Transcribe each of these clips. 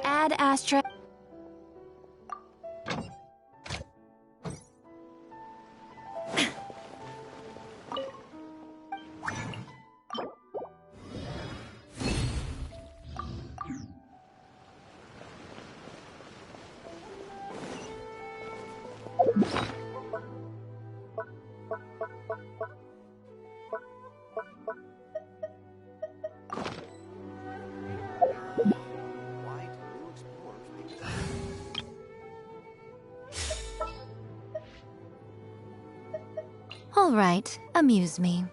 Add Astra. All right, amuse me.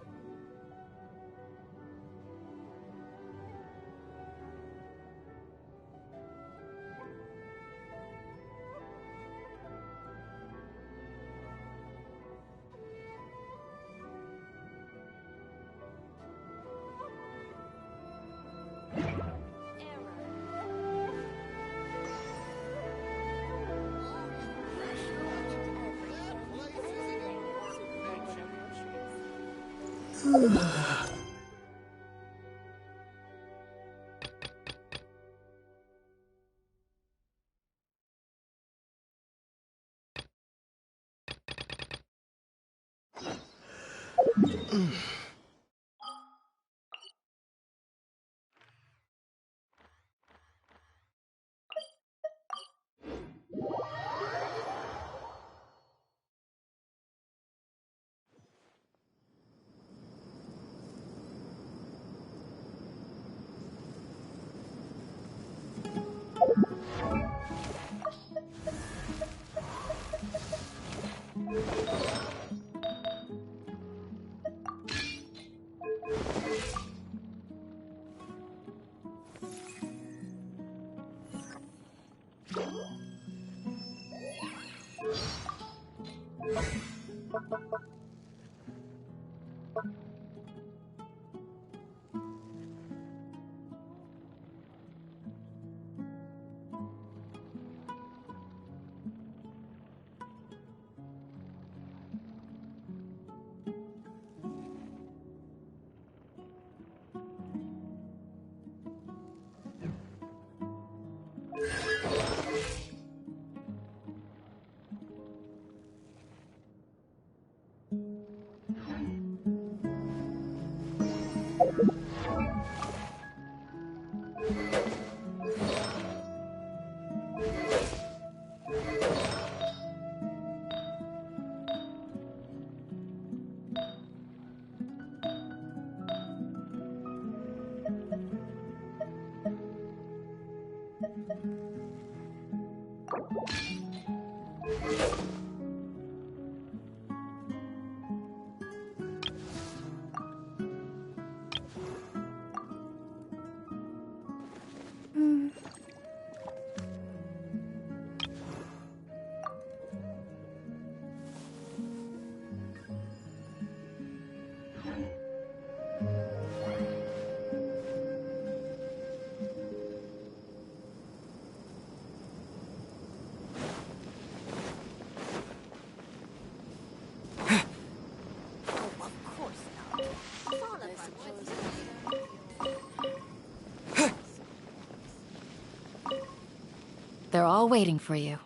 They're all waiting for you.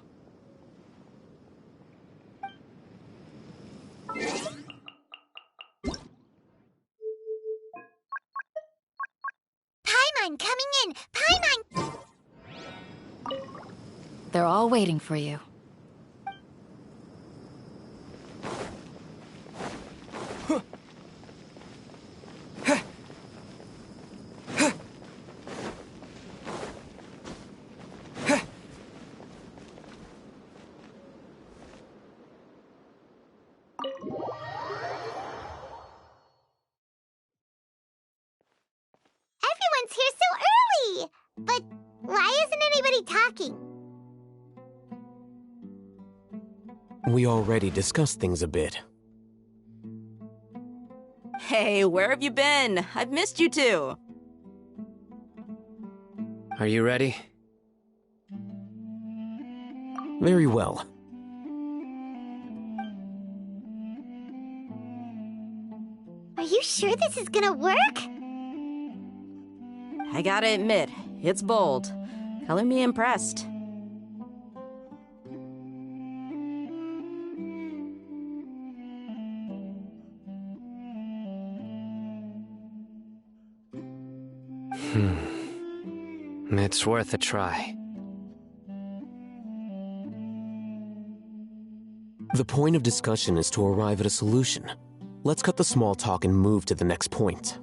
Paimon coming in! Paimon! They're all waiting for you. We already discussed things a bit. Hey, where have you been? I've missed you too. Are you ready? Very well. Are you sure this is gonna work? I gotta admit, it's bold. Color me impressed. It's worth a try. The point of discussion is to arrive at a solution. Let's cut the small talk and move to the next point.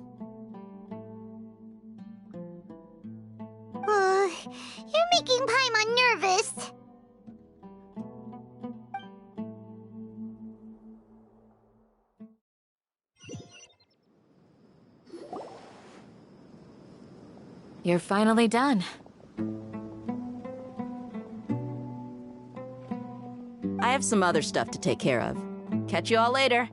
You're making Paimon nervous. You're finally done. I have some other stuff to take care of. Catch you all later.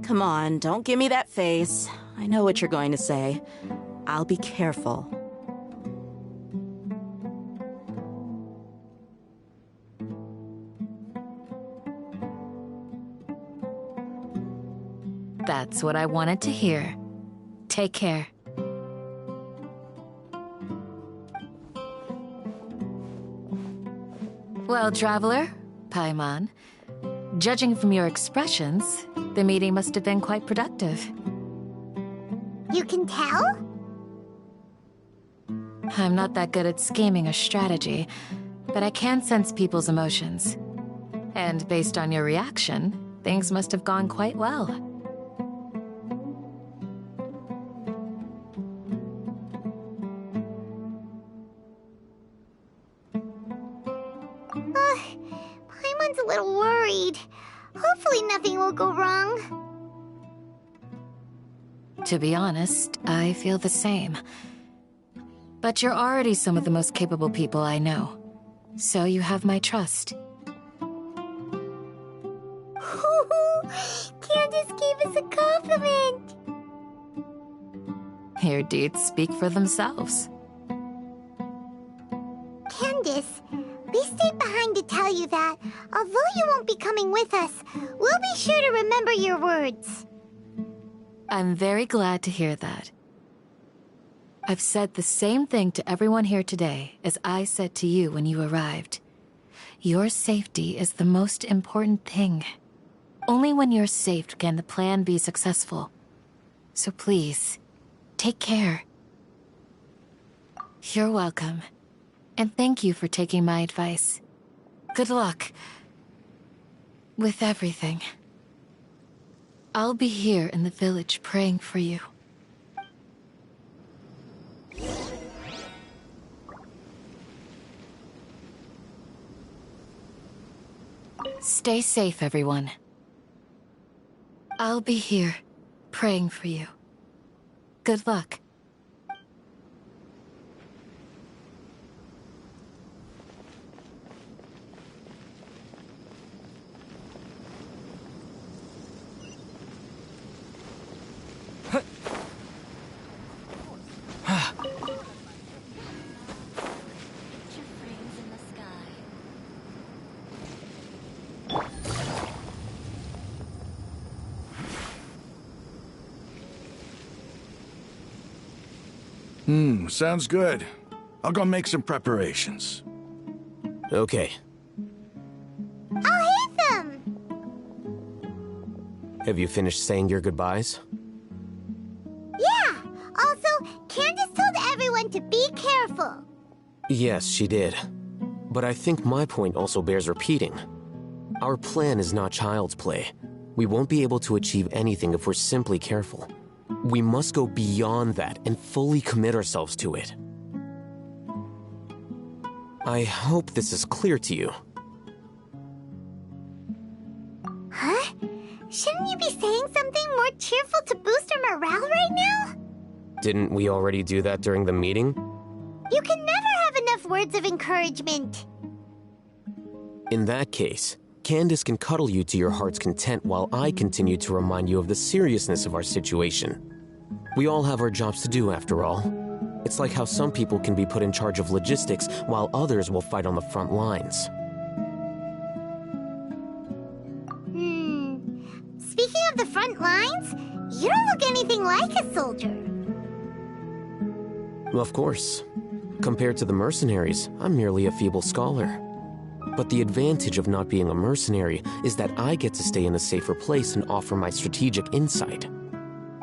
Come on, don't give me that face. I know what you're going to say. I'll be careful. That's what I wanted to hear. Take care. Well, Traveler, Paimon, judging from your expressions, the meeting must have been quite productive. You can tell? I'm not that good at scheming or strategy, but I can sense people's emotions. And based on your reaction, things must have gone quite well. Paimon's a little worried. Hopefully nothing will go wrong. To be honest, I feel the same. But you're already some of the most capable people I know. So you have my trust. Candace gave us a compliment. Your deeds speak for themselves. Candace, we stayed behind to tell you that, although you won't be coming with us, we'll be sure to remember your words. I'm very glad to hear that. I've said the same thing to everyone here today as I said to you when you arrived. Your safety is the most important thing. Only when you're safe can the plan be successful. So please, take care. You're welcome. And thank you for taking my advice. Good luck with everything. I'll be here in the village praying for you. Stay safe, everyone. I'll be here praying for you. Good luck. Sounds good. I'll go make some preparations. Okay. I'll hit them! Have you finished saying your goodbyes? Yeah! Also, Candace told everyone to be careful. Yes, she did. But I think my point also bears repeating. Our plan is not child's play. We won't be able to achieve anything if we're simply careful. We must go beyond that and fully commit ourselves to it. I hope this is clear to you. Huh? Shouldn't you be saying something more cheerful to boost our morale right now? Didn't we already do that during the meeting? You can never have enough words of encouragement. In that case, Candace can cuddle you to your heart's content while I continue to remind you of the seriousness of our situation. We all have our jobs to do, after all. It's like how some people can be put in charge of logistics while others will fight on the front lines. Speaking of the front lines, you don't look anything like a soldier. Of course. Compared to the mercenaries, I'm merely a feeble scholar. But the advantage of not being a mercenary is that I get to stay in a safer place and offer my strategic insight.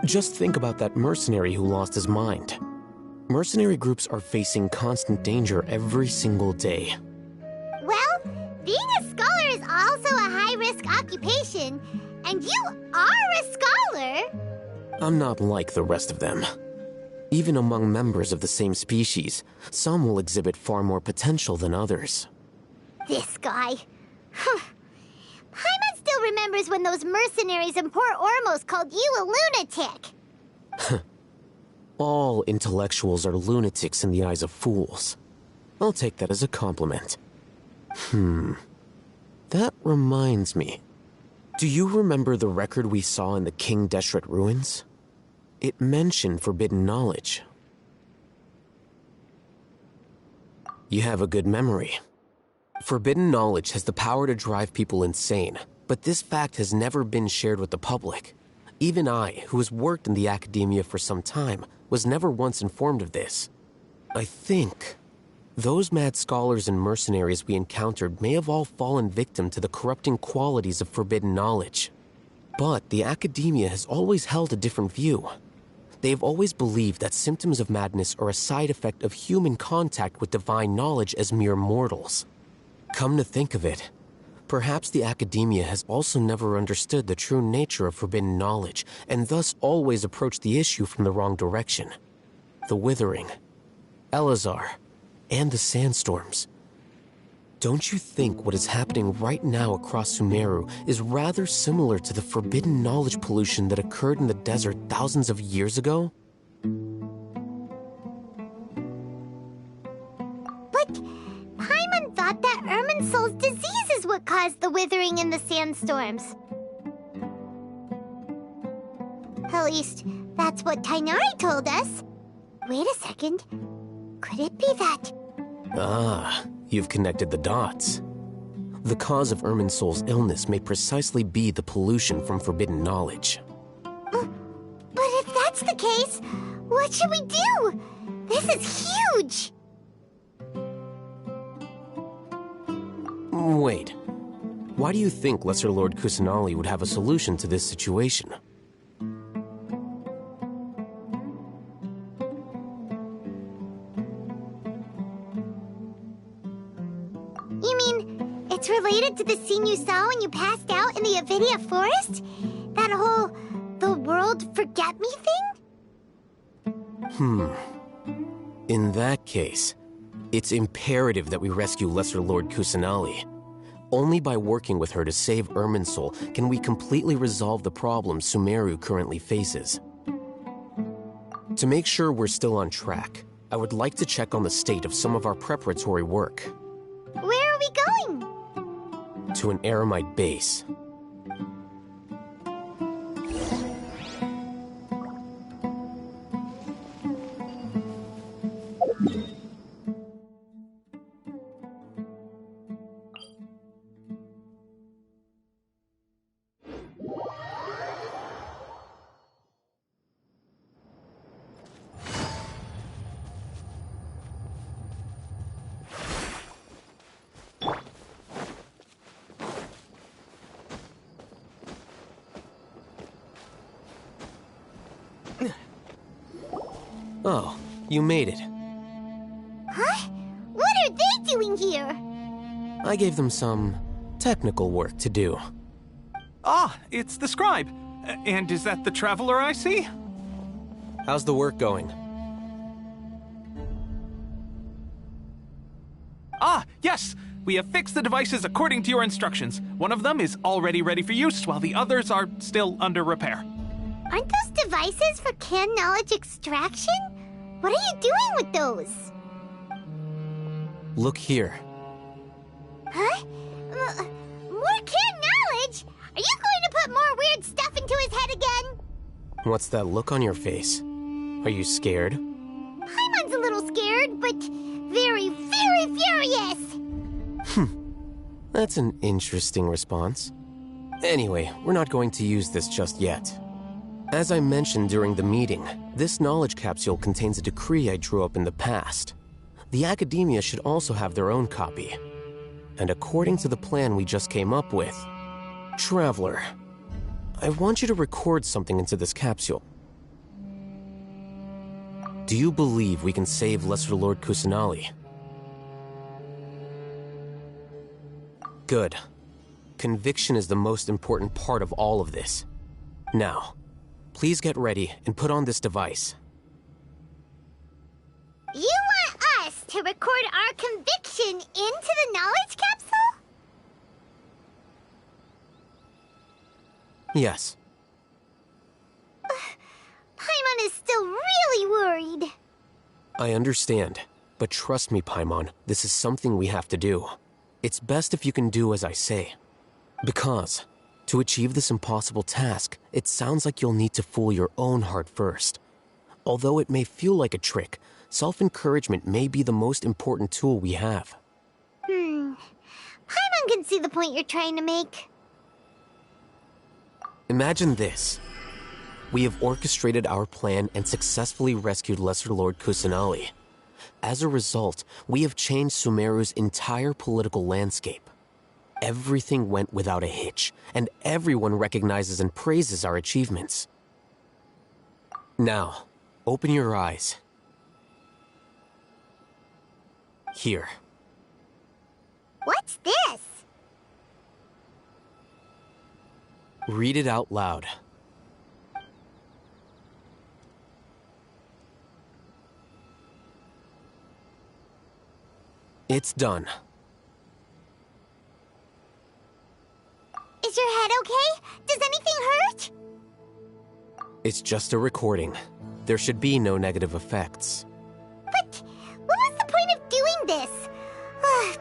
Just think about that mercenary who lost his mind. Mercenary groups are facing constant danger every single day. Well, being a scholar is also a high-risk occupation, and you are a scholar. I'm not like the rest of them. Even among members of the same species, some will exhibit far more potential than others. This guy. Paimon still remembers when those mercenaries in Port Ormos called you a lunatic. All intellectuals are lunatics in the eyes of fools. I'll take that as a compliment. That reminds me. Do you remember the record we saw in the King Deshret ruins? It mentioned forbidden knowledge. You have a good memory. Forbidden knowledge has the power to drive people insane, but this fact has never been shared with the public. Even I, who has worked in the academia for some time, was never once informed of this. I think those mad scholars and mercenaries we encountered may have all fallen victim to the corrupting qualities of forbidden knowledge. But the academia has always held a different view. They have always believed that symptoms of madness are a side effect of human contact with divine knowledge as mere mortals. Come to think of it, perhaps the academia has also never understood the true nature of forbidden knowledge, and thus always approached the issue from the wrong direction. The Withering, Elazar, and the sandstorms. Don't you think what is happening right now across Sumeru is rather similar to the forbidden knowledge pollution that occurred in the desert thousands of years ago? But Paimon thought that Irminsul's disease is what caused the withering and the sandstorms. At least, that's what Tainari told us. Wait a second. Could it be that... Ah, you've connected the dots. The cause of Irminsul's illness may precisely be the pollution from forbidden knowledge. But if that's the case, what should we do? This is huge! Wait. Why do you think Lesser Lord Kusanali would have a solution to this situation? You mean, it's related to the scene you saw when you passed out in the Avidia Forest? That whole, the world forget me thing? In that case, it's imperative that we rescue Lesser Lord Kusanali. Only by working with her to save Irminsul can we completely resolve the problems Sumeru currently faces. To make sure we're still on track, I would like to check on the state of some of our preparatory work. Where are we going? To an Eremite base. Oh, you made it. Huh? What are they doing here? I gave them some technical work to do. Ah, it's the scribe. And is that the traveler I see? How's the work going? Ah, yes! We have fixed the devices according to your instructions. One of them is already ready for use, while the others are still under repair. Aren't those devices for canned knowledge extraction? What are you doing with those? Look here. Huh? More canned knowledge? Are you going to put more weird stuff into his head again? What's that look on your face? Are you scared? Paimon's a little scared, but very, very furious! That's an interesting response. Anyway, we're not going to use this just yet. As I mentioned during the meeting, this knowledge capsule contains a decree I drew up in the past. The academia should also have their own copy. And according to the plan we just came up with, Traveler, I want you to record something into this capsule. Do you believe we can save Lesser Lord Kusanali? Good. Conviction is the most important part of all of this. Now, please get ready and put on this device. You want us to record our conviction into the knowledge capsule? Yes. Paimon is still really worried. I understand, but trust me, Paimon, this is something we have to do. It's best if you can do as I say. Because, to achieve this impossible task, it sounds like you'll need to fool your own heart first. Although it may feel like a trick, self-encouragement may be the most important tool we have. Paimon can see the point you're trying to make. Imagine this. We have orchestrated our plan and successfully rescued Lesser Lord Kusanali. As a result, we have changed Sumeru's entire political landscape. Everything went without a hitch, and everyone recognizes and praises our achievements. Now, open your eyes. Here. What's this? Read it out loud. It's done. Is your head okay? Does anything hurt? It's just a recording. There should be no negative effects. But what was the point of doing this?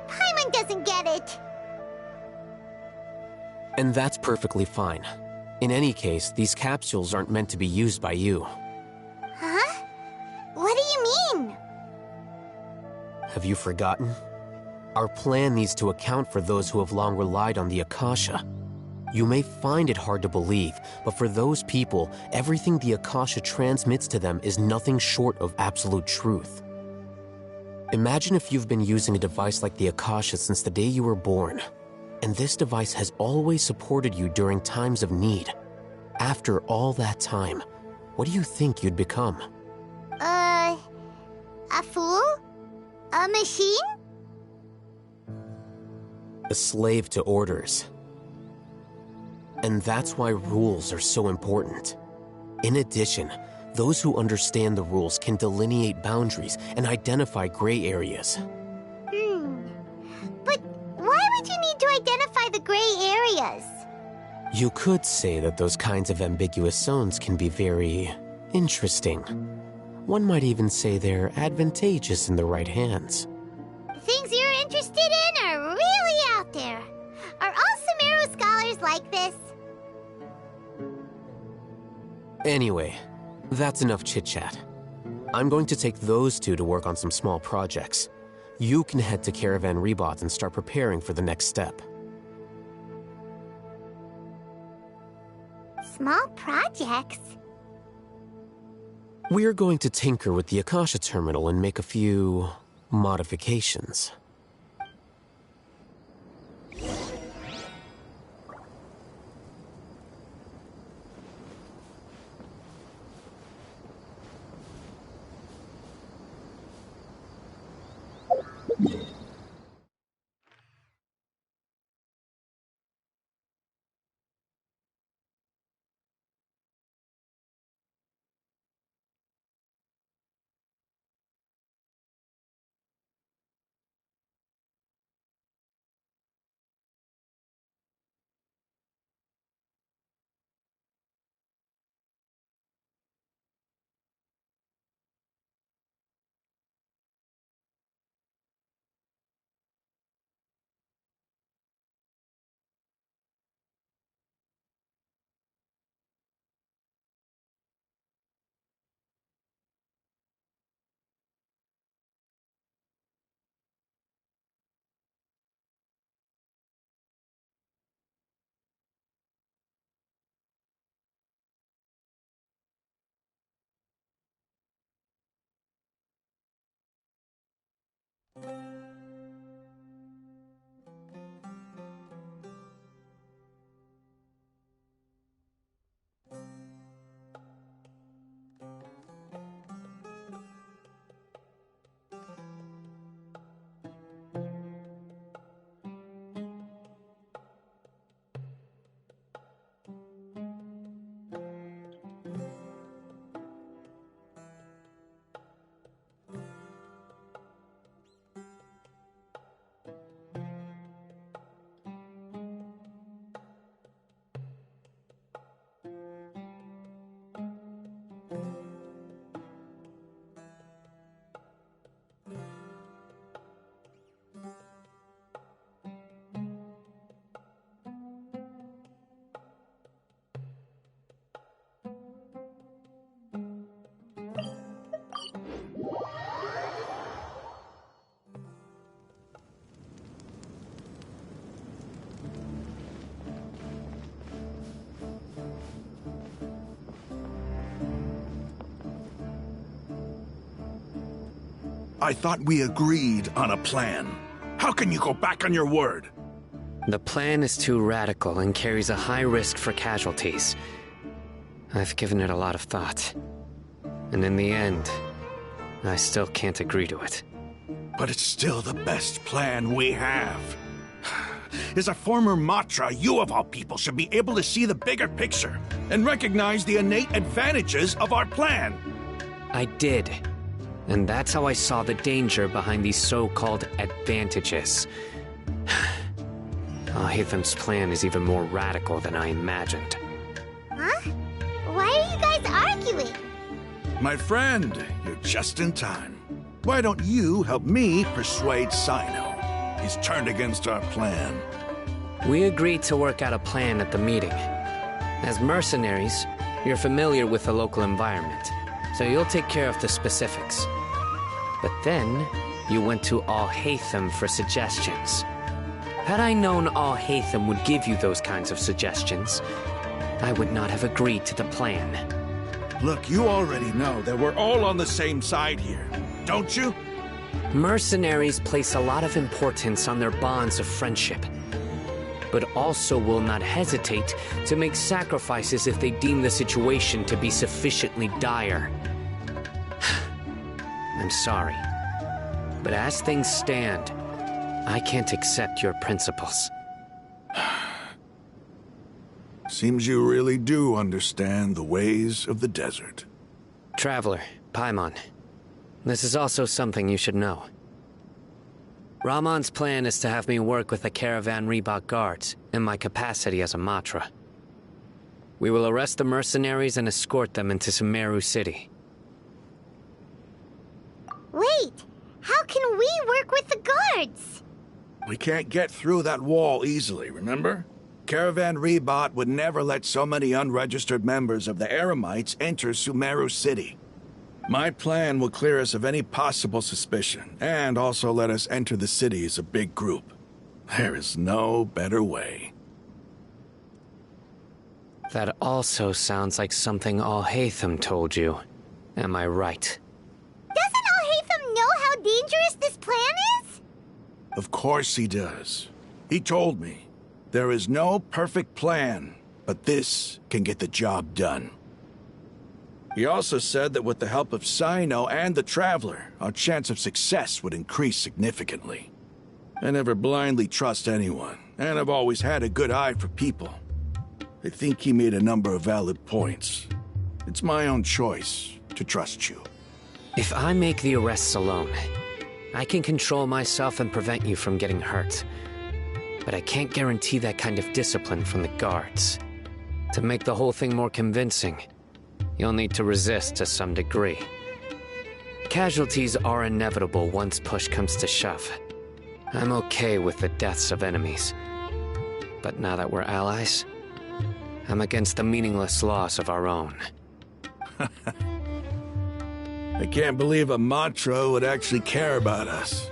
Paimon doesn't get it. And that's perfectly fine. In any case, these capsules aren't meant to be used by you. Huh? What do you mean? Have you forgotten? Our plan needs to account for those who have long relied on the Akasha. You may find it hard to believe, but for those people, everything the Akasha transmits to them is nothing short of absolute truth. Imagine if you've been using a device like the Akasha since the day you were born, and this device has always supported you during times of need. After all that time, what do you think you'd become? A fool? A machine? A slave to orders. And that's why rules are so important. In addition, those who understand the rules can delineate boundaries and identify gray areas. But why would you need to identify the gray areas? You could say that those kinds of ambiguous zones can be very interesting. One might even say they're advantageous in the right hands. Things you're interested in are really out there. Are all Sumeru scholars like this? Anyway, that's enough chit-chat. I'm going to take those two to work on some small projects. You can head to Caravan Rebot and start preparing for the next step. Small projects? We're going to tinker with the Akasha terminal and make a few modifications. I thought we agreed on a plan. How can you go back on your word? The plan is too radical and carries a high risk for casualties. I've given it a lot of thought. And in the end, I still can't agree to it. But it's still the best plan we have. As a former Matra, you of all people should be able to see the bigger picture and recognize the innate advantages of our plan. I did. And that's how I saw the danger behind these so-called advantages. Alhaitham's plan is even more radical than I imagined. Huh? Why are you guys arguing? My friend, you're just in time. Why don't you help me persuade Sino? He's turned against our plan. We agreed to work out a plan at the meeting. As mercenaries, you're familiar with the local environment, so you'll take care of the specifics. But then, you went to Alhaitham for suggestions. Had I known Alhaitham would give you those kinds of suggestions, I would not have agreed to the plan. Look, you already know that we're all on the same side here, don't you? Mercenaries place a lot of importance on their bonds of friendship, but also will not hesitate to make sacrifices if they deem the situation to be sufficiently dire. I'm sorry, but as things stand, I can't accept your principles. Seems you really do understand the ways of the desert. Traveler, Paimon, this is also something you should know. Ramon's plan is to have me work with the Caravan Reebok guards in my capacity as a Matra. We will arrest the mercenaries and escort them into Sumeru City. Wait, how can we work with the guards? We can't get through that wall easily, remember? Caravan Reebok would never let so many unregistered members of the Eremites enter Sumeru City. My plan will clear us of any possible suspicion, and also let us enter the city as a big group. There is no better way. That also sounds like something Alhaitham told you. Am I right? Doesn't Alhaitham know how dangerous this plan is? Of course he does. He told me. There is no perfect plan, but this can get the job done. He also said that with the help of Sino and the Traveler, our chance of success would increase significantly. I never blindly trust anyone, and I've always had a good eye for people. I think he made a number of valid points. It's my own choice to trust you. If I make the arrests alone, I can control myself and prevent you from getting hurt. But I can't guarantee that kind of discipline from the guards. To make the whole thing more convincing, you'll need to resist to some degree. Casualties are inevitable once push comes to shove. I'm okay with the deaths of enemies. But now that we're allies, I'm against the meaningless loss of our own. I can't believe a Matra would actually care about us.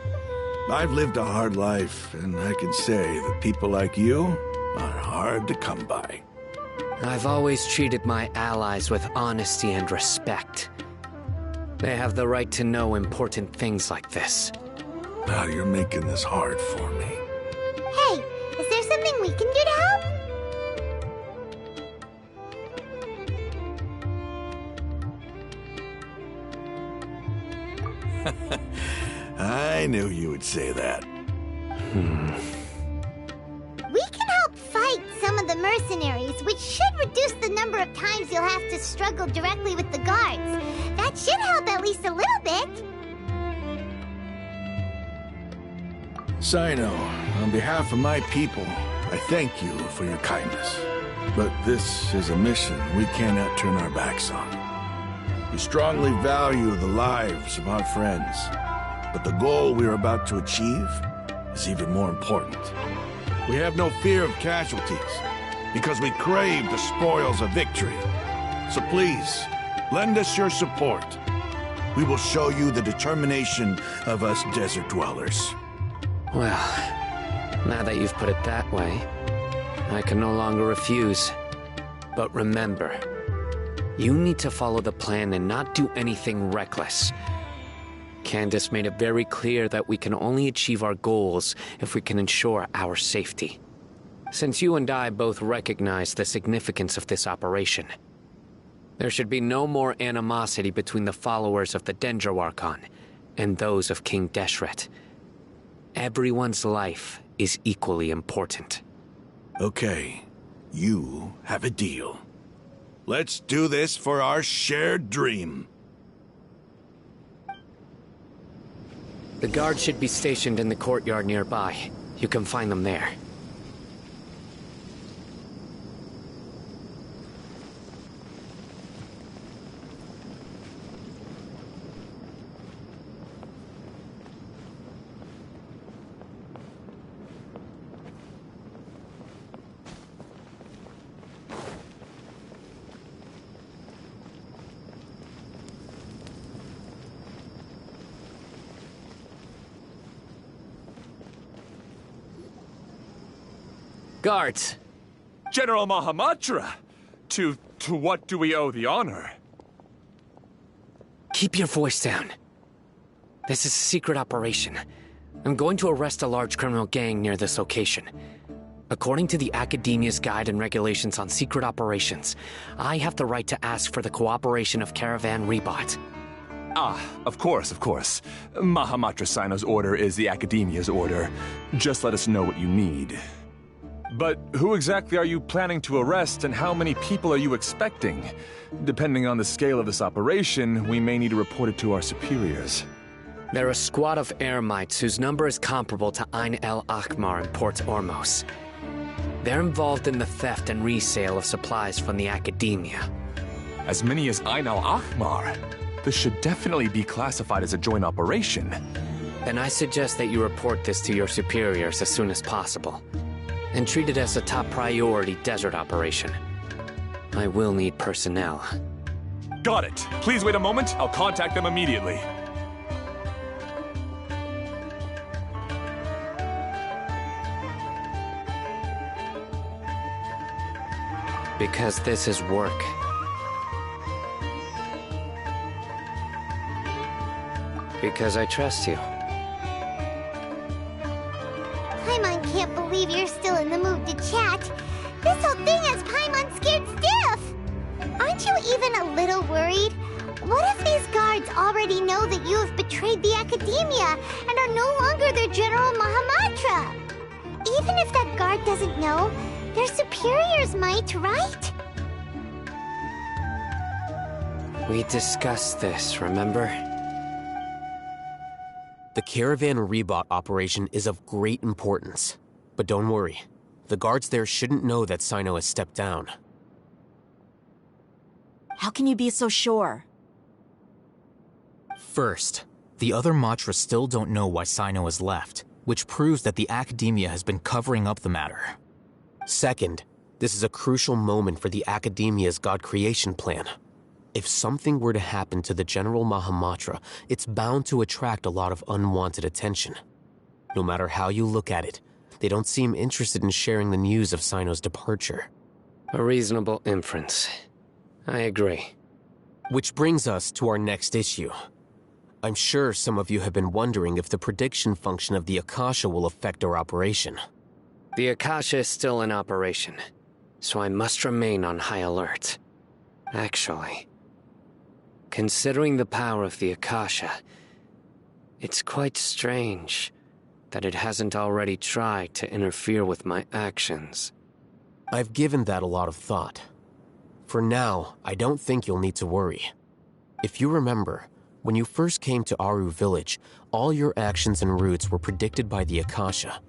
I've lived a hard life, and I can say that people like you are hard to come by. I've always treated my allies with honesty and respect. They have the right to know important things like this. Now you're making this hard for me. Hey, is there something we can do to help? I knew you would say that. We can help fight some of the mercenaries, which should reduce the number of times you'll have to struggle directly with the guards. That should help at least a little bit. Sino, on behalf of my people, I thank you for your kindness. But this is a mission we cannot turn our backs on. We strongly value the lives of our friends, but the goal we are about to achieve is even more important. We have no fear of casualties, because we crave the spoils of victory. So please, lend us your support. We will show you the determination of us desert dwellers. Well, now that you've put it that way, I can no longer refuse. But remember, you need to follow the plan and not do anything reckless. Candace made it very clear that we can only achieve our goals if we can ensure our safety. Since you and I both recognize the significance of this operation, there should be no more animosity between the followers of the Dendroarchon and those of King Deshret. Everyone's life is equally important. Okay, you have a deal. Let's do this for our shared dream. The guards should be stationed in the courtyard nearby. You can find them there. Guards! General Mahamatra! To what do we owe the honor? Keep your voice down. This is a secret operation. I'm going to arrest a large criminal gang near this location. According to the Academia's Guide and Regulations on Secret Operations, I have the right to ask for the cooperation of Caravan Rebot. Ah, of course. Mahamatra Sino's order is the Academia's order. Just let us know what you need. But who exactly are you planning to arrest, and how many people are you expecting? Depending on the scale of this operation, we may need to report it to our superiors. They're a squad of Eremites whose number is comparable to Ain el Akmar in Port Ormos. They're involved in the theft and resale of supplies from the Academia. As many as Ain el Akmar? This should definitely be classified as a joint operation. Then I suggest that you report this to your superiors as soon as possible, and treat it as a top priority desert operation. I will need personnel. Got it. Please wait a moment. I'll contact them immediately. Because this is work. Because I trust you. Paimon can't believe you're still in the mood to chat. This whole thing has Paimon scared stiff! Aren't you even a little worried? What if these guards already know that you have betrayed the Academia and are no longer their General Mahamatra? Even if that guard doesn't know, their superiors might, right? We discussed this, remember? The Caravan Rebot operation is of great importance. But don't worry, the guards there shouldn't know that Sino has stepped down. How can you be so sure? First, the other Matras still don't know why Sino has left, which proves that the Academia has been covering up the matter. Second, this is a crucial moment for the Academia's God creation plan. If something were to happen to the General Mahamatra, it's bound to attract a lot of unwanted attention. No matter how you look at it, they don't seem interested in sharing the news of Sino's departure. A reasonable inference. I agree. Which brings us to our next issue. I'm sure some of you have been wondering if the prediction function of the Akasha will affect our operation. The Akasha is still in operation, so I must remain on high alert. Actually, considering the power of the Akasha, it's quite strange that it hasn't already tried to interfere with my actions. I've given that a lot of thought. For now, I don't think you'll need to worry. If you remember, when you first came to Aru Village, all your actions and routes were predicted by the Akasha.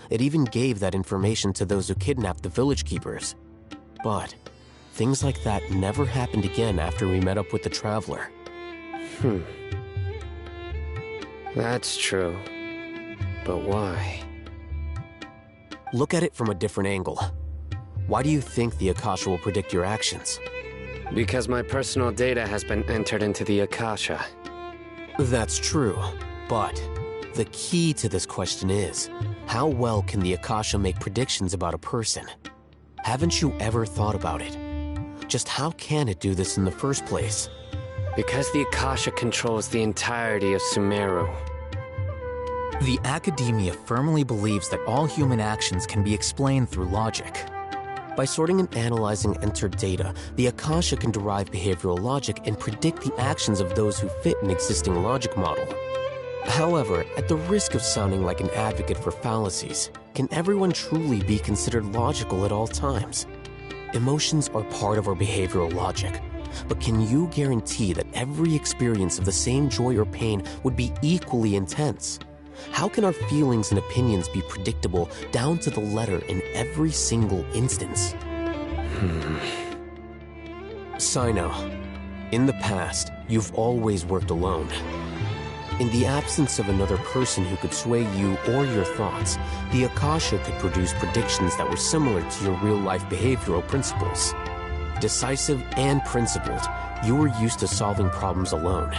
It even gave that information to those who kidnapped the village keepers. But things like that never happened again after we met up with the Traveler. That's true. But why? Look at it from a different angle. Why do you think the Akasha will predict your actions? Because my personal data has been entered into the Akasha. That's true, but the key to this question is, how well can the Akasha make predictions about a person? Haven't you ever thought about it? Just how can it do this in the first place? Because the Akasha controls the entirety of Sumeru. The Academia firmly believes that all human actions can be explained through logic. By sorting and analyzing entered data, the Akasha can derive behavioral logic and predict the actions of those who fit an existing logic model. However, at the risk of sounding like an advocate for fallacies, can everyone truly be considered logical at all times? Emotions are part of our behavioral logic, but can you guarantee that every experience of the same joy or pain would be equally intense? How can our feelings and opinions be predictable down to the letter in every single instance? Sino, in the past, you've always worked alone. In the absence of another person who could sway you or your thoughts, the Akasha could produce predictions that were similar to your real-life behavioral principles. Decisive and principled, you were used to solving problems alone.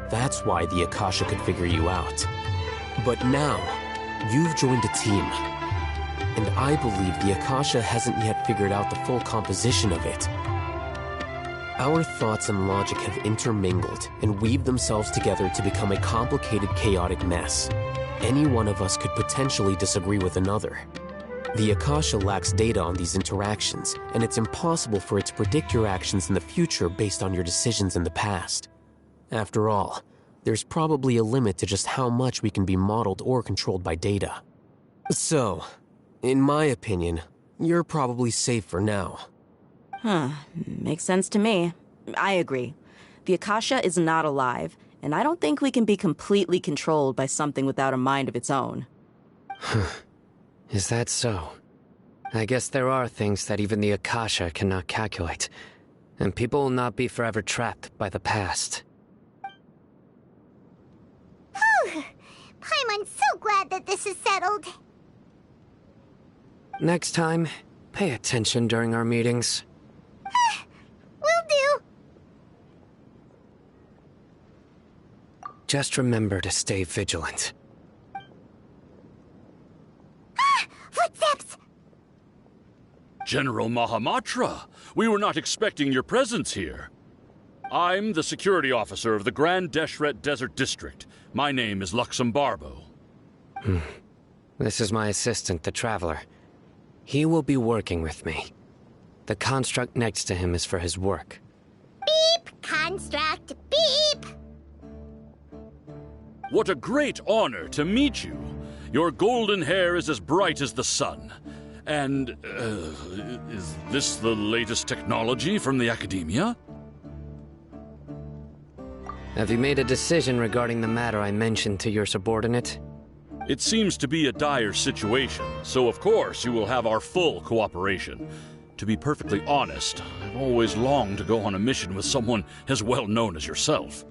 That's why the Akasha could figure you out. But now, you've joined a team. And I believe the Akasha hasn't yet figured out the full composition of it. Our thoughts and logic have intermingled and weaved themselves together to become a complicated, chaotic mess. Any one of us could potentially disagree with another. The Akasha lacks data on these interactions, and it's impossible for it to predict your actions in the future based on your decisions in the past. After all, there's probably a limit to just how much we can be modeled or controlled by data. So, in my opinion, you're probably safe for now. Makes sense to me. I agree. The Akasha is not alive, and I don't think we can be completely controlled by something without a mind of its own. Is that so? I guess there are things that even the Akasha cannot calculate, and people will not be forever trapped by the past. Paimon's so glad that this is settled. Next time, pay attention during our meetings. Will do. Just remember to stay vigilant. Footsteps! General Mahamatra, we were not expecting your presence here. I'm the security officer of the Grand Deshret Desert District. My name is Luxembarbo. This is my assistant, the Traveler. He will be working with me. The construct next to him is for his work. Beep! Construct, beep! What a great honor to meet you. Your golden hair is as bright as the sun. And, is this the latest technology from the Academia? Have you made a decision regarding the matter I mentioned to your subordinate? It seems to be a dire situation, so of course you will have our full cooperation. To be perfectly honest, I've always longed to go on a mission with someone as well known as yourself.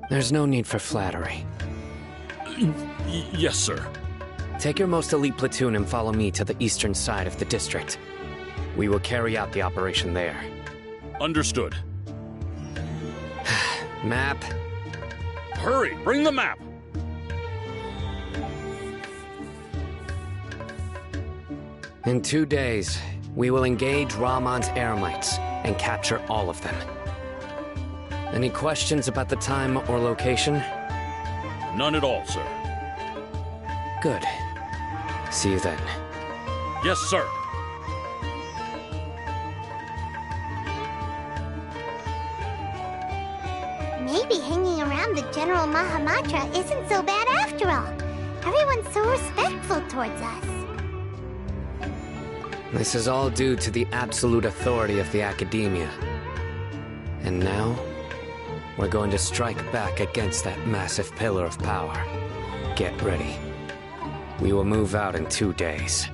There's no need for flattery. Yes, sir. Take your most elite platoon and follow me to the eastern side of the district. We will carry out the operation there. Understood. Map. Hurry, bring the map! In 2 days, we will engage Rahman's Eremites and capture all of them. Any questions about the time or location? None at all, sir. Good. See you then. Yes, sir. Maybe hanging around the General Mahamatra isn't so bad after all. Everyone's so respectful towards us. This is all due to the absolute authority of the Academia. And now, we're going to strike back against that massive pillar of power. Get ready. We will move out in 2 days.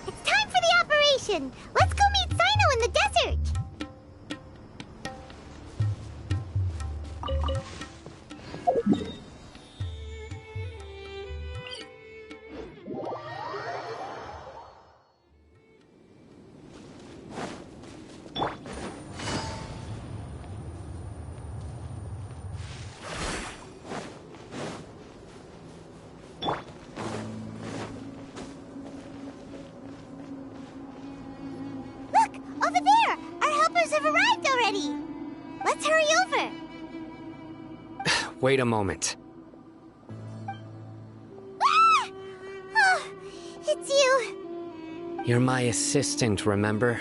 It's time for the operation! Let's go meet Sino in the desert! Look! Over there! Our helpers have arrived already! Let's hurry over! Wait a moment. Ah! Oh, it's you! You're my assistant, remember?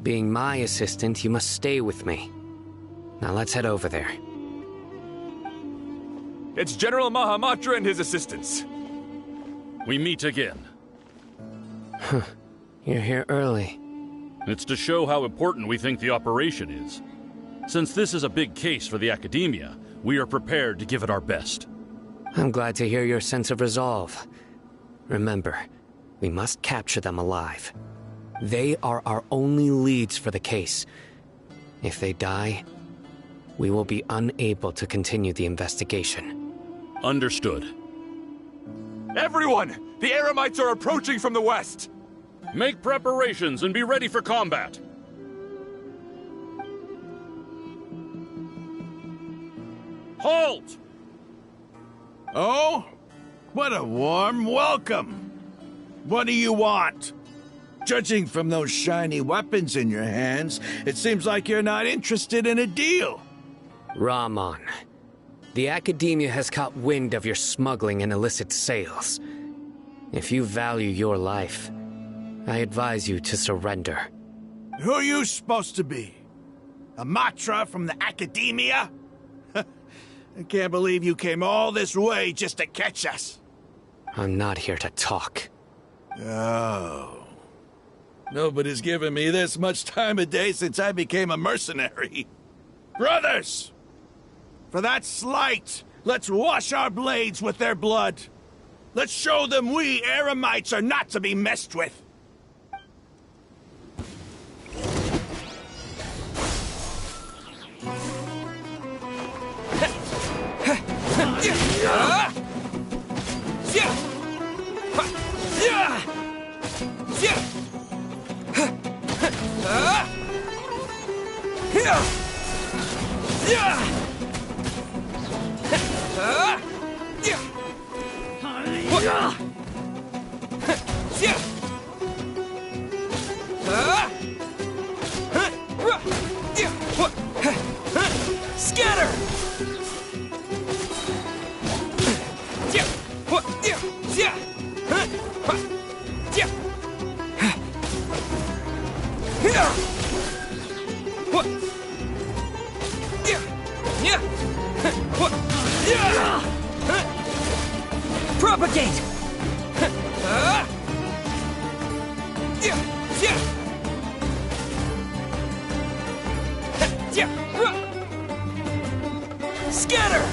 Being my assistant, you must stay with me. Now let's head over there. It's General Mahamatra and his assistants. We meet again. You're here early. It's to show how important we think the operation is. Since this is a big case for the Academia, we are prepared to give it our best. I'm glad to hear your sense of resolve. Remember, we must capture them alive. They are our only leads for the case. If they die, we will be unable to continue the investigation. Understood. Everyone! The Eremites are approaching from the west! Make preparations and be ready for combat. Halt! Oh? What a warm welcome! What do you want? Judging from those shiny weapons in your hands, it seems like you're not interested in a deal. Rahman, the Academia has caught wind of your smuggling and illicit sales. If you value your life, I advise you to surrender. Who are you supposed to be? A Matra from the Academia? I can't believe you came all this way just to catch us. I'm not here to talk. Oh. Nobody's given me this much time of day since I became a mercenary. Brothers! For that slight, let's wash our blades with their blood. Let's show them we Eremites are not to be messed with. Scatter! Propagate! Scatter!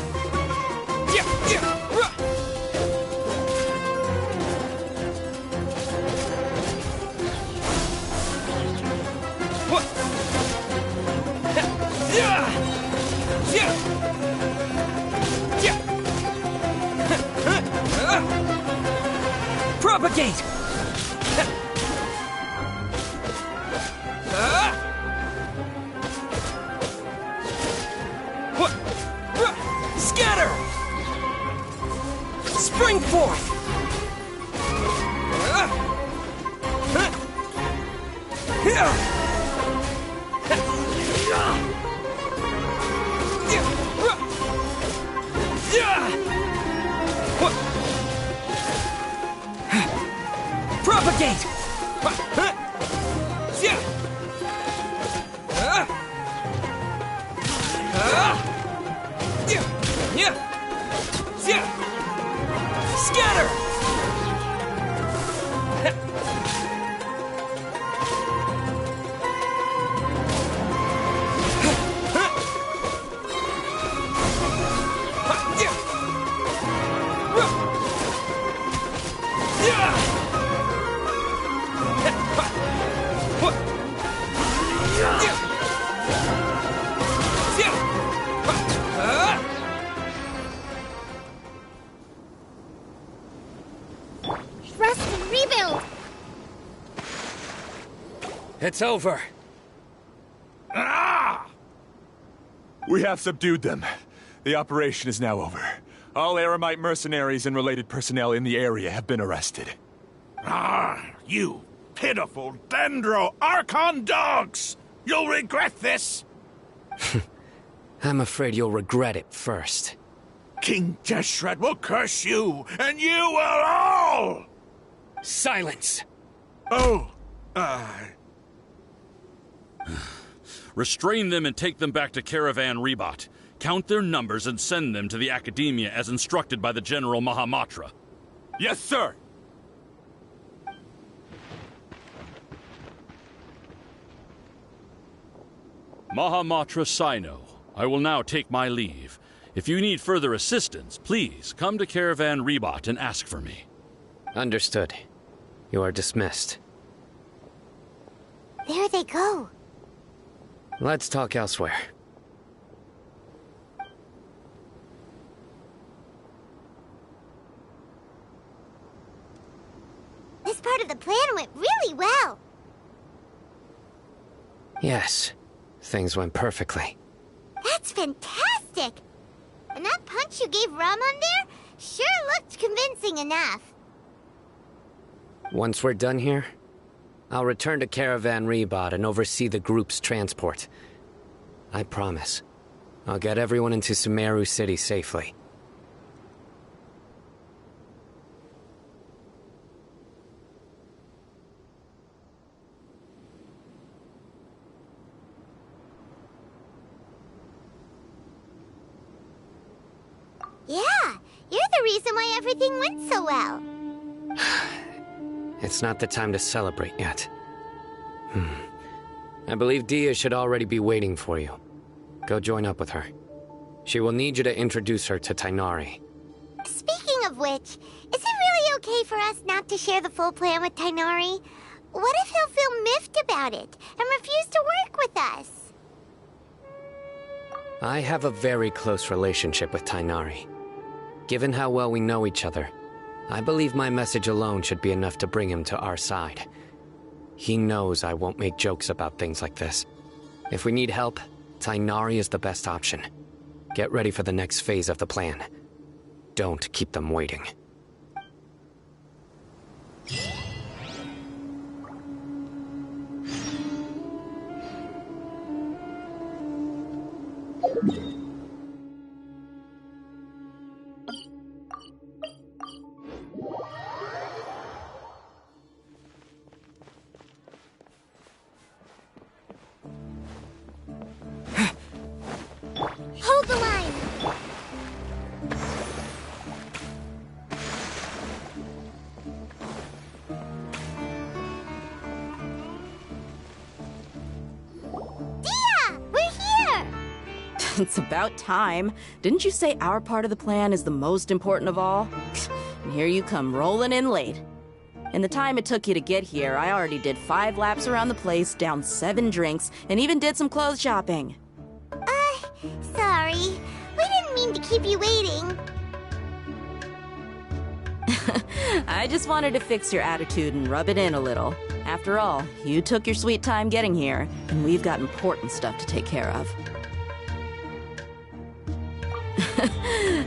Propagate! Propagate! Scatter! Spring forth! Propagate! Scatter! Rest and rebuild! It's over. We have subdued them. The operation is now over. All Eremite mercenaries and related personnel in the area have been arrested. You pitiful Dendro Archon dogs! You'll regret this! I'm afraid you'll regret it first. King Deshret will curse you, and you will all! Silence! Oh, Restrain them and take them back to Caravan Rebot. Count their numbers and send them to the Academia as instructed by the General Mahamatra. Yes, sir! Mahamatra Sino, I will now take my leave. If you need further assistance, please come to Caravan Rebot and ask for me. Understood. You are dismissed. There they go. Let's talk elsewhere. This part of the plan went really well. Yes, things went perfectly. That's fantastic! And that punch you gave Ramon there sure looked convincing enough. Once we're done here, I'll return to Caravan Rebot and oversee the group's transport. I promise. I'll get everyone into Sumeru City safely. Yeah, you're the reason why everything went so well. It's not the time to celebrate yet. I believe Dia should already be waiting for you. Go join up with her. She will need you to introduce her to Tainari. Speaking of which, is it really okay for us not to share the full plan with Tainari? What if he'll feel miffed about it and refuse to work with us? I have a very close relationship with Tainari. Given how well we know each other, I believe my message alone should be enough to bring him to our side. He knows I won't make jokes about things like this. If we need help, Tainari is the best option. Get ready for the next phase of the plan. Don't keep them waiting. Hold the line! Dia! We're here! It's about time. Didn't you say our part of the plan is the most important of all? And here you come rolling in late. In the time it took you to get here, I already did 5 laps around the place, downed 7 drinks, and even did some clothes shopping. Sorry. We didn't mean to keep you waiting. I just wanted to fix your attitude and rub it in a little. After all, you took your sweet time getting here, and we've got important stuff to take care of.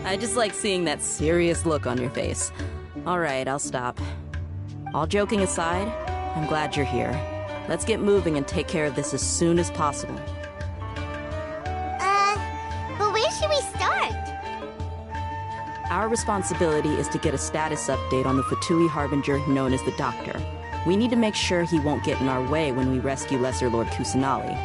I just like seeing that serious look on your face. All right, I'll stop. All joking aside, I'm glad you're here. Let's get moving and take care of this as soon as possible. But where should we start? Our responsibility is to get a status update on the Fatui Harbinger known as the Doctor. We need to make sure he won't get in our way when we rescue Lesser Lord Kusanali.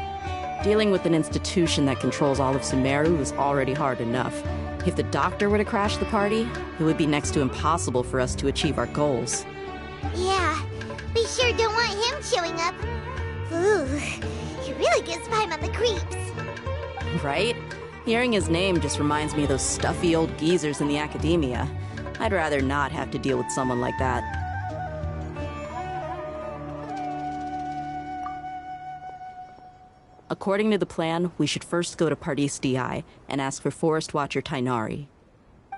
Dealing with an institution that controls all of Sumeru is already hard enough. If the Doctor were to crash the party, it would be next to impossible for us to achieve our goals. Yeah, we sure don't want him showing up. Ooh, he really gives Paimon the creeps. Right? Hearing his name just reminds me of those stuffy old geezers in the academia. I'd rather not have to deal with someone like that. According to the plan, we should first go to Pardis Di and ask for Forest Watcher Tainari.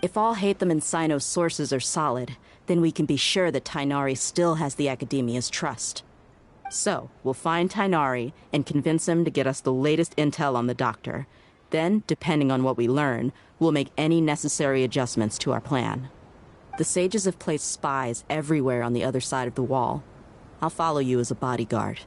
If all Hatham and Sino's sources are solid, then we can be sure that Tainari still has the Academia's trust. So, we'll find Tainari and convince him to get us the latest intel on the Doctor. Then, depending on what we learn, we'll make any necessary adjustments to our plan. The sages have placed spies everywhere on the other side of the wall. I'll follow you as a bodyguard.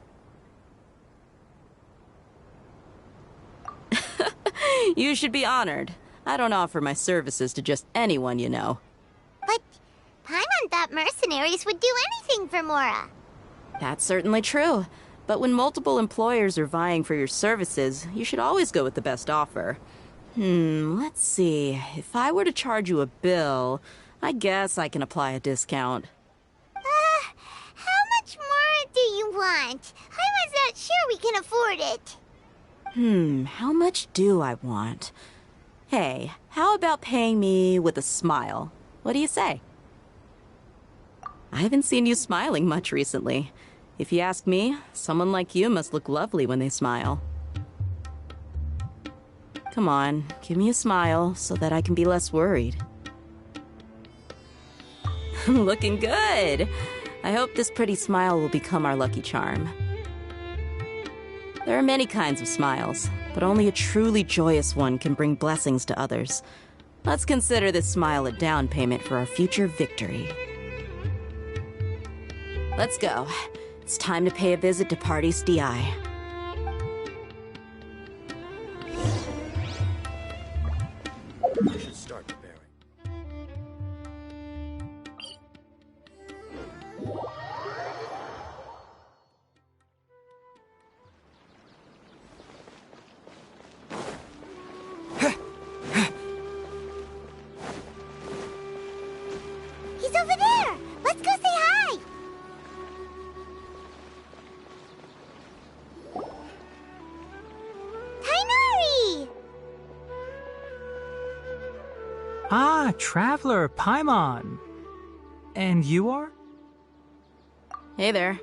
You should be honored. I don't offer my services to just anyone you know. But Paimon thought mercenaries would do anything for Mora. That's certainly true. But when multiple employers are vying for your services, you should always go with the best offer. Let's see. If I were to charge you a bill, I guess I can apply a discount. How much more do you want? Paimon's not sure we can afford it. How much do I want? Hey, how about paying me with a smile? What do you say? I haven't seen you smiling much recently. If you ask me, someone like you must look lovely when they smile. Come on, give me a smile so that I can be less worried. Looking good! I hope this pretty smile will become our lucky charm. There are many kinds of smiles, but only a truly joyous one can bring blessings to others. Let's consider this smile a down payment for our future victory. Let's go. It's time to pay a visit to Pardis Di. We should start preparing. He's over there! Let's go say hi! Ah, Traveler, Paimon. And you are? Hey there.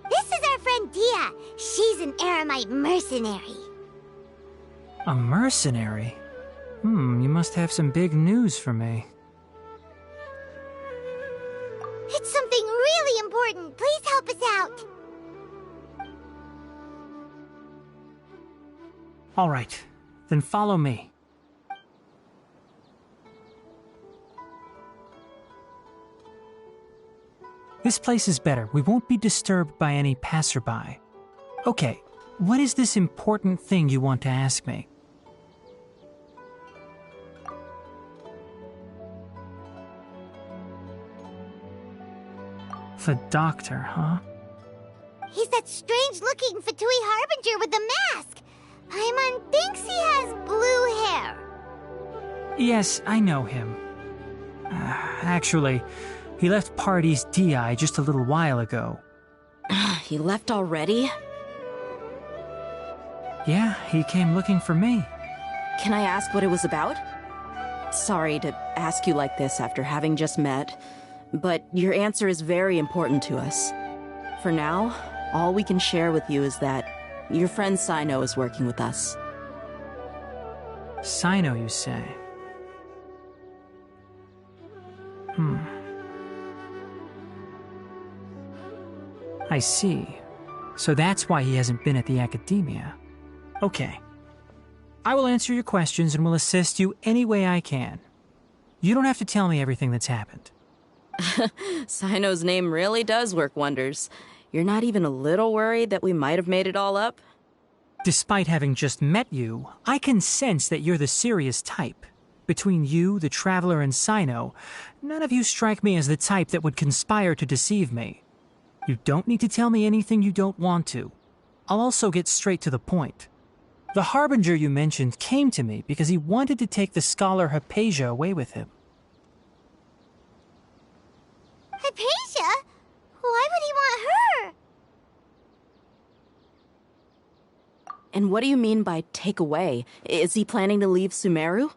This is our friend Dia. She's an Eremite mercenary. A mercenary? You must have some big news for me. It's something really important. Please help us out. All right, then follow me. This place is better. We won't be disturbed by any passerby. Okay, what is this important thing you want to ask me? The doctor, huh? He's that strange-looking Fatui Harbinger with the mask. Paimon thinks he has blue hair. Yes, I know him. Actually, he left Party's DI just a little while ago. He left already? Yeah, he came looking for me. Can I ask what it was about? Sorry to ask you like this after having just met, but your answer is very important to us. For now, all we can share with you is that your friend Sino is working with us. Sino, you say? I see. So that's why he hasn't been at the academia. Okay. I will answer your questions and will assist you any way I can. You don't have to tell me everything that's happened. Sino's name really does work wonders. You're not even a little worried that we might have made it all up? Despite having just met you, I can sense that you're the serious type. Between you, the Traveler, and Sino, none of you strike me as the type that would conspire to deceive me. You don't need to tell me anything you don't want to. I'll also get straight to the point. The Harbinger you mentioned came to me because he wanted to take the scholar Hypatia away with him. Hypatia? Why would he want her? And what do you mean by take away? Is he planning to leave Sumeru?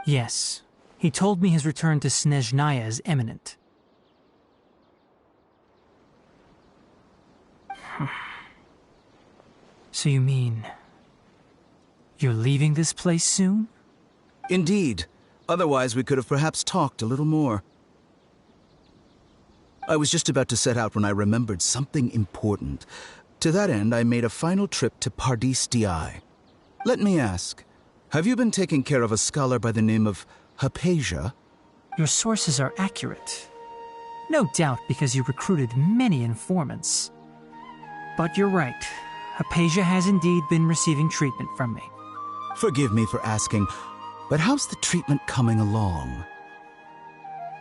Yes. He told me his return to Snezhnaya is imminent. So you mean... you're leaving this place soon? Indeed. Otherwise, we could have perhaps talked a little more. I was just about to set out when I remembered something important. To that end, I made a final trip to Pardis Di. Let me ask, have you been taking care of a scholar by the name of Hypatia? Your sources are accurate. No doubt because you recruited many informants. But you're right. Hypatia has indeed been receiving treatment from me. Forgive me for asking, but how's the treatment coming along?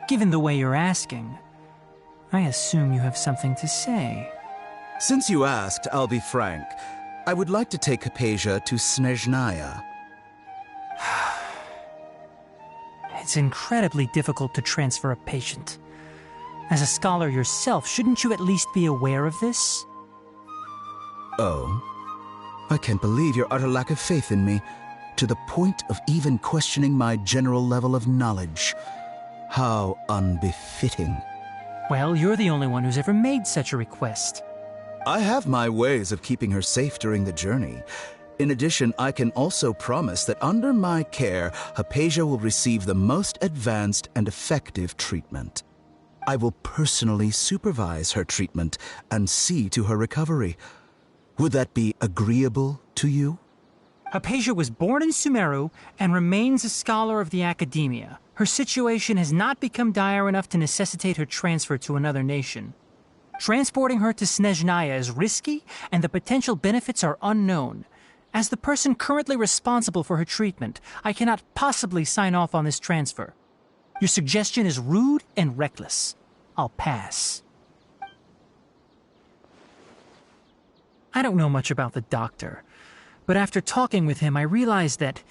Given the way you're asking, I assume you have something to say. Since you asked, I'll be frank. I would like to take Hypatia to Snezhnaya. It's incredibly difficult to transfer a patient. As a scholar yourself, shouldn't you at least be aware of this? Oh? I can't believe your utter lack of faith in me, to the point of even questioning my general level of knowledge. How unbefitting. Well, you're the only one who's ever made such a request. I have my ways of keeping her safe during the journey. In addition, I can also promise that under my care, Hypatia will receive the most advanced and effective treatment. I will personally supervise her treatment and see to her recovery. Would that be agreeable to you? Hypatia was born in Sumeru and remains a scholar of the academia. Her situation has not become dire enough to necessitate her transfer to another nation. Transporting her to Snezhnaya is risky, and the potential benefits are unknown. As the person currently responsible for her treatment, I cannot possibly sign off on this transfer. Your suggestion is rude and reckless. I'll pass. I don't know much about the doctor, but after talking with him, I realized that,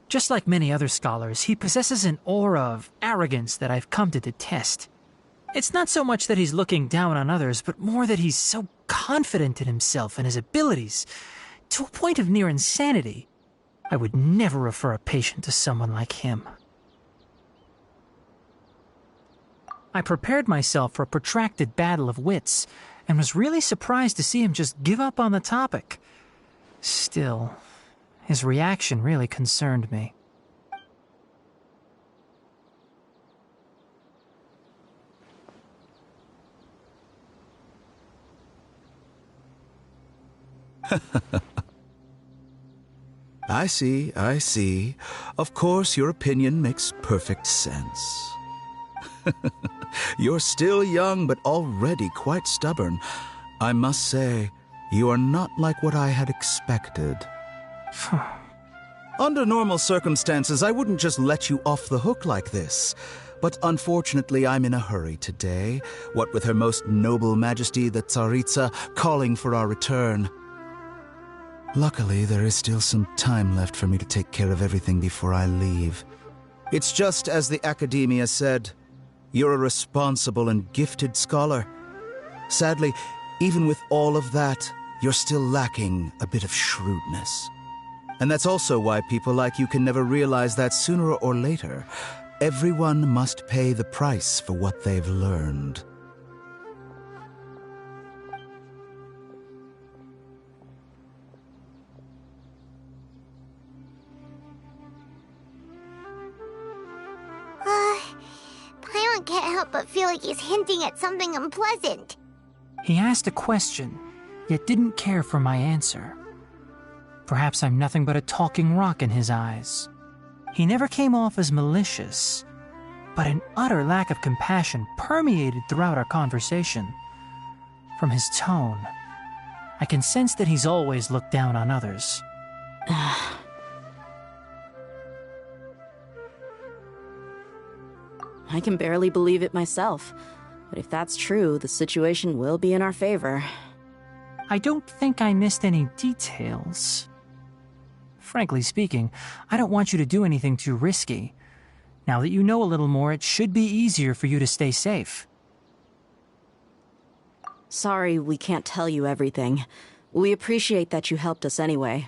just like many other scholars, he possesses an aura of arrogance that I've come to detest. It's not so much that he's looking down on others, but more that he's so confident in himself and his abilities, to a point of near insanity. I would never refer a patient to someone like him. I prepared myself for a protracted battle of wits, and was really surprised to see him just give up on the topic. Still, his reaction really concerned me. I see. Of course, your opinion makes perfect sense. You're still young, but already quite stubborn. I must say, you are not like what I had expected. Under normal circumstances, I wouldn't just let you off the hook like this. But unfortunately, I'm in a hurry today, what with Her Most Noble Majesty the Tsaritsa calling for our return. Luckily, there is still some time left for me to take care of everything before I leave. It's just as the Academia said, you're a responsible and gifted scholar. Sadly, even with all of that, you're still lacking a bit of shrewdness. And that's also why people like you can never realize that sooner or later, everyone must pay the price for what they've learned. Paimon can't help but feel like he's hinting at something unpleasant. He asked a question, yet didn't care for my answer. Perhaps I'm nothing but a talking rock in his eyes. He never came off as malicious, but an utter lack of compassion permeated throughout our conversation. From his tone, I can sense that he's always looked down on others. I can barely believe it myself. But if that's true, the situation will be in our favor. I don't think I missed any details. Frankly speaking, I don't want you to do anything too risky. Now that you know a little more, it should be easier for you to stay safe. Sorry we can't tell you everything. We appreciate that you helped us anyway.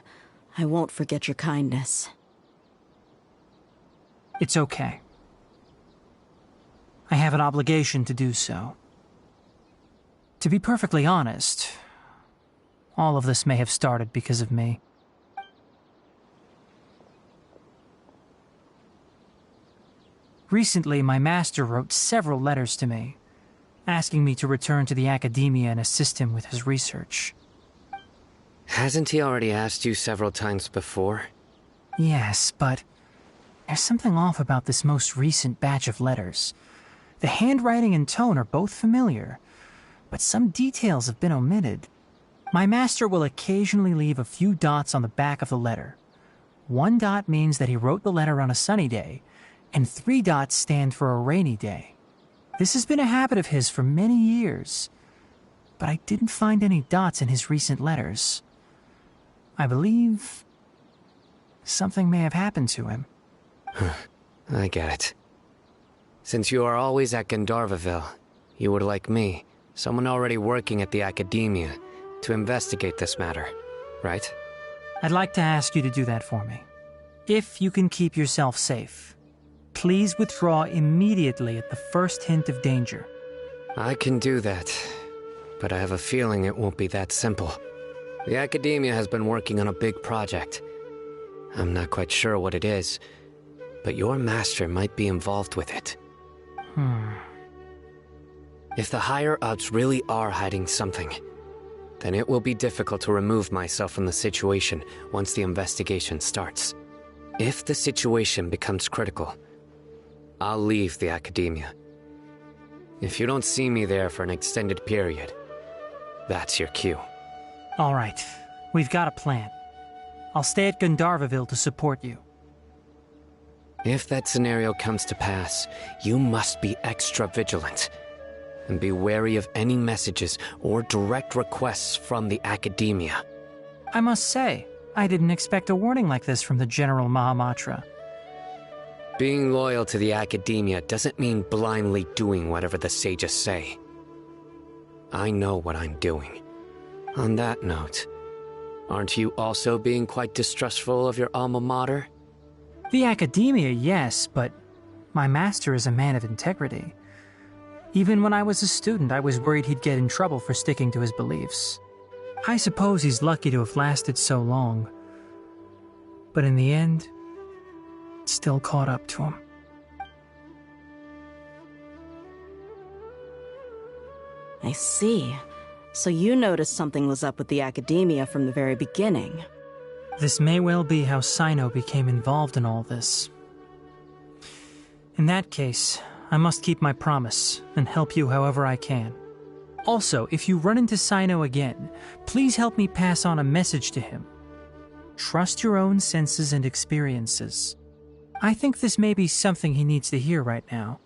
I won't forget your kindness. It's okay. I have an obligation to do so. To be perfectly honest, all of this may have started because of me. Recently, my master wrote several letters to me, asking me to return to the Academia and assist him with his research. Hasn't he already asked you several times before? Yes, but there's something off about this most recent batch of letters. The handwriting and tone are both familiar, but some details have been omitted. My master will occasionally leave a few dots on the back of the letter. 1 dot means that he wrote the letter on a sunny day, and 3 dots stand for a rainy day. This has been a habit of his for many years, but I didn't find any dots in his recent letters. I believe something may have happened to him. I get it. Since you are always at Gandharvaville, you would like me, someone already working at the Academia, to investigate this matter, right? I'd like to ask you to do that for me. If you can keep yourself safe, please withdraw immediately at the first hint of danger. I can do that, but I have a feeling it won't be that simple. The Academia has been working on a big project. I'm not quite sure what it is, but your master might be involved with it. If the higher-ups really are hiding something, then it will be difficult to remove myself from the situation once the investigation starts. If the situation becomes critical, I'll leave the Academia. If you don't see me there for an extended period, that's your cue. All right, we've got a plan. I'll stay at Gandharvaville to support you. If that scenario comes to pass, you must be extra vigilant. And be wary of any messages or direct requests from the Academia. I must say, I didn't expect a warning like this from the General Mahamatra. Being loyal to the Academia doesn't mean blindly doing whatever the sages say. I know what I'm doing. On that note, Aren't you also being quite distrustful of your alma mater? The academia, yes, but my master is a man of integrity. Even when I was a student, I was worried he'd get in trouble for sticking to his beliefs. I suppose he's lucky to have lasted so long. But in the end, it still caught up to him. I see. So you noticed something was up with the academia from the very beginning. This may well be how Sino became involved in all this. In that case, I must keep my promise and help you however I can. Also, if you run into Sino again, please help me pass on a message to him. Trust your own senses and experiences. I think this may be something he needs to hear right now.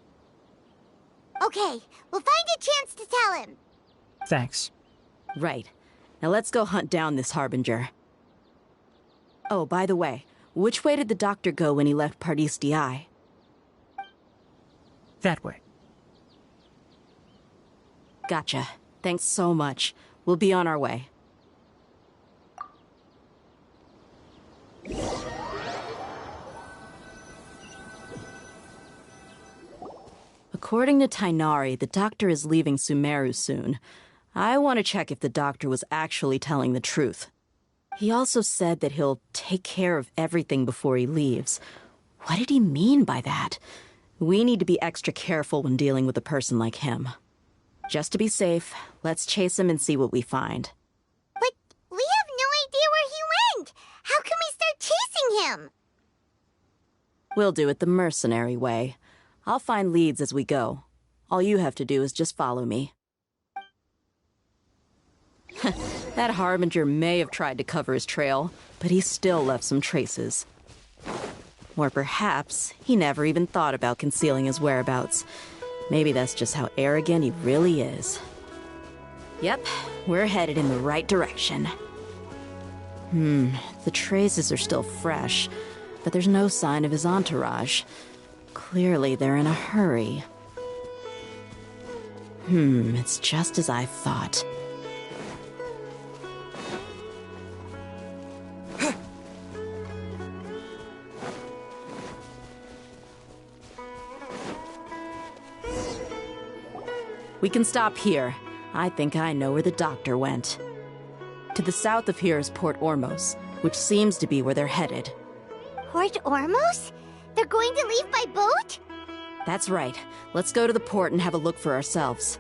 Okay, we'll find a chance to tell him. Thanks. Right. Now let's go hunt down this Harbinger. Oh, by the way, which way did the doctor go when he left Pardis DI? That way. Gotcha. Thanks so much. We'll be on our way. According to Tighnari, the doctor is leaving Sumeru soon. I want to check if the doctor was actually telling the truth. He also said that he'll take care of everything before he leaves. What did he mean by that? We need to be extra careful when dealing with a person like him. Just to be safe, let's chase him and see what we find. But we have no idea where he went! How can we start chasing him? We'll do it the mercenary way. I'll find leads as we go. All you have to do is just follow me. That Harbinger may have tried to cover his trail, but he still left some traces. Or perhaps he never even thought about concealing his whereabouts. Maybe that's just how arrogant he really is. Yep, we're headed in the right direction. The traces are still fresh, but there's no sign of his entourage. Clearly they're in a hurry. It's just as I thought. We can stop here. I think I know where the doctor went. To the south of here is Port Ormos, which seems to be where they're headed. Port Ormos? They're going to leave by boat? That's right. Let's go to the port and have a look for ourselves.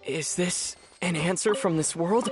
Is this an answer from this world?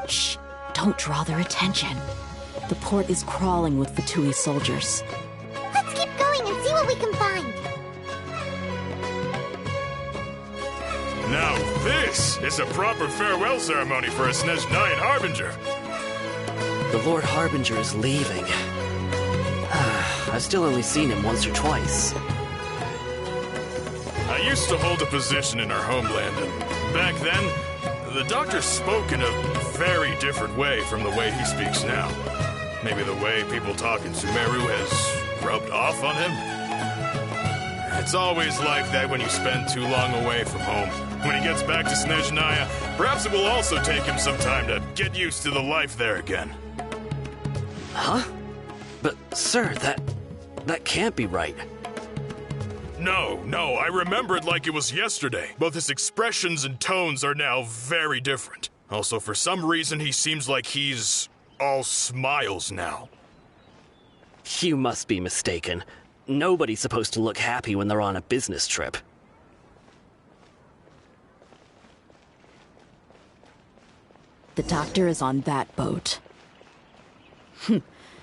Shh! Don't draw their attention. The port is crawling with Fatui soldiers. Let's keep going and see what we can find. Now this is a proper farewell ceremony for a Snezhnayan Harbinger. The Lord Harbinger is leaving. I've still only seen him once or twice. I used to hold a position in our homeland, and back then, the doctor spoke in a very different way from the way he speaks now. Maybe the way people talk in Sumeru has rubbed off on him? It's always like that when you spend too long away from home. When he gets back to Snezhnaya, perhaps it will also take him some time to get used to the life there again. Huh? But, sir, that can't be right. No, I remember it like it was yesterday. Both his expressions and tones are now very different. Also, for some reason, he seems like he's all smiles now. You must be mistaken. Nobody's supposed to look happy when they're on a business trip. The doctor is on that boat.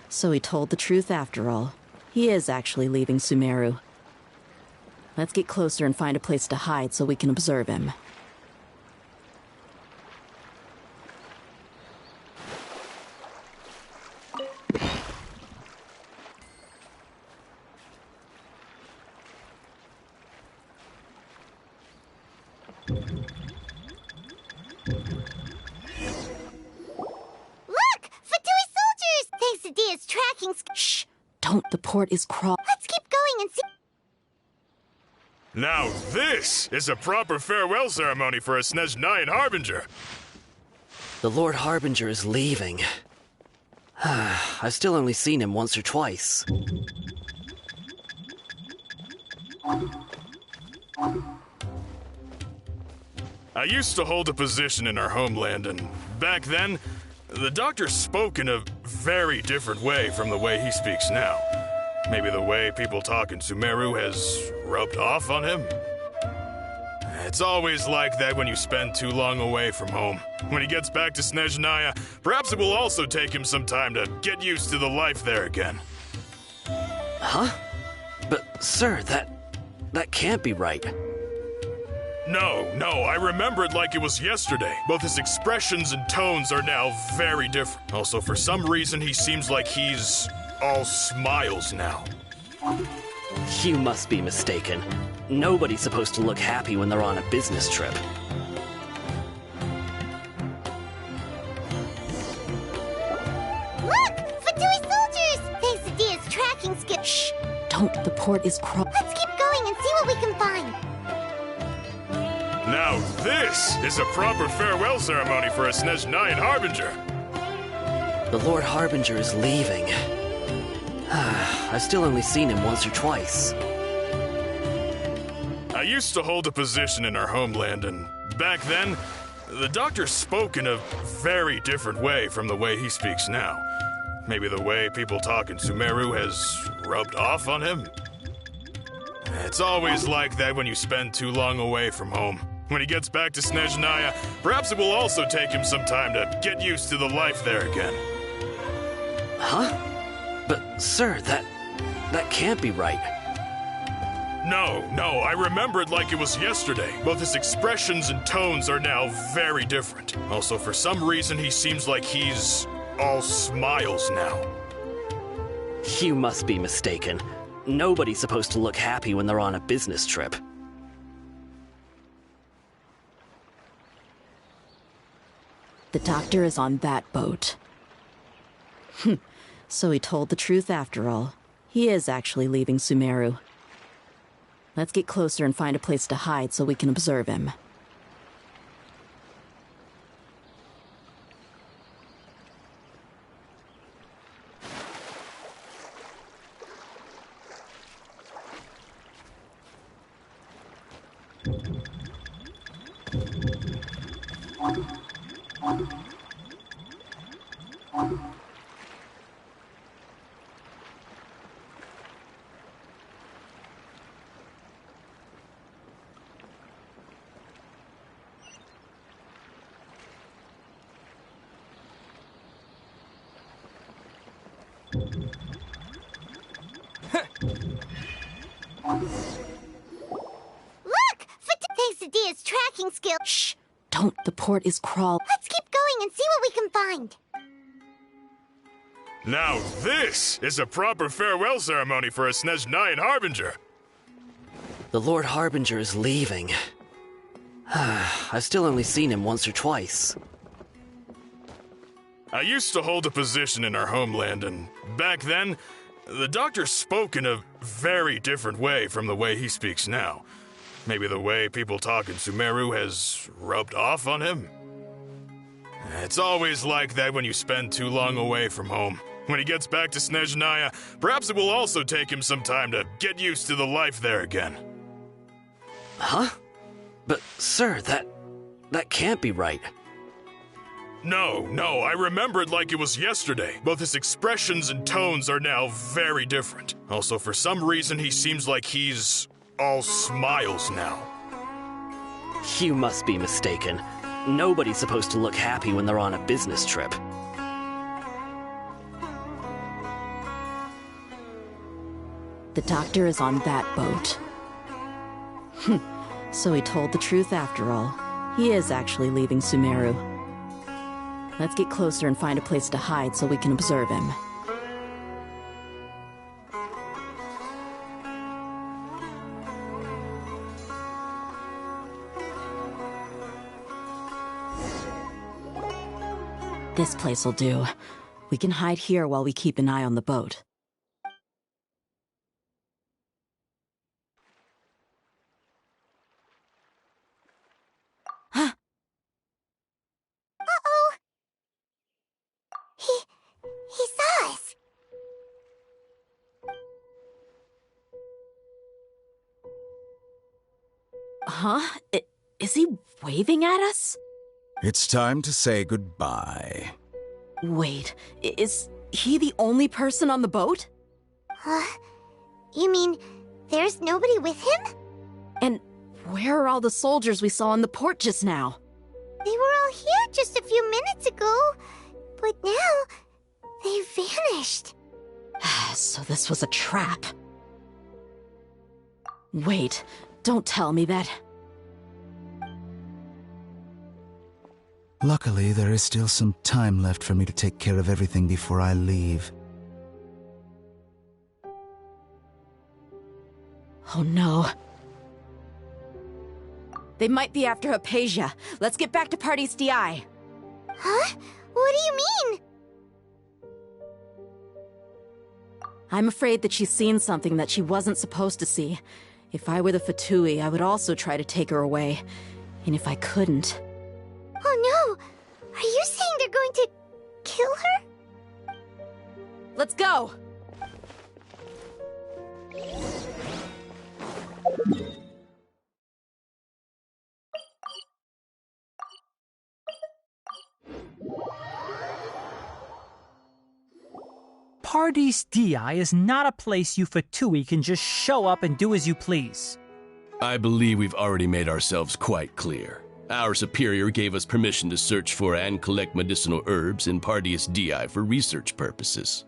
So he told the truth after all. He is actually leaving Sumeru. Let's get closer and find a place to hide so we can observe him. Shh! Don't, the port is Let's keep going and see. Now this is a proper farewell ceremony for a Snezhnayan Harbinger. The Lord Harbinger is leaving. I've still only seen him once or twice. I used to hold a position in our homeland, and back then, the doctor spoke in a very different way from the way he speaks now. Maybe the way people talk in Sumeru has rubbed off on him? It's always like that when you spend too long away from home. When he gets back to Snezhnaya, perhaps it will also take him some time to get used to the life there again. Huh? But, sir, that can't be right. No, I remember it like it was yesterday. Both his expressions and tones are now very different. Also, for some reason, he seems like he's all smiles now. You must be mistaken. Nobody's supposed to look happy when they're on a business trip. Look! Fatui soldiers! Thanks to Dia's tracking skill. Shh! Don't, the port is Let's keep going and see what we can find. Now this is a proper farewell ceremony for a Snezhnayan Harbinger. The Lord Harbinger is leaving. I've still only seen him once or twice. I used to hold a position in our homeland, and back then, the doctor spoke in a very different way from the way he speaks now. Maybe the way people talk in Sumeru has rubbed off on him? It's always like that when you spend too long away from home. When he gets back to Snezhnaya, perhaps it will also take him some time to get used to the life there again. Huh? But, sir, that can't be right. No, I remember it like it was yesterday. Both his expressions and tones are now very different. Also, for some reason, he seems like he's all smiles now. You must be mistaken. Nobody's supposed to look happy when they're on a business trip. The doctor is on that boat. So he told the truth after all. He is actually leaving Sumeru. Let's get closer and find a place to hide so we can observe him. Look! Thanks to Dia's tracking skill. Shh! Don't. The port is crawl. Let's keep going and see what we can find. Now this is a proper farewell ceremony for a Snezhnayan Harbinger. The Lord Harbinger is leaving. I've still only seen him once or twice. I used to hold a position in our homeland, and back then, the doctor spoke in a very different way from the way he speaks now. Maybe the way people talk in Sumeru has rubbed off on him? It's always like that when you spend too long away from home. When he gets back to Snezhnaya, perhaps it will also take him some time to get used to the life there again. Huh? But, sir, that can't be right. No, I remember it like it was yesterday. Both his expressions and tones are now very different. Also, for some reason, he seems like he's all smiles now. You must be mistaken. Nobody's supposed to look happy when they're on a business trip. The doctor is on that boat. So he told the truth after all. He is actually leaving Sumeru. Let's get closer and find a place to hide so we can observe him. This place will do. We can hide here while we keep an eye on the boat. Uh-oh! He saw us. Huh? Is he waving at us? It's time to say goodbye. Wait, is he the only person on the boat? You mean there's nobody with him? And where are all the soldiers we saw in the port just now? They were all here just a few minutes ago, but now they vanished. So this was a trap. Wait, don't tell me that. Luckily, there is still some time left for me to take care of everything before I leave. Oh no. They might be after Hypatia. Let's get back to Party's DI. Huh? What do you mean? I'm afraid that she's seen something that she wasn't supposed to see. If I were the Fatui, I would also try to take her away. And if I couldn't... Oh no! Are you saying they're going to kill her? Let's go! Pardis Di is not a place you Fatui can just show up and do as you please. I believe we've already made ourselves quite clear. Our superior gave us permission to search for and collect medicinal herbs in Pardis Di for research purposes.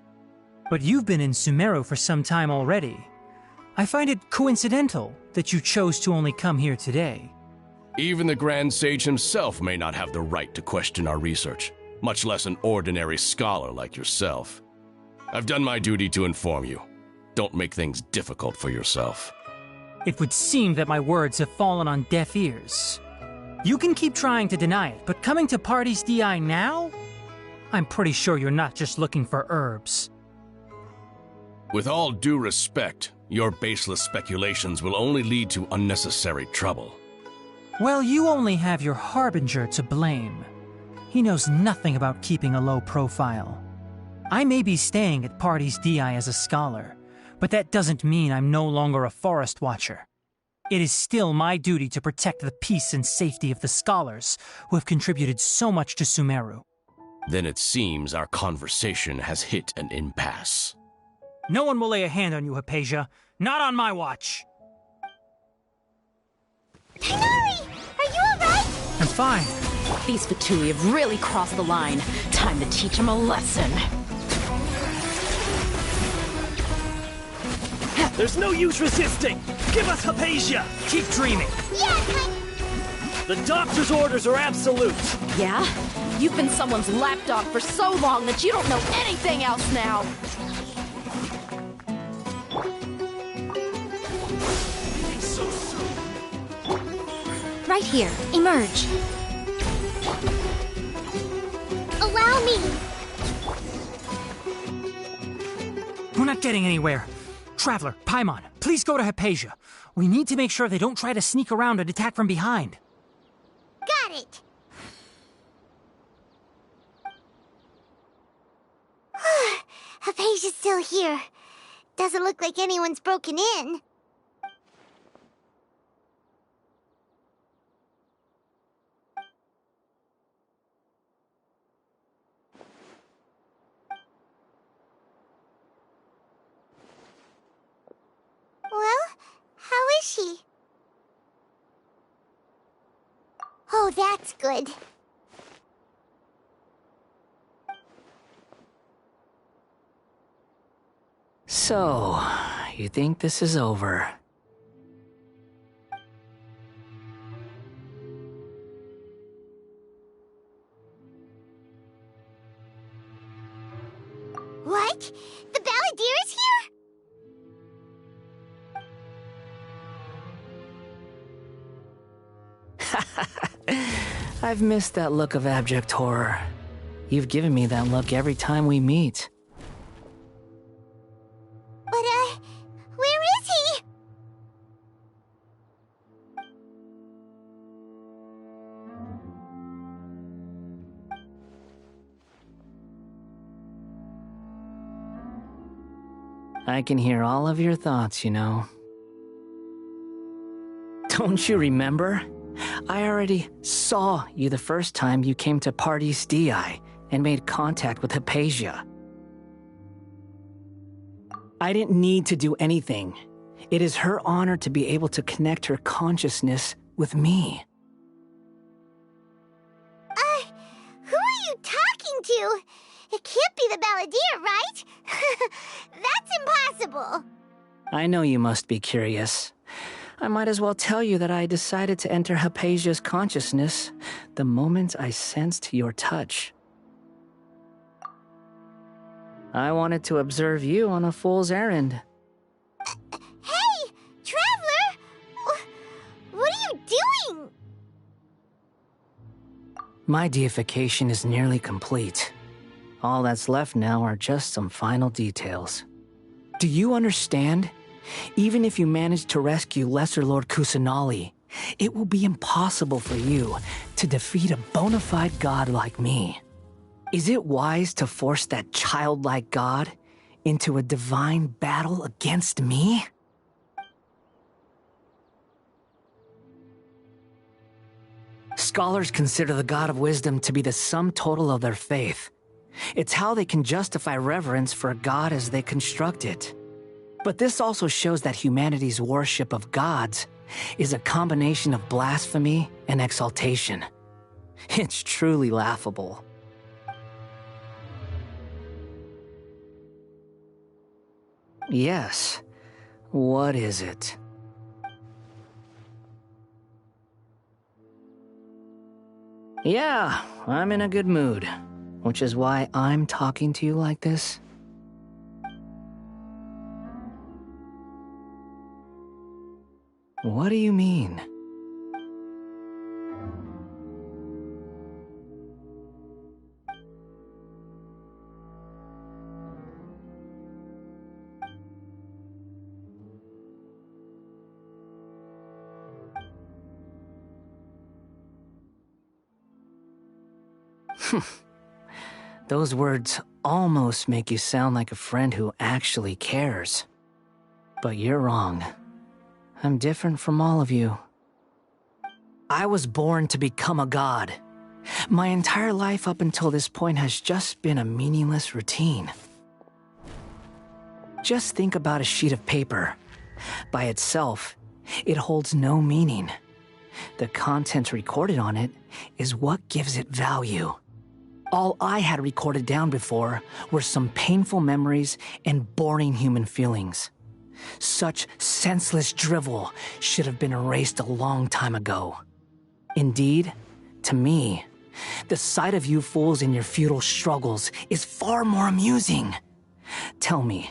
But you've been in Sumeru for some time already. I find it coincidental that you chose to only come here today. Even the Grand Sage himself may not have the right to question our research, much less an ordinary scholar like yourself. I've done my duty to inform you. Don't make things difficult for yourself. It would seem that my words have fallen on deaf ears. You can keep trying to deny it, but coming to Pardis Di now? I'm pretty sure you're not just looking for herbs. With all due respect, your baseless speculations will only lead to unnecessary trouble. Well, you only have your Harbinger to blame. He knows nothing about keeping a low profile. I may be staying at Pardis Di as a scholar, but that doesn't mean I'm no longer a forest watcher. It is still my duty to protect the peace and safety of the scholars who have contributed so much to Sumeru. Then it seems our conversation has hit an impasse. No one will lay a hand on you, Hypatia. Not on my watch. Tighnari! Are you alright? I'm fine. These Fatui have really crossed the line. Time to teach them a lesson. There's no use resisting! Give us Hypatia! Keep dreaming! Yeah, The doctor's orders are absolute! Yeah? You've been someone's lapdog for so long that you don't know anything else now! Right here. Emerge. Allow me. We're not getting anywhere. Traveler, Paimon, please go to Hypatia. We need to make sure they don't try to sneak around and attack from behind. Got it. Hypatia's still here. Doesn't look like anyone's broken in. Well, how is she? Oh, that's good. So, you think this is over? What? The Balladeer is here? I've missed that look of abject horror. You've given me that look every time we meet. But, where is he? I can hear all of your thoughts, you know. Don't you remember? I already saw you the first time you came to Parties DI and made contact with Hypatia. I didn't need to do anything. It is her honor to be able to connect her consciousness with me. Who are you talking to? It can't be the Balladeer, right? That's impossible. I know you must be curious. I might as well tell you that I decided to enter Hypatia's consciousness the moment I sensed your touch. I wanted to observe you on a fool's errand. Hey, Traveler! What are you doing? My deification is nearly complete. All that's left now are just some final details. Do you understand? Even if you manage to rescue Lesser Lord Kusanali, it will be impossible for you to defeat a bona fide god like me. Is it wise to force that childlike god into a divine battle against me? Scholars consider the God of Wisdom to be the sum total of their faith. It's how they can justify reverence for a god as they construct it. But this also shows that humanity's worship of gods is a combination of blasphemy and exaltation. It's truly laughable. Yes. What is it? Yeah, I'm in a good mood, which is why I'm talking to you like this. What do you mean? Those words almost make you sound like a friend who actually cares. But you're wrong. I'm different from all of you. I was born to become a god. My entire life up until this point has just been a meaningless routine. Just think about a sheet of paper. By itself, it holds no meaning. The content recorded on it is what gives it value. All I had recorded down before were some painful memories and boring human feelings. Such senseless drivel should have been erased a long time ago. Indeed, to me, the sight of you fools in your futile struggles is far more amusing. Tell me,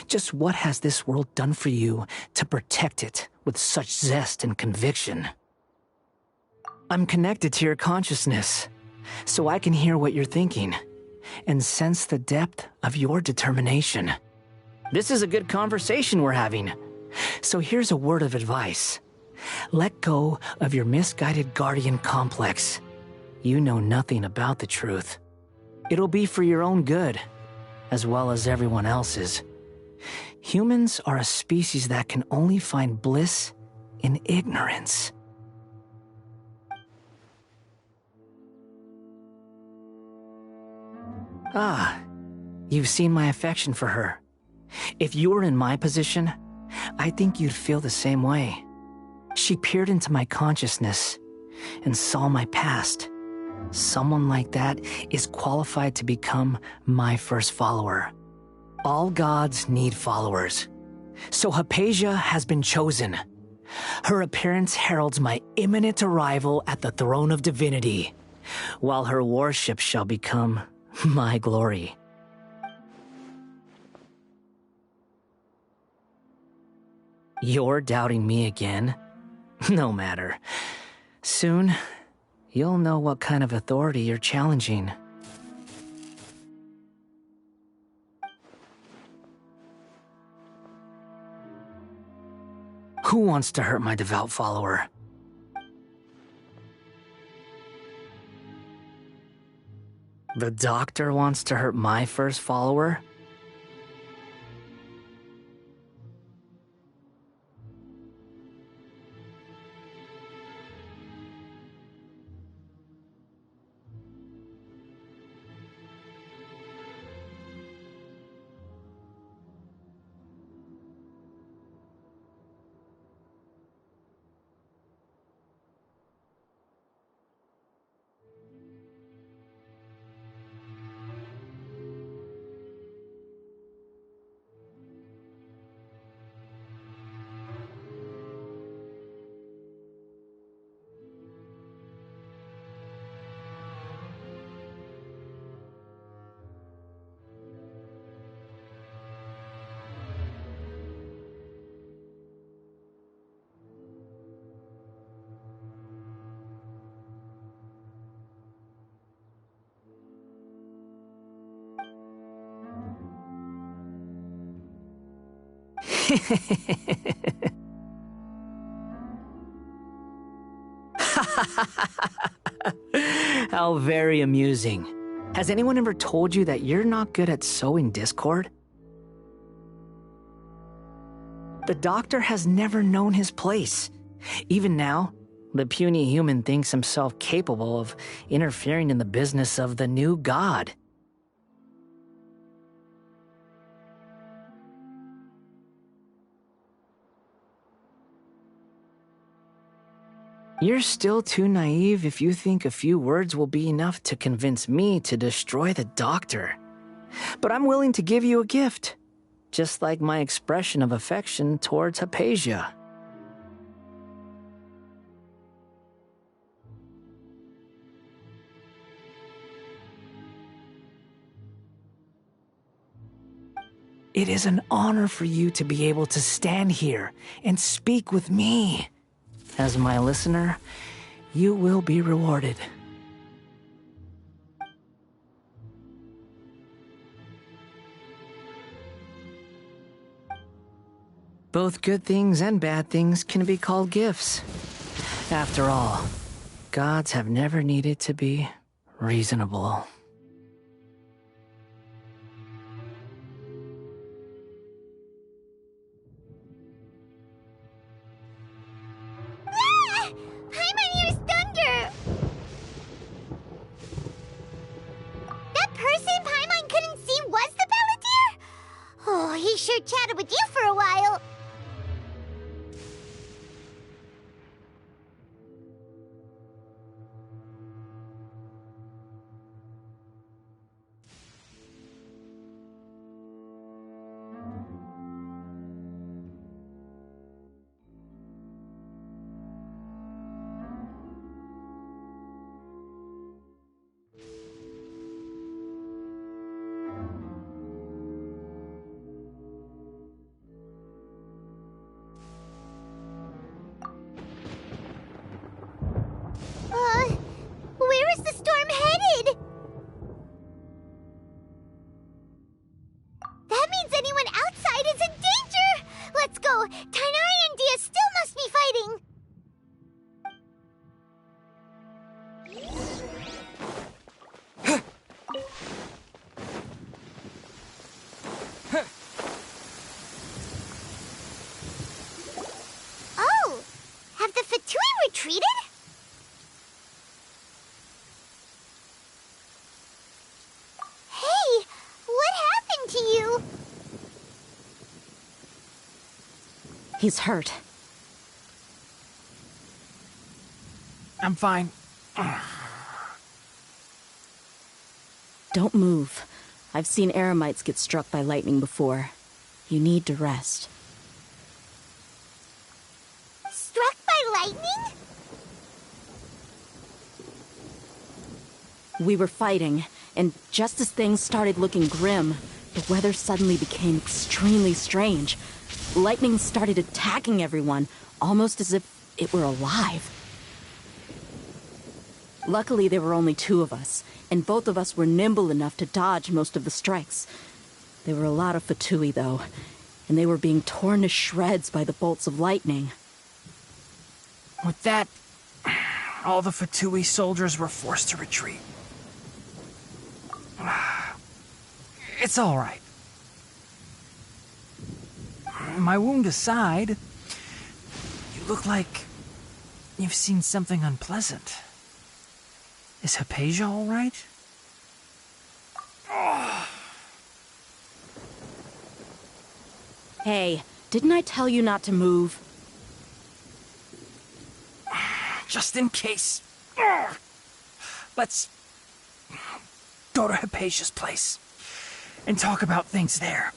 just what has this world done for you to protect it with such zest and conviction? I'm connected to your consciousness, so I can hear what you're thinking and sense the depth of your determination. This is a good conversation we're having. So here's a word of advice. Let go of your misguided guardian complex. You know nothing about the truth. It'll be for your own good, as well as everyone else's. Humans are a species that can only find bliss in ignorance. Ah, you've seen my affection for her. If you were in my position, I think you'd feel the same way. She peered into my consciousness and saw my past. Someone like that is qualified to become my first follower. All gods need followers. So Hypatia has been chosen. Her appearance heralds my imminent arrival at the throne of divinity, while her worship shall become my glory. You're doubting me again? No matter. Soon, you'll know what kind of authority you're challenging. Who wants to hurt my devout follower? The doctor wants to hurt my first follower? How very amusing. Has anyone ever told you that you're not good at sowing discord? The doctor has never known his place. Even now, the puny human thinks himself capable of interfering in the business of the new god. You're still too naive if you think a few words will be enough to convince me to destroy the doctor. But I'm willing to give you a gift, just like my expression of affection towards Hypatia. It is an honor for you to be able to stand here and speak with me. As my listener, you will be rewarded. Both good things and bad things can be called gifts. After all, gods have never needed to be reasonable. He sure chatted with you for a while. He's hurt. I'm fine. Don't move. I've seen eremites get struck by lightning before. You need to rest. Struck by lightning? We were fighting, and just as things started looking grim, the weather suddenly became extremely strange. Lightning started attacking everyone, almost as if it were alive. Luckily, there were only two of us, and both of us were nimble enough to dodge most of the strikes. There were a lot of Fatui, though, and they were being torn to shreds by the bolts of lightning. With that, all the Fatui soldiers were forced to retreat. It's all right. My wound aside, you look like you've seen something unpleasant. Is Hypatia all right? Hey, didn't I tell you not to move? Just in case. Let's go to Hypatia's place and talk about things there.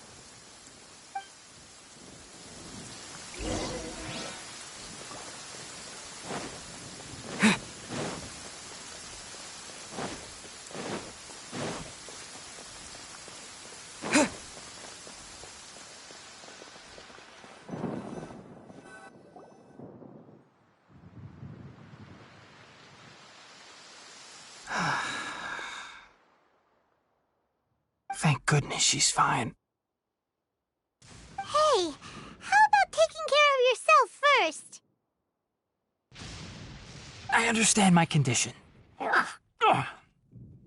Thank goodness she's fine. Hey, how about taking care of yourself first? I understand my condition.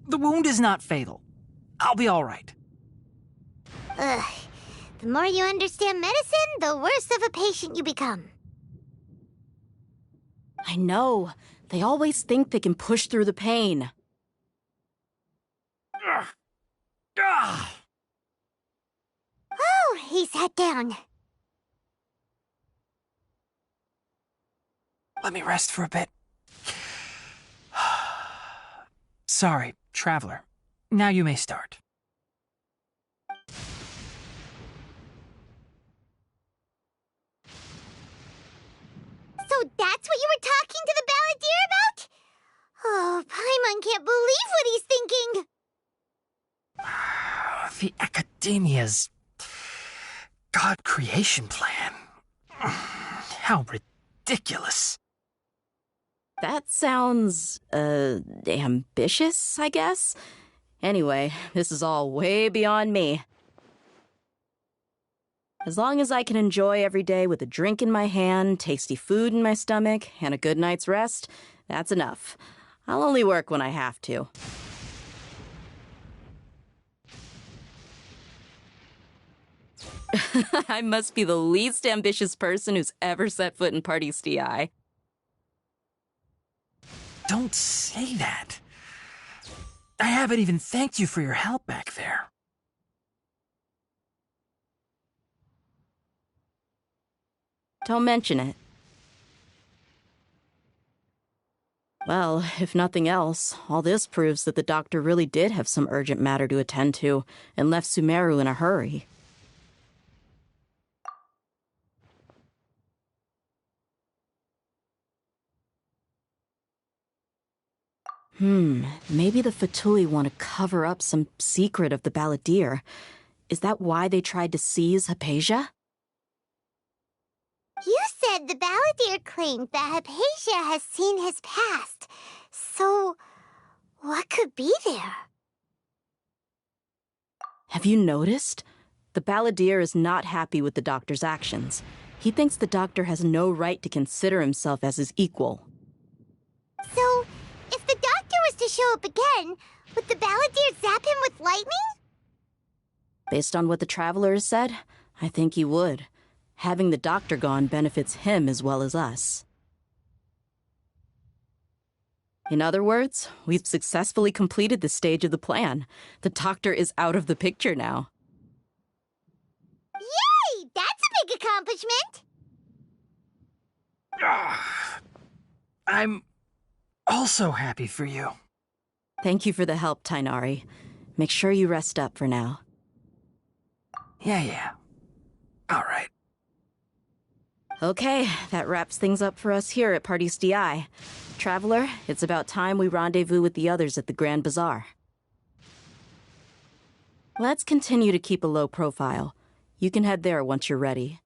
The wound is not fatal. I'll be all right. Ugh. The more you understand medicine, the worse of a patient you become. I know. They always think they can push through the pain. Oh, he sat down. Let me rest for a bit. Sorry, traveler. Now you may start. So that's what you were talking to the balladeer about? Oh, Paimon can't believe what he's thinking. The Academia's God creation plan. How ridiculous. That sounds, ambitious, I guess? Anyway, this is all way beyond me. As long as I can enjoy every day with a drink in my hand, tasty food in my stomach, and a good night's rest, that's enough. I'll only work when I have to. I must be the least ambitious person who's ever set foot in Party's DI. Don't say that. I haven't even thanked you for your help back there. Don't mention it. Well, if nothing else, all this proves that the doctor really did have some urgent matter to attend to and left Sumeru in a hurry. Maybe the Fatui want to cover up some secret of the balladeer. Is that why they tried to seize Hypatia? You said the balladeer claimed that Hypatia has seen his past. So, what could be there? Have you noticed? The balladeer is not happy with the doctor's actions. He thinks the doctor has no right to consider himself as his equal. So, if the doctor was to show up again, would the balladeer zap him with lightning? Based on what the traveler has said, I think he would. Having the doctor gone benefits him as well as us. In other words, we've successfully completed this stage of the plan. The doctor is out of the picture now. Yay! That's a big accomplishment! I'm also happy for you. Thank you for the help, Tainari. Make sure you rest up for now. Yeah. All right. Okay, that wraps things up for us here at Parties DI. Traveler, it's about time we rendezvous with the others at the Grand Bazaar. Let's continue to keep a low profile. You can head there once you're ready.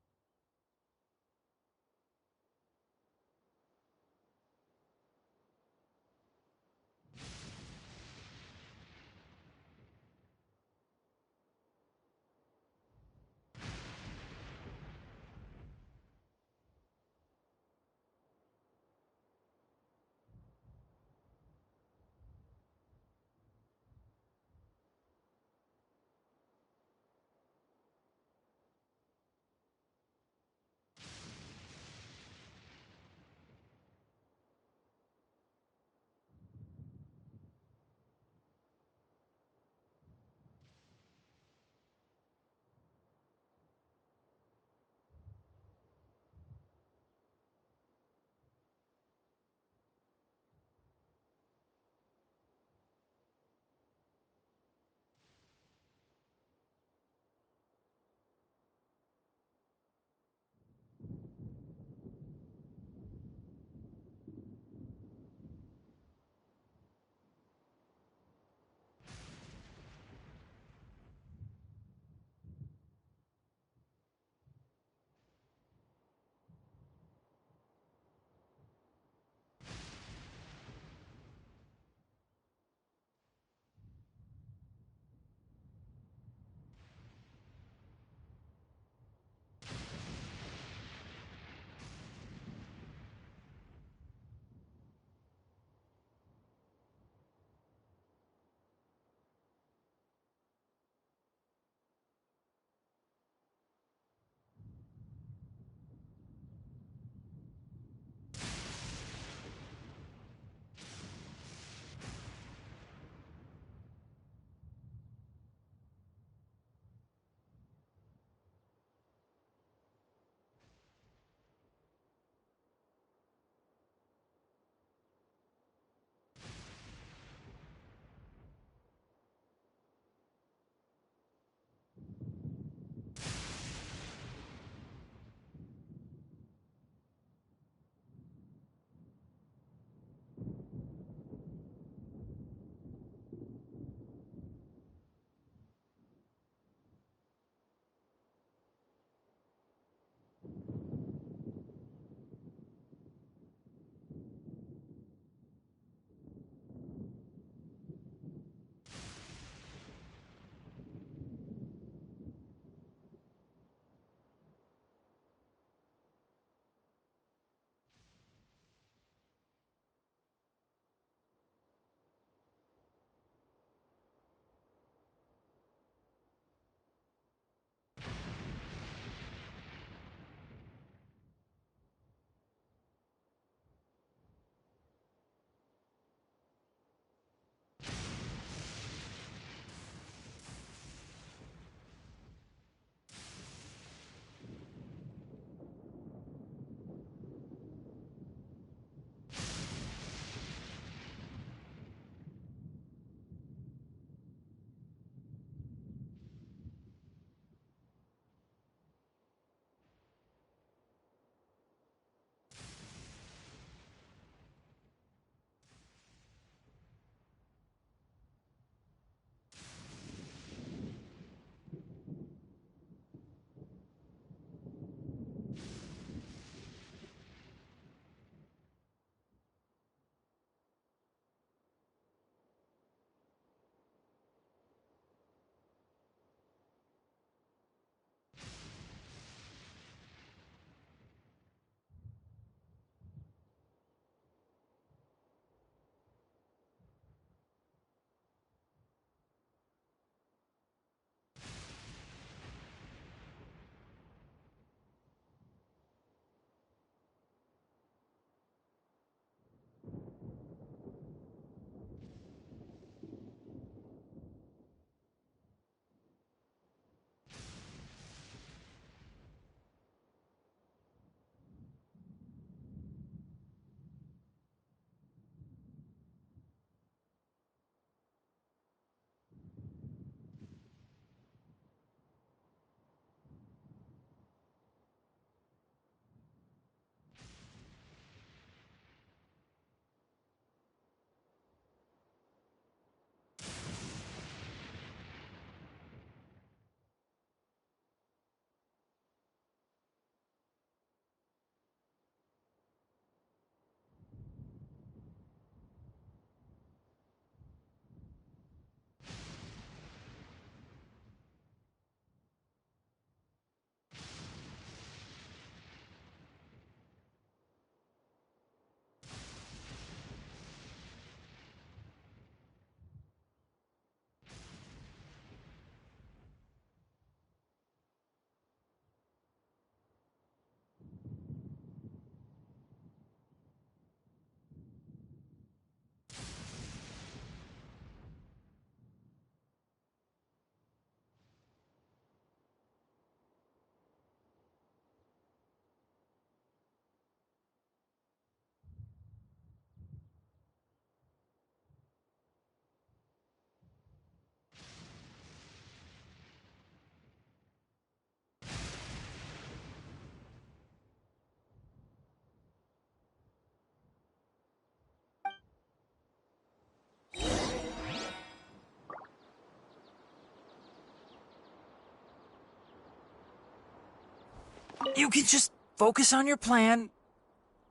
You can just focus on your plan.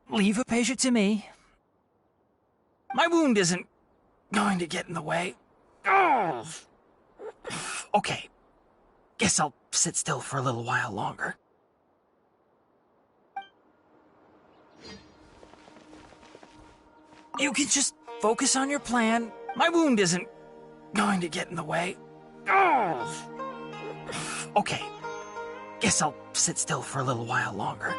Leave Hypatia to me. My wound isn't going to get in the way. Oh. Okay. Guess I'll sit still for a little while longer. You can just focus on your plan. My wound isn't going to get in the way. Oh. Okay. Guess I'll sit still for a little while longer.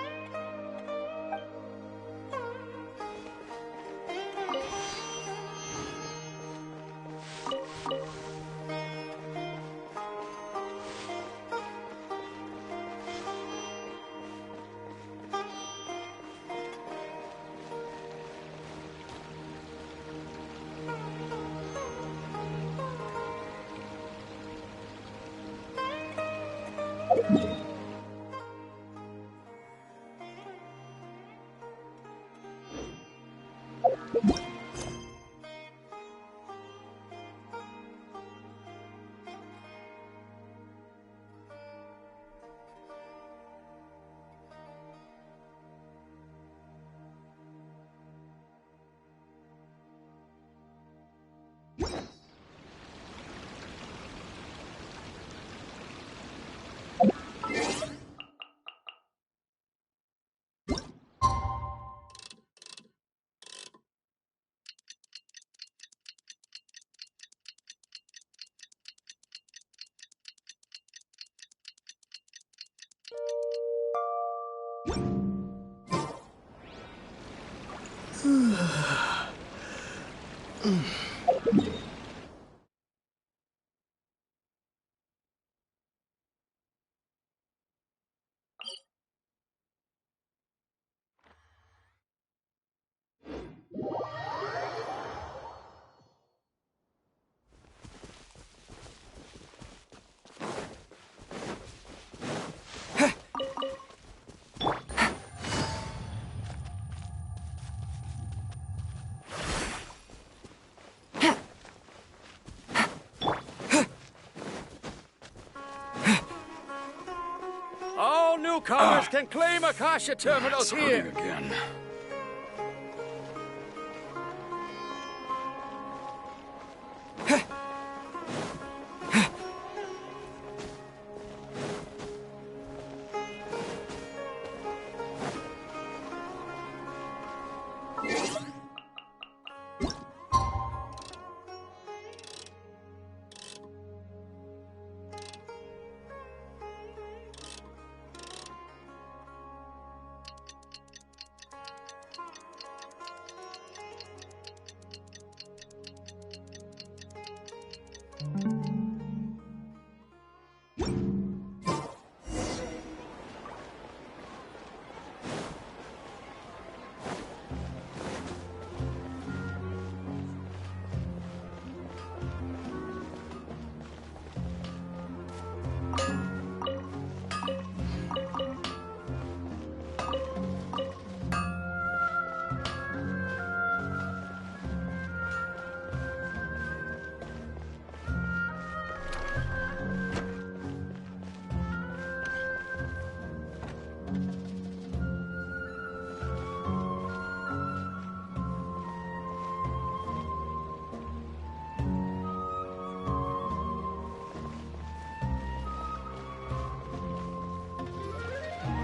All newcomers can claim Akasha terminals here. Again.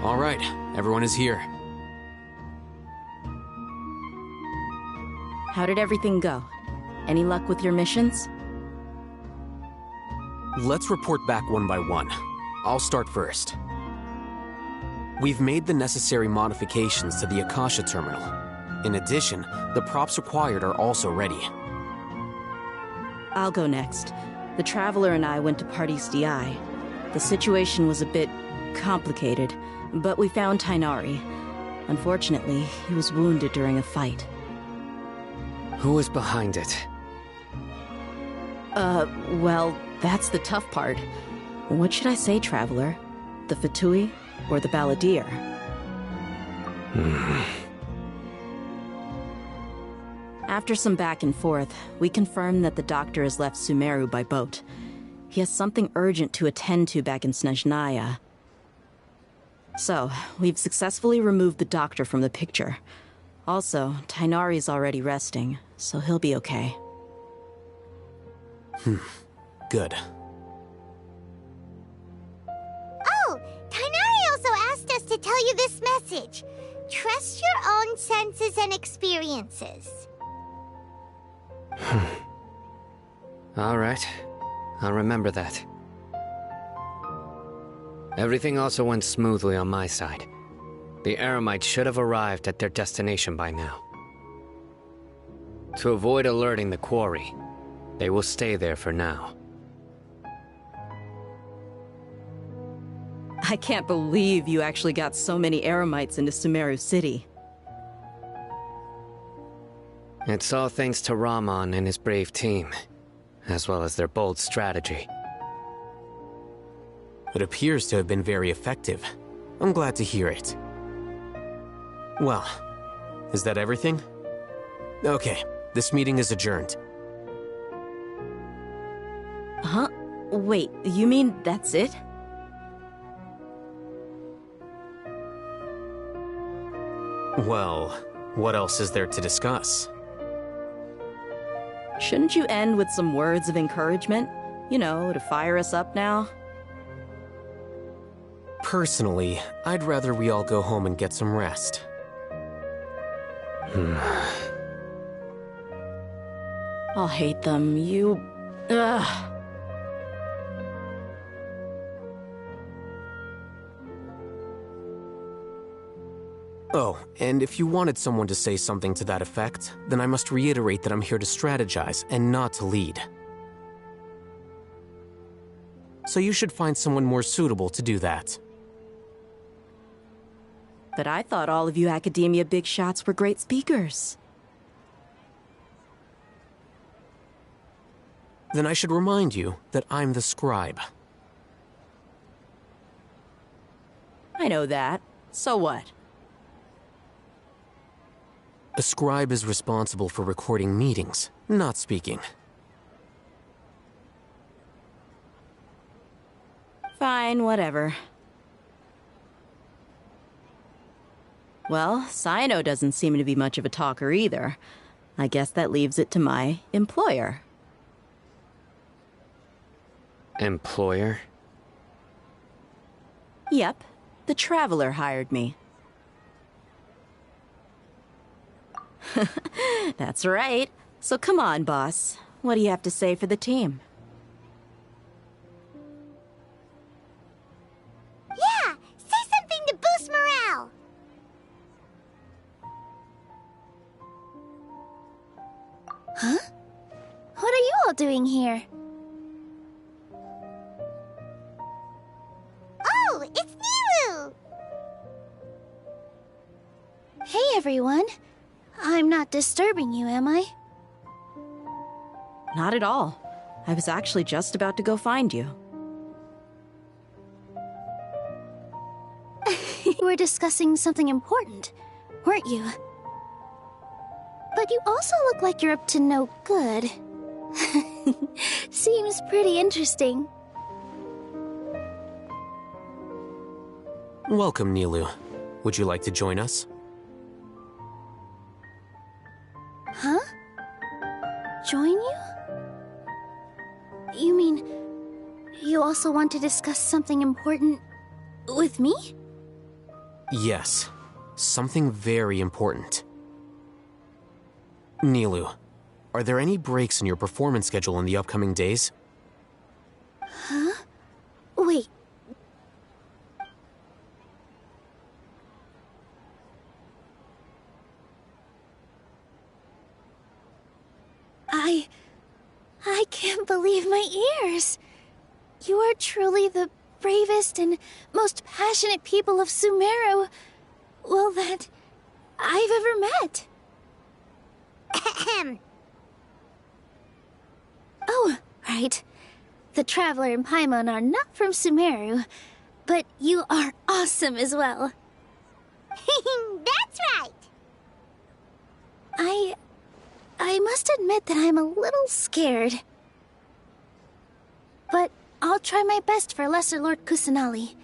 All right, everyone is here. How did everything go? Any luck with your missions? Let's report back one by one. I'll start first. We've made the necessary modifications to the Akasha terminal. In addition, the props required are also ready. I'll go next. The Traveler and I went to Party's DI. The situation was a bit complicated, but we found Tainari. Unfortunately, he was wounded during a fight. Who was behind it? Well, that's the tough part. What should I say, Traveler? The Fatui or the Balladeer? After some back and forth, we confirmed that the doctor has left Sumeru by boat. He has something urgent to attend to back in Snezhnaya. So, we've successfully removed the doctor from the picture. Also, Tainari's already resting, so he'll be okay. Good. Oh, Tainari also asked us to tell you this message. Trust your own senses and experiences. All right. I'll remember that. Everything also went smoothly on my side. The Eremites should have arrived at their destination by now. To avoid alerting the quarry, they will stay there for now. I can't believe you actually got so many Eremites into Sumeru City. It's all thanks to Rahman and his brave team, as well as their bold strategy. It appears to have been very effective. I'm glad to hear it. Well, is that everything? Okay, this meeting is adjourned. Huh? Wait, you mean that's it? Well, what else is there to discuss? Shouldn't you end with some words of encouragement? You know, to fire us up now? Personally, I'd rather we all go home and get some rest. I'll hate them, you... Ugh. Oh, and if you wanted someone to say something to that effect, then I must reiterate that I'm here to strategize and not to lead. So you should find someone more suitable to do that. But I thought all of you academia big shots were great speakers. Then I should remind you that I'm the scribe. I know that. So what? A scribe is responsible for recording meetings, not speaking. Fine, whatever. Well, Sino doesn't seem to be much of a talker either. I guess that leaves it to my employer. Employer? Yep, the Traveler hired me. That's right. So come on, boss. What do you have to say for the team? Yeah, say something to boost morale. Huh? What are you all doing here? Oh, it's Nilu! Hey, everyone. I'm not disturbing you, am I? Not at all. I was actually just about to go find you. You were discussing something important, weren't you? But you also look like you're up to no good. Seems pretty interesting. Welcome, Nilu. Would you like to join us? Huh? Join you? You mean, you also want to discuss something important with me? Yes, something very important. Nilu, are there any breaks in your performance schedule in the upcoming days? Huh? Wait. I can't believe my ears. You are truly the bravest and most passionate people of Sumeru, well, that I've ever met. Ahem. Oh, right. The Traveler and Paimon are not from Sumeru, but you are awesome as well. That's right! I must admit that I'm a little scared. But I'll try my best for Lesser Lord Kusanali.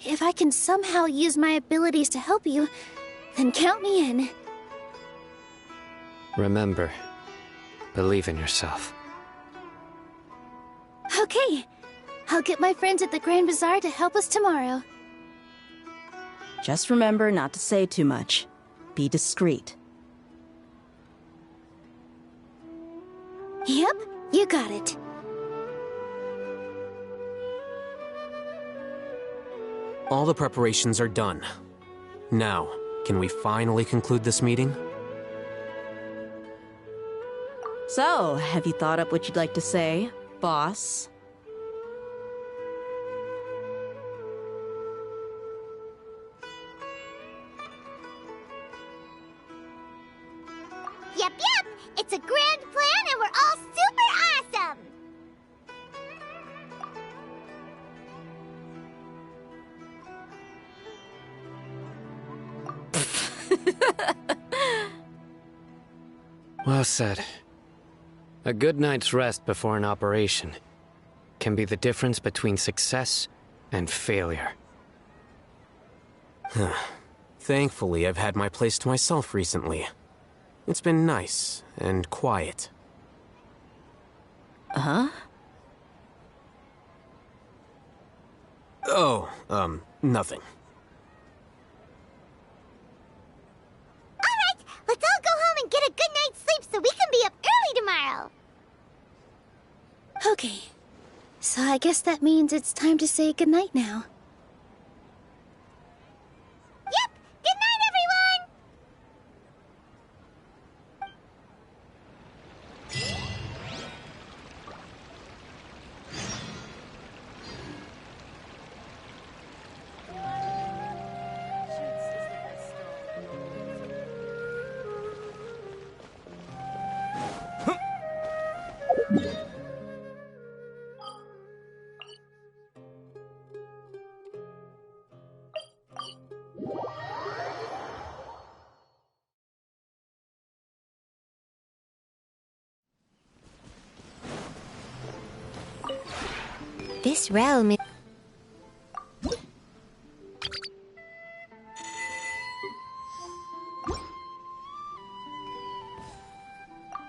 If I can somehow use my abilities to help you, then count me in. Remember, believe in yourself. Okay. I'll get my friends at the Grand Bazaar to help us tomorrow. Just remember not to say too much. Be discreet. Yep, you got it. All the preparations are done. Now, can we finally conclude this meeting? So, have you thought up what you'd like to say, boss? Yep, it's a grand plan and we're all super awesome! Well said. A good night's rest before an operation can be the difference between success and failure. Thankfully, I've had my place to myself recently. It's been nice and quiet. Huh? Oh, nothing. Alright, let's all go home and get a good night's sleep so we can be up early tomorrow! Okay, so I guess that means it's time to say goodnight now. Yep! Good night, everyone! This realm is...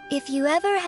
If you ever...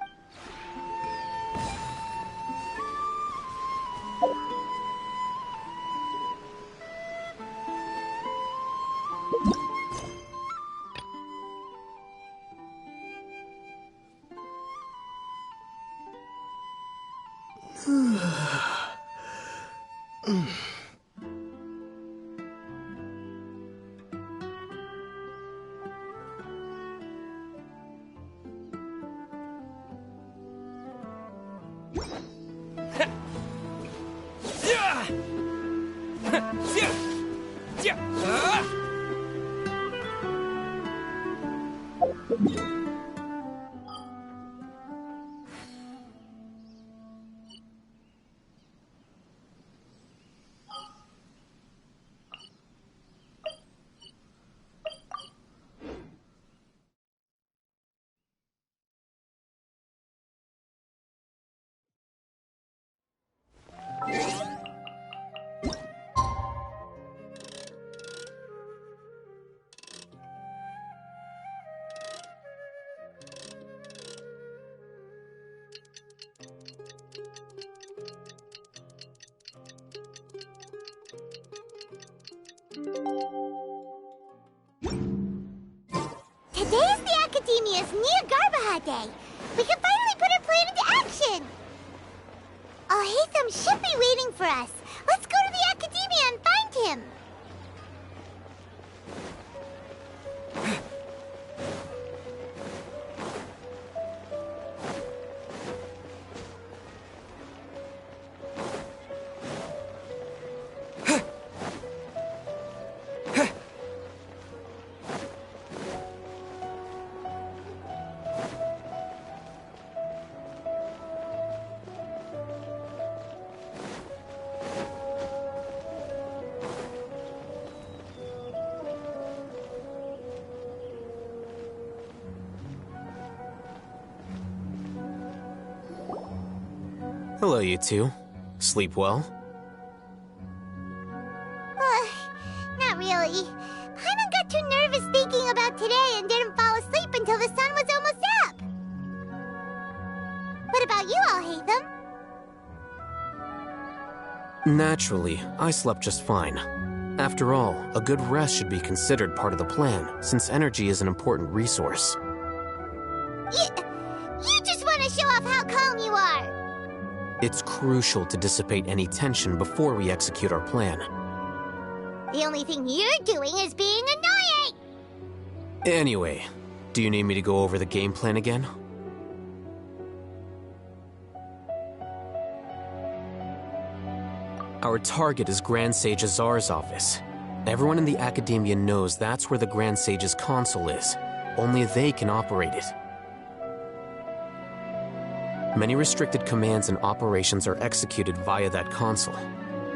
Today's the Academia's Nia Garbaha Day. We can finally put our plan into action. Hatham should be waiting for us. Let's go to the Academia and find him. Hello, you two. Sleep well? sorry. Paimon got too nervous thinking about today and didn't fall asleep until the sun was almost up. What about you, Alhaitham? Naturally, I slept just fine. After all, a good rest should be considered part of the plan, since energy is an important resource. You just want to show off how calm you are. It's crucial to dissipate any tension before we execute our plan. The only thing you're doing is being annoying! Anyway, do you need me to go over the game plan again? Our target is Grand Sage Azar's office. Everyone in the Academia knows that's where the Grand Sage's console is. Only they can operate it. Many restricted commands and operations are executed via that console.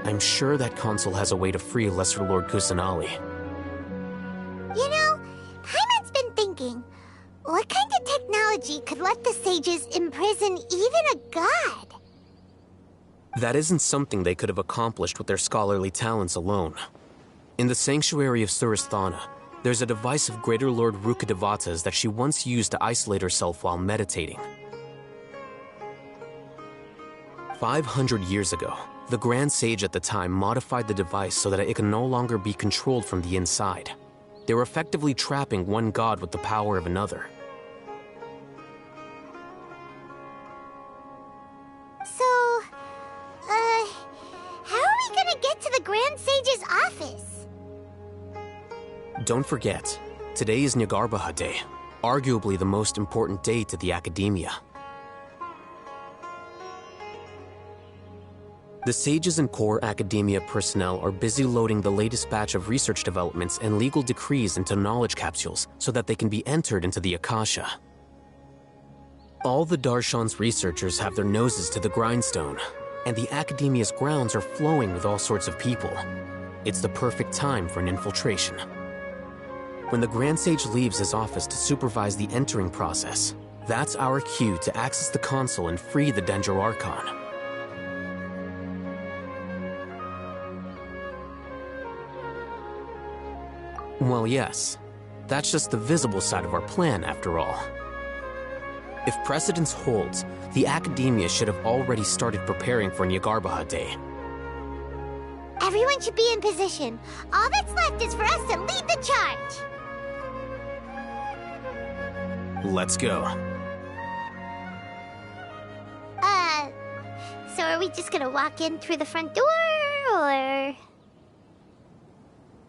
I'm sure that console has a way to free Lesser Lord Kusanali. You know, Paimon's been thinking, what kind of technology could let the sages imprison even a god? That isn't something they could have accomplished with their scholarly talents alone. In the sanctuary of Surasthana, there's a device of Greater Lord Rukkhadevata's that she once used to isolate herself while meditating. 500 years ago, the Grand Sage at the time modified the device so that it can no longer be controlled from the inside. They were effectively trapping one god with the power of another. So, how are we gonna get to the Grand Sage's office? Don't forget, today is Nyagarbha Day, arguably the most important day to the Academia. The sages and core Academia personnel are busy loading the latest batch of research developments and legal decrees into knowledge capsules so that they can be entered into the Akasha. All the Darshan's researchers have their noses to the grindstone, and the Academia's grounds are flowing with all sorts of people. It's the perfect time for an infiltration. When the Grand Sage leaves his office to supervise the entering process, that's our cue to access the console and free the Dendro Archon. Well, yes. That's just the visible side of our plan, after all. If precedence holds, the Academia should have already started preparing for Nyagarbha Day. Everyone should be in position. All that's left is for us to lead the charge. Let's go. So are we just gonna walk in through the front door, or...?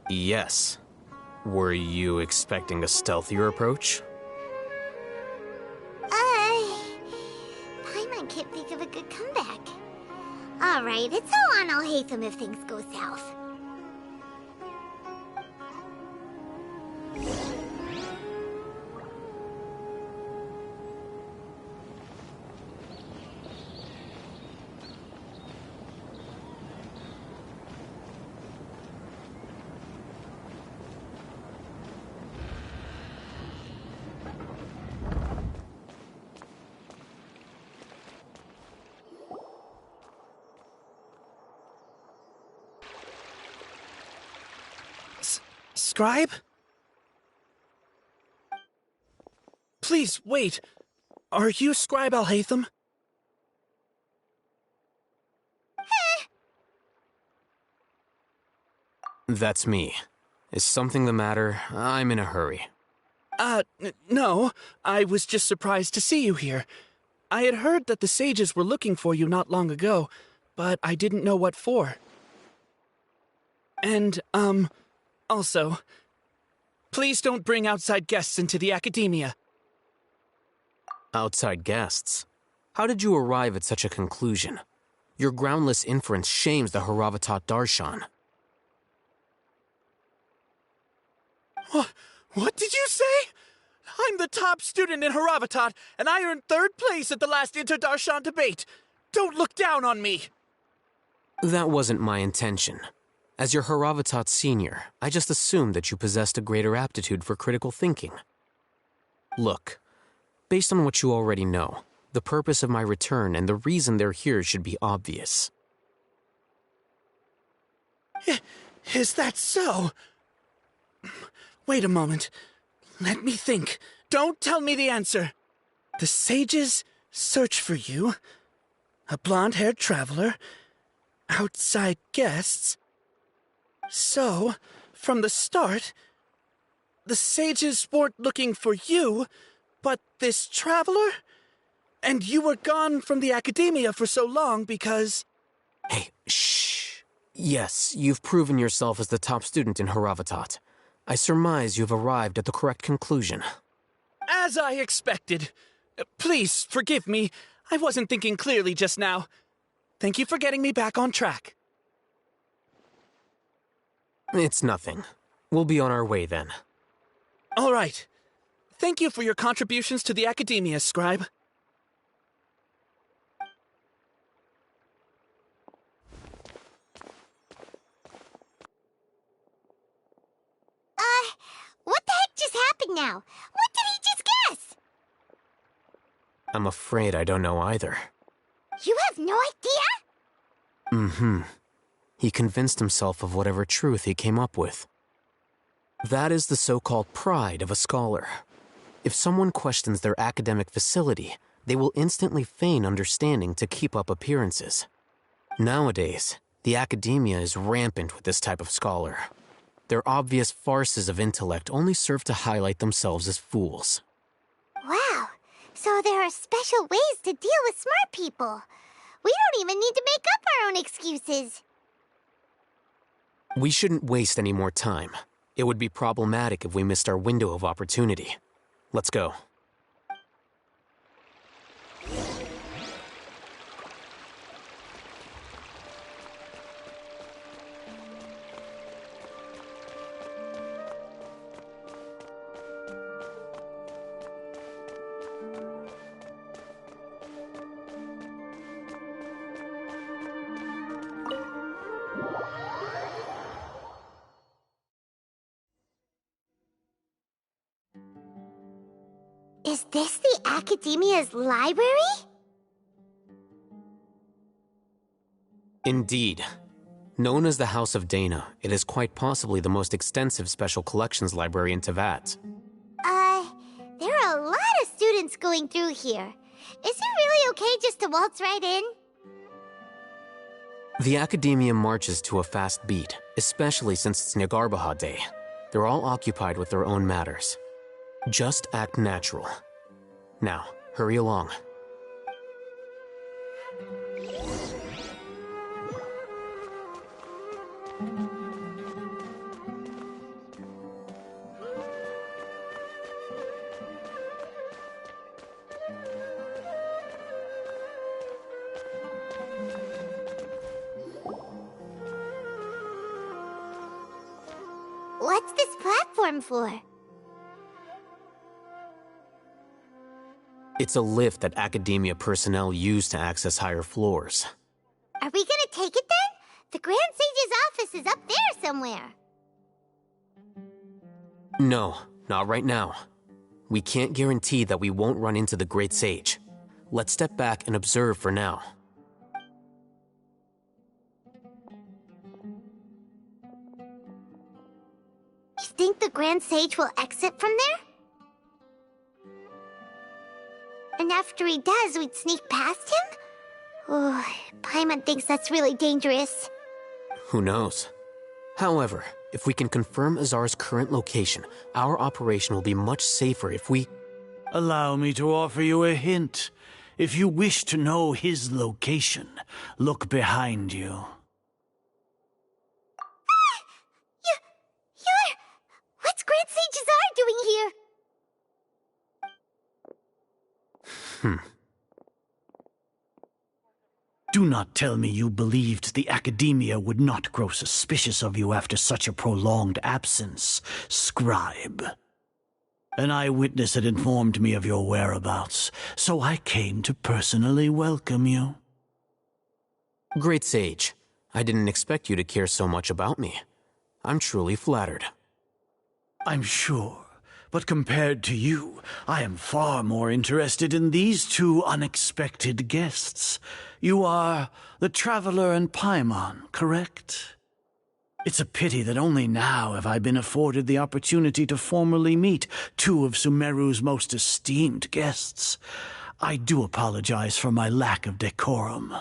Yes. Were you expecting a stealthier approach? Paimon can't think of a good comeback. Alright, it's all on Alhaitham if things go south. Scribe? Please, wait. Are you Scribe Alhaitham? That's me. Is something the matter? I'm in a hurry. No. I was just surprised to see you here. I had heard that the sages were looking for you not long ago, but I didn't know what for. And, also, please don't bring outside guests into the Academia. Outside guests? How did you arrive at such a conclusion? Your groundless inference shames the Haravatat Darshan. What did you say? I'm the top student in Haravatat, and I earned 3rd place at the last Inter-Darshan debate. Don't look down on me. That wasn't my intention. As your Haravatat senior, I just assumed that you possessed a greater aptitude for critical thinking. Look, based on what you already know, the purpose of my return and the reason they're here should be obvious. Is that so? Wait a moment. Let me think. Don't tell me the answer. The sages search for you. A blonde-haired traveler. Outside guests. So, from the start, the sages weren't looking for you, but this traveler? And you were gone from the academia for so long because... Hey, shh. Yes, you've proven yourself as the top student in Haravatat. I surmise you've arrived at the correct conclusion. As I expected. Please, forgive me. I wasn't thinking clearly just now. Thank you for getting me back on track. It's nothing. We'll be on our way then. All right. Thank you for your contributions to the academia, Scribe. What the heck just happened now? What did he just guess? I'm afraid I don't know either. You have no idea? Mm-hmm. He convinced himself of whatever truth he came up with. That is the so-called pride of a scholar. If someone questions their academic facility, they will instantly feign understanding to keep up appearances. Nowadays, the academia is rampant with this type of scholar. Their obvious farces of intellect only serve to highlight themselves as fools. Wow, so there are special ways to deal with smart people. We don't even need to make up our own excuses. We shouldn't waste any more time. It would be problematic if we missed our window of opportunity. Let's go. Is this the Academia's library? Indeed. Known as the House of Dana, it is quite possibly the most extensive special collections library in Teyvat. There are a lot of students going through here. Is it really okay just to waltz right in? The Academia marches to a fast beat, especially since it's Nagarbaha Day. They're all occupied with their own matters. Just act natural. Now, hurry along. What's this platform for? It's a lift that Academia personnel use to access higher floors. Are we gonna take it then? The Grand Sage's office is up there somewhere. No, not right now. We can't guarantee that we won't run into the Great Sage. Let's step back and observe for now. You think the Grand Sage will exit from there? And after he does, we'd sneak past him? Oh, Paimon thinks that's really dangerous. Who knows? However, if we can confirm Azar's current location, our operation will be much safer if we... Allow me to offer you a hint. If you wish to know his location, look behind you. What's Grand Sage Azar doing here? Do not tell me you believed the Academia would not grow suspicious of you after such a prolonged absence, Scribe. An eyewitness had informed me of your whereabouts, so I came to personally welcome you. Great Sage, I didn't expect you to care so much about me. I'm truly flattered. I'm sure, but compared to you, I am far more interested in these two unexpected guests. You are the Traveler and Paimon, correct? It's a pity that only now have I been afforded the opportunity to formally meet two of Sumeru's most esteemed guests. I do apologize for my lack of decorum.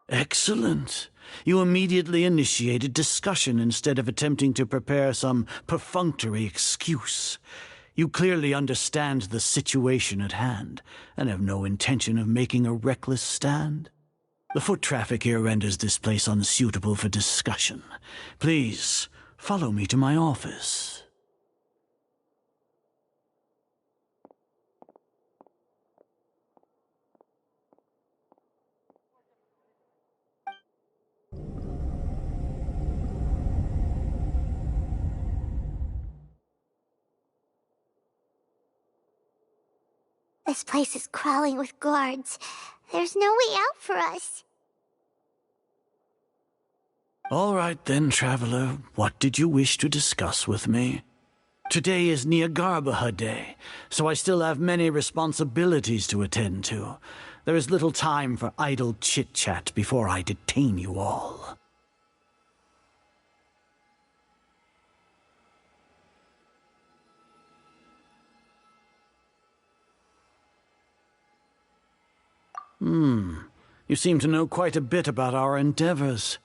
Excellent. You immediately initiated discussion instead of attempting to prepare some perfunctory excuse. You clearly understand the situation at hand, and have no intention of making a reckless stand. The foot traffic here renders this place unsuitable for discussion. Please, follow me to my office. This place is crawling with guards. There's no way out for us. All right then, traveler. What did you wish to discuss with me? Today is Niagarbaha Day, so I still have many responsibilities to attend to. There is little time for idle chit-chat before I detain you all. You seem to know quite a bit about our endeavors.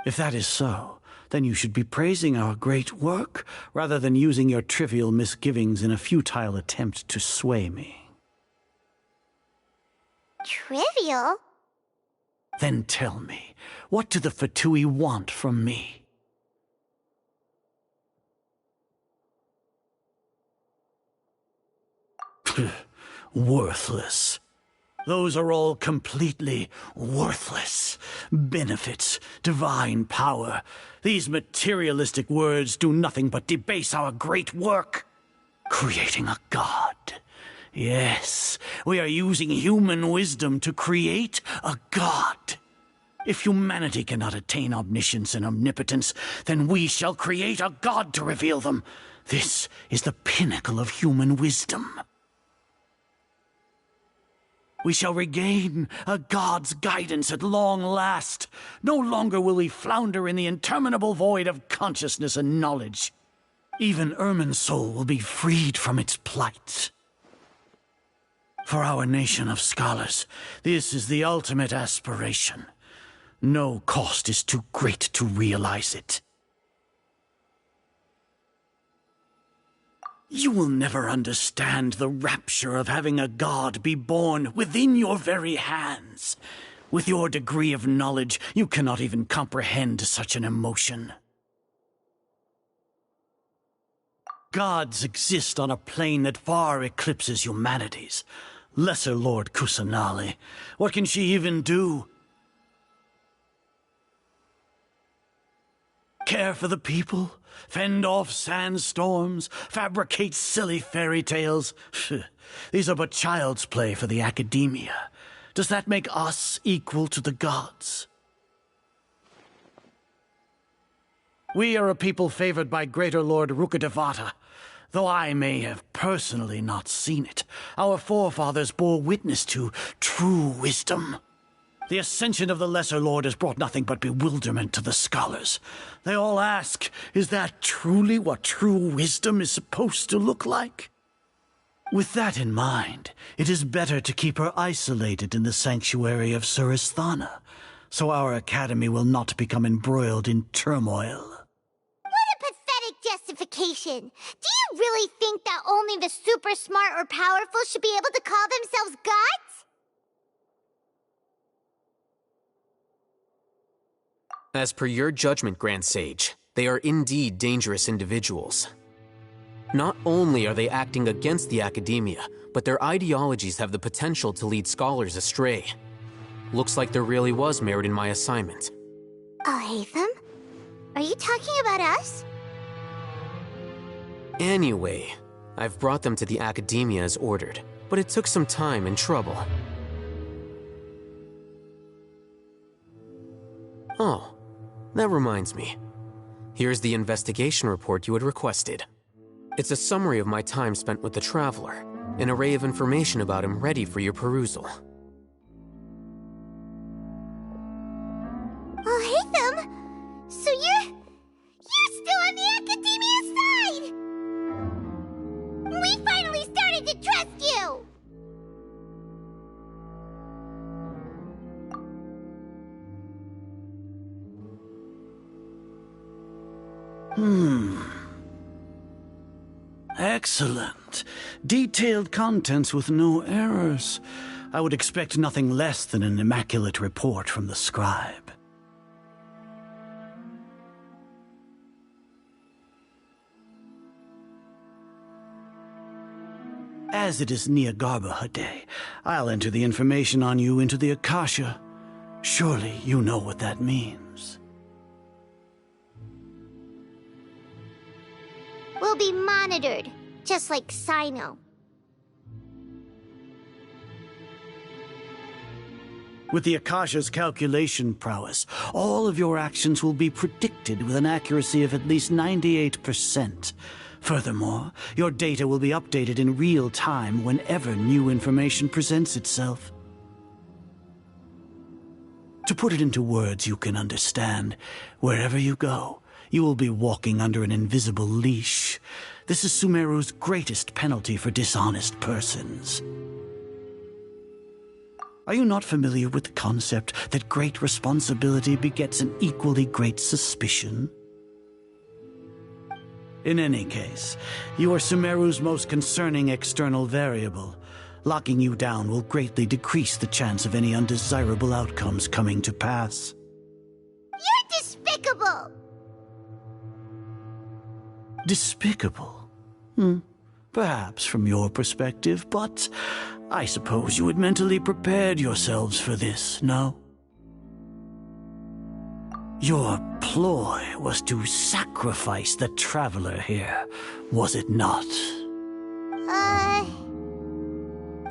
If that is so, then you should be praising our great work, rather than using your trivial misgivings in a futile attempt to sway me. Trivial? Then tell me, what do the Fatui want from me? Worthless. Those are all completely worthless. Benefits, divine power. These materialistic words do nothing but debase our great work. Creating a god. Yes, we are using human wisdom to create a god. If humanity cannot attain omniscience and omnipotence, then we shall create a god to reveal them. This is the pinnacle of human wisdom. We shall regain a god's guidance at long last. No longer will we flounder in the interminable void of consciousness and knowledge. Even Irminsul will be freed from its plight. For our nation of scholars, this is the ultimate aspiration. No cost is too great to realize it. You will never understand the rapture of having a god be born within your very hands. With your degree of knowledge, you cannot even comprehend such an emotion. Gods exist on a plane that far eclipses humanity's. Lesser Lord Kusanali, what can she even do? Care for the people? Fend off sandstorms? Fabricate silly fairy tales? These are but child's play for the academia. Does that make us equal to the gods? We are a people favored by Greater Lord Rukadevata. Though I may have personally not seen it, our forefathers bore witness to true wisdom. The ascension of the Lesser Lord has brought nothing but bewilderment to the scholars. They all ask, is that truly what true wisdom is supposed to look like? With that in mind, it is better to keep her isolated in the sanctuary of Suristhana, so our academy will not become embroiled in turmoil. What a pathetic justification! Do you really think that only the super smart or powerful should be able to call themselves gods? As per your judgment, Grand Sage, they are indeed dangerous individuals. Not only are they acting against the academia, but their ideologies have the potential to lead scholars astray. Looks like there really was merit in my assignment. Hatham? Are you talking about us? Anyway, I've brought them to the academia as ordered, but it took some time and trouble. Oh, that reminds me. Here's the investigation report you had requested. It's a summary of my time spent with the Traveler, an array of information about him ready for your perusal. Oh, hey Alhaitham! So you're still on the Academia side! We finally started to trust you! Excellent. Detailed contents with no errors. I would expect nothing less than an immaculate report from the scribe. As it is Niagarbaha Day, I'll enter the information on you into the Akasha. Surely you know what that means. We'll be monitored, just like Sino. With the Akasha's calculation prowess, all of your actions will be predicted with an accuracy of at least 98%. Furthermore, your data will be updated in real time whenever new information presents itself. To put it into words you can understand, wherever you go, you will be walking under an invisible leash. This is Sumeru's greatest penalty for dishonest persons. Are you not familiar with the concept that great responsibility begets an equally great suspicion? In any case, you are Sumeru's most concerning external variable. Locking you down will greatly decrease the chance of any undesirable outcomes coming to pass. You're despicable! Despicable? Perhaps from your perspective, but I suppose you had mentally prepared yourselves for this, no? Your ploy was to sacrifice the traveler here, was it not?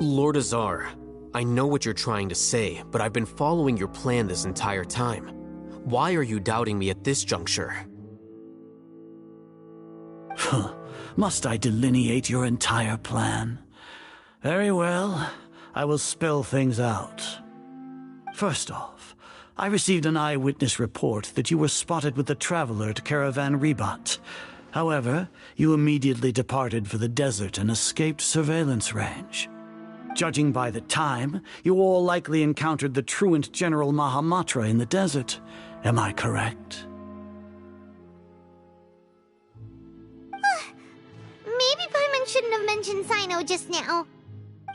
Lord Azar, I know what you're trying to say, but I've been following your plan this entire time. Why are you doubting me at this juncture? Must I delineate your entire plan? Very well, I will spell things out. First off, I received an eyewitness report that you were spotted with the traveler to Caravan Ribat. However, you immediately departed for the desert and escaped surveillance range. Judging by the time, you all likely encountered the truant General Mahamatra in the desert. Am I correct? Maybe Paimon shouldn't have mentioned Sino just now.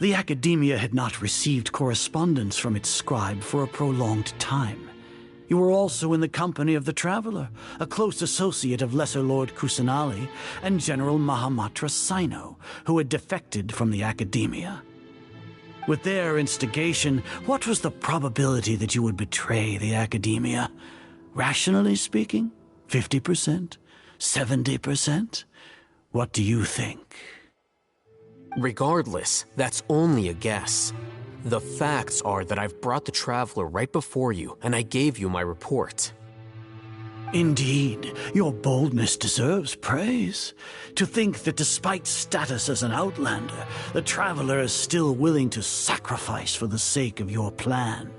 The Academia had not received correspondence from its scribe for a prolonged time. You were also in the company of the Traveler, a close associate of Lesser Lord Kusanali and General Mahamatra Sino, who had defected from the Academia. With their instigation, what was the probability that you would betray the Academia? Rationally speaking, 50%? 70%? What do you think? Regardless, that's only a guess. The facts are that I've brought the Traveler right before you, and I gave you my report. Indeed, your boldness deserves praise. To think that despite status as an outlander, the Traveler is still willing to sacrifice for the sake of your plan.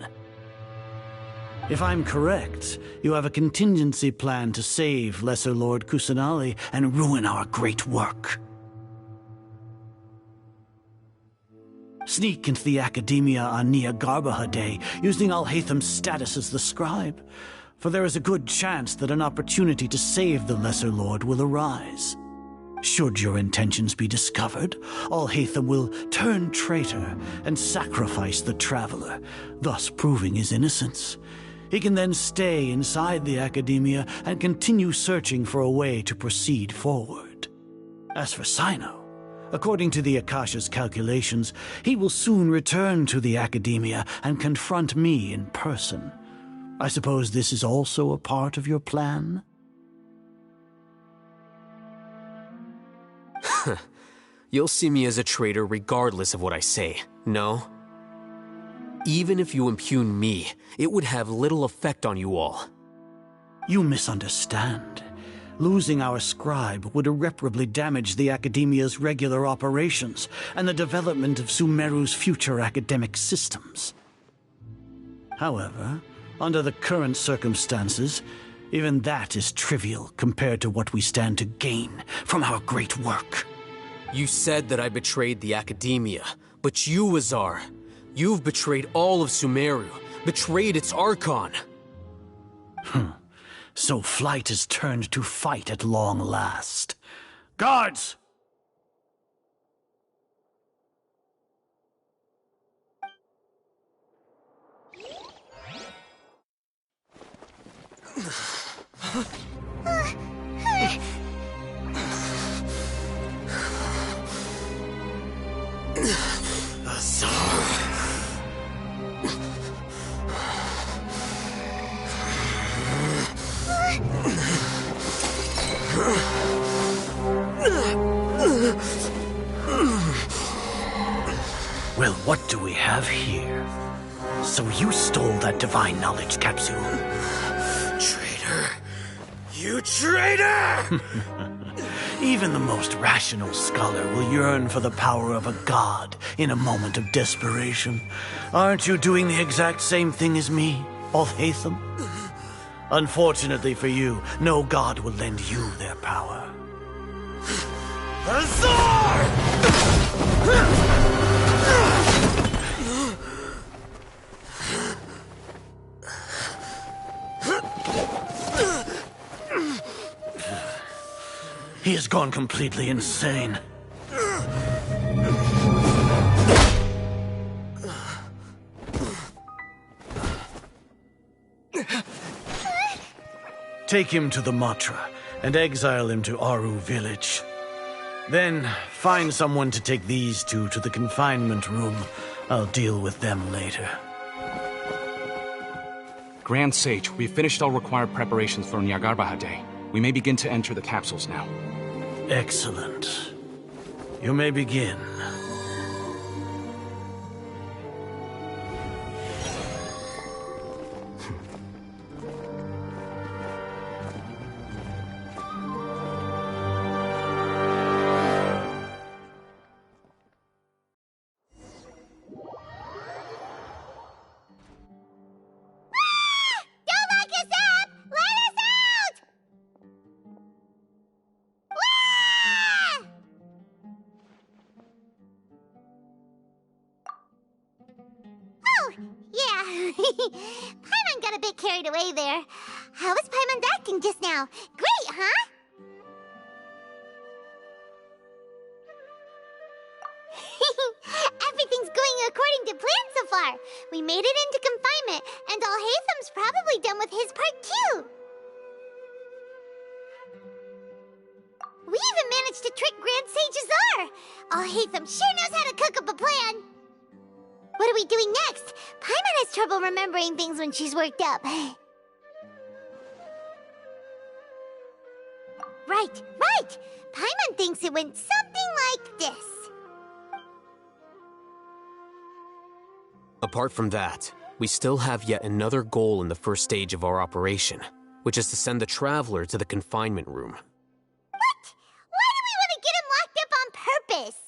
If I'm correct, you have a contingency plan to save Lesser Lord Kusanali and ruin our great work. Sneak into the Academia on Niagarbaha Day, using Alhaitham's status as the scribe, for there is a good chance that an opportunity to save the Lesser Lord will arise. Should your intentions be discovered, Alhaitham will turn traitor and sacrifice the Traveler, thus proving his innocence. He can then stay inside the Academia and continue searching for a way to proceed forward. As for Sino, according to the Akasha's calculations, he will soon return to the Academia and confront me in person. I suppose this is also a part of your plan? You'll see me as a traitor regardless of what I say, no? Even if you impugn me, it would have little effect on you all. You misunderstand. Losing our scribe would irreparably damage the Academia's regular operations and the development of Sumeru's future academic systems. However, Under the current circumstances, even that is trivial compared to what we stand to gain from our great work. You said that I betrayed the Academia, but you, Azar, you've betrayed all of Sumeru, betrayed its Archon. So flight has turned to fight at long last. Guards! Well, what do we have here? So you stole that divine knowledge capsule. Traitor! You traitor! Even the most rational scholar will yearn for the power of a god in a moment of desperation. Aren't you doing the exact same thing as me, Alhaitham? Unfortunately for you, no god will lend you their power. Azar! He has gone completely insane. Take him to the Matra and exile him to Aru village. Then find someone to take these two to the confinement room. I'll deal with them later. Grand Sage, we've finished all required preparations for Nyargarbaha Day. We may begin to enter the capsules now. Excellent. You may begin. Paimon got a bit carried away there. How was Paimon acting just now? Great, huh? Everything's going according to plan so far. We made it into confinement, and Alhaitham's probably done with his part too. We even managed to trick Grand Sage Azar. Alhaitham sure knows how to cook up a plan. What are we doing next? Paimon has trouble remembering things when she's worked up. Right. Paimon thinks it went something like this. Apart from that, we still have yet another goal in the first stage of our operation, which is to send the Traveler to the confinement room. What? Why do we want to get him locked up on purpose?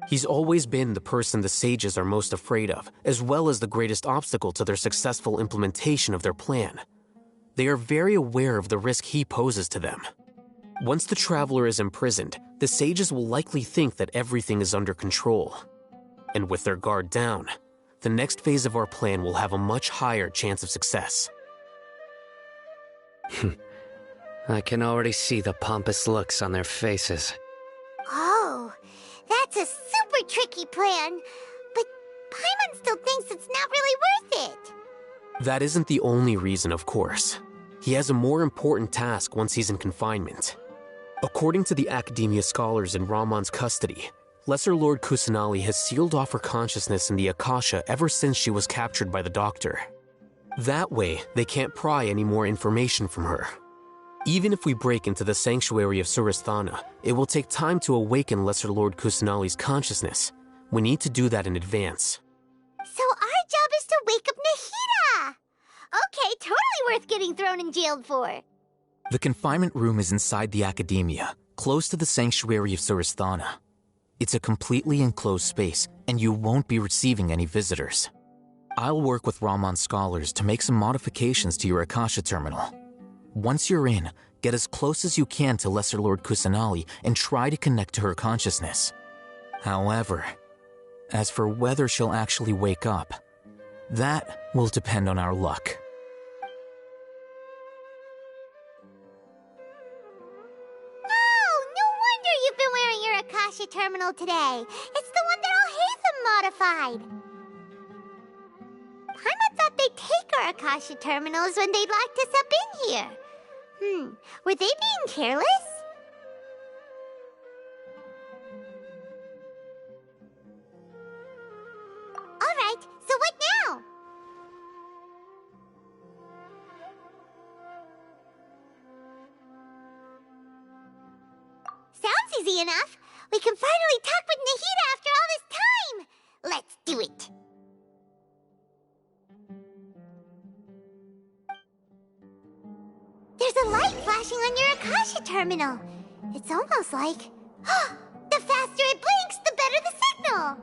He's always been the person the sages are most afraid of, as well as the greatest obstacle to their successful implementation of their plan. They are very aware of the risk he poses to them. Once the Traveler is imprisoned, the sages will likely think that everything is under control. And with their guard down, the next phase of our plan will have a much higher chance of success. I can already see the pompous looks on their faces. Oh, that's a super tricky plan. But Paimon still thinks it's not really worth it. That isn't the only reason, of course. He has a more important task once he's in confinement. According to the Academia scholars in Ramon's custody, Lesser Lord Kusanali has sealed off her consciousness in the Akasha ever since she was captured by the Doctor. That way, they can't pry any more information from her. Even if we break into the sanctuary of Surasthana, it will take time to awaken Lesser Lord Kusanali's consciousness. We need to do that in advance. So our job is to wake up Nahida! Okay, totally worth getting thrown and jailed for. The confinement room is inside the Academia, close to the sanctuary of Surasthana. It's a completely enclosed space, and you won't be receiving any visitors. I'll work with Ramon's scholars to make some modifications to your Akasha terminal. Once you're in, get as close as you can to Lesser Lord Kusanali and try to connect to her consciousness. However, as for whether she'll actually wake up, that will depend on our luck. Oh, no wonder you've been wearing your Akasha terminal today. It's the one that Al-Haytham modified. Paimon thought they'd take our Akasha terminals when they'd locked us up in here. Were they being careless? Alright, so what now? Sounds easy enough. We can finally talk with Nahida after all this time. Let's do it. There's a light flashing on your Akasha terminal. It's almost like... the faster it blinks, the better the signal.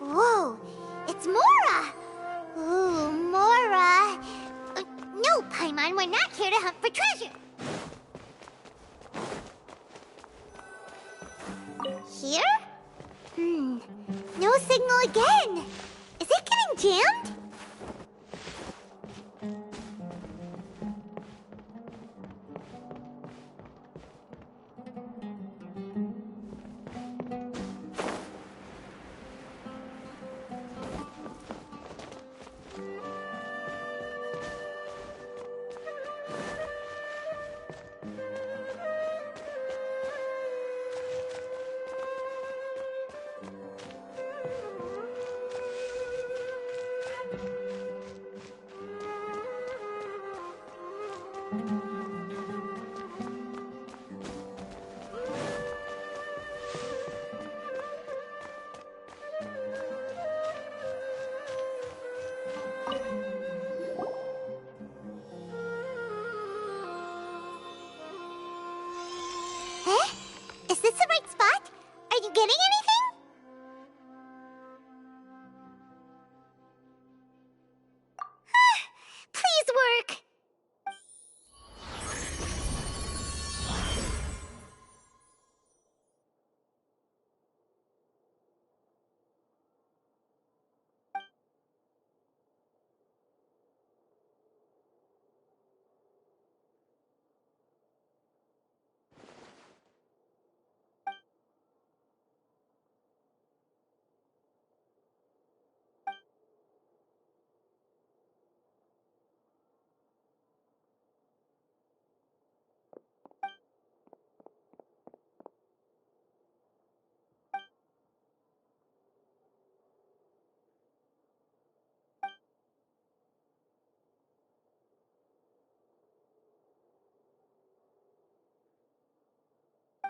Whoa, it's Mora! Ooh, Mora! No, Paimon, we're not here to hunt for treasure. Here? No signal again. Is it getting jammed?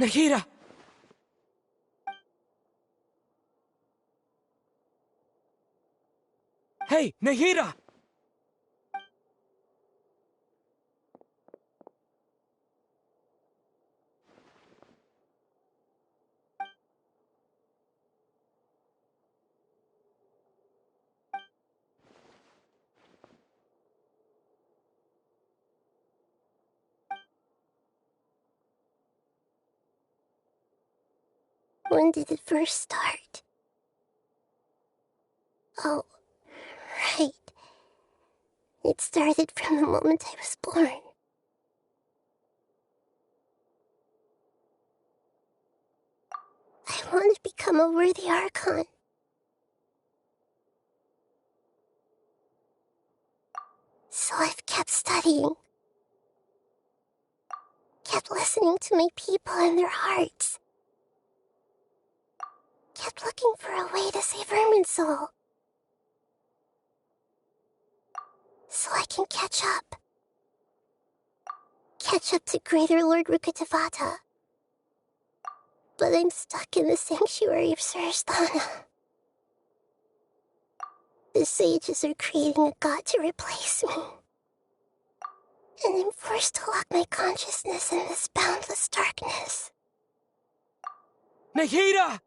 Nahida! Hey, Nahida! When did it first start? Oh, right. It started from the moment I was born. I want to become a worthy Archon. So I've kept studying. Kept listening to my people and their hearts. Kept looking for a way to save Irminsul. So I can catch up. Catch up to Greater Lord Rukkhadevata. But I'm stuck in the sanctuary of Surasthana. The sages are creating a god to replace me. And I'm forced to lock my consciousness in this boundless darkness. Nahida!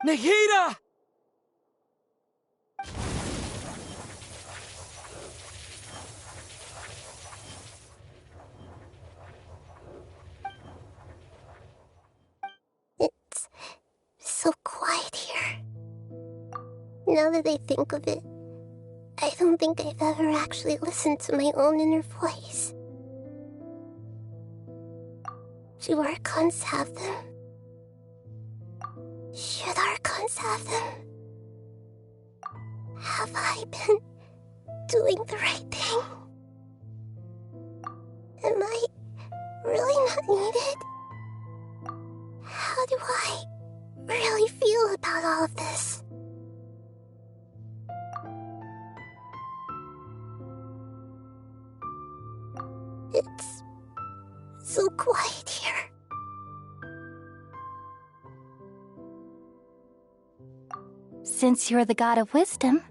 Nahida! It's so quiet here. Now that I think of it, I don't think I've ever actually listened to my own inner voice. Do Archons have them? Should Archons have them? Have I been doing the right thing? Am I really not needed? How do I really feel about all of this? It's so quiet here. Since you're the god of wisdom,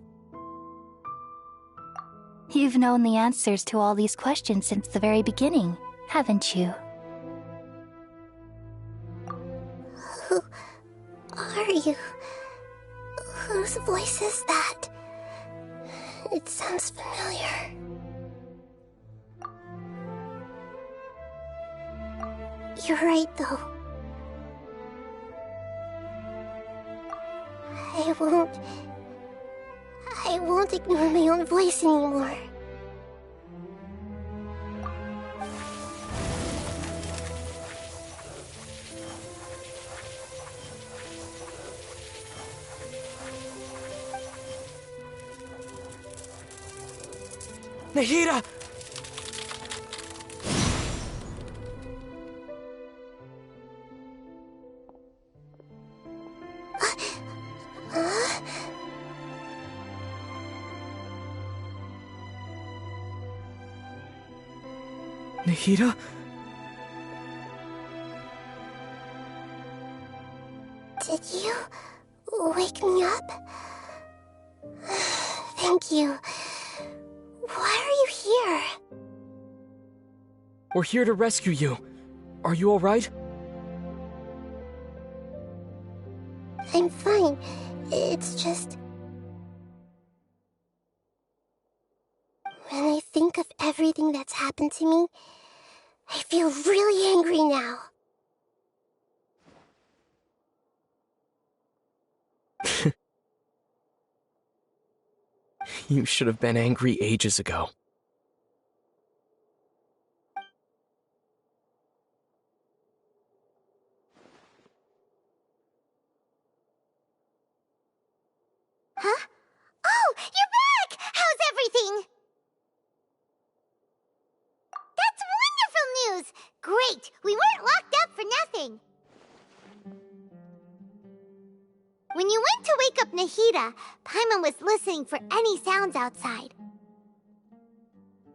you've known the answers to all these questions since the very beginning, haven't you? Who are you? Whose voice is that? It sounds familiar. You're right, though. I won't ignore my own voice anymore. Nahida! Nahida? Did you wake me up? Thank you. Why are you here? We're here to rescue you. Are you alright? I'm fine. It's just... when I think of everything that's happened to me, I feel really angry now. You should have been angry ages ago. Wait, we weren't locked up for nothing. When you went to wake up Nahida, Paimon was listening for any sounds outside.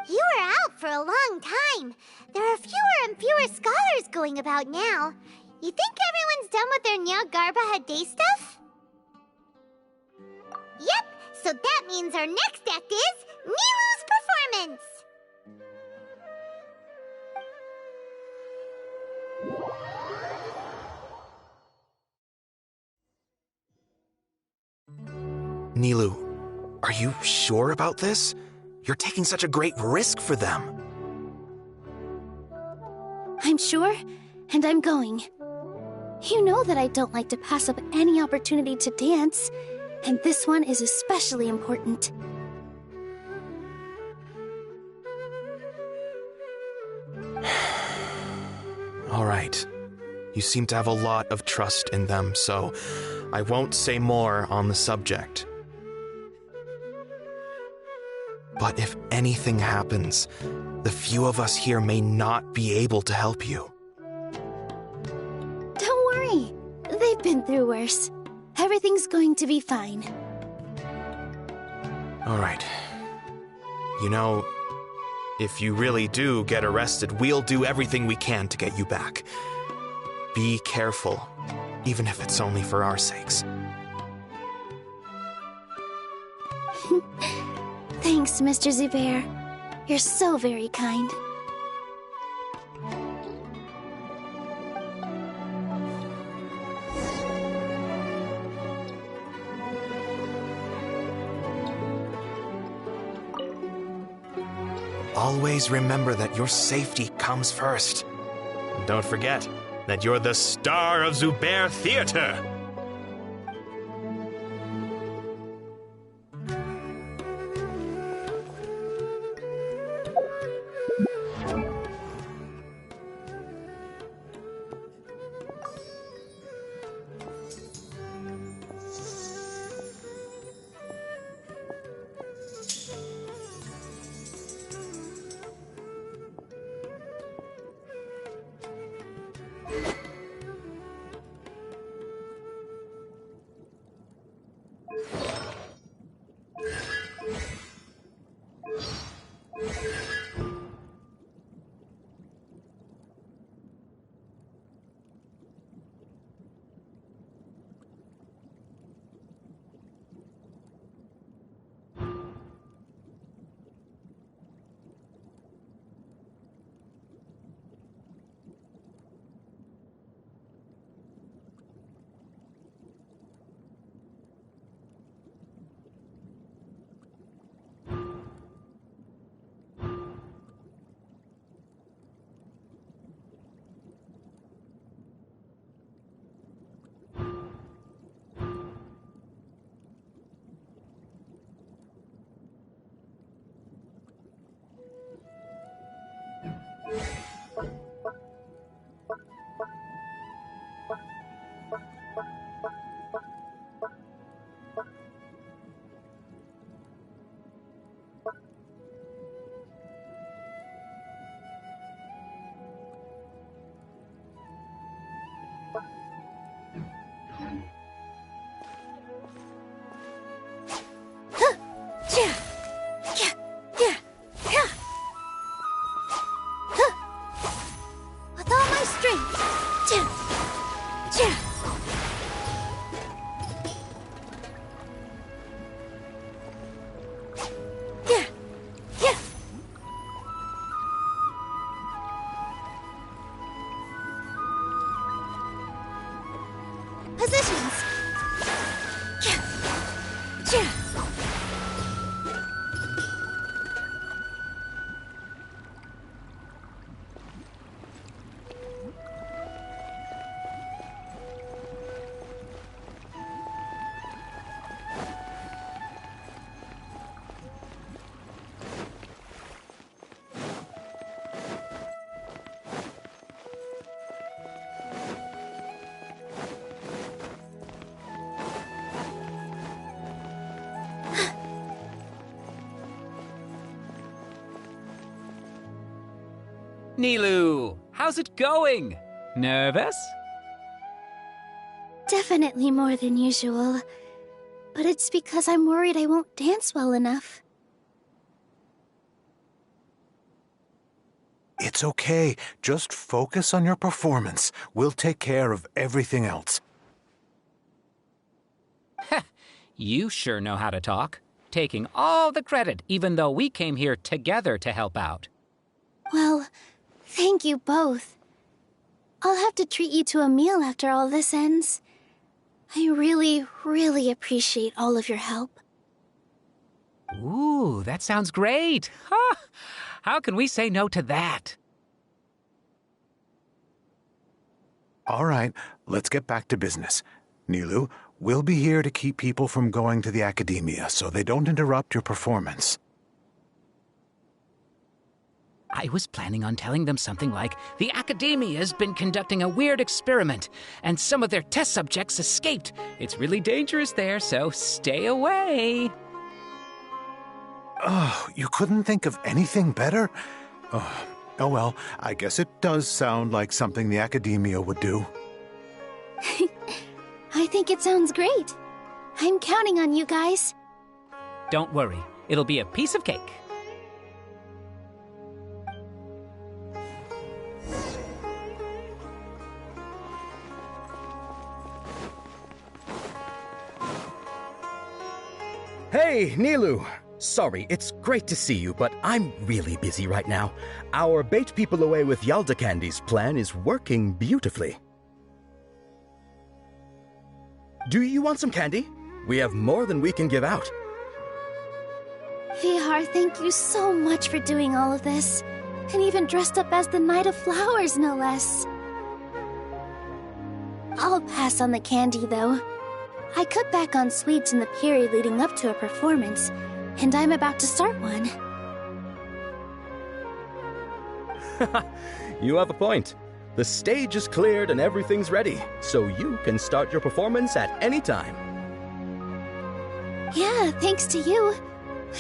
You were out for a long time. There are fewer and fewer scholars going about now. You think everyone's done with their Nyargarba Day stuff? Yep, so that means our next act is Nilu's performance! Nilu, are you sure about this? You're taking such a great risk for them. I'm sure, and I'm going. You know that I don't like to pass up any opportunity to dance, and this one is especially important. All right. You seem to have a lot of trust in them, so I won't say more on the subject. But if anything happens, the few of us here may not be able to help you. Don't worry. They've been through worse. Everything's going to be fine. All right. You know, if you really do get arrested, we'll do everything we can to get you back. Be careful, even if it's only for our sakes. Thanks, Mr. Zubair. You're so very kind. Always remember that your safety comes first. And don't forget that you're the star of Zubair Theater. With all my strength. Positions. Nilu, how's it going? Nervous? Definitely more than usual. But it's because I'm worried I won't dance well enough. It's okay. Just focus on your performance. We'll take care of everything else. You sure know how to talk. Taking all the credit, even though we came here together to help out. Well, thank you both. I'll have to treat you to a meal after all this ends. I really, really appreciate all of your help. Ooh, that sounds great. Ha! How can we say no to that? All right, let's get back to business. Nilu, we'll be here to keep people from going to the academia so they don't interrupt your performance. I was planning on telling them something like, the Academia's been conducting a weird experiment, and some of their test subjects escaped. It's really dangerous there, so stay away. Oh, you couldn't think of anything better? Oh well, I guess it does sound like something the Academia would do. I think it sounds great. I'm counting on you guys. Don't worry, it'll be a piece of cake. Hey, Nilu! Sorry, it's great to see you, but I'm really busy right now. Our Bait People Away with Yalda Candies plan is working beautifully. Do you want some candy? We have more than we can give out. Vihar, thank you so much for doing all of this. And even dressed up as the Knight of Flowers, no less. I'll pass on the candy, though. I cut back on sweets in the period leading up to a performance, and I'm about to start one. You have a point. The stage is cleared and everything's ready, so you can start your performance at any time. Yeah, thanks to you.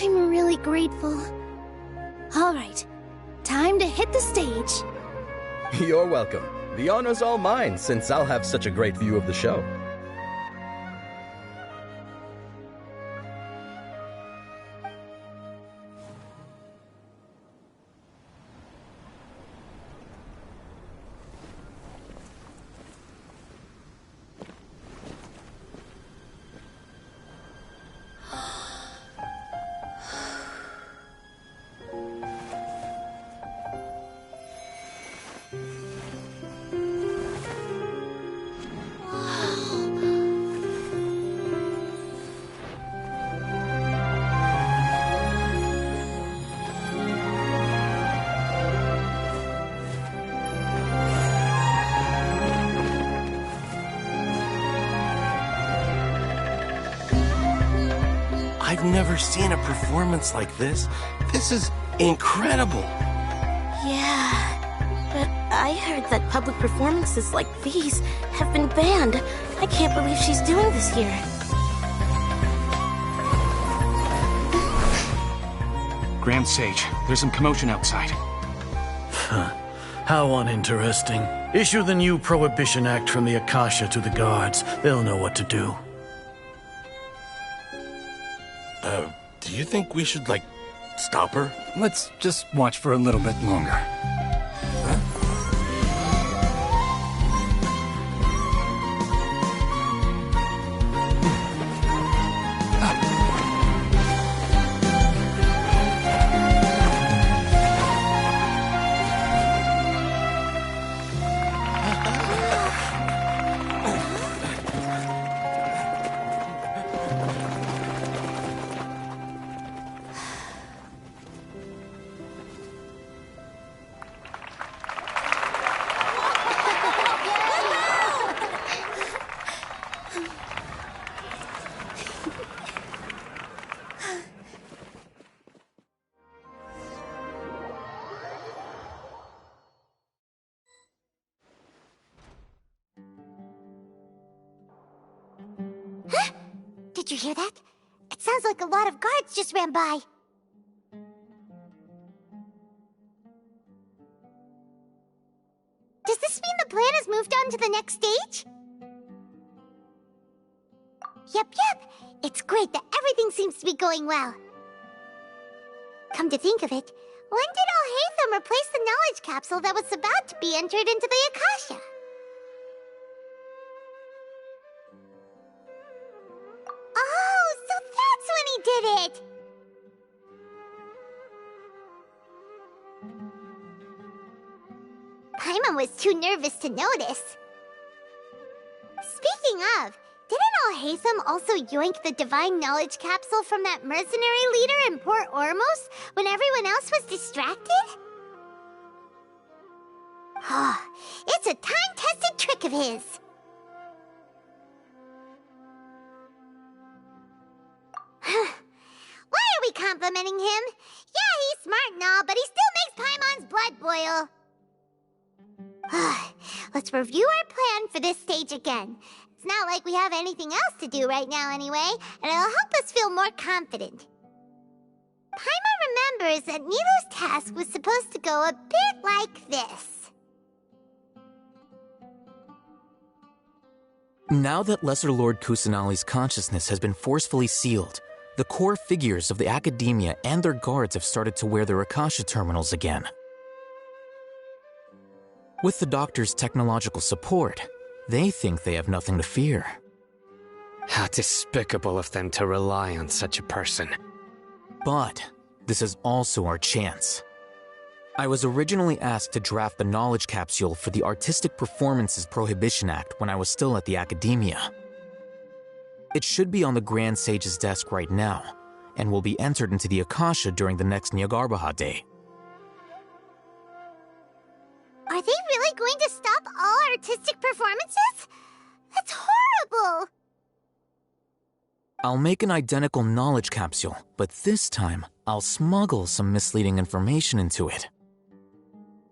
I'm really grateful. All right, time to hit the stage. You're welcome. The honor's all mine, since I'll have such a great view of the show. I've never seen a performance like this. This is incredible. Yeah, but I heard that public performances like these have been banned. I can't believe she's doing this here. Grand Sage, there's some commotion outside. How uninteresting. Issue the new Prohibition Act from the Akasha to the guards. They'll know what to do. Do you think we should, stop her? Let's just watch for a little bit longer. Did you hear that? It sounds like a lot of guards just ran by. the next stage? Yep. It's great that everything seems to be going well. Come to think of it, when did Alhaitham replace the knowledge capsule that was about to be entered into the Akasha? Oh, so that's when he did it! Paimon was too nervous to notice. Speaking of, didn't Alhaitham also yoink the divine knowledge capsule from that mercenary leader in Port Ormos when everyone else was distracted? It's a time-tested trick of his. Why are we complimenting him? Yeah, he's smart and all, but he still makes Paimon's blood boil. Let's review our plan for this stage again. It's not like we have anything else to do right now anyway, and it'll help us feel more confident. Paimon remembers that Nilu's task was supposed to go a bit like this. Now that Lesser Lord Kusanali's consciousness has been forcefully sealed, the core figures of the Academia and their guards have started to wear their Akasha terminals again. With the Doctor's technological support, they think they have nothing to fear. How despicable of them to rely on such a person. But this is also our chance. I was originally asked to draft the knowledge capsule for the Artistic Performances Prohibition Act when I was still at the Academia. It should be on the Grand Sage's desk right now, and will be entered into the Akasha during the next Nyargarbaha Day. Are they really going to stop all artistic performances? That's horrible! I'll make an identical knowledge capsule, but this time, I'll smuggle some misleading information into it.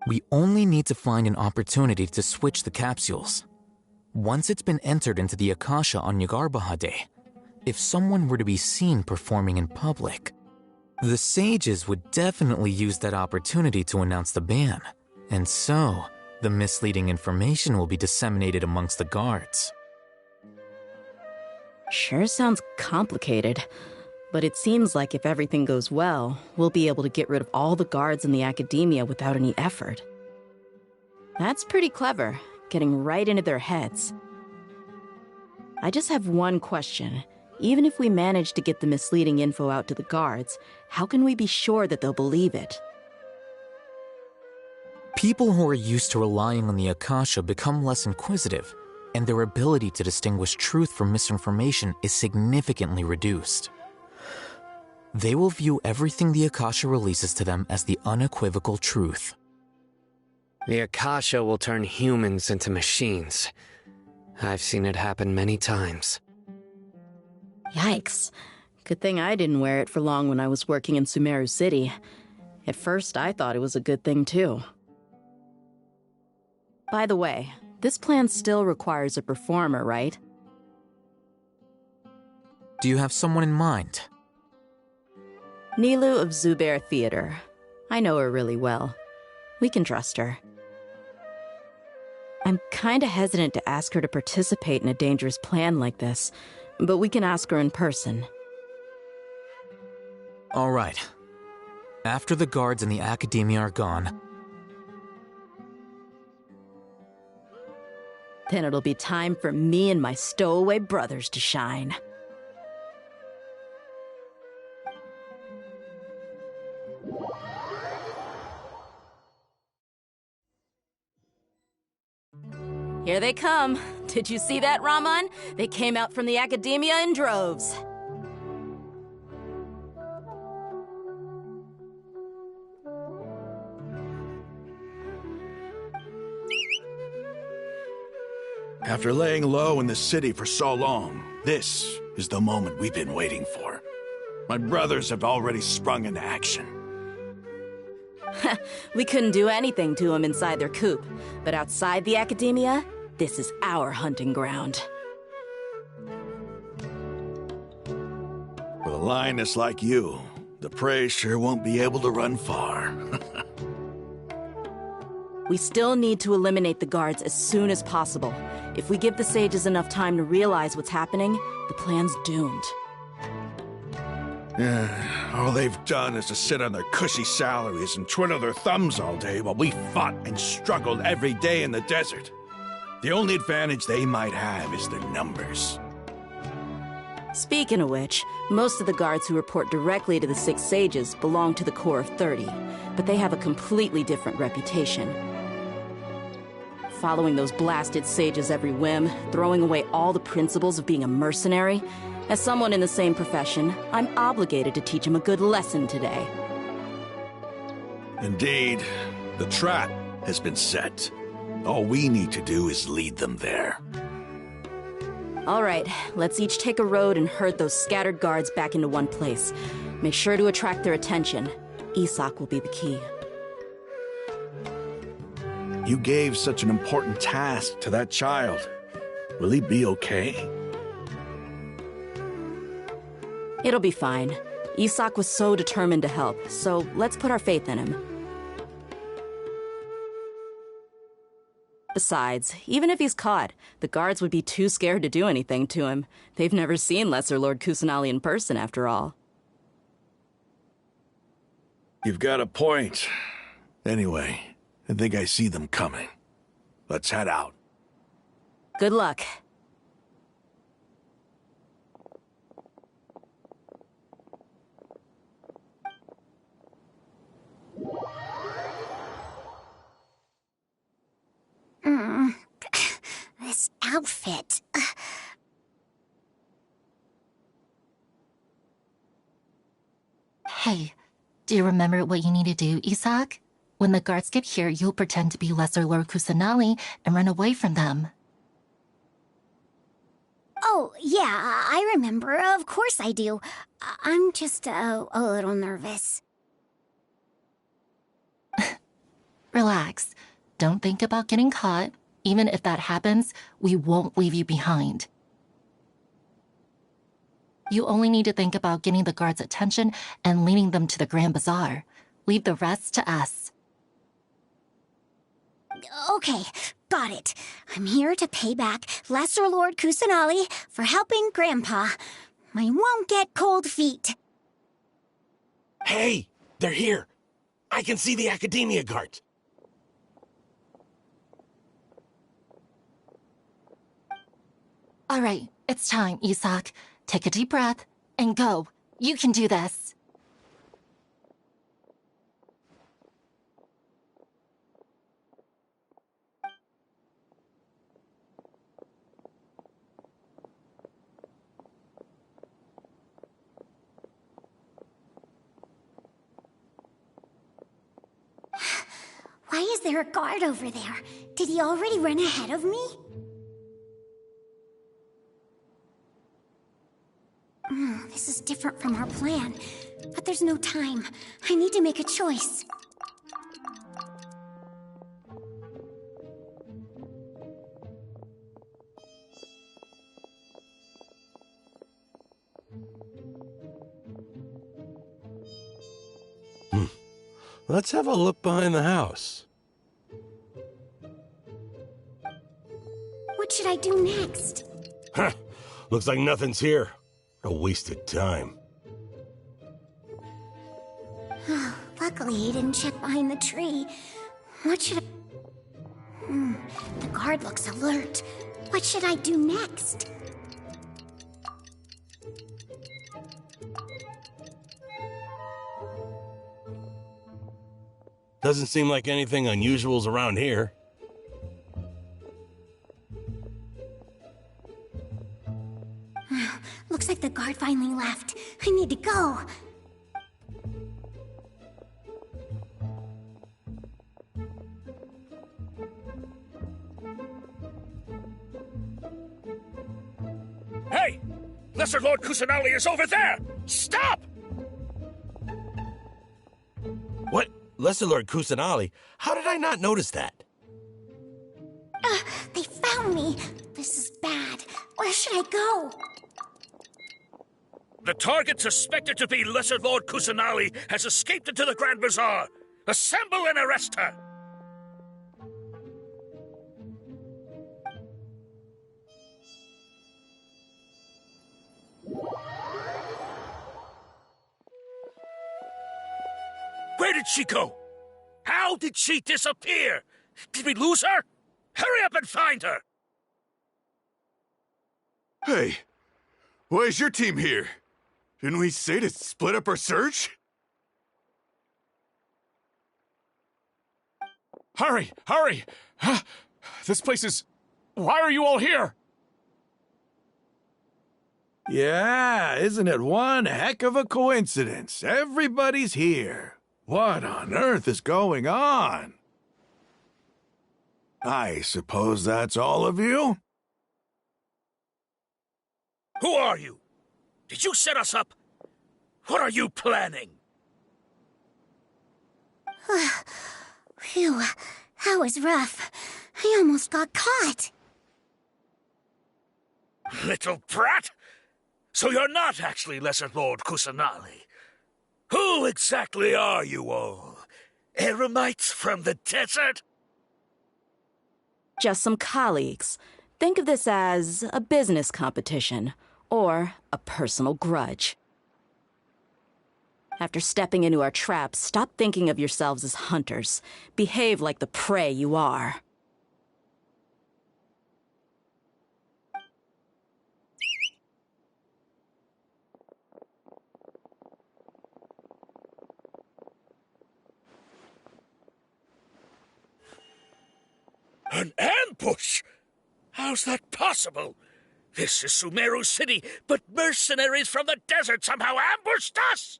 We only need to find an opportunity to switch the capsules. Once it's been entered into the Akasha on Nyargarbaha Day, if someone were to be seen performing in public, the sages would definitely use that opportunity to announce the ban. And so, the misleading information will be disseminated amongst the guards. Sure sounds complicated, but it seems like if everything goes well, we'll be able to get rid of all the guards in the Academia without any effort. That's pretty clever, getting right into their heads. I just have one question. Even if we manage to get the misleading info out to the guards, how can we be sure that they'll believe it? People who are used to relying on the Akasha become less inquisitive, and their ability to distinguish truth from misinformation is significantly reduced. They will view everything the Akasha releases to them as the unequivocal truth. The Akasha will turn humans into machines. I've seen it happen many times. Yikes. Good thing I didn't wear it for long when I was working in Sumeru City. At first, I thought it was a good thing too. By the way, this plan still requires a performer, right? Do you have someone in mind? Nilu of Zubair Theater. I know her really well. We can trust her. I'm kinda hesitant to ask her to participate in a dangerous plan like this, but we can ask her in person. All right. After the guards in the Academia are gone, then it'll be time for me and my stowaway brothers to shine. Here they come. Did you see that, Raman? They came out from the Academia in droves. After laying low in the city for so long, this is the moment we've been waiting for. My brothers have already sprung into action. We couldn't do anything to them inside their coop, but outside the Academia, this is our hunting ground. With a lioness like you, the prey sure won't be able to run far. We still need to eliminate the guards as soon as possible. If we give the sages enough time to realize what's happening, the plan's doomed. All they've done is to sit on their cushy salaries and twiddle their thumbs all day while we fought and struggled every day in the desert. The only advantage they might have is their numbers. Speaking of which, most of the guards who report directly to the Six Sages belong to the Corps of 30, but they have a completely different reputation. Following those blasted sages every whim, throwing away all the principles of being a mercenary. As someone in the same profession, I'm obligated to teach them a good lesson today. Indeed, the trap has been set. All we need to do is lead them there. All right, let's each take a road and herd those scattered guards back into one place. Make sure to attract their attention. Isak will be the key. You gave such an important task to that child. Will he be okay? It'll be fine. Isak was so determined to help, so let's put our faith in him. Besides, even if he's caught, the guards would be too scared to do anything to him. They've never seen Lesser Lord Kusanali in person, after all. You've got a point. Anyway, I think I see them coming. Let's head out. Good luck. This outfit. Hey, do you remember what you need to do, Isak? When the guards get here, you'll pretend to be Lesser Lord Kusanali and run away from them. Oh, yeah, I remember. Of course I do. I'm just a little nervous. Relax. Don't think about getting caught. Even if that happens, we won't leave you behind. You only need to think about getting the guards' attention and leading them to the Grand Bazaar. Leave the rest to us. Okay, got it. I'm here to pay back Lesser Lord Kusanali for helping Grandpa. I won't get cold feet. Hey, they're here. I can see the Academia guards. All right, it's time, Isak. Take a deep breath and go. You can do this. Why is there a guard over there? Did he already run ahead of me? This is different from our plan, but there's no time. I need to make a choice. Let's have a look behind the house. What should I do next? Huh. Looks like nothing's here. A wasted time. Luckily, he didn't check behind the tree. What should I... The guard looks alert. What should I do next? Doesn't seem like anything unusual's around here. Looks like the guard finally left. I need to go. Hey! Lesser Lord Kusanali is over there! Stop! What? Lesser Lord Kusanali? How did I not notice that? They found me. This is bad. Where should I go? The target suspected to be Lesser Lord Kusanali has escaped into the Grand Bazaar. Assemble and arrest her! Where did she go? How did she disappear? Did we lose her? Hurry up and find her! Hey, why is your team here? Didn't we say to split up our search? Hurry! Hurry! This place is... Why are you all here? Yeah, isn't it one heck of a coincidence? Everybody's here. What on earth is going on? I suppose that's all of you? Who are you? Did you set us up? What are you planning? Phew, that was rough. I almost got caught. Little brat! So you're not actually Lesser Lord Kusanali. Who exactly are you all? Eremites from the desert? Just some colleagues. Think of this as a business competition, or a personal grudge. After stepping into our trap, stop thinking of yourselves as hunters. Behave like the prey you are. An ambush? How's that possible? This is Sumeru City, but mercenaries from the desert somehow ambushed us!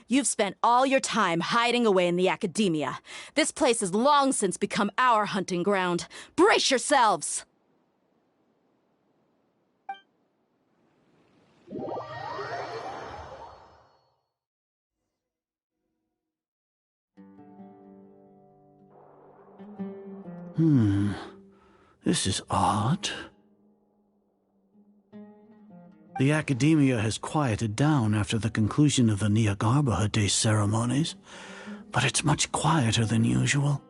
You've spent all your time hiding away in the academia. This place has long since become our hunting ground. Brace yourselves! This is odd. The academia has quieted down after the conclusion of the Nyagarbha Day ceremonies, but it's much quieter than usual.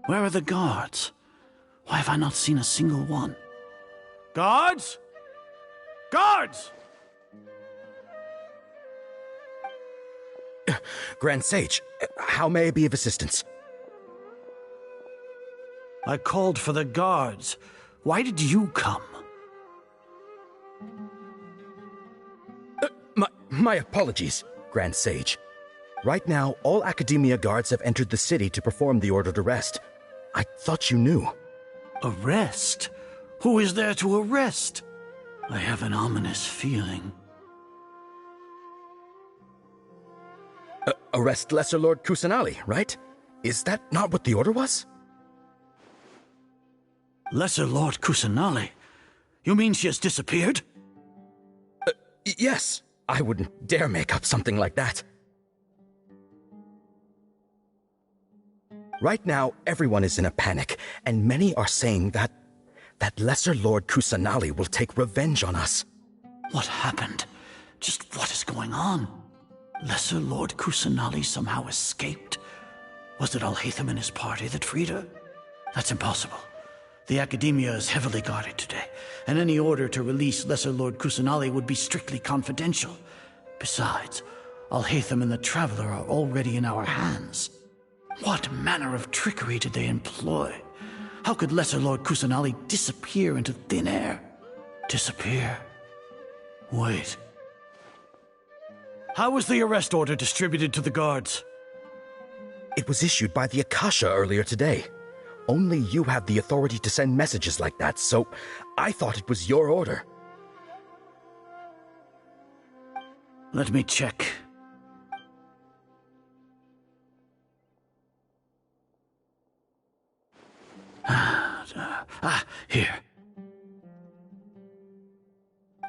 Where are the guards? Why have I not seen a single one? Guards? Guards! Grand Sage, how may I be of assistance? I called for the guards. Why did you come? My apologies, Grand Sage. Right now, all Academia guards have entered the city to perform the ordered arrest. I thought you knew. Arrest? Who is there to arrest? I have an ominous feeling. Arrest Lesser Lord Kusanali, right? Is that not what the order was? Lesser Lord Kusanali? You mean she has disappeared? Yes. I wouldn't dare make up something like that. Right now, everyone is in a panic, and many are saying that Lesser Lord Kusanali will take revenge on us. What happened? Just what is going on? Lesser Lord Kusanali somehow escaped? Was it Alhaitham and his party that freed her? That's impossible. The Academia is heavily guarded today, and any order to release Lesser Lord Kusanali would be strictly confidential. Besides, Alhaitham and the Traveler are already in our hands. What manner of trickery did they employ? How could Lesser Lord Kusanali disappear into thin air? Disappear? Wait. How was the arrest order distributed to the guards? It was issued by the Akasha earlier today. Only you have the authority to send messages like that, so I thought it was your order. Let me check. Here.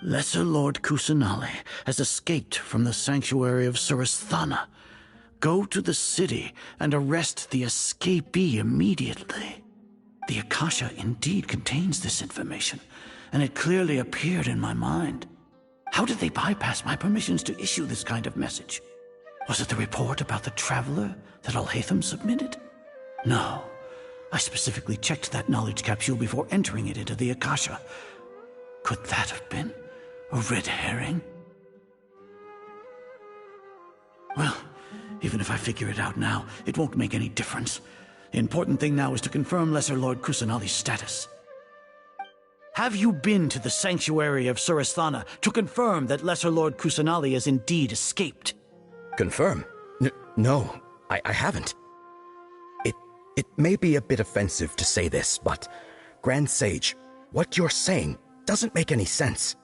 Lesser Lord Kusanali has escaped from the sanctuary of Surasthana. Go to the city and arrest the escapee immediately. The Akasha indeed contains this information, and it clearly appeared in my mind. How did they bypass my permissions to issue this kind of message? Was it the report about the Traveler that Alhaitham submitted? No. I specifically checked that knowledge capsule before entering it into the Akasha. Could that have been a red herring? Well, even if I figure it out now, it won't make any difference. The important thing now is to confirm Lesser Lord Kusanali's status. Have you been to the sanctuary of Surasthana to confirm that Lesser Lord Kusanali has indeed escaped? Confirm? No, I haven't. It may be a bit offensive to say this, but Grand Sage, what you're saying doesn't make any sense.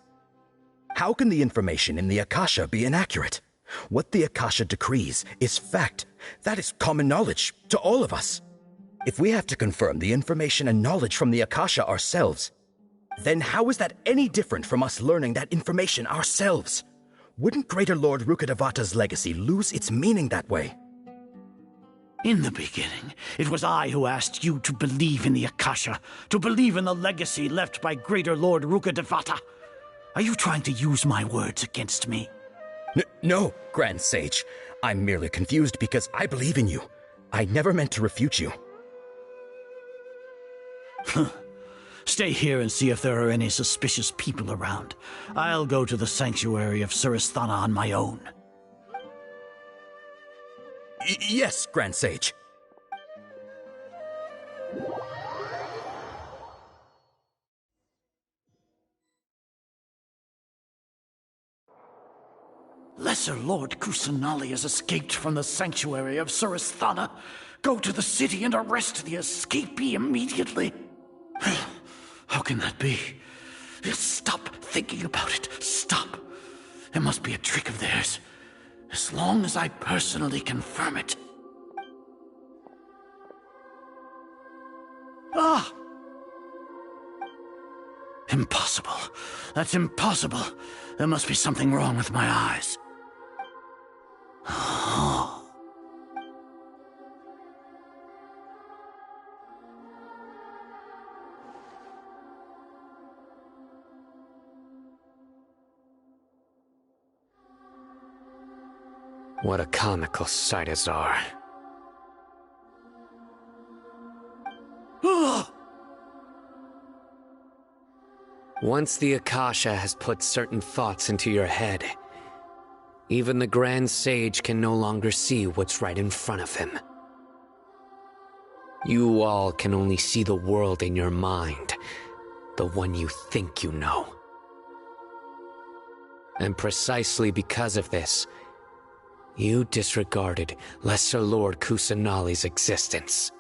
How can the information in the Akasha be inaccurate? What the Akasha decrees is fact. That is common knowledge to all of us. If we have to confirm the information and knowledge from the Akasha ourselves, then how is that any different from us learning that information ourselves? Wouldn't Greater Lord Rukkhadevata's legacy lose its meaning that way? In the beginning, it was I who asked you to believe in the Akasha, to believe in the legacy left by Greater Lord Rukkhadevata. Are you trying to use my words against me? No, Grand Sage. I'm merely confused because I believe in you. I never meant to refute you. Stay here and see if there are any suspicious people around. I'll go to the sanctuary of Surasthana on my own. Yes, Grand Sage. Lesser Lord Kusanali has escaped from the sanctuary of Surasthana. Go to the city and arrest the escapee immediately. How can that be? Stop thinking about it. Stop. It must be a trick of theirs. As long as I personally confirm it. Ah! Impossible. That's impossible. There must be something wrong with my eyes. What a comical sight, Azar. Once the Akasha has put certain thoughts into your head, even the Grand Sage can no longer see what's right in front of him. You all can only see the world in your mind, the one you think you know. And precisely because of this, you disregarded Lesser Lord Kusanali's existence.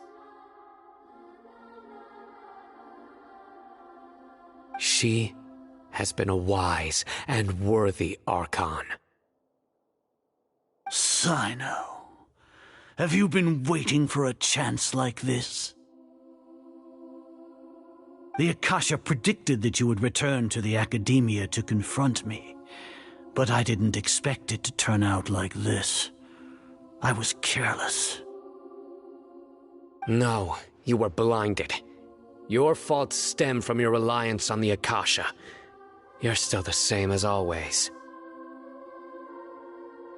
She has been a wise and worthy Archon. Sino, have you been waiting for a chance like this? The Akasha predicted that you would return to the Academia to confront me, but I didn't expect it to turn out like this. I was careless. No, you were blinded. Your faults stem from your reliance on the Akasha. You're still the same as always.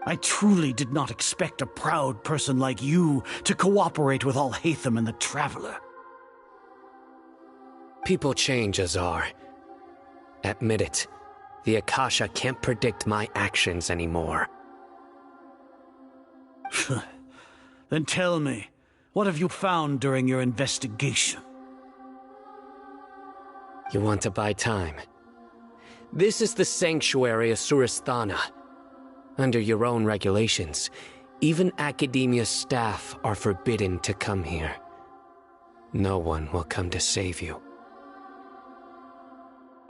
I truly did not expect a proud person like you to cooperate with Alhaitham and the Traveler. People change, Azar. Admit it. The Akasha can't predict my actions anymore. Then tell me, what have you found during your investigation? You want to buy time? This is the sanctuary of Surasthana. Under your own regulations, even Academia staff are forbidden to come here. No one will come to save you.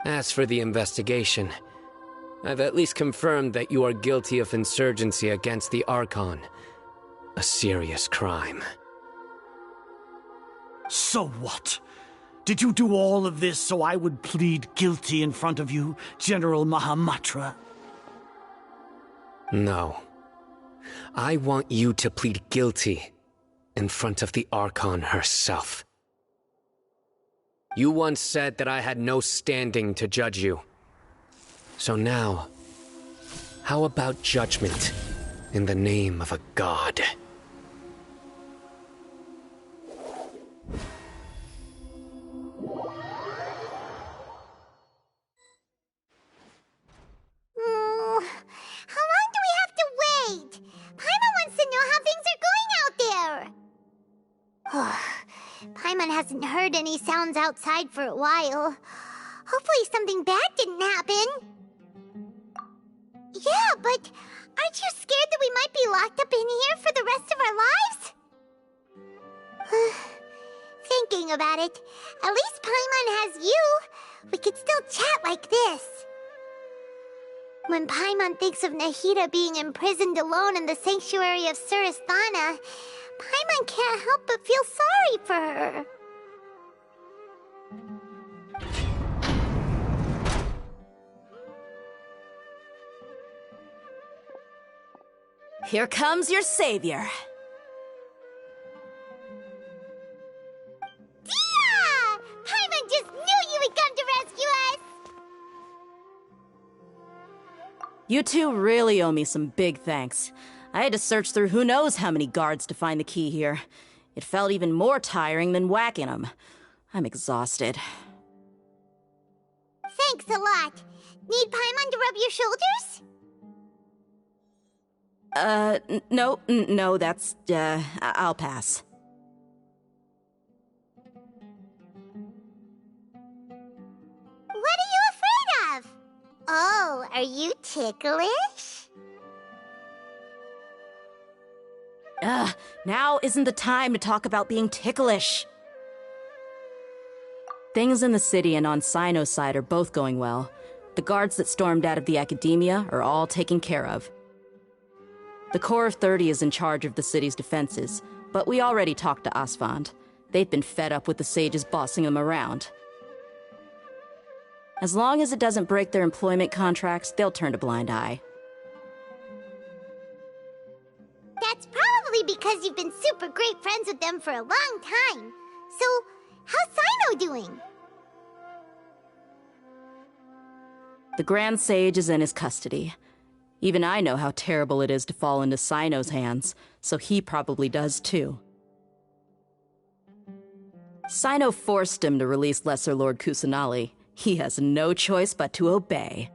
As for the investigation, I've at least confirmed that you are guilty of insurgency against the Archon. A serious crime. So what? Did you do all of this so I would plead guilty in front of you, General Mahamatra? No. I want you to plead guilty in front of the Archon herself. You once said that I had no standing to judge you. So now, how about judgment in the name of a god? How long do we have to wait? Paimon Paimon hasn't heard any sounds outside for a while. Hopefully something bad didn't happen. Yeah, but aren't you scared that we might be locked up in here for the rest of our lives? Thinking about it, at least Paimon has you. We could still chat like this. When Paimon thinks of Nahida being imprisoned alone in the sanctuary of Surasthana, Paimon can't help but feel sorry for her. Here comes your savior. Dia! Paimon just knew you would come to rescue us! You two really owe me some big thanks. I had to search through who knows how many guards to find the key here. It felt even more tiring than whacking them. I'm exhausted. Thanks a lot. Need Paimon to rub your shoulders? No, that's, I'll pass. What are you afraid of? Oh, are you ticklish? Now isn't the time to talk about being ticklish. Things in the city and on Sino's side are both going well. The guards that stormed out of the academia are all taken care of. The Corps of 30 is in charge of the city's defenses, but we already talked to Asfand. They've been fed up with the sages bossing them around. As long as it doesn't break their employment contracts, they'll turn a blind eye. That's probably because you've been super great friends with them for a long time. So, how's Sino doing? The Grand Sage is in his custody. Even I know how terrible it is to fall into Sino's hands, so he probably does too. Sino forced him to release Lesser Lord Kusanali. He has no choice but to obey.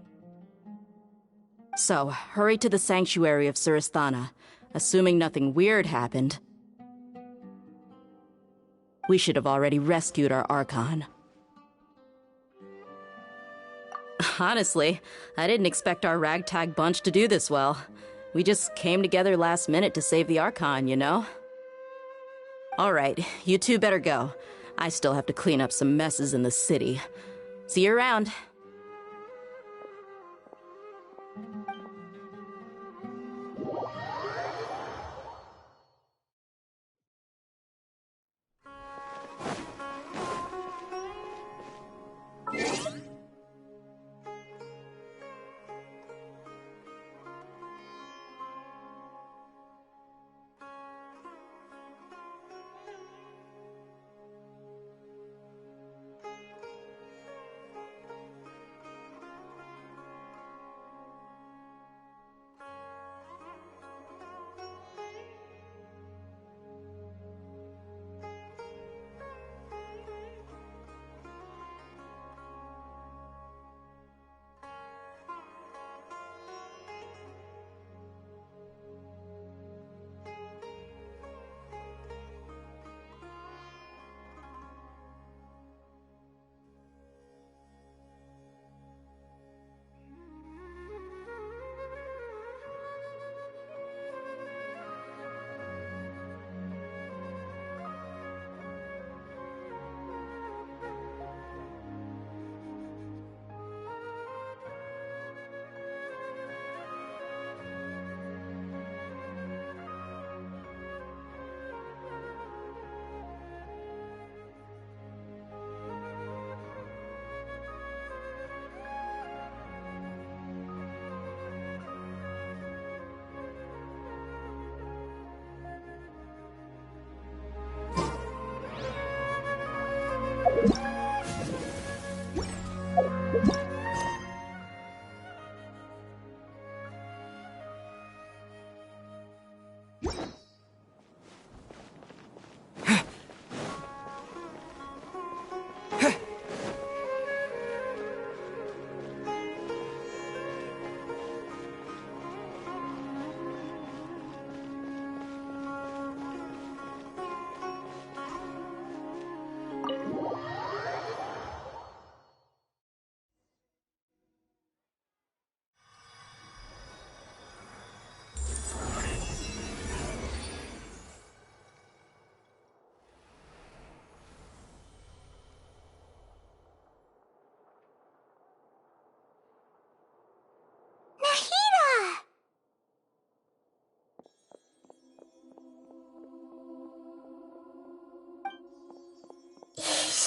So, hurry to the sanctuary of Surasthana. Assuming nothing weird happened, we should have already rescued our Archon. Honestly, I didn't expect our ragtag bunch to do this well. We just came together last minute to save the Archon, you know? Alright, you two better go. I still have to clean up some messes in the city. See you around.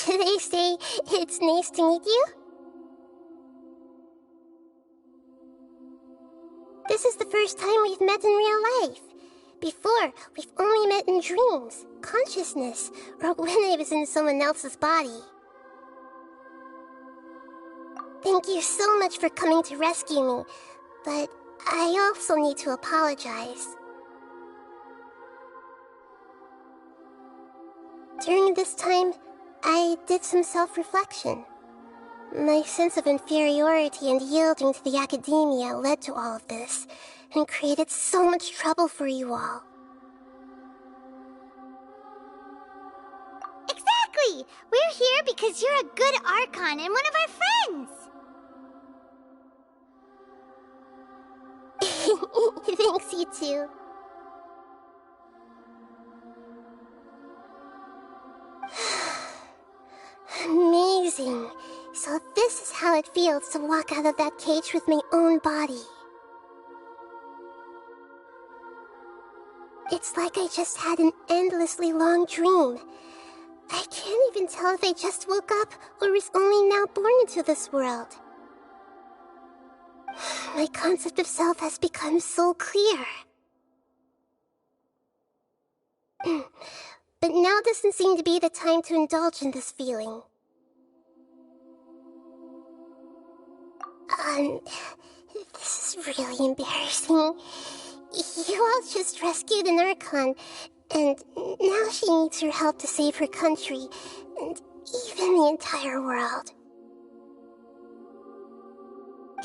Did they say it's nice to meet you? This is the first time we've met in real life. Before, we've only met in dreams, consciousness, or when I was in someone else's body. Thank you so much for coming to rescue me, but I also need to apologize. During this time, I did some self-reflection. My sense of inferiority and yielding to the academia led to all of this, and created so much trouble for you all. Exactly! We're here because you're a good Archon and one of our friends! Thanks, you too. Amazing. So this is how it feels to walk out of that cage with my own body. It's like I just had an endlessly long dream. I can't even tell if I just woke up or was only now born into this world. My concept of self has become so clear. But now doesn't seem to be the time to indulge in this feeling. This is really embarrassing. You all just rescued an Archon, and now she needs your help to save her country, and even the entire world.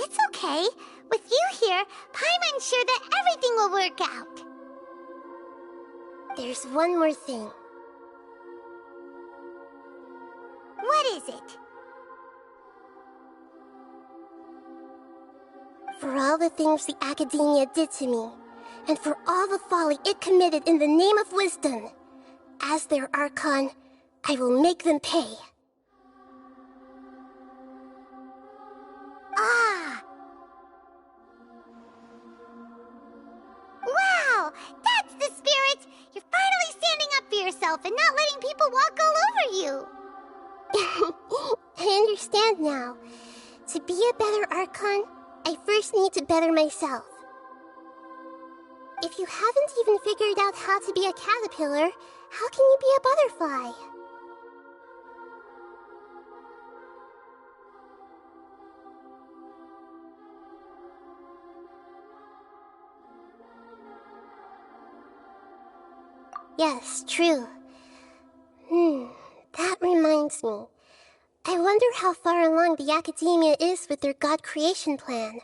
It's okay. With you here, Paimon's sure that everything will work out. There's one more thing. What is it? For all the things the Academia did to me, and for all the folly it committed in the name of wisdom, as their Archon, I will make them pay. Ah! Wow! That's the spirit! You're finally standing up for yourself and not letting people walk all over you! I understand now. To be a better Archon, I first need to better myself. If you haven't even figured out how to be a caterpillar, how can you be a butterfly? Yes, true. That reminds me. I wonder how far along the Academia is with their God creation plan.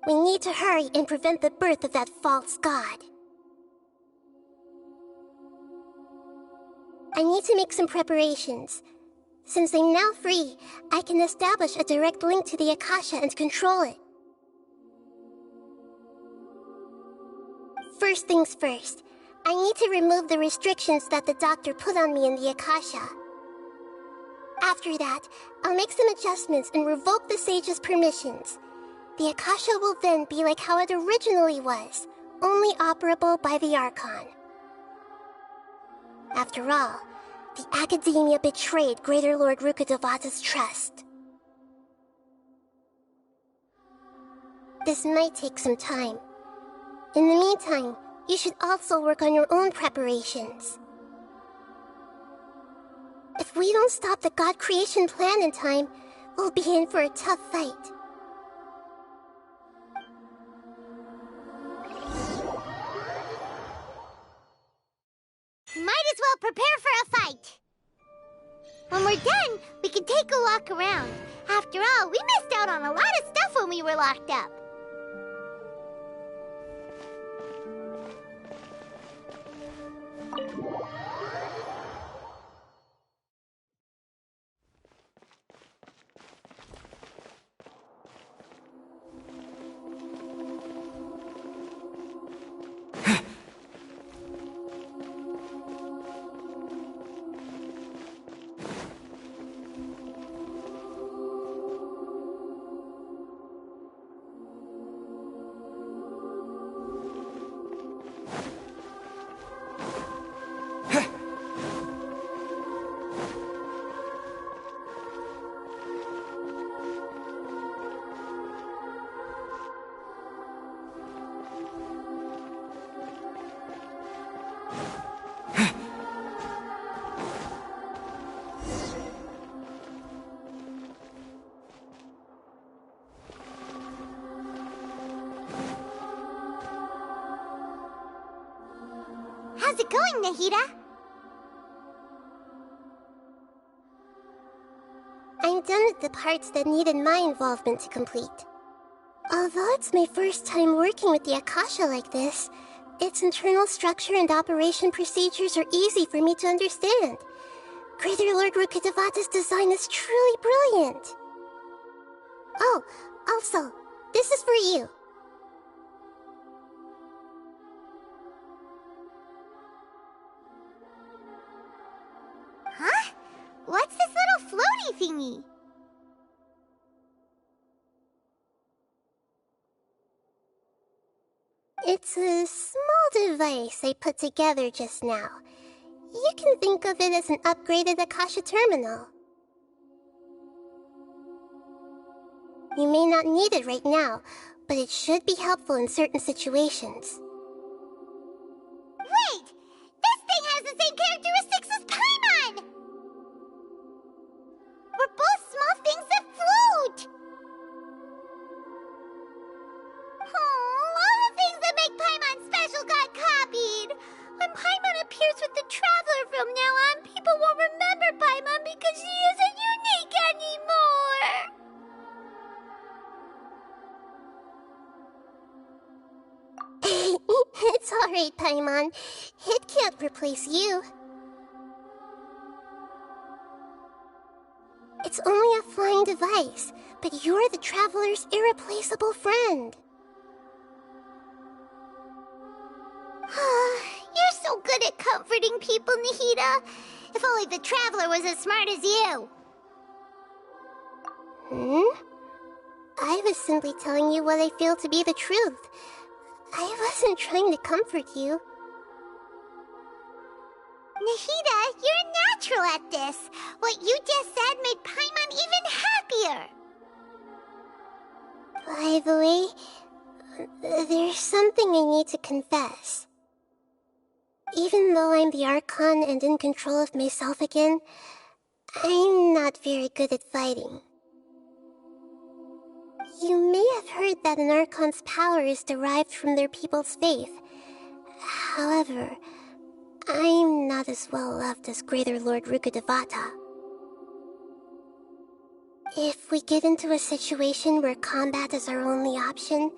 We need to hurry and prevent the birth of that false god. I need to make some preparations. Since I'm now free, I can establish a direct link to the Akasha and control it. First things first, I need to remove the restrictions that the doctor put on me in the Akasha. After that, I'll make some adjustments and revoke the sage's permissions. The Akasha will then be like how it originally was, only operable by the Archon. After all, the Academia betrayed Greater Lord Rukkhadevata's trust. This might take some time. In the meantime, you should also work on your own preparations. If we don't stop the God creation plan in time, we'll be in for a tough fight. Might as well prepare for a fight. When we're done, we can take a walk around. After all, we missed out on a lot of stuff when we were locked up. How's it going, Nahida? I'm done with the parts that needed my involvement to complete. Although it's my first time working with the Akasha like this, its internal structure and operation procedures are easy for me to understand. Greater Lord Rukkhadevata's design is truly brilliant. Oh, also, this is for you. Huh? What's this little floaty thingy? It's a small device I put together just now. You can think of it as an upgraded Akasha terminal. You may not need it right now, but it should be helpful in certain situations. Wait! This thing has the same characteristics as Paimon! We're both small things that float! Oh, all the things that make Paimon special got copied! When Paimon appears with the Traveler from now on, people won't remember Paimon because she isn't unique anymore! It's alright, Paimon. It can't replace you. It's only a flying device, but you're the Traveler's irreplaceable friend. You're so good at comforting people, Nahida. If only the Traveler was as smart as you. I was simply telling you what I feel to be the truth. I wasn't trying to comfort you. Nahida, you're natural at this. What you just said made Paimon even happier. By the way, there's something I need to confess. Even though I'm the Archon and in control of myself again, I'm not very good at fighting. You may have heard that an Archon's power is derived from their people's faith. However, I'm not as well loved as Greater Lord Rukkhadevata. If we get into a situation where combat is our only option,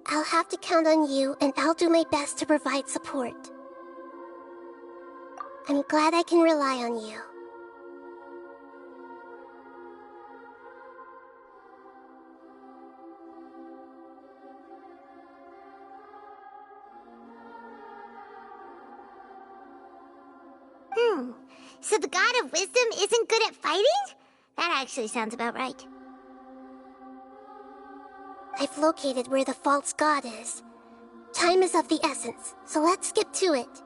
I'll have to count on you, and I'll do my best to provide support. I'm glad I can rely on you. So the God of Wisdom isn't good at fighting? That actually sounds about right. I've located where the false god is. Time is of the essence, so let's skip to it.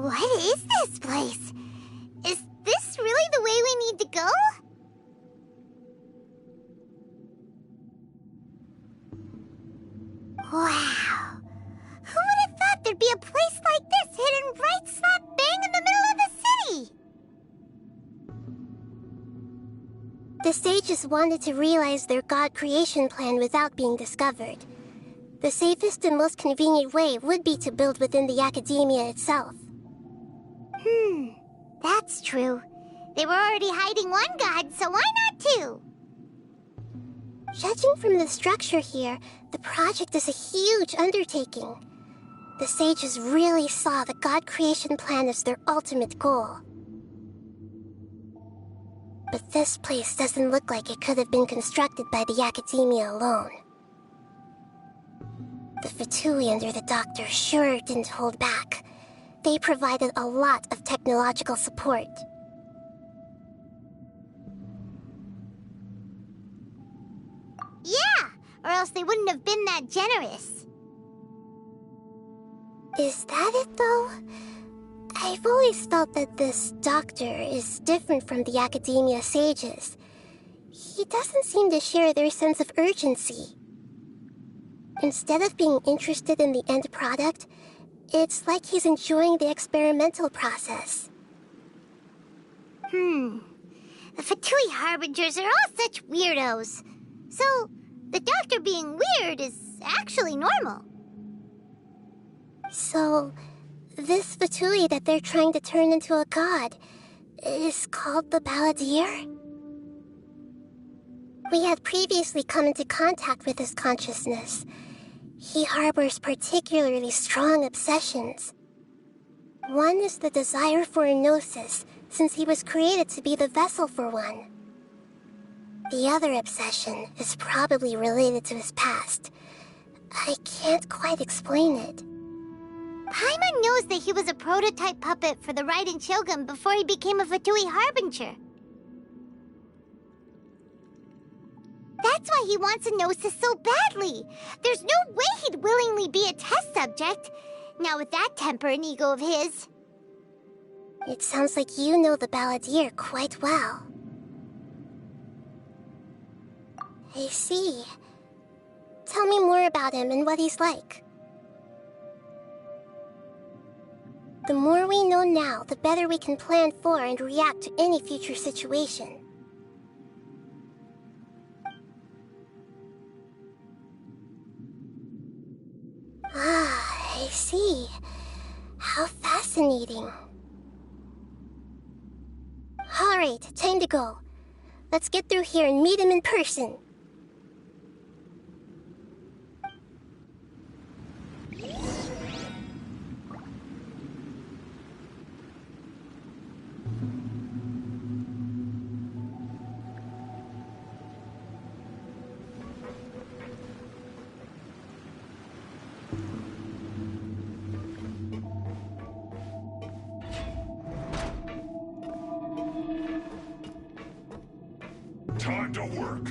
What is this place? Is this really the way we need to go? Wow. Who would have thought there'd be a place like this hidden right slap bang in the middle of the city? The sages wanted to realize their god creation plan without being discovered. The safest and most convenient way would be to build within the academia itself. That's true. They were already hiding one god, so why not two? Judging from the structure here, the project is a huge undertaking. The sages really saw the god creation plan as their ultimate goal. But this place doesn't look like it could have been constructed by the academia alone. The Fatui under the Doctor sure didn't hold back. They provided a lot of technological support. Yeah, or else they wouldn't have been that generous. Is that it, though? I've always felt that this Doctor is different from the academia sages. He doesn't seem to share their sense of urgency. Instead of being interested in the end product, it's like he's enjoying the experimental process. The Fatui Harbingers are all such weirdos. So, the Doctor being weird is actually normal. So, this Fatui that they're trying to turn into a god is called the Balladeer? We had previously come into contact with his consciousness. He harbors particularly strong obsessions. One is the desire for a gnosis, since he was created to be the vessel for one. The other obsession is probably related to his past. I can't quite explain it. Paimon knows that he was a prototype puppet for the Raiden Shogun before he became a Fatui Harbinger. That's why he wants a gnosis so badly. There's no way he'd willingly be a test subject. Now with that temper and ego of his. It sounds like you know the Balladeer quite well. I see. Tell me more about him and what he's like. The more we know now, the better we can plan for and react to any future situation. I see. How fascinating. Alright, time to go. Let's get through here and meet him in person. Time to work.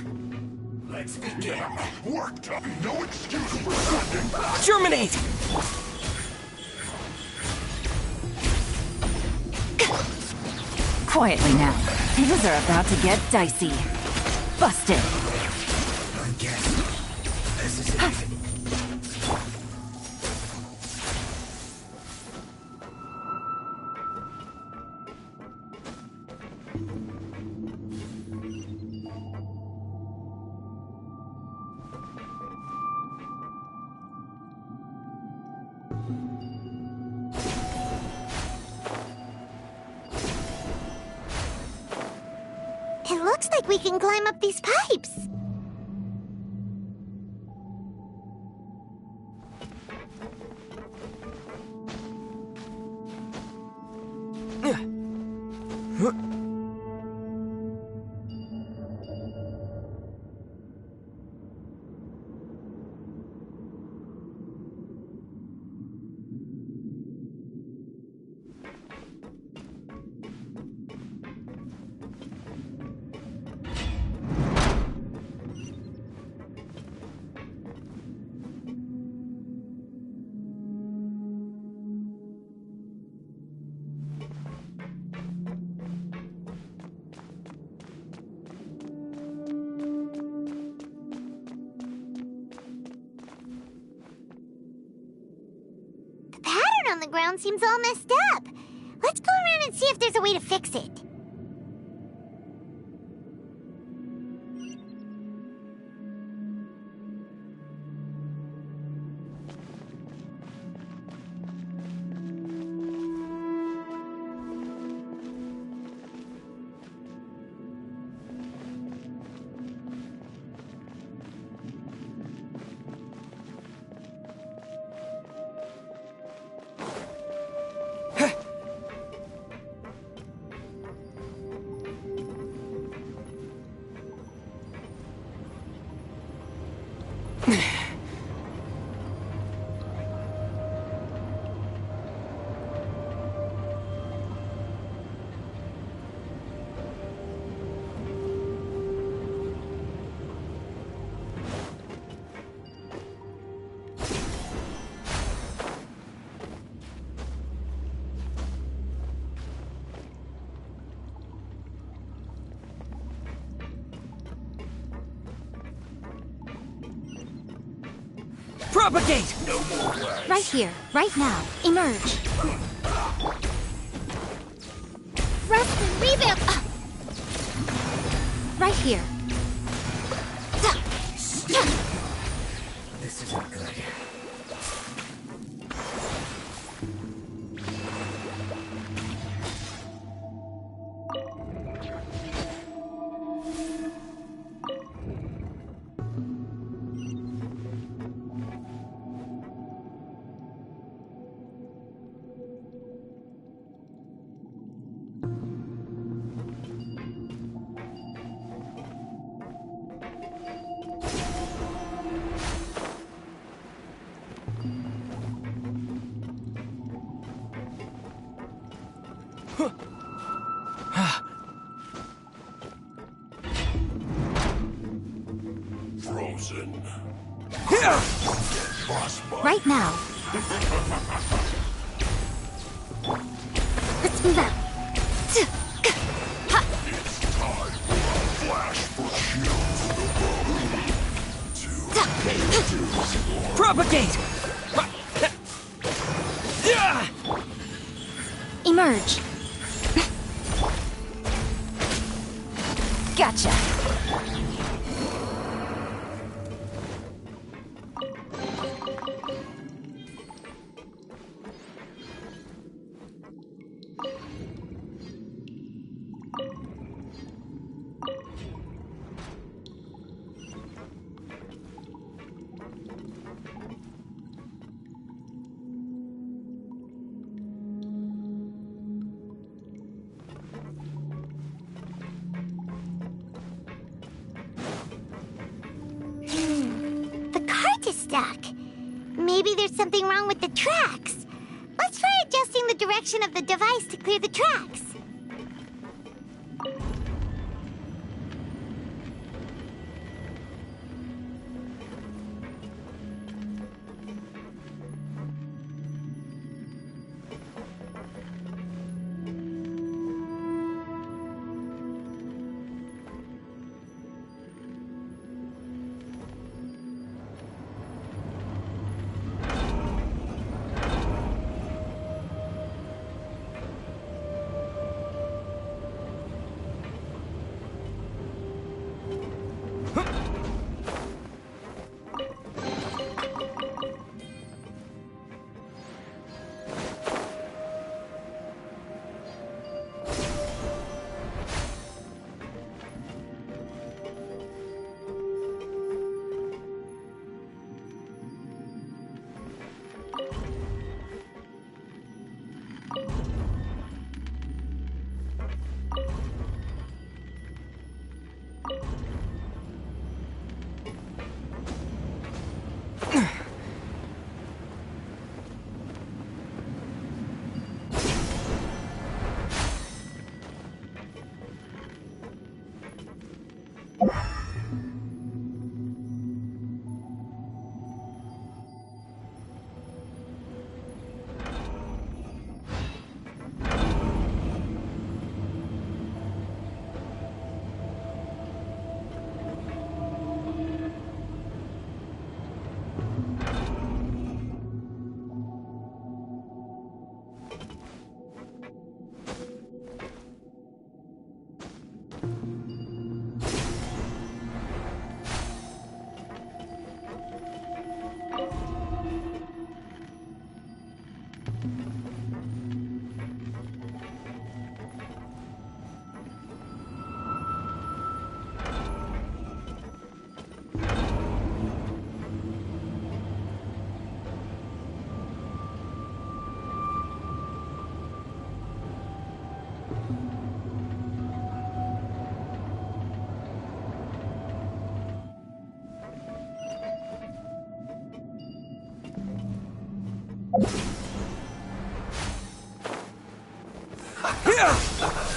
Let's begin. Work time. No excuse for slacking. Germinate! Quietly now. Things are about to get dicey. Busted. Again. This is it. It looks like we can climb up these pipes. on the ground seems all messed up. Let's go around and see if there's a way to fix it. Propagate! No more lags. Right here, right now. Emerge. Rest and revamp. Right here. This isn't good. Frozen. Right now. Let's move out. It's time for a flash for shields. Propagate! Emerge. Gotcha. The cart is stuck. Maybe there's something wrong with the tracks. Let's try adjusting the direction of the device to clear the tracks.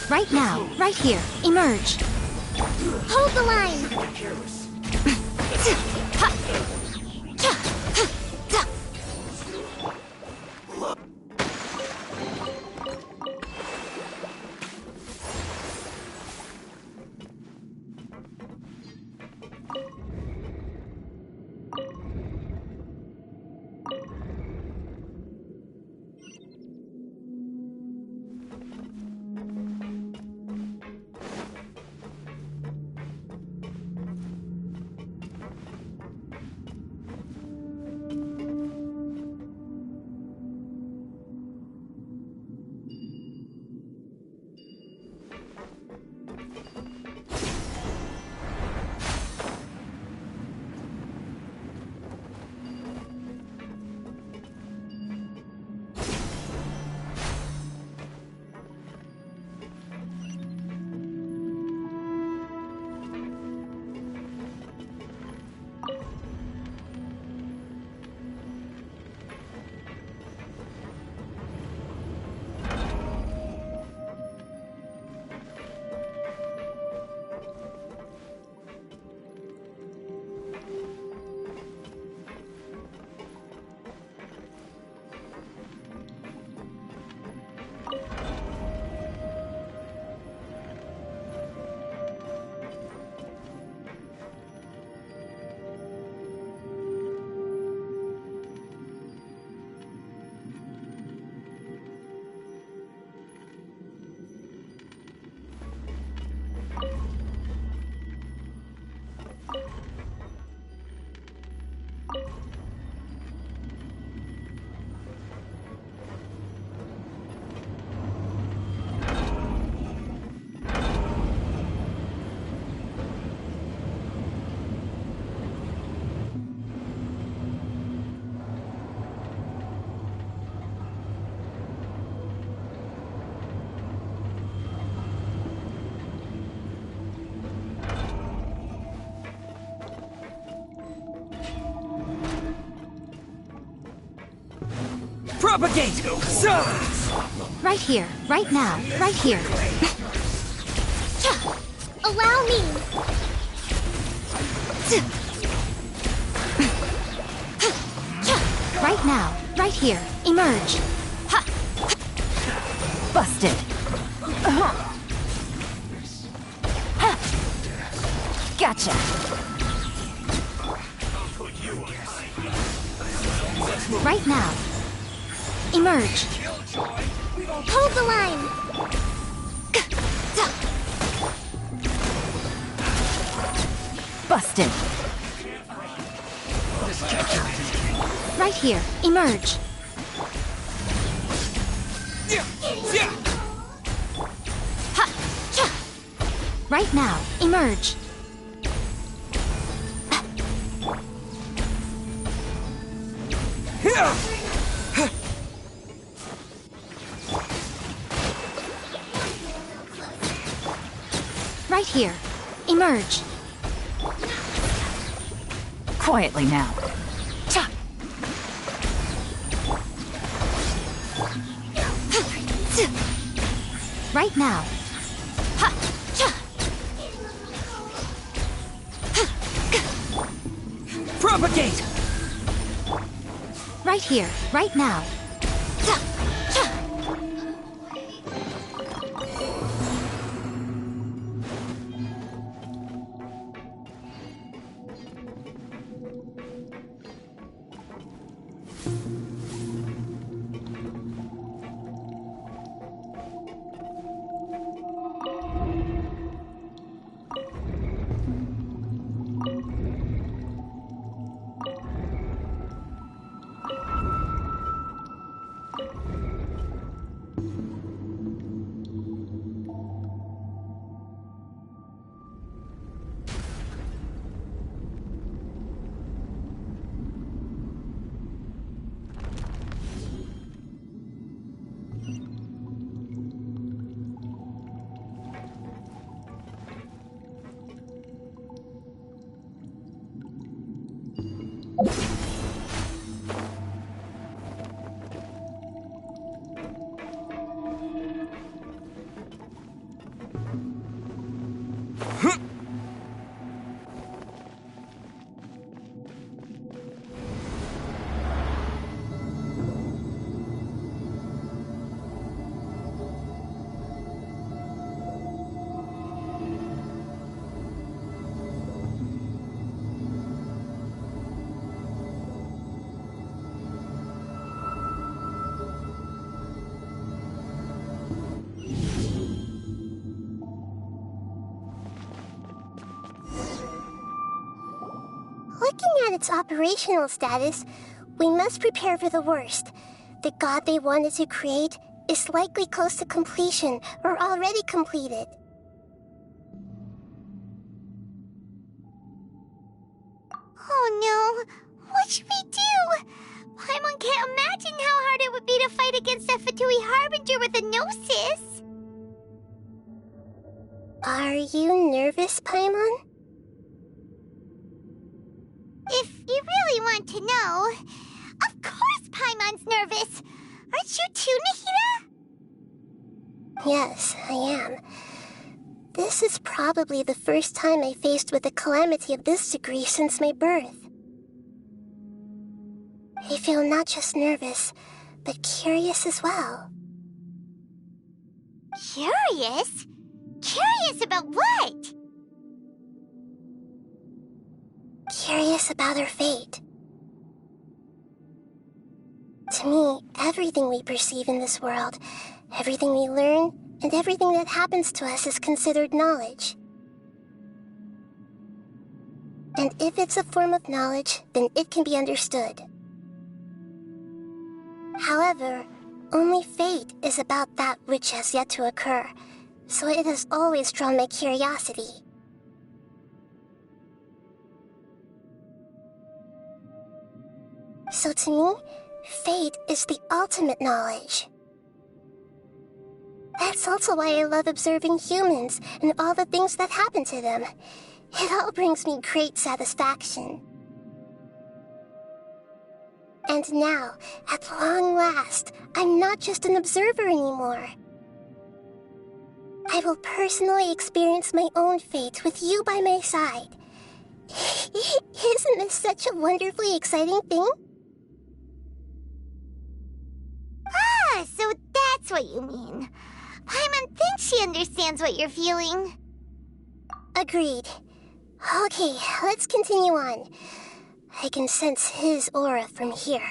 Right now, right here, emerge. Hold the line! Propagate! Right here, right now, right here. Allow me! Right now, right here, emerge. Busted. Gotcha. Right now. Emerge. Hold the line! Busted. Right here, emerge. Right now, emerge. Right here, emerge. Quietly now. Right now. Propagate! Right here, right now. Looking at its operational status, we must prepare for the worst. The god they wanted to create is likely close to completion or already completed. Oh no! What should we do? Paimon can't imagine how hard it would be to fight against a Fatui Harbinger with a Gnosis! Are you nervous, Paimon? If you really want to know, of course Paimon's nervous! Aren't you too, Nahida? Yes, I am. This is probably the first time I faced with a calamity of this degree since my birth. I feel not just nervous, but curious as well. Curious? Curious about what? Curious about her fate. To me, everything we perceive in this world, everything we learn, and everything that happens to us is considered knowledge. And if it's a form of knowledge, then it can be understood. However, only fate is about that which has yet to occur, so it has always drawn my curiosity. So to me, fate is the ultimate knowledge. That's also why I love observing humans and all the things that happen to them. It all brings me great satisfaction. And now, at long last, I'm not just an observer anymore. I will personally experience my own fate with you by my side. Isn't this such a wonderfully exciting thing? Ah, so that's what you mean. Paimon thinks she understands what you're feeling. Agreed. Okay, let's continue on. I can sense his aura from here.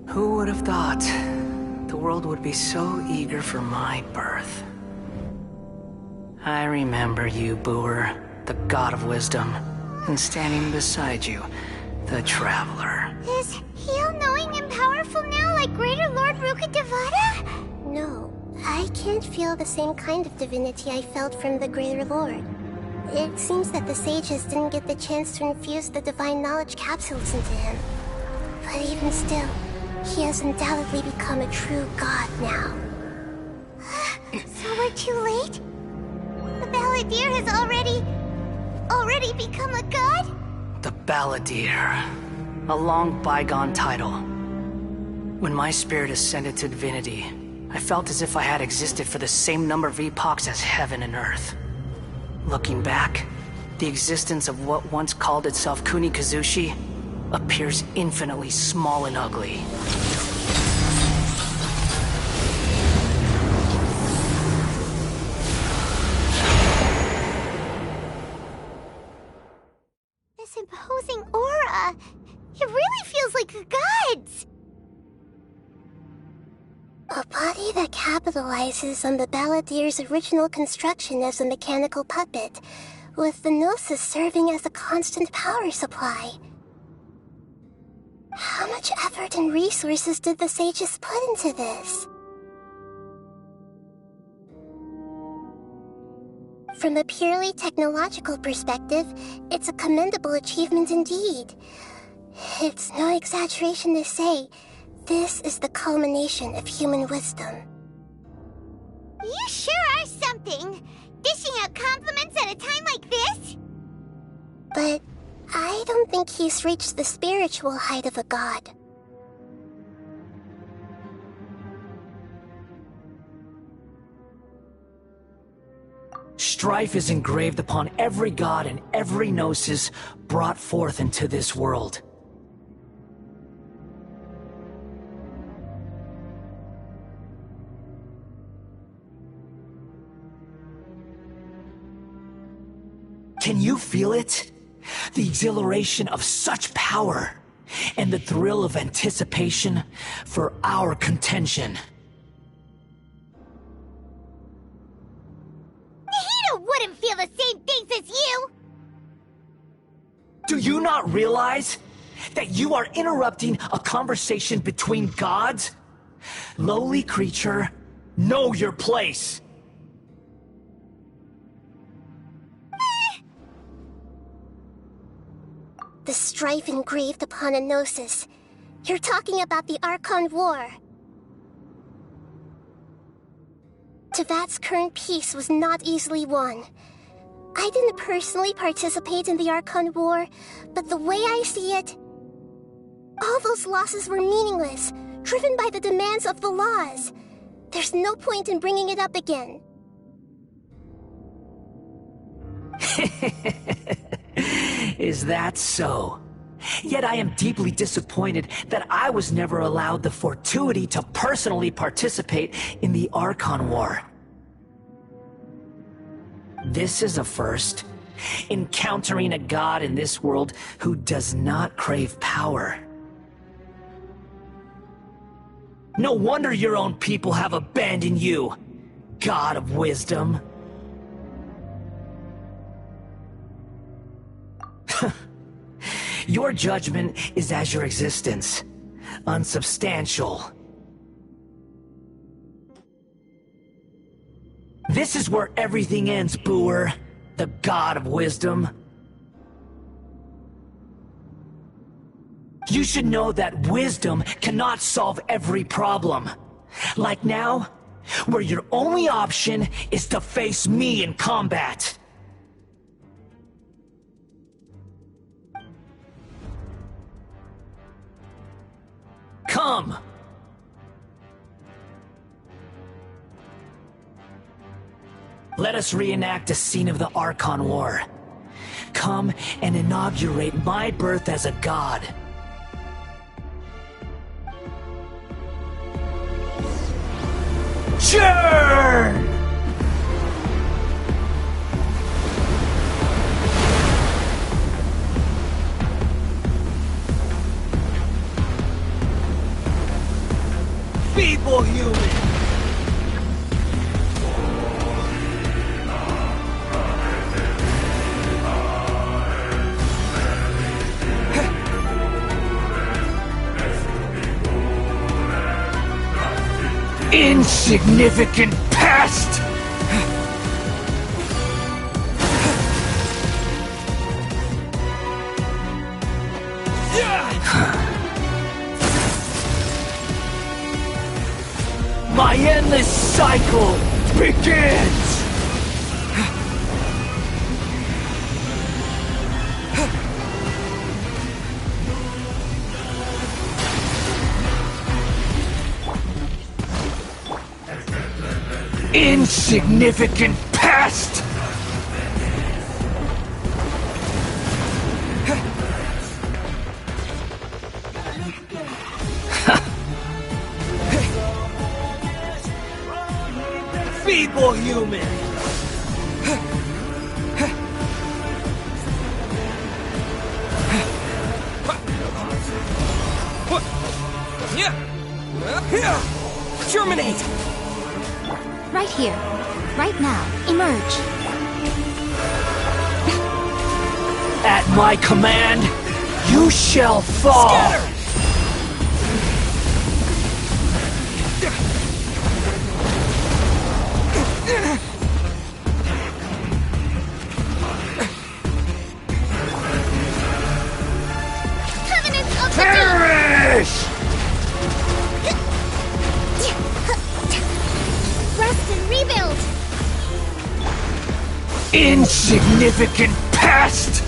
Who would have thought the world would be so eager for my birth? I remember you, Booer, the god of wisdom, and standing beside you, the traveler. Is he all-knowing and powerful now like Greater Lord Rukkhadevata? No, I can't feel the same kind of divinity I felt from the Greater Lord. It seems that the sages didn't get the chance to infuse the divine knowledge capsules into him. But even still, he has undoubtedly become a true god now. So we're too late? The Balladeer has already become a god? The Balladeer. A long bygone title. When my spirit ascended to divinity, I felt as if I had existed for the same number of epochs as heaven and earth. Looking back, the existence of what once called itself Kunikazushi appears infinitely small and ugly. This imposing aura, it really feels like the gods! A body that capitalizes on the Balladeer's original construction as a mechanical puppet, with the Gnosis serving as a constant power supply. How much effort and resources did the sages put into this? From a purely technological perspective, it's a commendable achievement indeed. It's no exaggeration to say, this is the culmination of human wisdom. You sure are something! Dishing out compliments at a time like this? But I don't think he's reached the spiritual height of a god. Strife is engraved upon every god and every gnosis brought forth into this world. Can you feel it? The exhilaration of such power, and the thrill of anticipation for our contention. Nahida wouldn't feel the same things as you! Do you not realize that you are interrupting a conversation between gods? Lowly creature, know your place! The strife engraved upon a Gnosis. You're talking about the Archon War. Tevat's current peace was not easily won. I didn't personally participate in the Archon War, but the way I see it, all those losses were meaningless, driven by the demands of the laws. There's no point in bringing it up again. Is that so? Yet I am deeply disappointed that I was never allowed the fortuity to personally participate in the Archon War. This is a first. Encountering a god in this world who does not crave power. No wonder your own people have abandoned you, God of Wisdom. Your judgment is as your existence, unsubstantial. This is where everything ends, Booer, the God of Wisdom. You should know that wisdom cannot solve every problem. Like now, where your only option is to face me in combat. Come! Let us reenact a scene of the Archon War. Come and inaugurate my birth as a god. Churn! Feeble human! Insignificant pest! My endless cycle begins! Insignificant pest! Feeble human! Germinate! Right here. Right now. Emerge. At my command, you shall fall! Scatter! Perish! Rest and rebuild! Insignificant pest!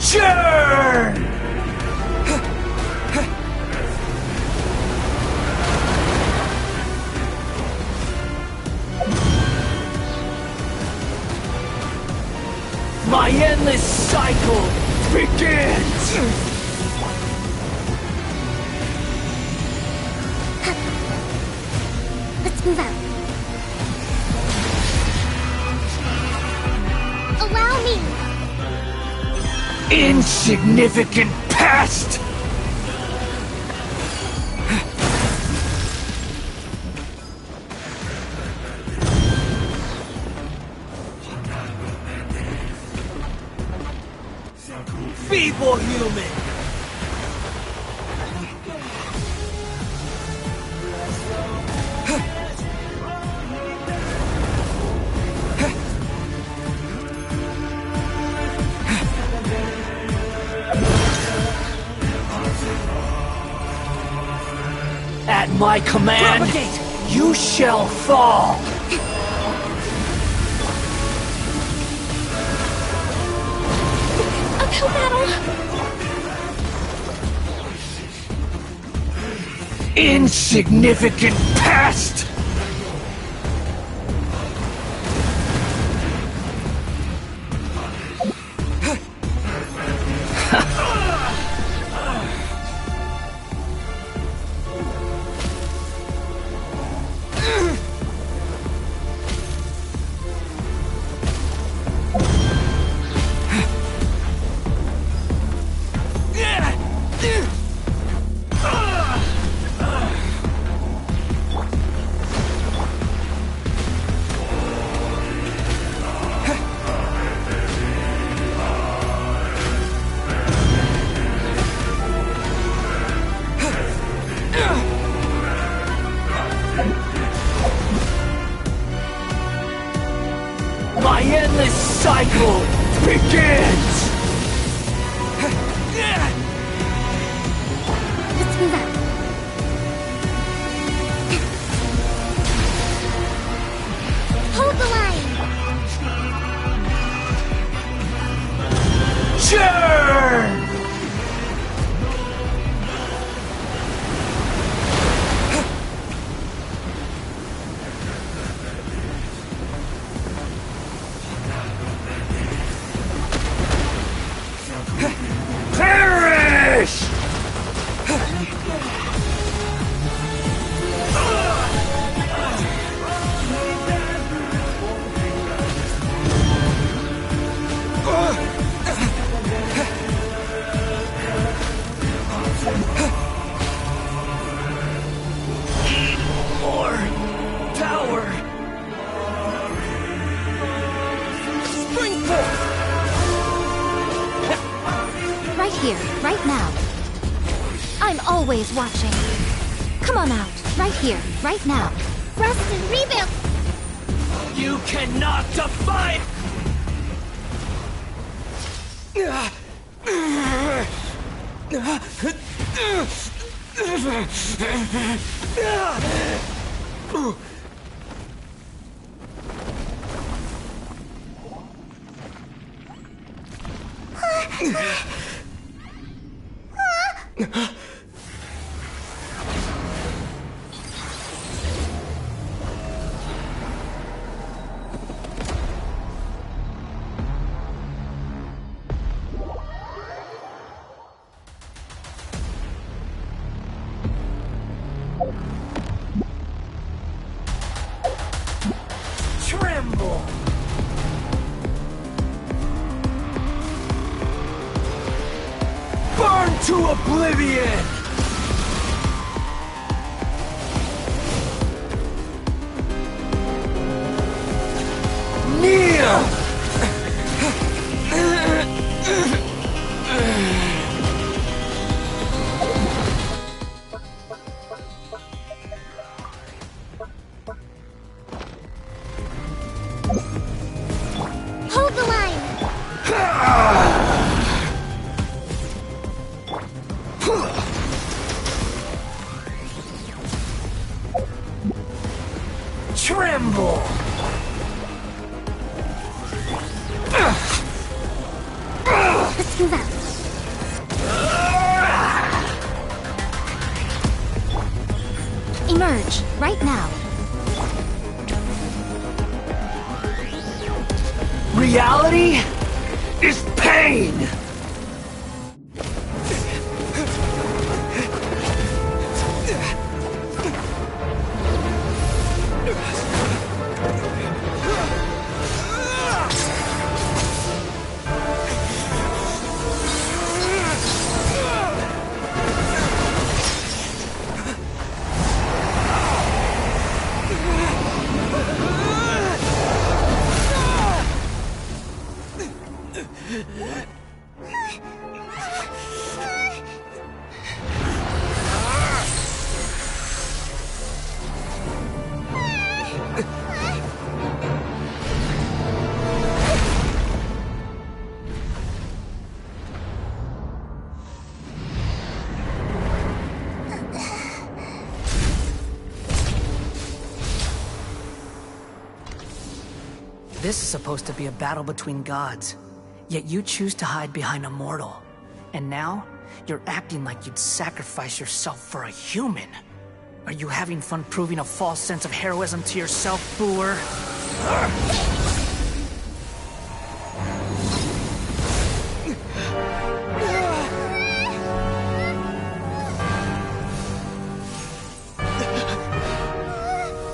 Churn! My endless cycle begins! Let's move out. Allow me! Insignificant pest! Feeble human! At my command, propagate. You shall fall! Uphill battle! Insignificant pest! My endless cycle begins! Let's move out. Hold the line! Churn! Perish! More power! Spring forth! Right here, right now. I'm always watching. Come on out, right here, right now. Rest and rebuild! You cannot defy! oblivion! Kneel! Hold the line! Tremble! Let's move out. Emerge, right now. Reality is pain! This is supposed to be a battle between gods, yet you choose to hide behind a mortal. And now, you're acting like you'd sacrifice yourself for a human. Are you having fun proving a false sense of heroism to yourself, Booer?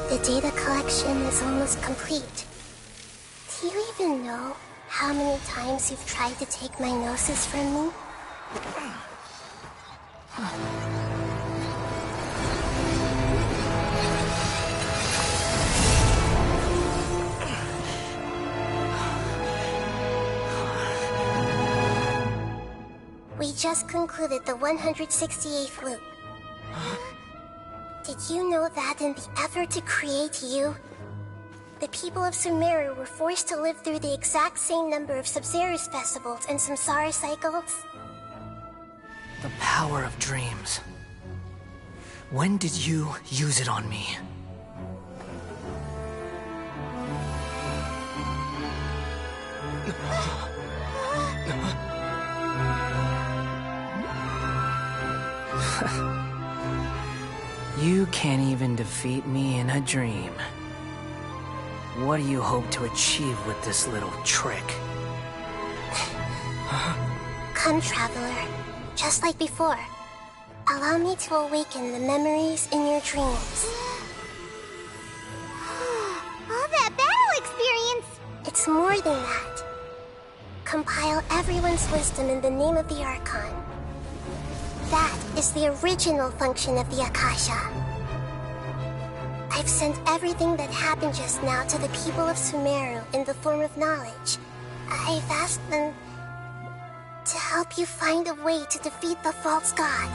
The data collection is almost complete. Do you even know how many times you've tried to take my gnosis from me? We just concluded the 168th loop. Did you know that in the effort to create you, the people of Sumeru were forced to live through the exact same number of Sub-Zerus festivals and Samsara cycles? The power of dreams. When did you use it on me? You can't even defeat me in a dream. What do you hope to achieve with this little trick? Come, Traveler. Just like before. Allow me to awaken the memories in your dreams. All that battle experience! It's more than that. Compile everyone's wisdom in the name of the Archon. That is the original function of the Akasha. I've sent everything that happened just now to the people of Sumeru in the form of knowledge. I've asked them to help you find a way to defeat the false god.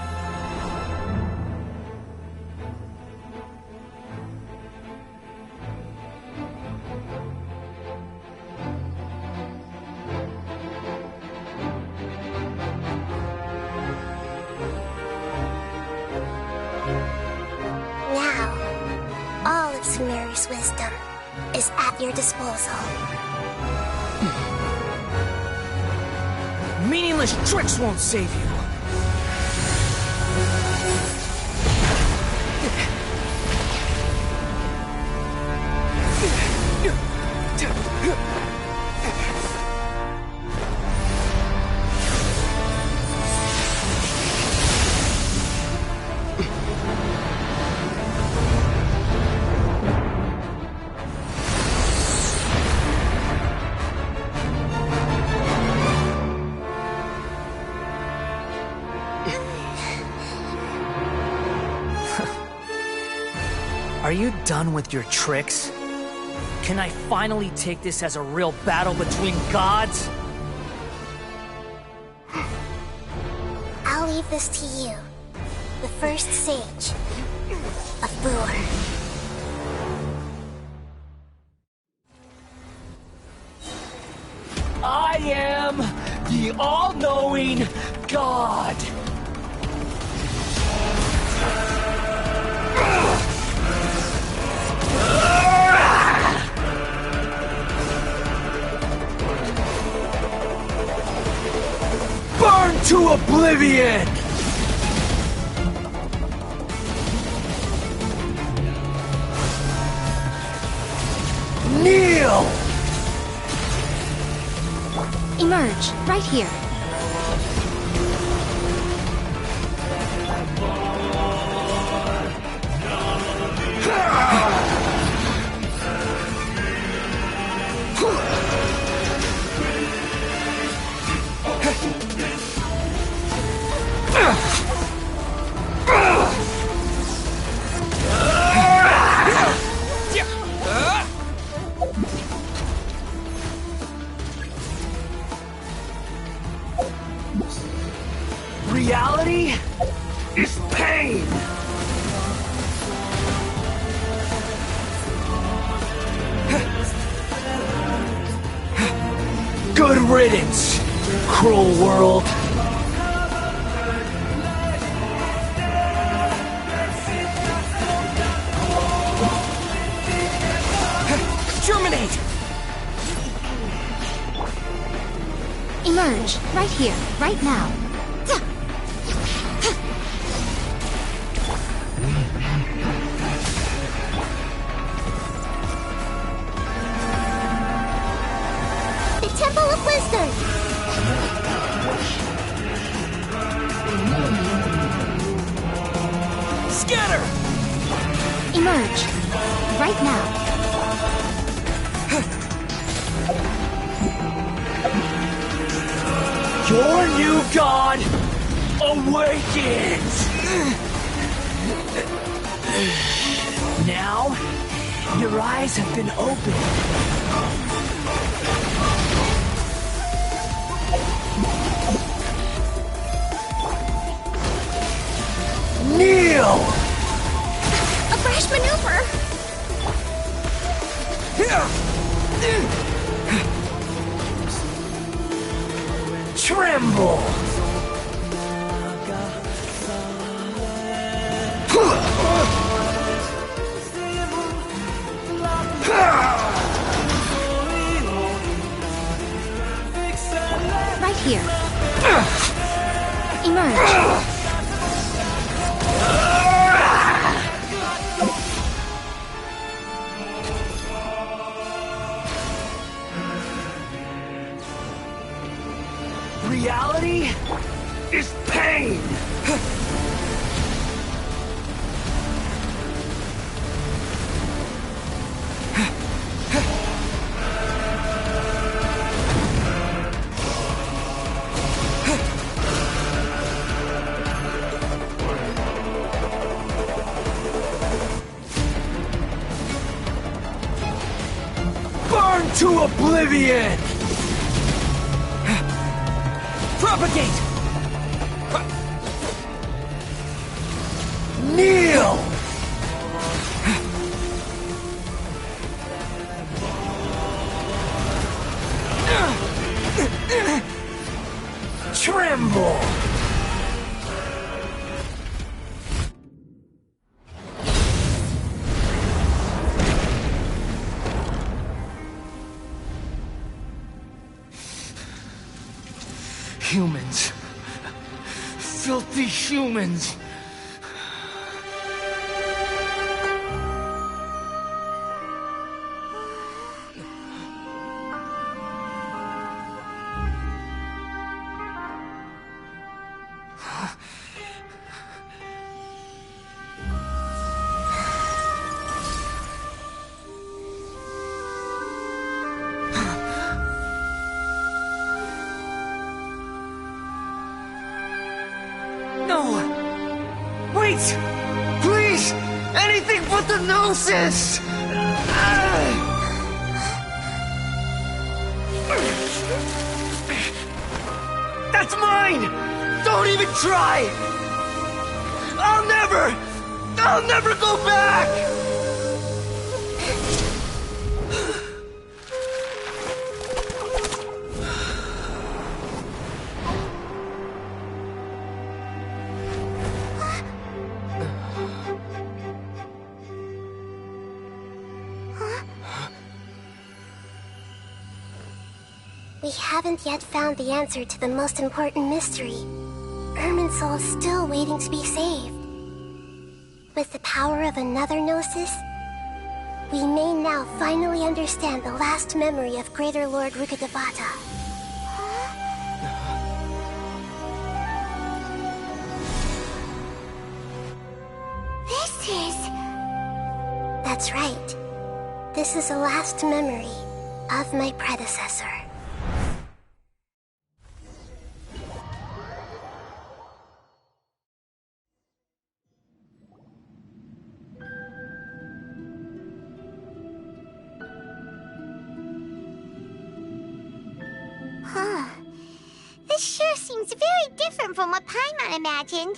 Sumeru's wisdom is at your disposal. Meaningless tricks won't save you. Are you done with your tricks? Can I finally take this as a real battle between gods? I'll leave this to you. The first sage of Boor. I am the all-knowing God. Burn to oblivion! Kneel! Emerge, right here. Reality is pain! Good riddance, cruel world! Germinate! Emerge, right here, right now. The Temple of Wisdom! Scatter! Emerge, right now. Your new god awakens! Now, your eyes have been opened. Kneel! A fresh maneuver! Tremble! Right here. Emerge. Reality is pain! Burn to oblivion! Propagate! Kneel! Tremble! Humans. Filthy humans. No! Wait! Please! anything but the Gnosis! That's mine! Don't even try! I'll never go back! We haven't yet found the answer to the most important mystery. Irminsul is still waiting to be saved. With the power of another Gnosis, we may now finally understand the last memory of Greater Lord Rukkhadevata. This is... That's right. This is the last memory of my predecessor. Huh. This sure seems very different from what Paimon imagined.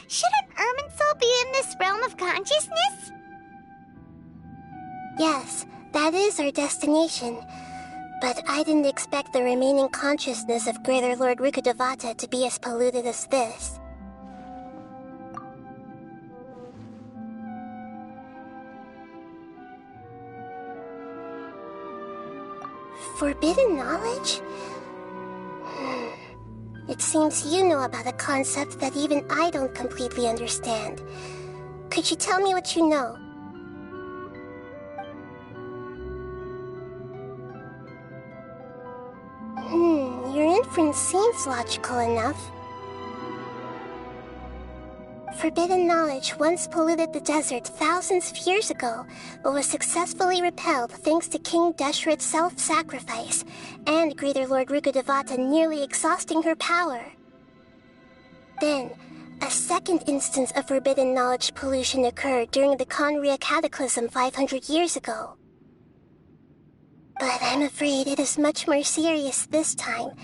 Shouldn't Irminsul be in this realm of consciousness? Yes, that is our destination. But I didn't expect the remaining consciousness of Greater Lord Rukkhadevata to be as polluted as this. Forbidden knowledge? It seems you know about a concept that even I don't completely understand. Could you tell me what you know? Your inference seems logical enough. Forbidden knowledge once polluted the desert thousands of years ago, but was successfully repelled thanks to King Deshret's self-sacrifice, and Greater Lord Rukkhadevata nearly exhausting her power. Then, a second instance of forbidden knowledge pollution occurred during the Conria Cataclysm 500 years ago. But I'm afraid it is much more serious this time,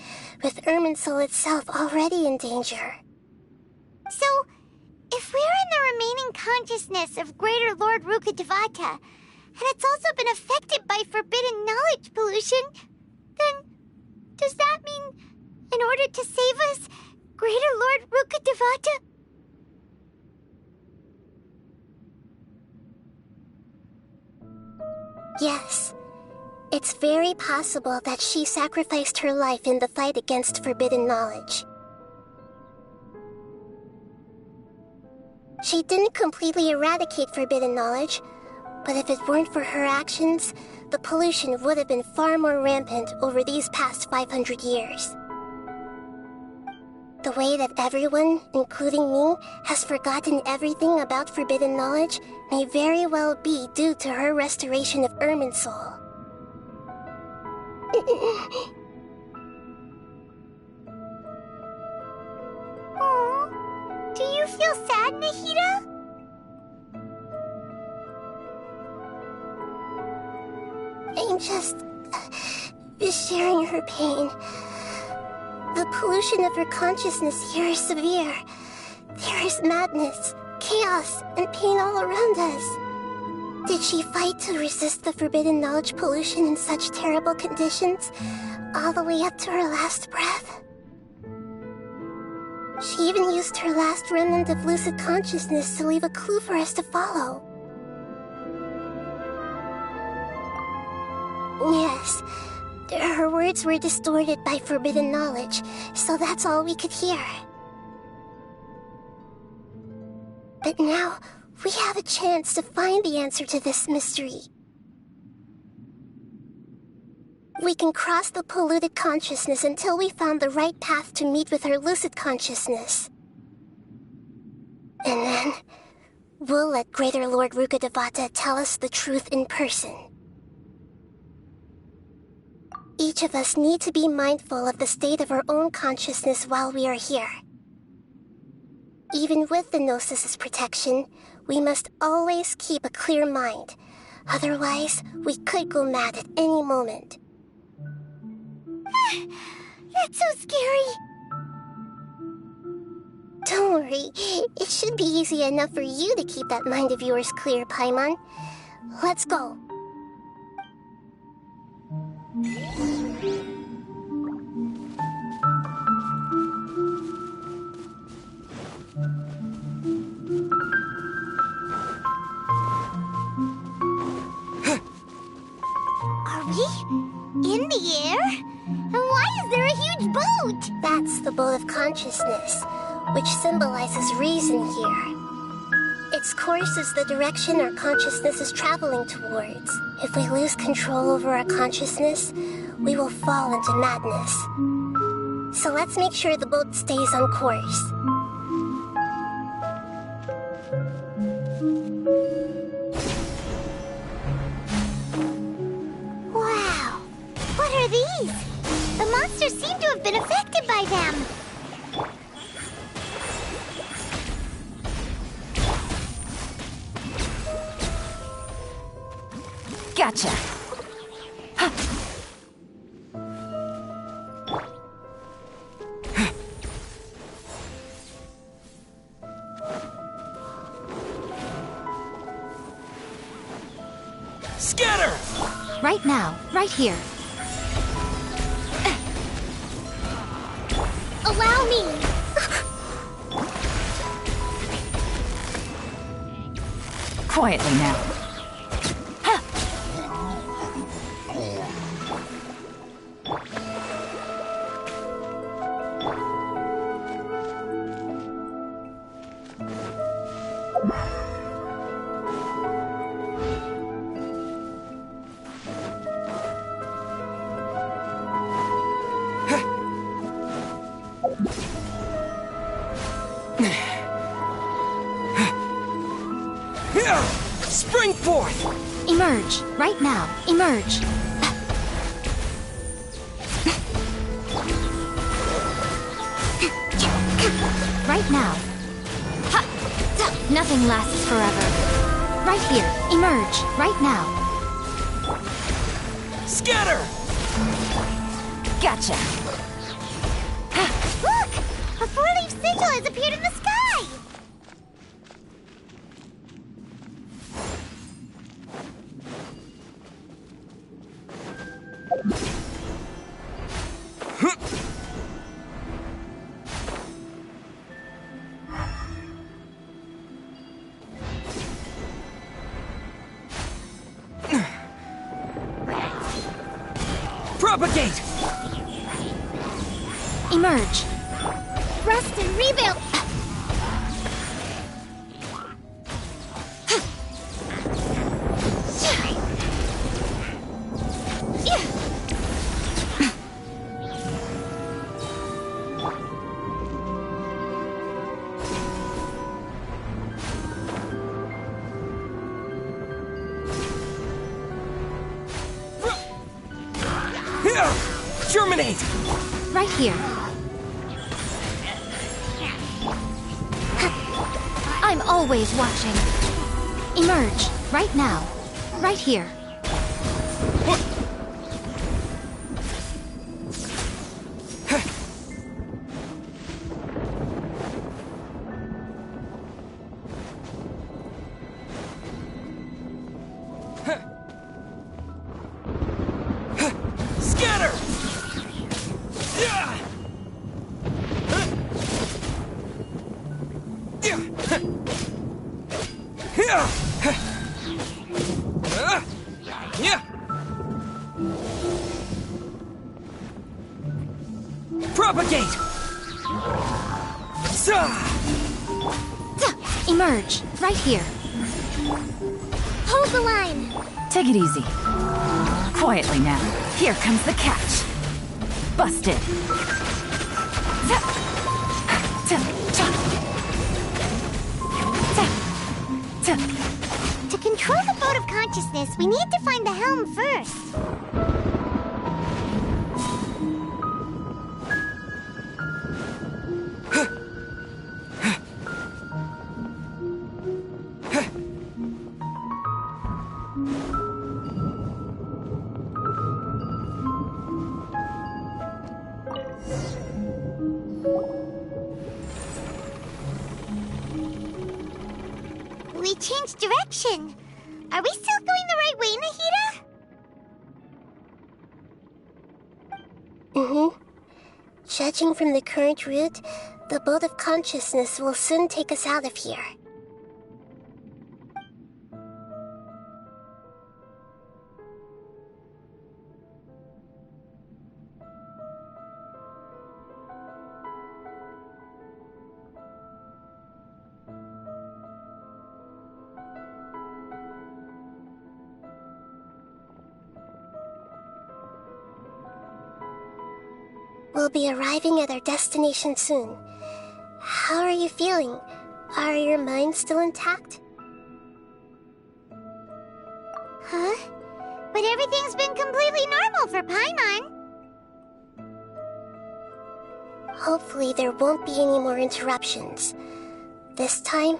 with Irminsul itself already in danger. So, if we're in the remaining consciousness of Greater Lord Rukkhadevata, and it's also been affected by forbidden knowledge pollution, then does that mean, in order to save us, Greater Lord Rukkhadevata... Yes. It's very possible that she sacrificed her life in the fight against forbidden knowledge. She didn't completely eradicate forbidden knowledge, but if it weren't for her actions, the pollution would have been far more rampant over these past 500 years. The way that everyone, including me, has forgotten everything about forbidden knowledge may very well be due to her restoration of Irminsul. Aww. Do you feel sad, Nahida? I'm just sharing her pain. The pollution of her consciousness here is severe. There is madness, chaos, and pain all around us. Did she fight to resist the forbidden knowledge pollution in such terrible conditions, all the way up to her last breath? She even used her last remnant of lucid consciousness to leave a clue for us to follow. Yes, her words were distorted by forbidden knowledge, so that's all we could hear. But now, we have a chance to find the answer to this mystery. We can cross the polluted consciousness until we found the right path to meet with her lucid consciousness. And then, we'll let Greater Lord Rukkhadevata tell us the truth in person. Each of us need to be mindful of the state of our own consciousness while we are here. Even with the Gnosis's protection, we must always keep a clear mind. Otherwise, we could go mad at any moment. That's so scary. Don't worry, it should be easy enough for you to keep that mind of yours clear, Paimon. Let's go. Are we in the air? And why is there a huge boat? That's the boat of consciousness, which symbolizes reason here. Its course is the direction our consciousness is traveling towards. If we lose control over our consciousness, we will fall into madness. So let's make sure the boat stays on course. Wow! What are these? The monsters seem to have been affected by them. Gotcha. Huh. Scatter! Right now, right here. Allow me! Quietly now. Spring forth! Emerge, right now, emerge. Right now. Nothing lasts forever. Right here, emerge, right now. Scatter! Gotcha. Look! A four-leaf sigil has appeared in the sky! Propagate! Emerge. Rust and rebuild! Germinate! Right here. I'm always watching. Emerge, right now. Right here. Scatter! Propagate! Emerge, right here. Hold the line! Take it easy. Quietly now. Here comes the catch. Busted. To control the boat of consciousness, we need to find the helm first. We changed direction. Are we still going the right way, Nahida? Mm-hmm. Judging from the current route, the boat of consciousness will soon take us out of here. We'll be arriving at our destination soon. How are you feeling? Are your minds still intact? Huh? But everything's been completely normal for Paimon. Hopefully there won't be any more interruptions. This time,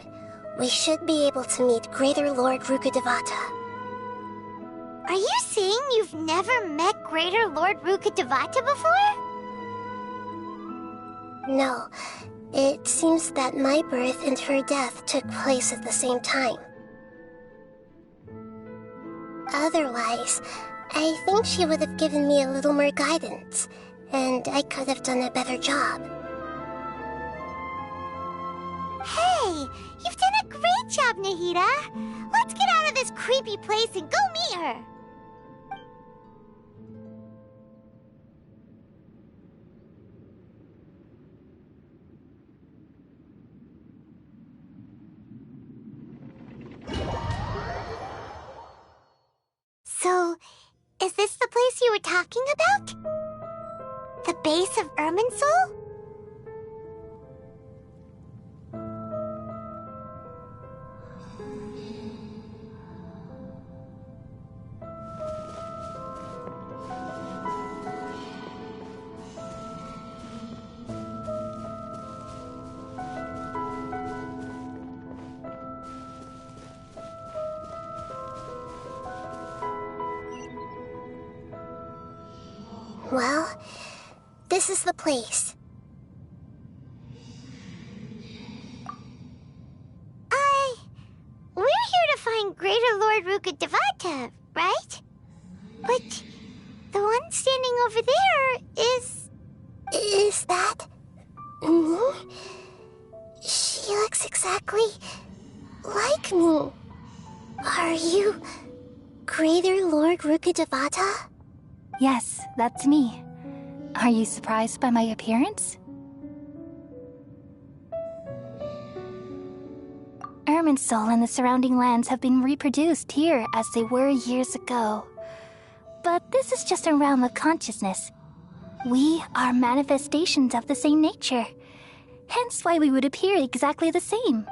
we should be able to meet Greater Lord Rukkhadevata. Are you saying you've never met Greater Lord Rukkhadevata before? No, it seems that my birth and her death took place at the same time. Otherwise, I think she would have given me a little more guidance, and I could have done a better job. Hey, you've done a great job, Nahida. Let's get out of this creepy place and go meet her. So, is this the place you were talking about? The base of Irminsul? Well, this is the place. We're here to find Greater Lord Rukkhadevata, right? But the one standing over there is... Is that... me? She looks exactly like me. Are you Greater Lord Rukkhadevata? Yes, that's me. Are you surprised by my appearance? Irminsul and the surrounding lands have been reproduced here as they were years ago. But this is just a realm of consciousness. We are manifestations of the same nature. Hence why we would appear exactly the same.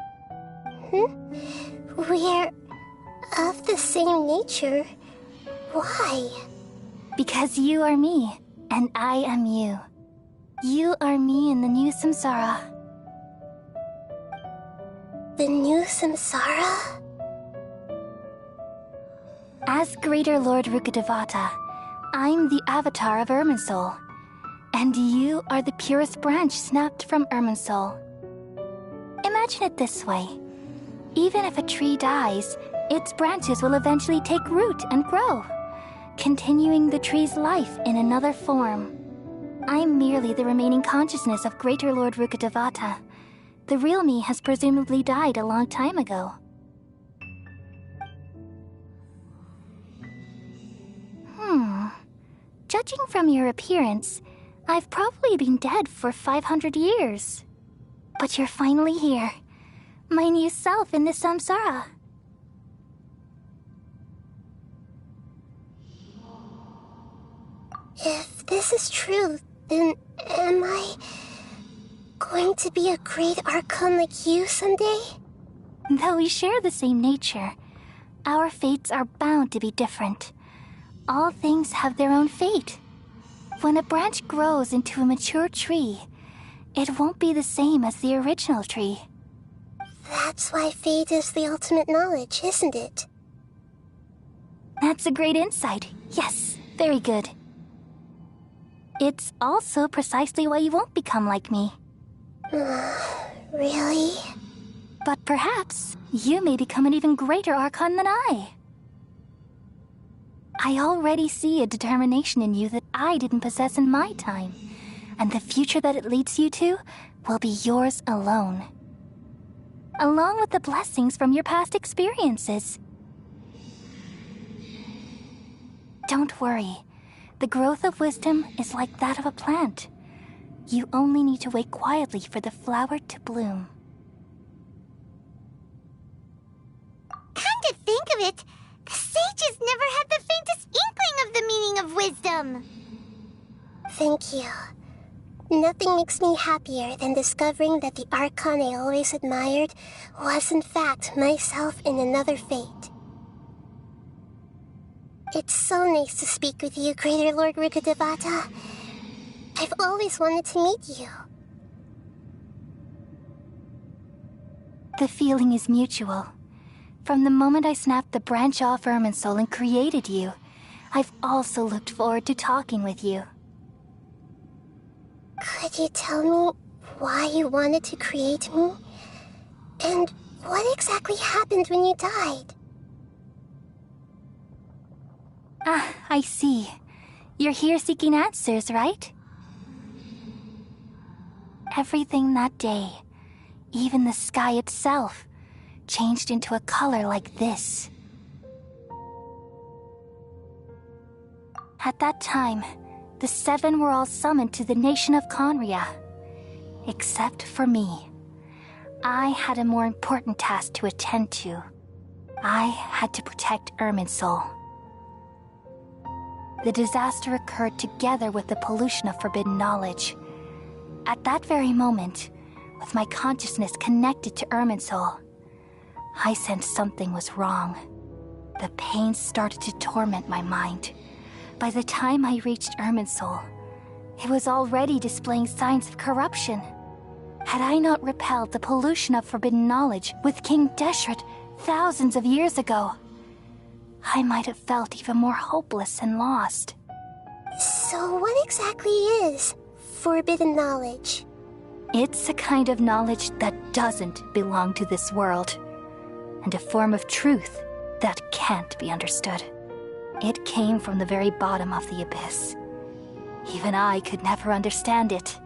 We're of the same nature? Why? Because you are me, and I am you. You are me in the new samsara. The new samsara? As Greater Lord Rukkhadevata, I'm the avatar of Irminsul, and you are the purest branch snapped from Irminsul. Imagine it this way. Even if a tree dies, its branches will eventually take root and grow, continuing the tree's life in another form. I'm merely the remaining consciousness of Greater Lord Rukkhadevata. The real me has presumably died a long time ago. Judging from your appearance, I've probably been dead for 500 years. But you're finally here. My new self in the samsara. If this is true, then am I going to be a great Archon like you someday? Though we share the same nature, our fates are bound to be different. All things have their own fate. When a branch grows into a mature tree, it won't be the same as the original tree. That's why fate is the ultimate knowledge, isn't it? That's a great insight. Yes, very good. It's also precisely why you won't become like me. Really? But perhaps you may become an even greater Archon than I. I already see a determination in you that I didn't possess in my time, and the future that it leads you to will be yours alone. Along with the blessings from your past experiences. Don't worry. The growth of wisdom is like that of a plant. You only need to wait quietly for the flower to bloom. Come to think of it, the sages never had the faintest inkling of the meaning of wisdom. Thank you. Nothing makes me happier than discovering that the Archon I always admired was in fact myself in another fate. It's so nice to speak with you, Greater Lord Rukkhadevata. I've always wanted to meet you. The feeling is mutual. From the moment I snapped the branch off Irminsul and created you, I've also looked forward to talking with you. Could you tell me why you wanted to create me? And what exactly happened when you died? Ah, I see. You're here seeking answers, right? Everything that day, even the sky itself, changed into a color like this. At that time, the seven were all summoned to the nation of Conria. Except for me. I had a more important task to attend to. I had to protect Irminsul. The disaster occurred together with the pollution of forbidden knowledge. At that very moment, with my consciousness connected to Irminsul, I sensed something was wrong. The pain started to torment my mind. By the time I reached Irminsul, it was already displaying signs of corruption. Had I not repelled the pollution of forbidden knowledge with King Deshret thousands of years ago, I might have felt even more hopeless and lost. So what exactly is forbidden knowledge? It's a kind of knowledge that doesn't belong to this world, and a form of truth that can't be understood. It came from the very bottom of the abyss. Even I could never understand it.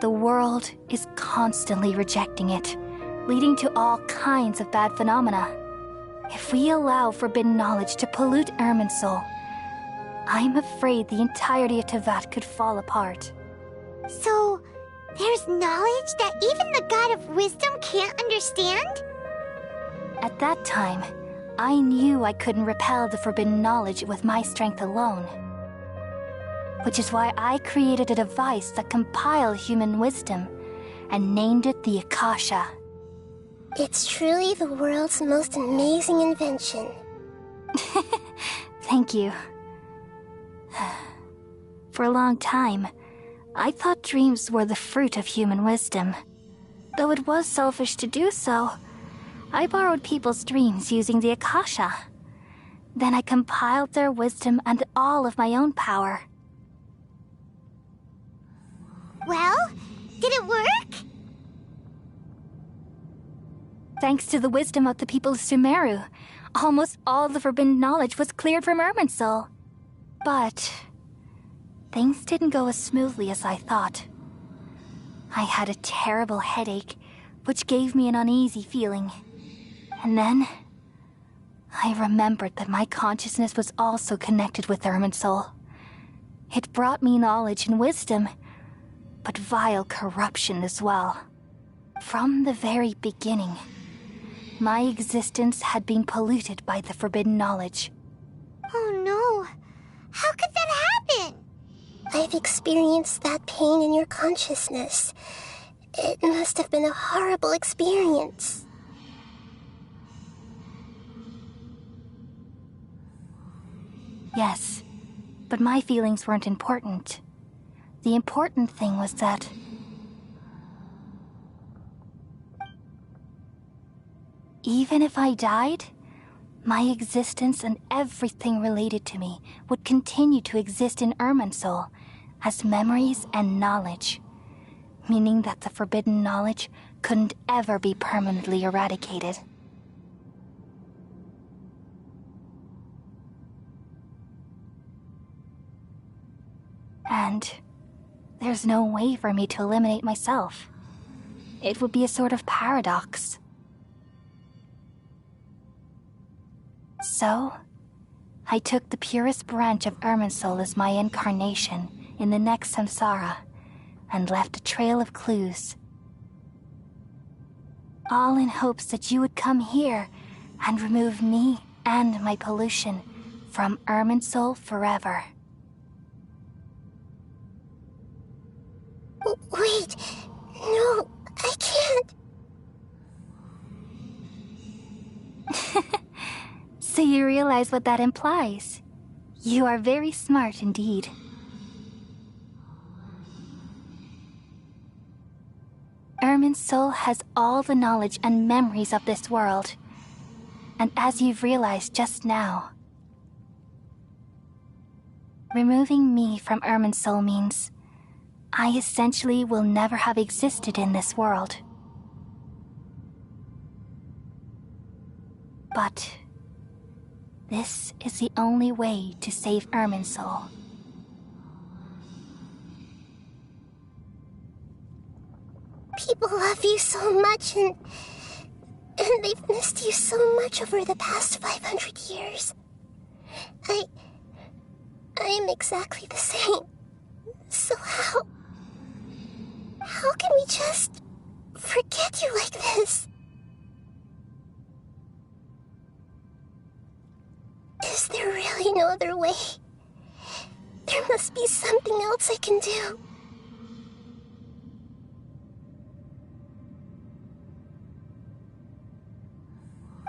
The world is constantly rejecting it, leading to all kinds of bad phenomena. If we allow forbidden knowledge to pollute Irminsul, I'm afraid the entirety of Tevat could fall apart. So, there's knowledge that even the God of Wisdom can't understand? At that time, I knew I couldn't repel the forbidden knowledge with my strength alone. Which is why I created a device that compiled human wisdom and named it the Akasha. It's truly the world's most amazing invention. Thank you. For a long time, I thought dreams were the fruit of human wisdom. Though it was selfish to do so, I borrowed people's dreams using the Akasha. Then I compiled their wisdom and all of my own power. Well, did it work? Thanks to the wisdom of the people of Sumeru, almost all the forbidden knowledge was cleared from Irminsul. But things didn't go as smoothly as I thought. I had a terrible headache, which gave me an uneasy feeling. And then I remembered that my consciousness was also connected with Irminsul. It brought me knowledge and wisdom, but vile corruption as well. From the very beginning, my existence had been polluted by the forbidden knowledge. Oh no! How could that happen? I've experienced that pain in your consciousness. It must have been a horrible experience. Yes, but my feelings weren't important. The important thing was that even if I died, my existence and everything related to me would continue to exist in Irminsul as memories and knowledge, meaning that the forbidden knowledge couldn't ever be permanently eradicated. And there's no way for me to eliminate myself. It would be a sort of paradox. So, I took the purest branch of Irminsul as my incarnation in the next samsara, and left a trail of clues. All in hopes that you would come here and remove me and my pollution from Irminsul forever. Wait, no, I can't. So you realize what that implies. You are very smart indeed. Irminsul has all the knowledge and memories of this world. And as you've realized just now, removing me from Irminsul means I essentially will never have existed in this world. But this is the only way to save Irminsul. People love you so much, and they've missed you so much over the past 500 years. I am exactly the same. So how can we just forget you like this? Is there really no other way? There must be something else I can do.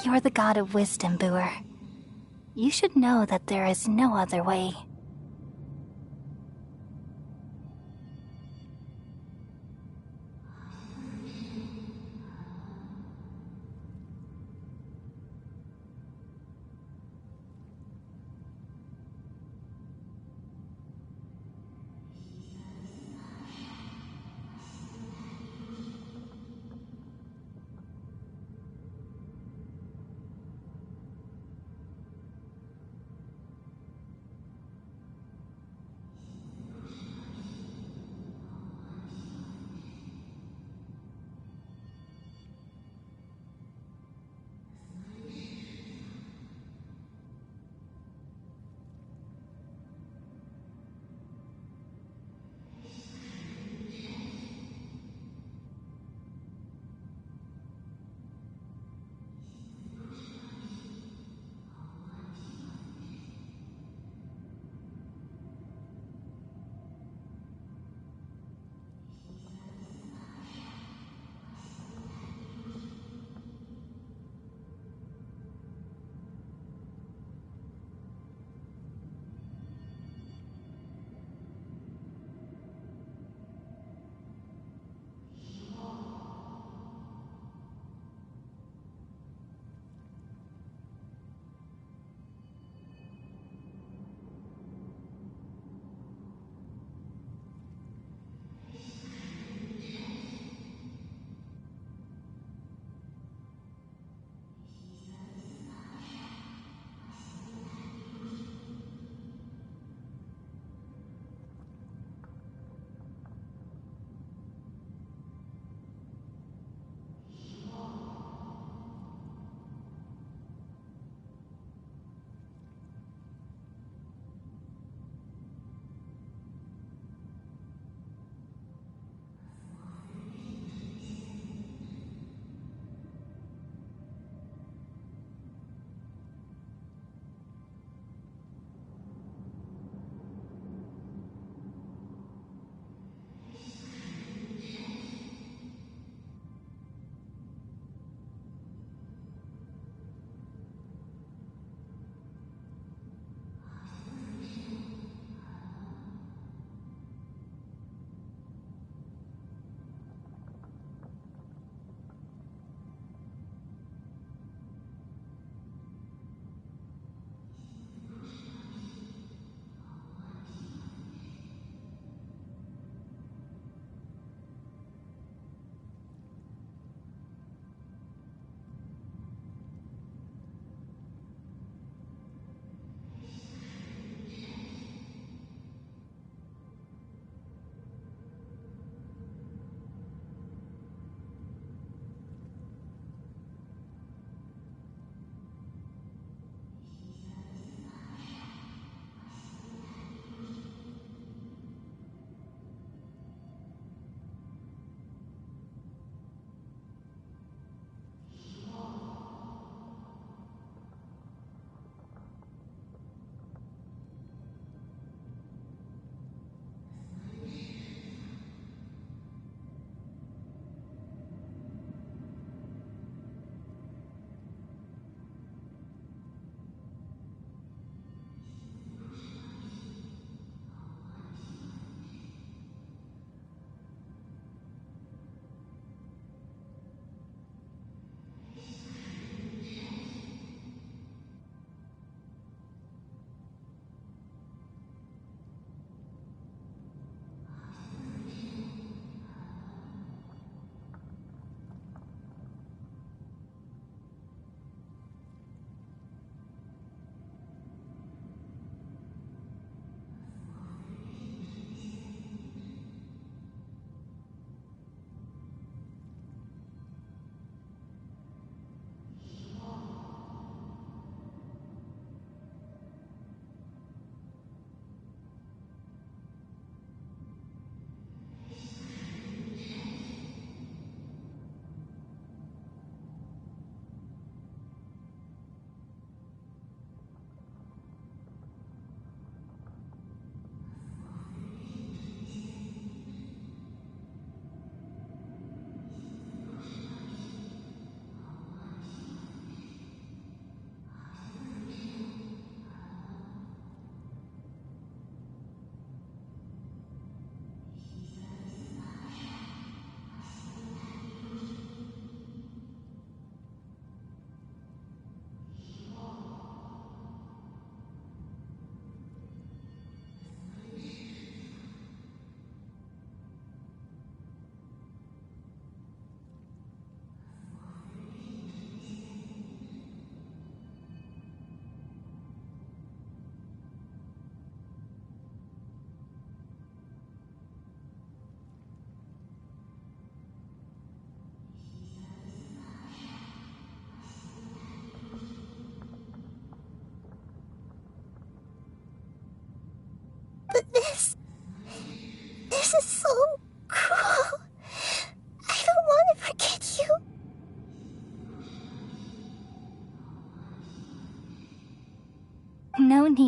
You're the god of wisdom, Booer. You should know that there is no other way.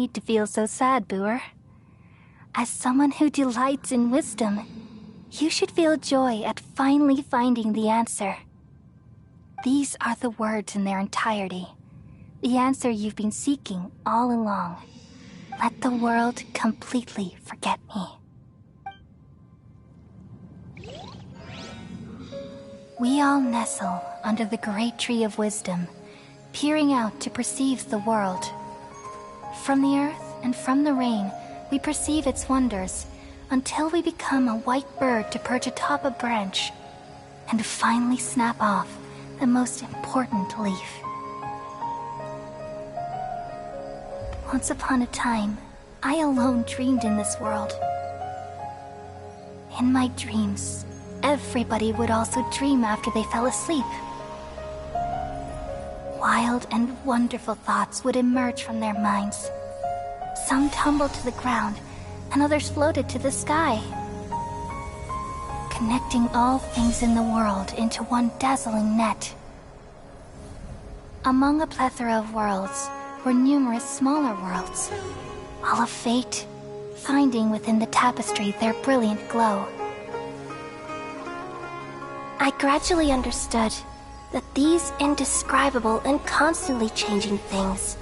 need to feel so sad, Boer. As someone who delights in wisdom, you should feel joy at finally finding the answer. These are the words in their entirety. The answer you've been seeking all along. Let the world completely forget me. We all nestle under the great tree of wisdom, peering out to perceive the world. From the earth and from the rain, we perceive its wonders, until we become a white bird to perch atop a branch, and finally snap off the most important leaf. Once upon a time, I alone dreamed in this world. In my dreams, everybody would also dream after they fell asleep. Wild and wonderful thoughts would emerge from their minds. Some tumbled to the ground, and others floated to the sky, connecting all things in the world into one dazzling net. Among a plethora of worlds were numerous smaller worlds, all of fate, finding within the tapestry their brilliant glow. I gradually understood that these indescribable and constantly changing things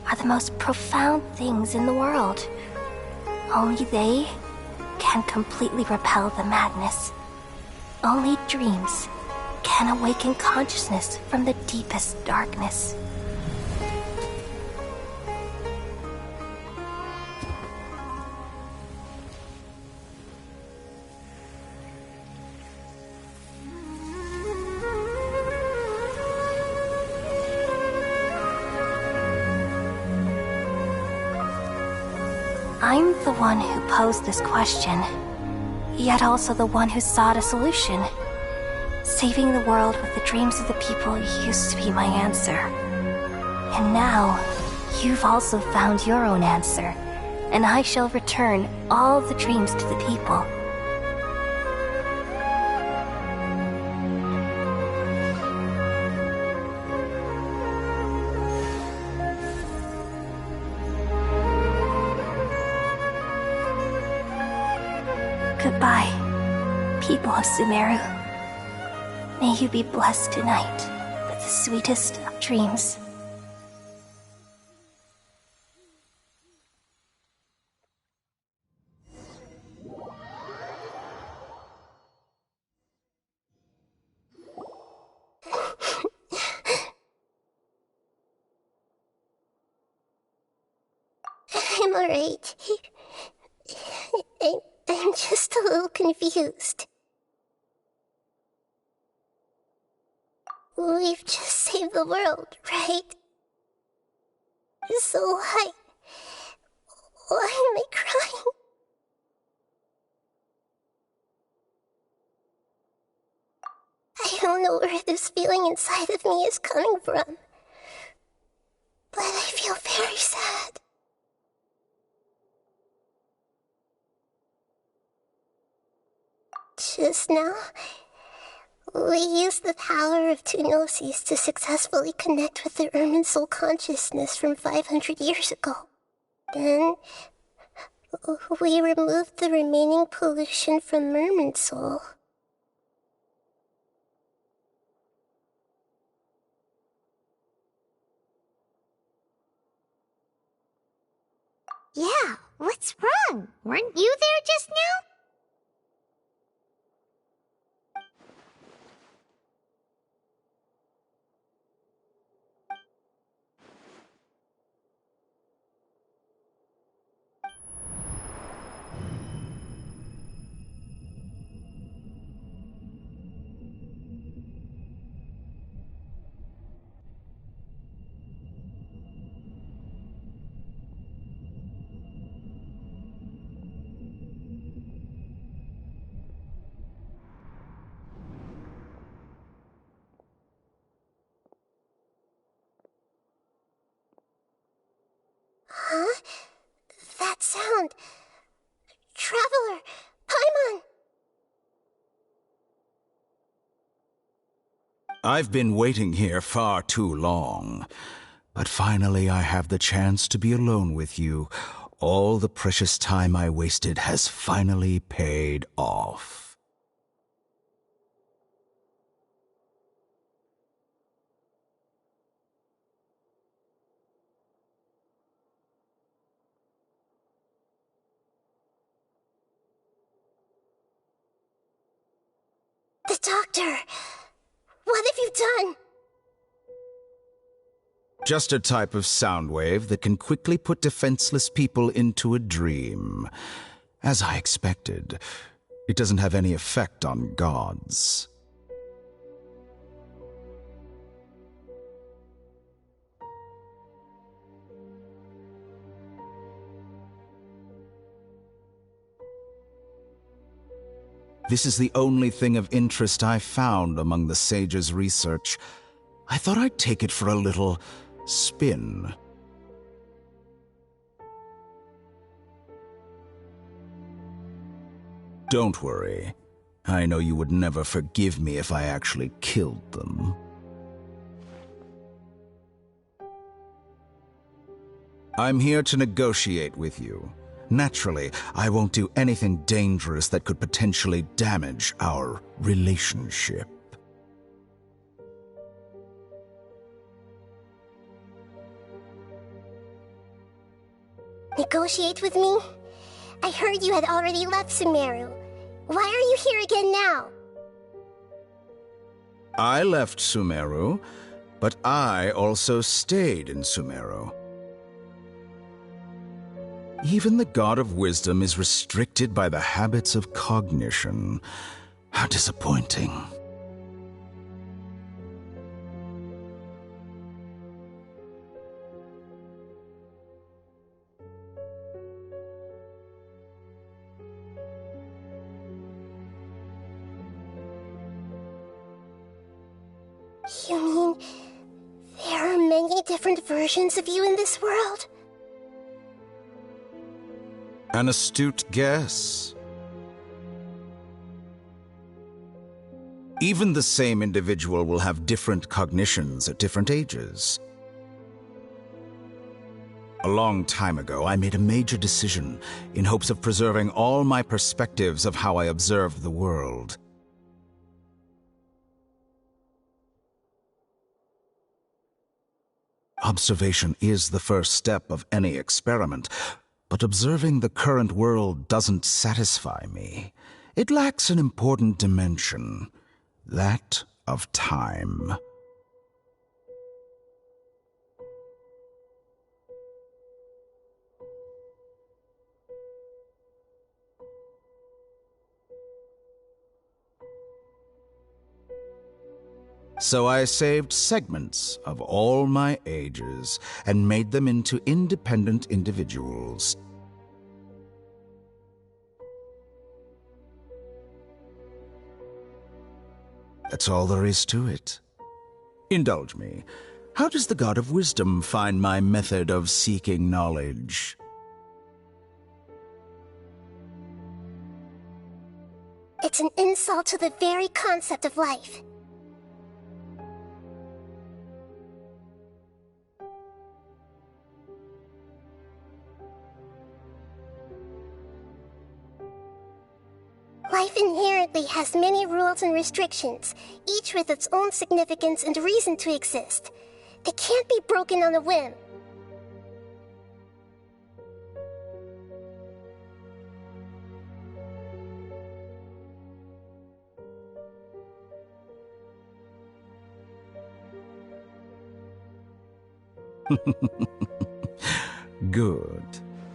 are the most profound things in the world. Only they can completely repel the madness. Only dreams can awaken consciousness from the deepest darkness. I'm the one who posed this question, yet also the one who sought a solution. Saving the world with the dreams of the people used to be my answer. And now, you've also found your own answer, and I shall return all the dreams to the people. Goodbye, people of Sumeru. May you be blessed tonight with the sweetest of dreams. I'm alright. I'm just a little confused. We've just saved the world, right? So why am I crying? I don't know where this feeling inside of me is coming from, but I feel very sad. Just now, we used the power of two gnosis to successfully connect with the Irminsul consciousness from 500 years ago. Then, we removed the remaining pollution from Irminsul. Yeah, what's wrong? Weren't you there just now? Huh? That sound. Traveler! Paimon! I've been waiting here far too long. But finally I have the chance to be alone with you. All the precious time I wasted has finally paid off. The doctor! What have you done? Just a type of sound wave that can quickly put defenseless people into a dream. As I expected, it doesn't have any effect on gods. This is the only thing of interest I found among the sage's research. I thought I'd take it for a little spin. Don't worry. I know you would never forgive me if I actually killed them. I'm here to negotiate with you. Naturally, I won't do anything dangerous that could potentially damage our relationship. Negotiate with me? I heard you had already left Sumeru. Why are you here again now? I left Sumeru, but I also stayed in Sumeru. Even the God of Wisdom is restricted by the habits of cognition. How disappointing. You mean there are many different versions of you in this world? An astute guess. Even the same individual will have different cognitions at different ages. A long time ago, I made a major decision in hopes of preserving all my perspectives of how I observed the world. Observation is the first step of any experiment, but observing the current world doesn't satisfy me. It lacks an important dimension, that of time. So I saved segments of all my ages and made them into independent individuals. That's all there is to it. Indulge me. How does the God of Wisdom find my method of seeking knowledge? It's an insult to the very concept of life. Life inherently has many rules and restrictions, each with its own significance and reason to exist. They can't be broken on a whim. Good.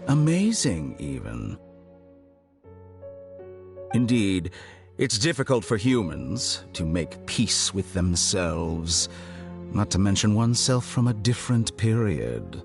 Amazing, even. Indeed, it's difficult for humans to make peace with themselves, not to mention oneself from a different period.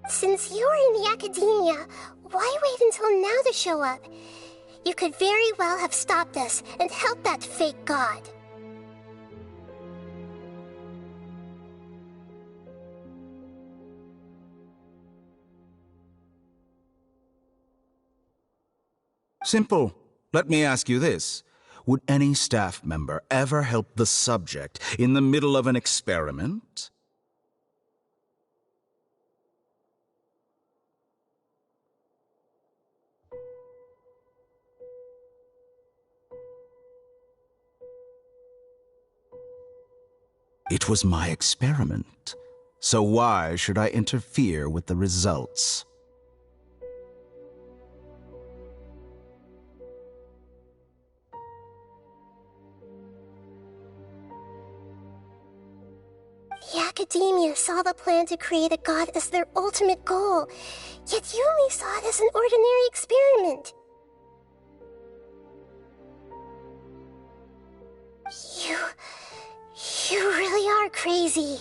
Since you're in the academia, why wait until now to show up? You could very well have stopped us and helped that fake god. Simple. Let me ask you this. Would any staff member ever help the subject in the middle of an experiment? It was my experiment, so why should I interfere with the results? The Academia saw the plan to create a god as their ultimate goal, yet you only saw it as an ordinary experiment. You really are crazy.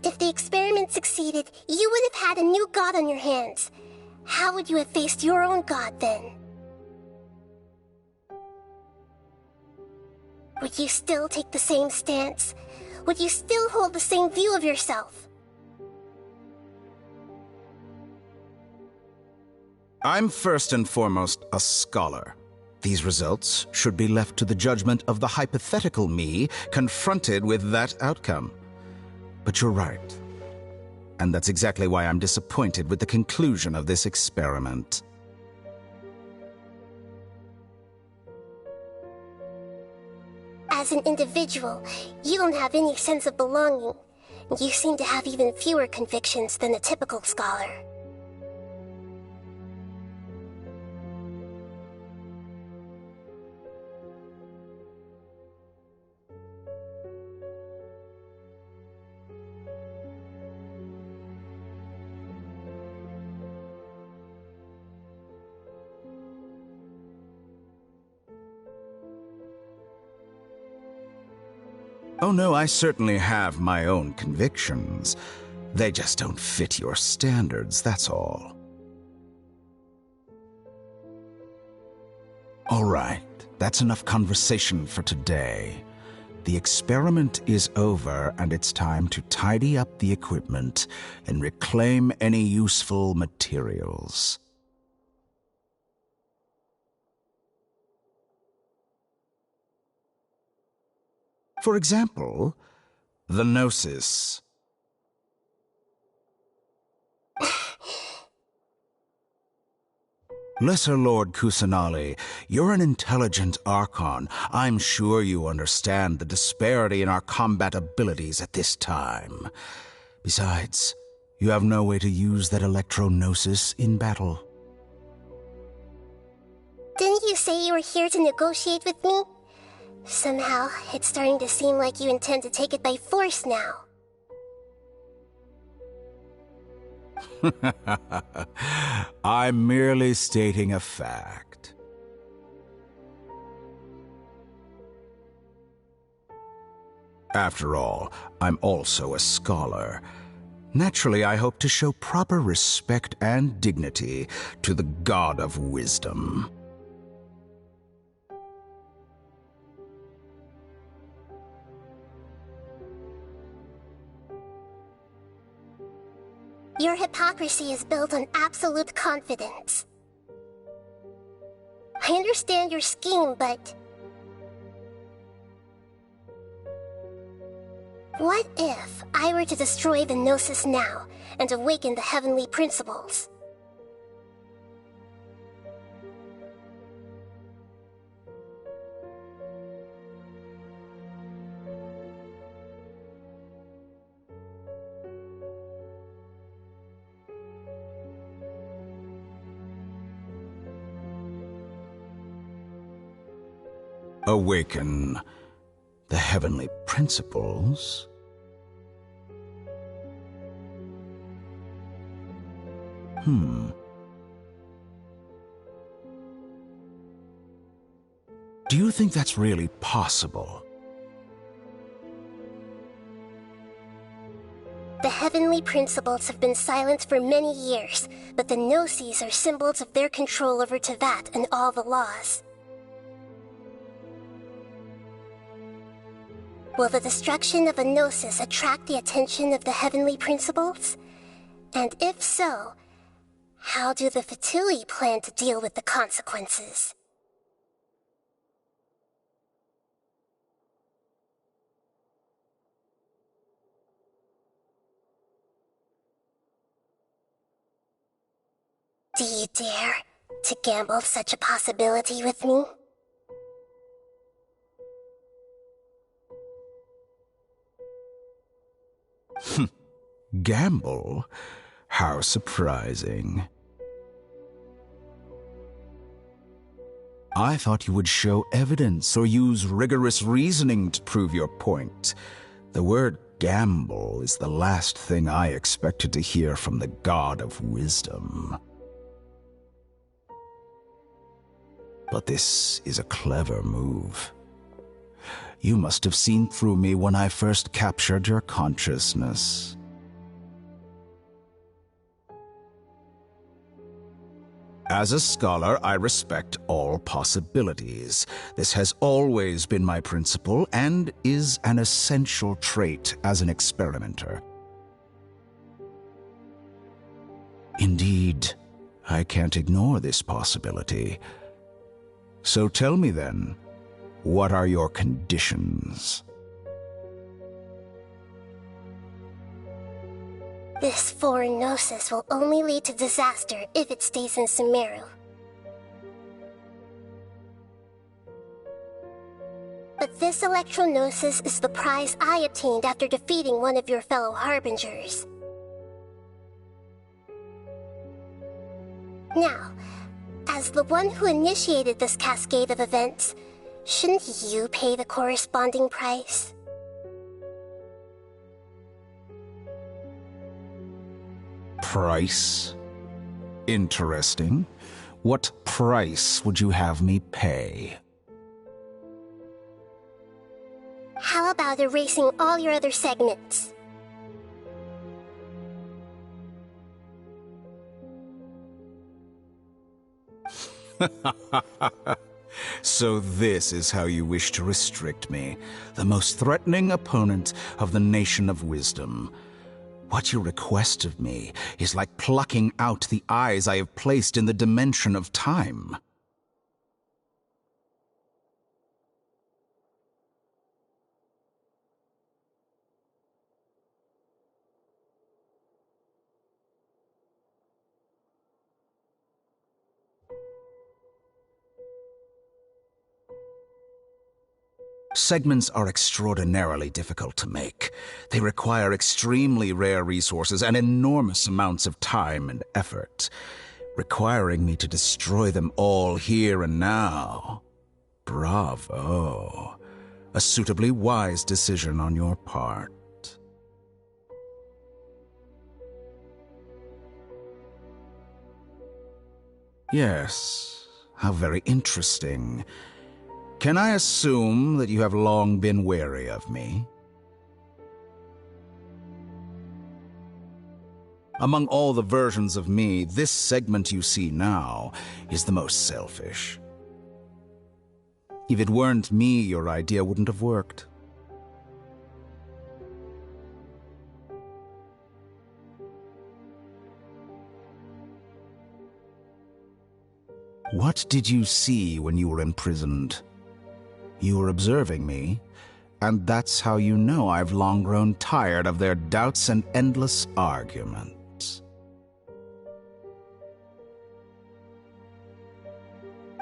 If the experiment succeeded, you would have had a new god on your hands. How would you have faced your own god then? Would you still take the same stance? Would you still hold the same view of yourself? I'm first and foremost a scholar. These results should be left to the judgment of the hypothetical me confronted with that outcome. But you're right. And that's exactly why I'm disappointed with the conclusion of this experiment. As an individual, you don't have any sense of belonging. You seem to have even fewer convictions than a typical scholar. Oh no, I certainly have my own convictions. They just don't fit your standards, that's all. All right, that's enough conversation for today. The experiment is over, and it's time to tidy up the equipment and reclaim any useful materials. For example, the Gnosis. Lesser Lord Kusanali, you're an intelligent Archon. I'm sure you understand the disparity in our combat abilities at this time. Besides, you have no way to use that Electro-Gnosis in battle. Didn't you say you were here to negotiate with me? Somehow, it's starting to seem like you intend to take it by force now. I'm merely stating a fact. After all, I'm also a scholar. Naturally, I hope to show proper respect and dignity to the God of Wisdom. Your hypocrisy is built on absolute confidence. I understand your scheme, but... what if I were to destroy the Gnosis now and awaken the heavenly principles? Awaken the heavenly principles? Do you think that's really possible? The The heavenly principles have been silent for many years, but the Gnosis are symbols of their control over Tevat and all the laws. Will the destruction of a Gnosis attract the attention of the heavenly principles? And if so, how do the Fatui plan to deal with the consequences? Do you dare to gamble such a possibility with me? Gamble? How surprising. I thought you would show evidence or use rigorous reasoning to prove your point. The word gamble is the last thing I expected to hear from the God of Wisdom. But this is a clever move. You must have seen through me when I first captured your consciousness. As a scholar, I respect all possibilities. This has always been my principle and is an essential trait as an experimenter. Indeed, I can't ignore this possibility. So tell me then, what are your conditions? This foreign Gnosis will only lead to disaster if it stays in Sumeru. But this Electro-Gnosis is the prize I obtained after defeating one of your fellow Harbingers. Now, as the one who initiated this cascade of events, shouldn't you pay the corresponding price? Price? Interesting. What price would you have me pay? How about erasing all your other segments? So this is how you wish to restrict me, the most threatening opponent of the Nation of Wisdom. What you request of me is like plucking out the eyes I have placed in the dimension of time. Segments are extraordinarily difficult to make. They require extremely rare resources and enormous amounts of time and effort, requiring me to destroy them all here and now. Bravo. A suitably wise decision on your part. Yes, how very interesting. Can I assume that you have long been wary of me? Among all the versions of me, this segment you see now is the most selfish. If it weren't me, your idea wouldn't have worked. What did you see when you were imprisoned? You were observing me, and that's how you know I've long grown tired of their doubts and endless arguments.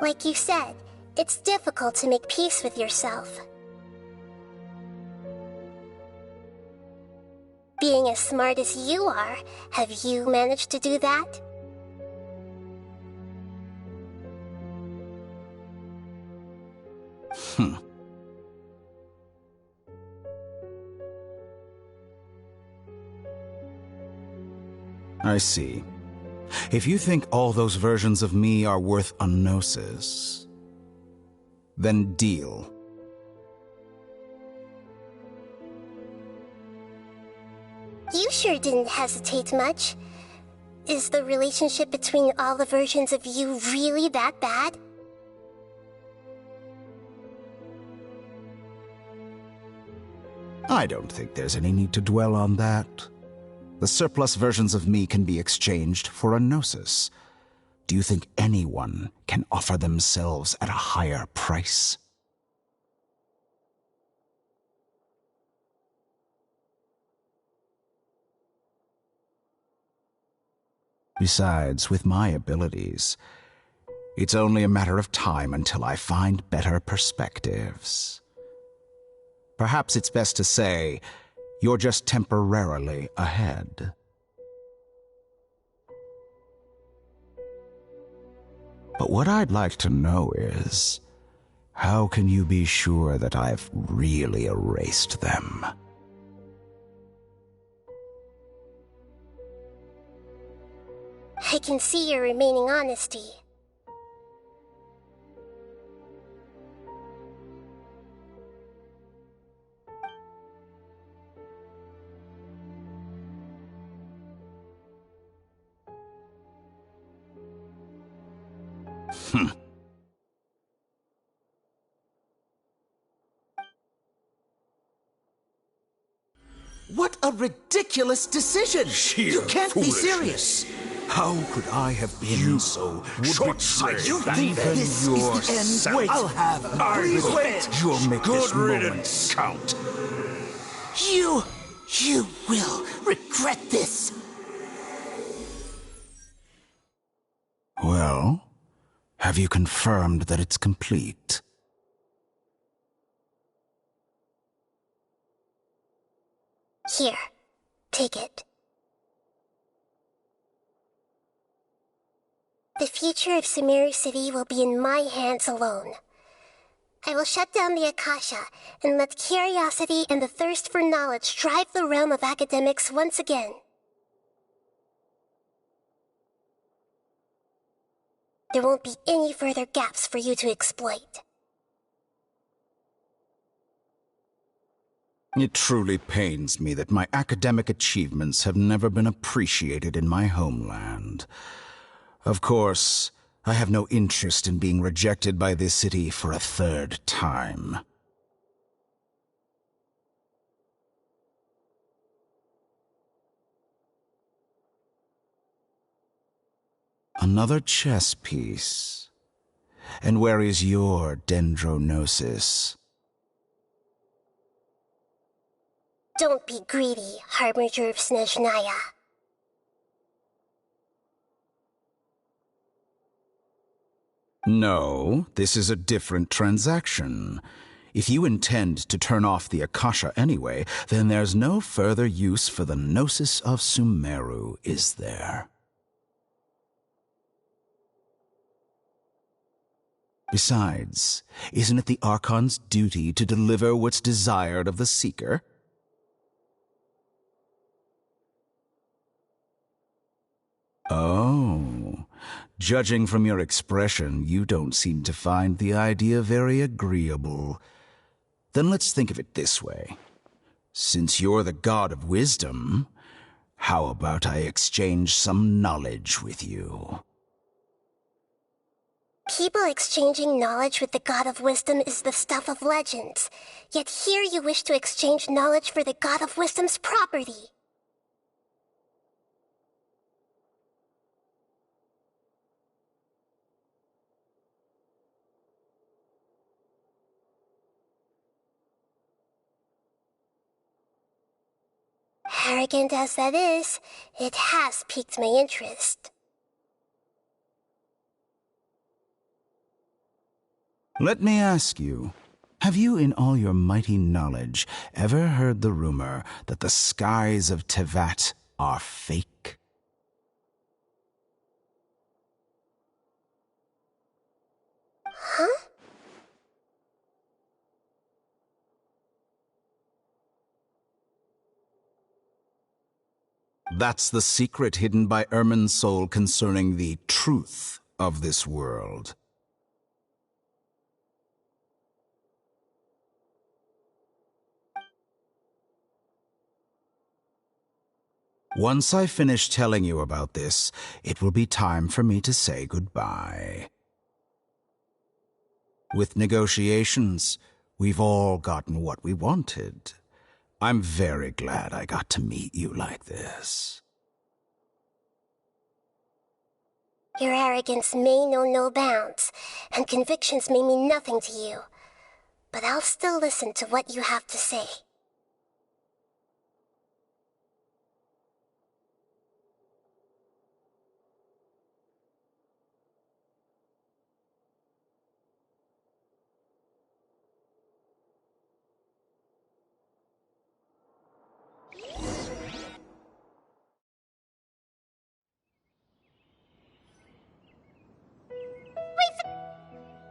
Like you said, it's difficult to make peace with yourself. Being as smart as you are, have you managed to do that? I see. If you think all those versions of me are worth a gnosis, then deal. You sure didn't hesitate much. Is the relationship between all the versions of you really that bad? I don't think there's any need to dwell on that. The surplus versions of me can be exchanged for a gnosis. Do you think anyone can offer themselves at a higher price? Besides, with my abilities, it's only a matter of time until I find better perspectives. Perhaps it's best to say, you're just temporarily ahead. But what I'd like to know is, how can you be sure that I've really erased them? I can see your remaining honesty. What a ridiculous decision! You can't be serious! How could I have been so short-sighted? You think this is the end? Wait, I'll have Wait! You'll make Good this moment riddance. count. You will regret this! Well, have you confirmed that it's complete? Here, take it. The future of Sumeru City will be in my hands alone. I will shut down the Akasha and let curiosity and the thirst for knowledge drive the realm of academics once again. There won't be any further gaps for you to exploit. It truly pains me that my academic achievements have never been appreciated in my homeland. Of course, I have no interest in being rejected by this city for a third time. Another chess piece. And where is your dendronosis? Don't be greedy, Harbinger of Snezhnaya. No, this is a different transaction. If you intend to turn off the Akasha anyway, then there's no further use for the Gnosis of Sumeru, is there? Besides, isn't it the Archon's duty to deliver what's desired of the Seeker? Oh, judging from your expression, you don't seem to find the idea very agreeable. Then let's think of it this way. Since you're the god of wisdom, how about I exchange some knowledge with you? People exchanging knowledge with the God of Wisdom is the stuff of legends. Yet here you wish to exchange knowledge for the God of Wisdom's property. Arrogant as that is, it has piqued my interest. Let me ask you, have you in all your mighty knowledge ever heard the rumor that the skies of Tevat are fake? Huh? That's the secret hidden by Irminsul concerning the truth of this world. Once I finish telling you about this, it will be time for me to say goodbye. With negotiations, we've all gotten what we wanted. I'm very glad I got to meet you like this. Your arrogance may know no bounds, and convictions may mean nothing to you. But I'll still listen to what you have to say.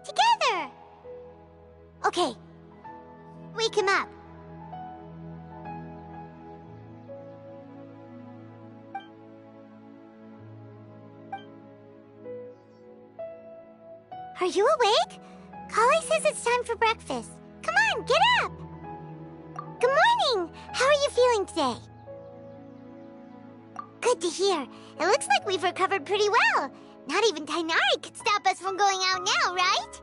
Together! Okay. Wake him up. Are you awake? Kali says it's time for breakfast. Come on, get up! Good morning! How are you feeling today? Good to hear. It looks like we've recovered pretty well. Not even Tainari could stop us from going out now, right?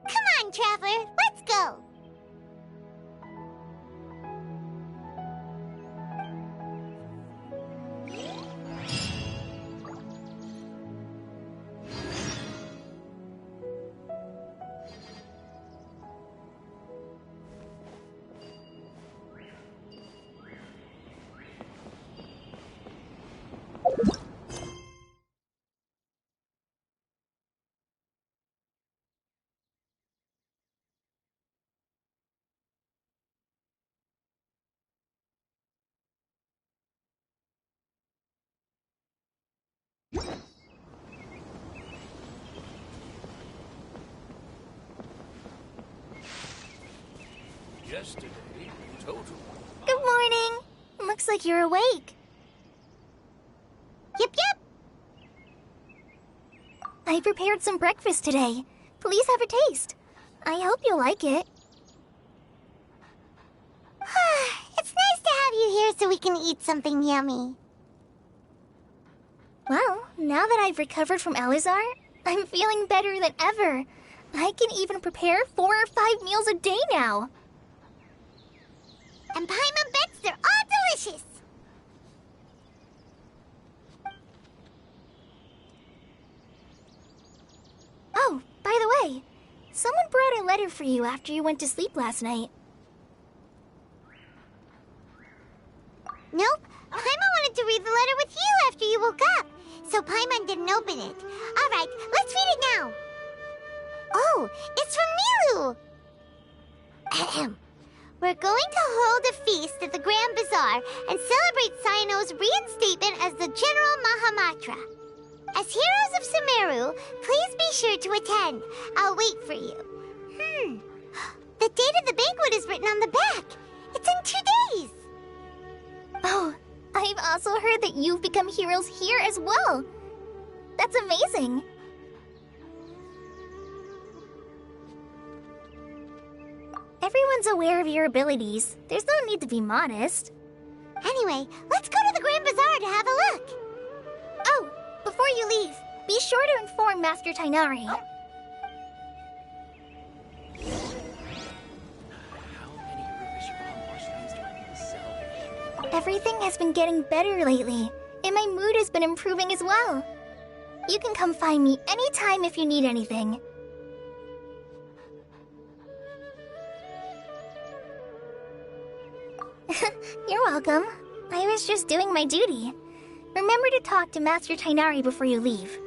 Come on, Traveler, let's go! Yesterday, total. Good morning. Looks like you're awake. Yep, yep. I prepared some breakfast today. Please have a taste. I hope you'll like it. It's nice to have you here so we can eat something yummy. Well, now that I've recovered from Elazar, I'm feeling better than ever. I can even prepare 4 or 5 meals a day now. And Paimon bets they're all delicious. Oh, by the way, someone brought a letter for you after you went to sleep last night. Nope. Paimon wanted to read the letter with you after you woke up, so Paimon didn't open it. All right, let's read it now. Oh, it's from Milu. Ahem. We're going to hold a feast at the Grand Bazaar and celebrate Cyno's reinstatement as the General Mahamatra. As heroes of Sumeru, please be sure to attend. I'll wait for you. The date of the banquet is written on the back. It's in 2 days. Oh, I've also heard that you've become heroes here as well. That's amazing. Everyone's aware of your abilities. There's no need to be modest. Anyway, let's go to the Grand Bazaar to have a look. Oh, before you leave, be sure to inform Master Tainari. Everything has been getting better lately, and my mood has been improving as well. You can come find me anytime if you need anything. You're welcome. I was just doing my duty. Remember to talk to Master Tighnari before you leave.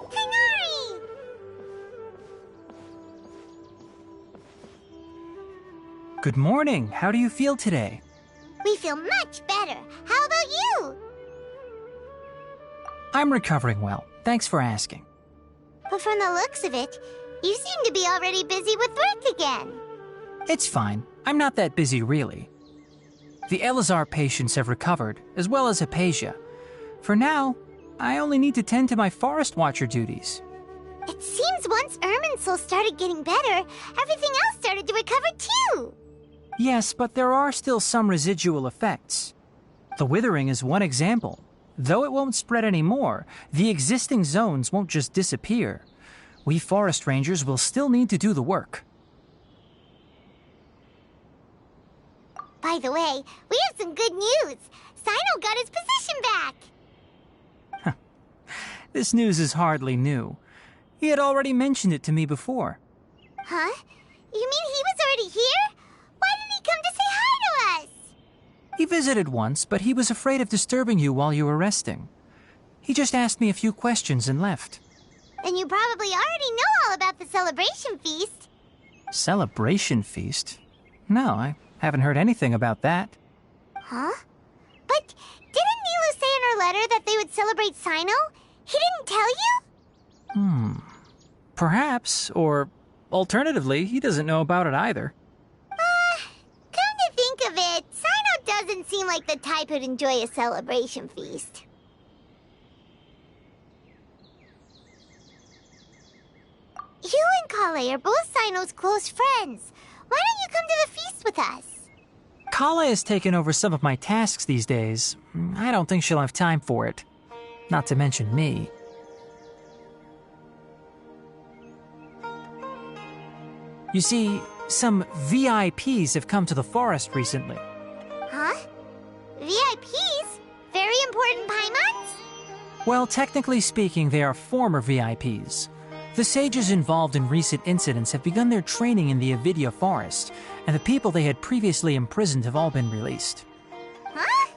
Tighnari! Good morning. How do you feel today? We feel much better. How about you? I'm recovering well. Thanks for asking. But from the looks of it, you seem to be already busy with work again. It's fine. I'm not that busy, really. The Elazar patients have recovered, as well as Hypatia. For now, I only need to tend to my Forest Watcher duties. It seems once Irminsul started getting better, everything else started to recover too. Yes, but there are still some residual effects. The withering is one example. Though it won't spread anymore, the existing zones won't just disappear. We forest rangers will still need to do the work. By the way, we have some good news. Sino got his position back. This news is hardly new. He had already mentioned it to me before. Huh? You mean he was already here? Why didn't he come to say hi to us? He visited once, but he was afraid of disturbing you while you were resting. He just asked me a few questions and left. Then you probably already know all about the celebration feast. Celebration feast? No, I haven't heard anything about that. Huh? But didn't Nilu say in her letter that they would celebrate Sino? He didn't tell you? Perhaps, or alternatively, he doesn't know about it either. Come to think of it, Sino doesn't seem like the type who'd enjoy a celebration feast. You and Kale are both Sino's close friends. Why don't you come to the feast with us? Kala has taken over some of my tasks these days. I don't think she'll have time for it. Not to mention me. You see, some VIPs have come to the forest recently. Huh? VIPs? Very important Paimons? Well, technically speaking, they are former VIPs. The sages involved in recent incidents have begun their training in the Avidya forest, and the people they had previously imprisoned have all been released. Huh?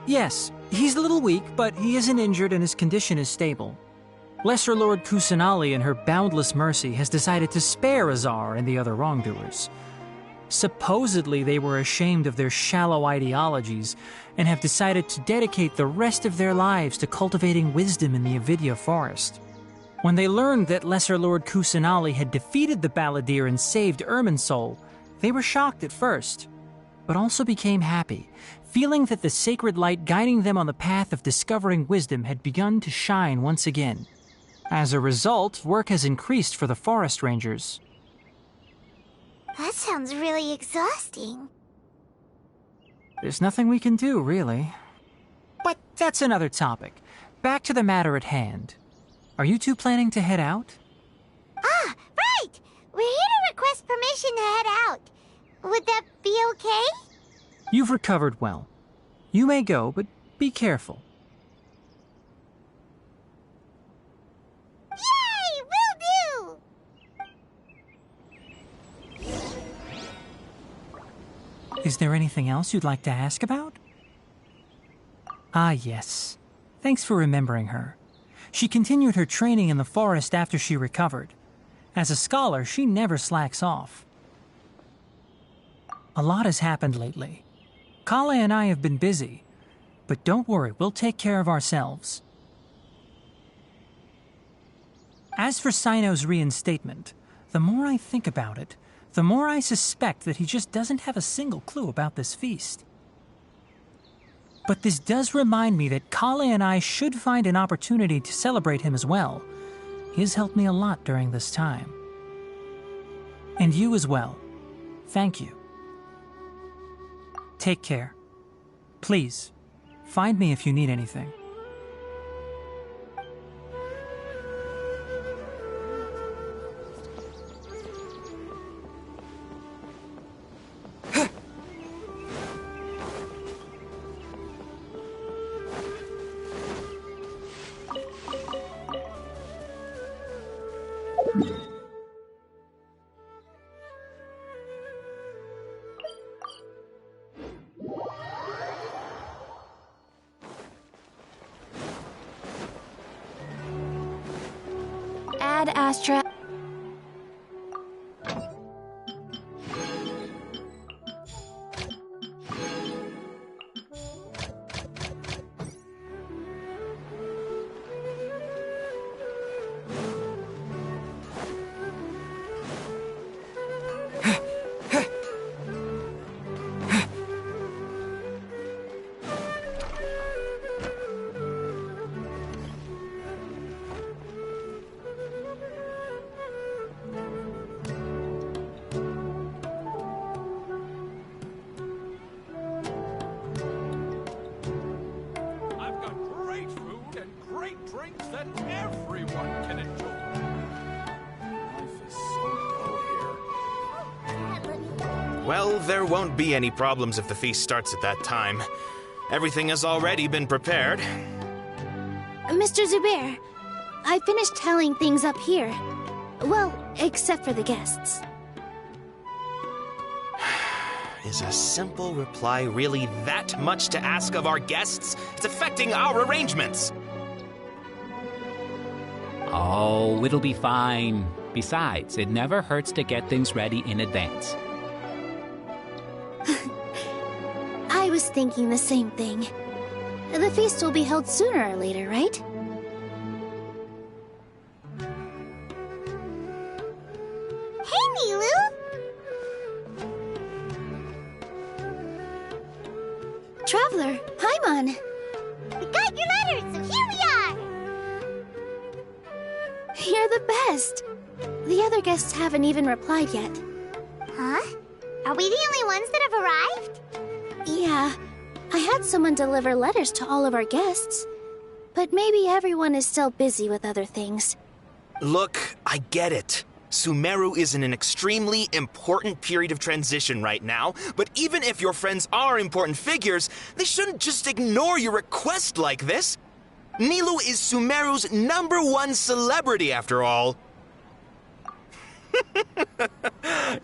Yes, he's a little weak, but he isn't injured and his condition is stable. Lesser Lord Kusanali, in her boundless mercy, has decided to spare Azar and the other wrongdoers. Supposedly, they were ashamed of their shallow ideologies and have decided to dedicate the rest of their lives to cultivating wisdom in the Avidya forest. When they learned that Lesser Lord Kusanali had defeated the Balladeer and saved Irminsul, they were shocked at first, but also became happy, feeling that the sacred light guiding them on the path of discovering wisdom had begun to shine once again. As a result, work has increased for the forest rangers. That sounds really exhausting. There's nothing we can do, really. But that's another topic. Back to the matter at hand. Are you two planning to head out? Ah, right! We're here to request permission to head out. Would that be okay? You've recovered well. You may go, but be careful. Yay! Will do! Is there anything else you'd like to ask about? Ah, yes. Thanks for remembering her. She continued her training in the forest after she recovered. As a scholar, she never slacks off. A lot has happened lately. Kale and I have been busy, but don't worry, we'll take care of ourselves. As for Sino's reinstatement, the more I think about it, the more I suspect that he just doesn't have a single clue about this feast. But this does remind me that Kale and I should find an opportunity to celebrate him as well. He has helped me a lot during this time. And you as well. Thank you. Take care. Please, find me if you need anything. Astra. I've got great food and great drinks that everyone can enjoy. Life is so dull here. Well, there won't be any problems if the feast starts at that time. Everything has already been prepared. Mr. Zubair, I finished telling things up here. Well, except for the guests. Is a simple reply really that much to ask of our guests? It's affecting our arrangements. Oh, it'll be fine. Besides, it never hurts to get things ready in advance. I was thinking the same thing. The feast will be held sooner or later, right? Hey, Nilu! Traveler, Paimon! We got your letters, so here we are! You're the best! The other guests haven't even replied yet. Huh? Are we the only ones that have arrived? Yeah, I had someone deliver letters to all of our guests. But maybe everyone is still busy with other things. Look, I get it. Sumeru is in an extremely important period of transition right now, but even if your friends are important figures, they shouldn't just ignore your request like this. Nilou is Sumeru's #1 celebrity, after all.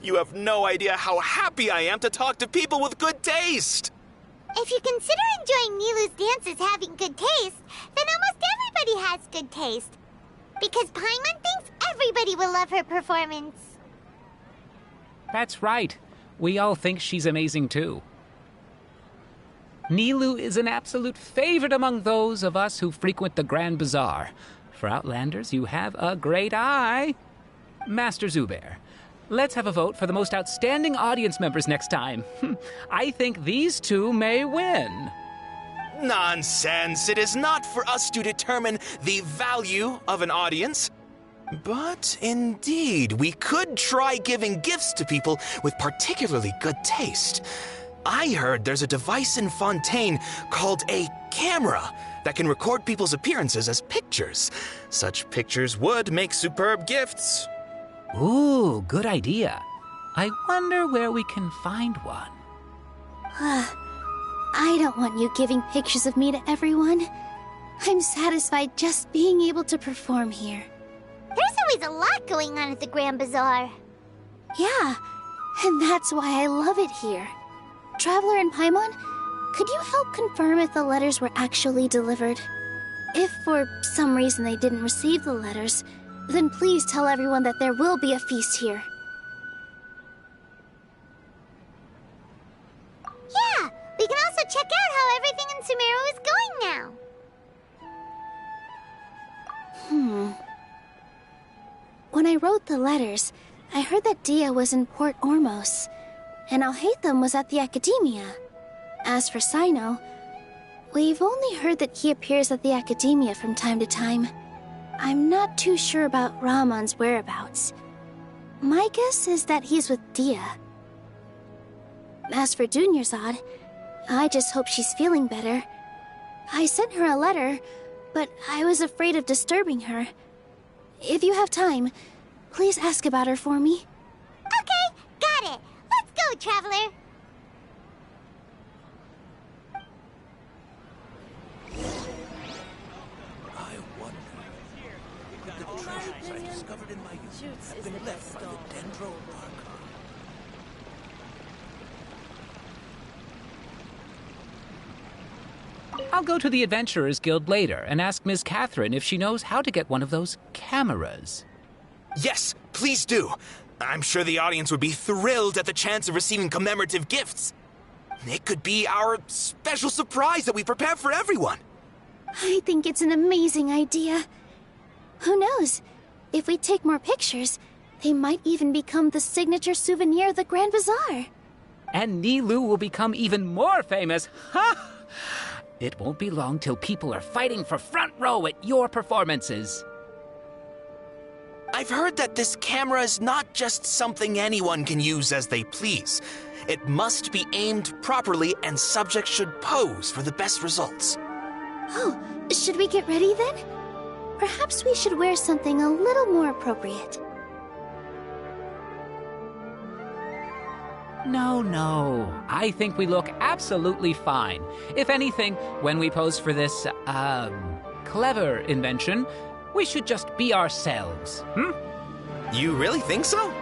You have no idea how happy I am to talk to people with good taste. If you consider enjoying Nilu's dances having good taste, then almost everybody has good taste. Because Paimon thinks everybody will love her performance. That's right. We all think she's amazing too. Nilou is an absolute favorite among those of us who frequent the Grand Bazaar. For Outlanders, you have a great eye. Master Zubair, let's have a vote for the most outstanding audience members next time. I think these two may win. Nonsense. It is not for us to determine the value of an audience. But indeed, we could try giving gifts to people with particularly good taste. I heard there's a device in Fontaine called a camera that can record people's appearances as pictures. Such pictures would make superb gifts. Ooh, good idea. I wonder where we can find one. I don't want you giving pictures of me to everyone. I'm satisfied just being able to perform here. There's always a lot going on at the Grand Bazaar. Yeah, and that's why I love it here. Traveler and Paimon, could you help confirm if the letters were actually delivered? If for some reason they didn't receive the letters, then please tell everyone that there will be a feast here. Yeah, we can also check out how everything in Sumeru is going now. When I wrote the letters, I heard that Dia was in Port Ormos, and Alhaitham was at the Academia. As for Sino, we've only heard that he appears at the Academia from time to time. I'm not too sure about Rahman's whereabouts. My guess is that he's with Dia. As for Dunyarzad, I just hope she's feeling better. I sent her a letter, but I was afraid of disturbing her. If you have time, please ask about her for me. Okay, got it. Let's go, Traveler. I wonder if the treasures I discovered in my youth have been left by the Dendro Archon. I'll go to the Adventurers Guild later and ask Miss Catherine if she knows how to get one of those cameras. Yes, please do. I'm sure the audience would be thrilled at the chance of receiving commemorative gifts. It could be our special surprise that we prepare for everyone. I think it's an amazing idea. Who knows? If we take more pictures, they might even become the signature souvenir of the Grand Bazaar. And Nilou will become even more famous. Ha! It won't be long till people are fighting for front row at your performances. I've heard that this camera is not just something anyone can use as they please. It must be aimed properly, and subjects should pose for the best results. Oh, should we get ready then? Perhaps we should wear something a little more appropriate. No. I think we look absolutely fine. If anything, when we pose for this, clever invention, we should just be ourselves, You really think so?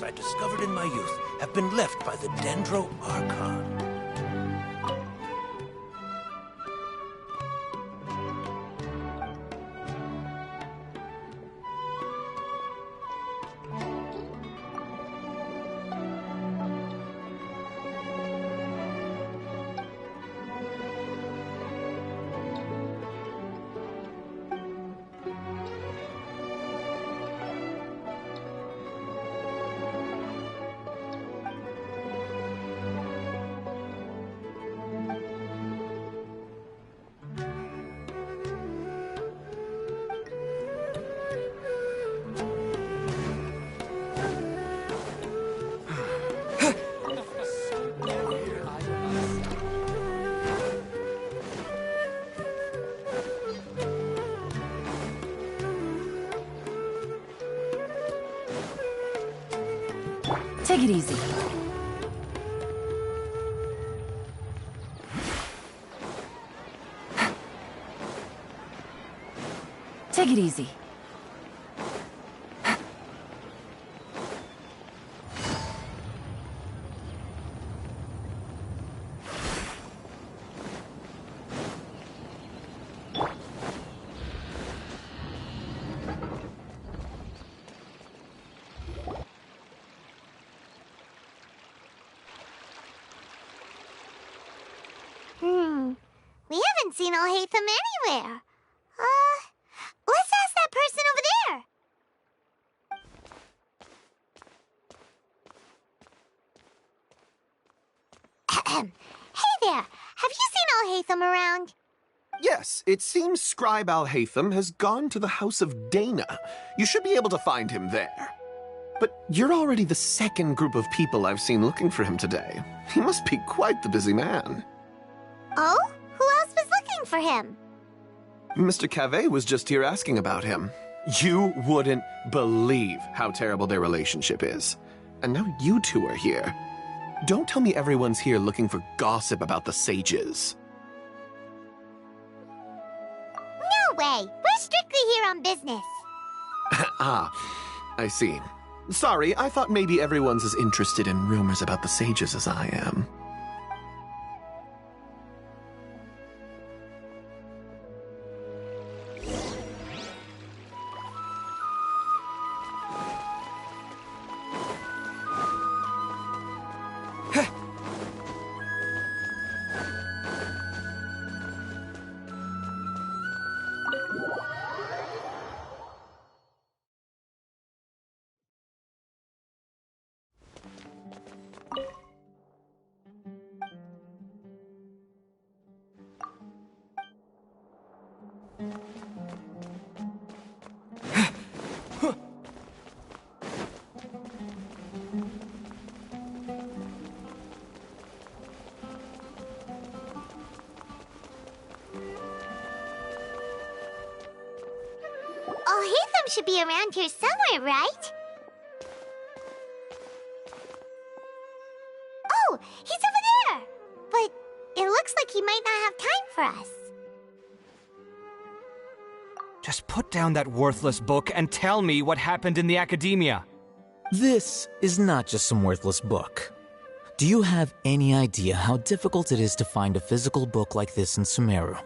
treasures I discovered in my youth have been left by the Dendro Archon. Take it easy. Take it easy. We haven't seen Alhaitham anywhere. Let's ask that person over there. Hey there, have you seen Alhaitham around? Yes, it seems Scribe Alhaitham has gone to the House of Dana. You should be able to find him there. But you're already the second group of people I've seen looking for him today. He must be quite the busy man. Oh? Who else was looking for him? Mr. Cavey was just here asking about him. You wouldn't believe how terrible their relationship is. And now you two are here. Don't tell me everyone's here looking for gossip about the sages. No way! We're strictly here on business. Ah, I see. Sorry, I thought maybe everyone's as interested in rumors about the sages as I am. Alhaitham should be around here somewhere, right? Oh, he's over there! But it looks like he might not have time for us. Just put down that worthless book and tell me what happened in the academia. This is not just some worthless book. Do you have any idea how difficult it is to find a physical book like this in Sumeru?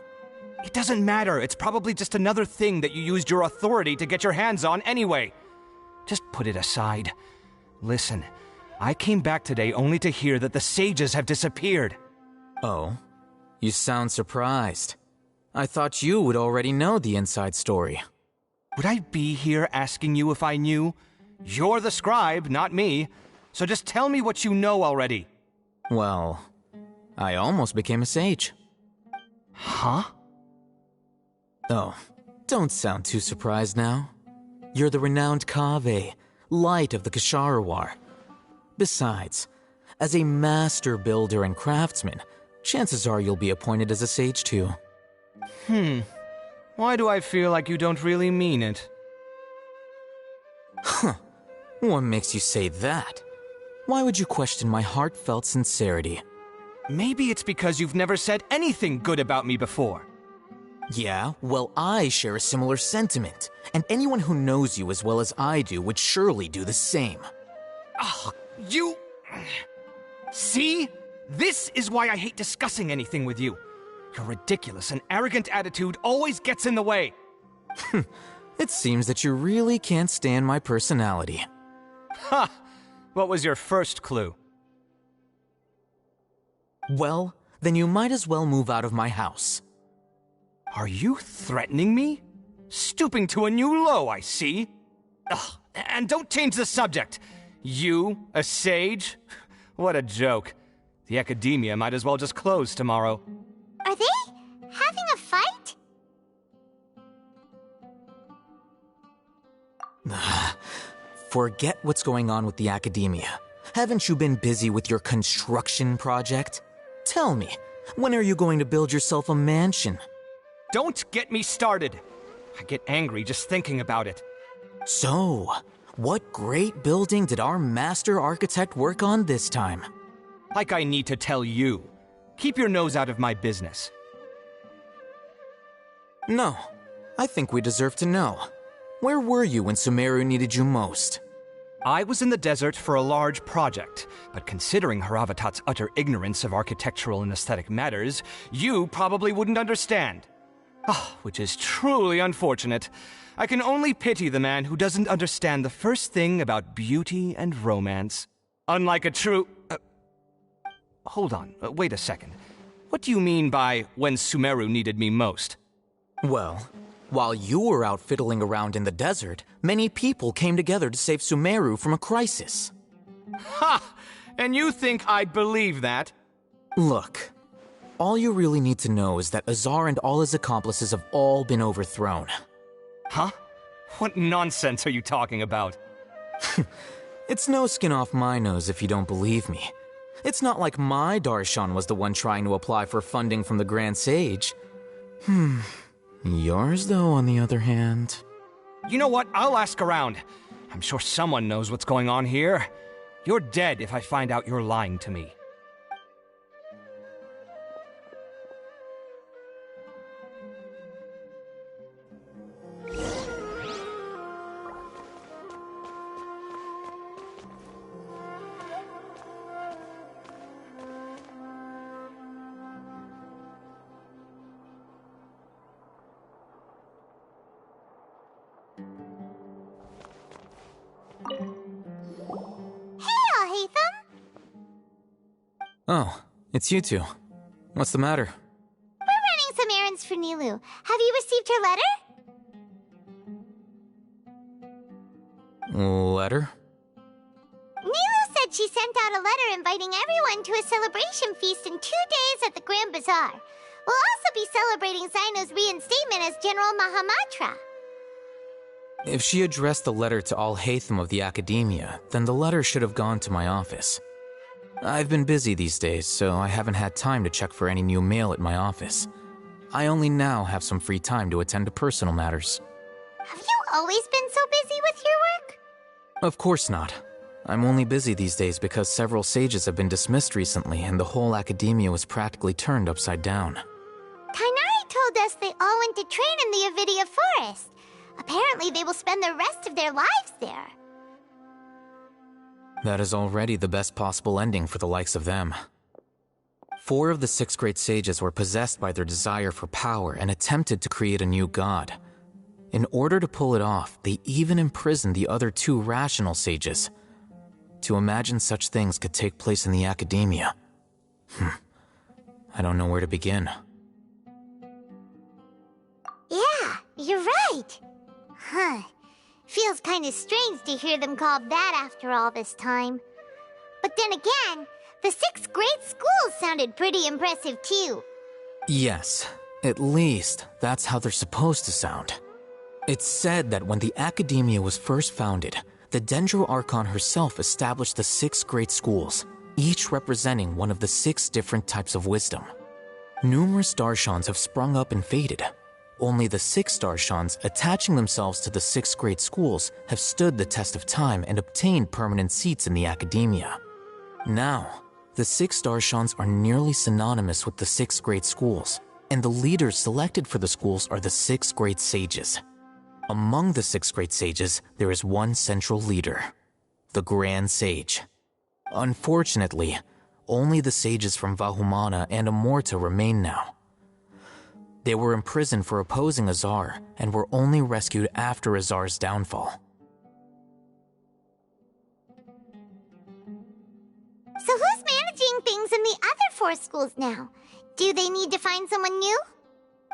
It doesn't matter. It's probably just another thing that you used your authority to get your hands on anyway. Just put it aside. Listen, I came back today only to hear that the sages have disappeared. Oh? You sound surprised. I thought you would already know the inside story. Would I be here asking you if I knew? You're the scribe, not me. So just tell me what you know already. Well, I almost became a sage. Huh? Oh, don't sound too surprised now. You're the renowned Kaveh, light of the Ksharawar. Besides, as a master builder and craftsman, chances are you'll be appointed as a sage too. Why do I feel like you don't really mean it? Huh. What makes you say that? Why would you question my heartfelt sincerity? Maybe it's because you've never said anything good about me before. Yeah, well, I share a similar sentiment, and anyone who knows you as well as I do would surely do the same. Oh, you... See? This is why I hate discussing anything with you. Your ridiculous and arrogant attitude always gets in the way. It seems that you really can't stand my personality. Ha! What was your first clue? Well, then you might as well move out of my house. Are you threatening me? Stooping to a new low, I see. Ugh, and don't change the subject. You, a sage? What a joke. The academia might as well just close tomorrow. Are they having a fight? Forget what's going on with the academia. Haven't you been busy with your construction project? Tell me, when are you going to build yourself a mansion? Don't get me started. I get angry just thinking about it. So, what great building did our master architect work on this time? Like I need to tell you. Keep your nose out of my business. No, I think we deserve to know. Where were you when Sumeru needed you most? I was in the desert for a large project, but considering Haravatat's utter ignorance of architectural and aesthetic matters, you probably wouldn't understand. Ah, which is truly unfortunate. I can only pity the man who doesn't understand the first thing about beauty and romance. Unlike a true... hold on, wait a second. What do you mean by when Sumeru needed me most? Well, while you were out fiddling around in the desert, many people came together to save Sumeru from a crisis. Ha! And you think I'd believe that? Look, all you really need to know is that Azar and all his accomplices have all been overthrown. Huh? What nonsense are you talking about? It's no skin off my nose if you don't believe me. It's not like my Darshan was the one trying to apply for funding from the Grand Sage. Yours, though, on the other hand... You know what? I'll ask around. I'm sure someone knows what's going on here. You're dead if I find out you're lying to me. Oh, it's you two. What's the matter? We're running some errands for Nilu. Have you received her letter? Letter? Nilu said she sent out a letter inviting everyone to a celebration feast in 2 days at the Grand Bazaar. We'll also be celebrating Zaino's reinstatement as General Mahamatra. If she addressed the letter to all Hatham of the Academia, then the letter should have gone to my office. I've been busy these days, so I haven't had time to check for any new mail at my office. I only now have some free time to attend to personal matters. Have you always been so busy with your work? Of course not. I'm only busy these days because several sages have been dismissed recently and the whole academia was practically turned upside down. Tainari told us they all went to train in the Avidia Forest. Apparently they will spend the rest of their lives there. That is already the best possible ending for the likes of them. 4 of the 6 great sages were possessed by their desire for power and attempted to create a new god. In order to pull it off, they even imprisoned the other 2 rational sages. To imagine such things could take place in the academia. I don't know where to begin. Yeah, you're right. Huh. Feels kind of strange to hear them called that after all this time. But then again, the 6 great schools sounded pretty impressive too. Yes, at least that's how they're supposed to sound. It's said that when the academia was first founded, the Dendro Archon herself established the 6 great schools, each representing one of the 6 different types of wisdom. Numerous Darshans have sprung up and faded. Only the 6 Darshans attaching themselves to the 6 great schools have stood the test of time and obtained permanent seats in the academia. Now, the 6 Darshans are nearly synonymous with the 6 great schools, and the leaders selected for the schools are the 6 great sages. Among the 6 great sages, there is one central leader, the Grand Sage. Unfortunately, only the sages from Vahumana and Amorta remain now. They were imprisoned for opposing Azar and were only rescued after Azar's downfall. So who's managing things in the other 4 schools now? Do they need to find someone new?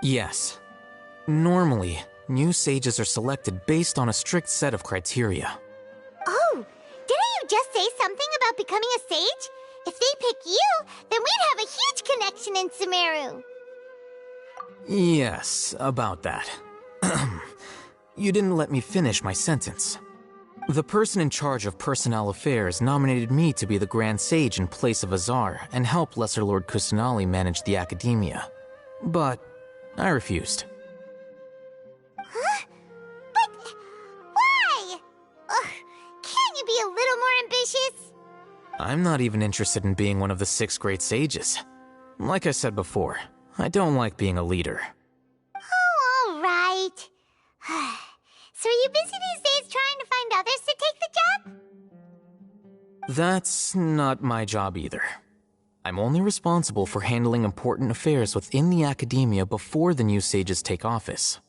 Yes. Normally, new sages are selected based on a strict set of criteria. Oh, didn't you just say something about becoming a sage? If they pick you, then we'd have a huge connection in Sumeru. Yes, about that. You didn't let me finish my sentence. The person in charge of personnel affairs nominated me to be the Grand Sage in place of Azar and help Lesser Lord Kusanali manage the academia. But I refused. Huh? But why? Ugh, can't you be a little more ambitious? I'm not even interested in being one of the 6 great sages. Like I said before, I don't like being a leader. Oh, all right. So are you busy these days trying to find others to take the job? That's not my job either. I'm only responsible for handling important affairs within the academia before the new sages take office.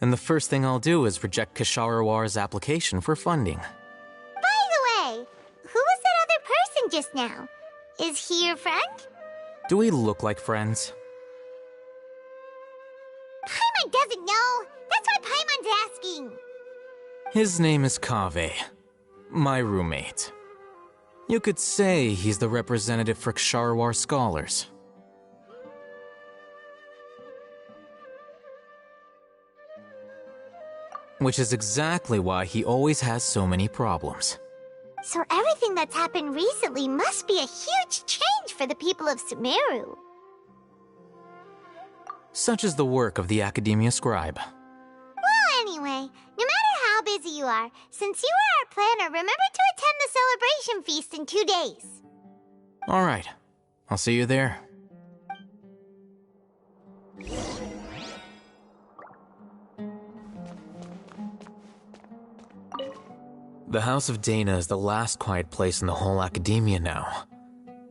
And the first thing I'll do is reject Kasharawar's application for funding. By the way, who was that other person just now? Is he your friend? Do we look like friends? Paimon doesn't know. That's why Paimon's asking. His name is Kaveh, my roommate. You could say he's the representative for Ksharawar scholars. Which is exactly why he always has so many problems. So everything that's happened recently must be a huge change for the people of Sumeru. Such is the work of the Academia Scribe. Well, anyway, no matter how busy you are, since you are our planner, remember to attend the celebration feast in 2 days. Alright, I'll see you there. The House of Dana is the last quiet place in the whole academia now.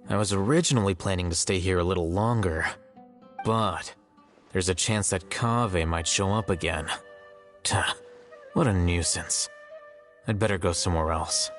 I was originally planning to stay here a little longer, but there's a chance that Kaveh might show up again. Tuh, what a nuisance. I'd better go somewhere else.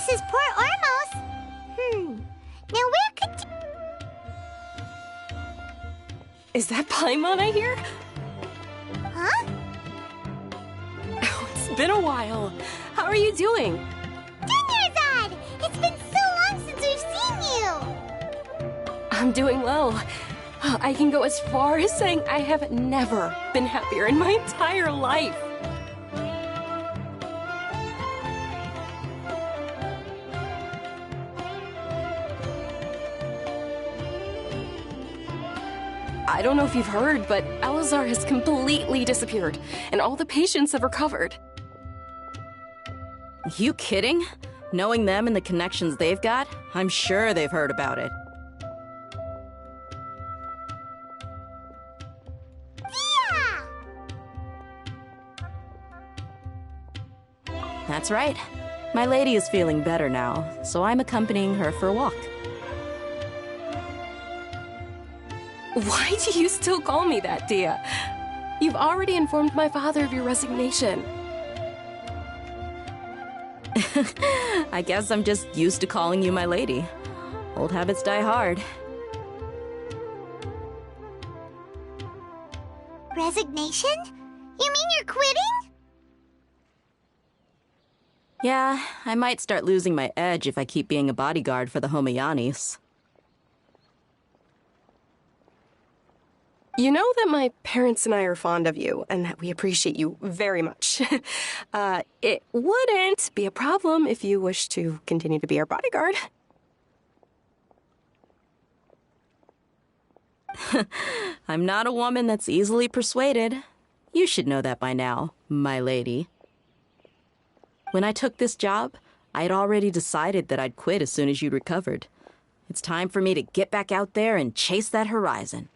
This is Port Ormos. Now where could... Is that Paimon I hear? Huh? Oh, it's been a while. How are you doing? Dunyarzad! It's been so long since we've seen you! I'm doing well. I can go as far as saying I have never been happier in my entire life. I don't know if you've heard, but Alizar has completely disappeared, and all the patients have recovered. You kidding? Knowing them and the connections they've got, I'm sure they've heard about it. That's right. My lady is feeling better now, so I'm accompanying her for a walk. Why do you still call me that, Dia? You've already informed my father of your resignation. I guess I'm just used to calling you my lady. Old habits die hard. Resignation? You mean you're quitting? Yeah, I might start losing my edge if I keep being a bodyguard for the Homayanis. You know that my parents and I are fond of you, and that we appreciate you very much. It wouldn't be a problem if you wish to continue to be our bodyguard. I'm not a woman that's easily persuaded. You should know that by now, my lady. When I took this job, I had already decided that I'd quit as soon as you'd recovered. It's time for me to get back out there and chase that horizon.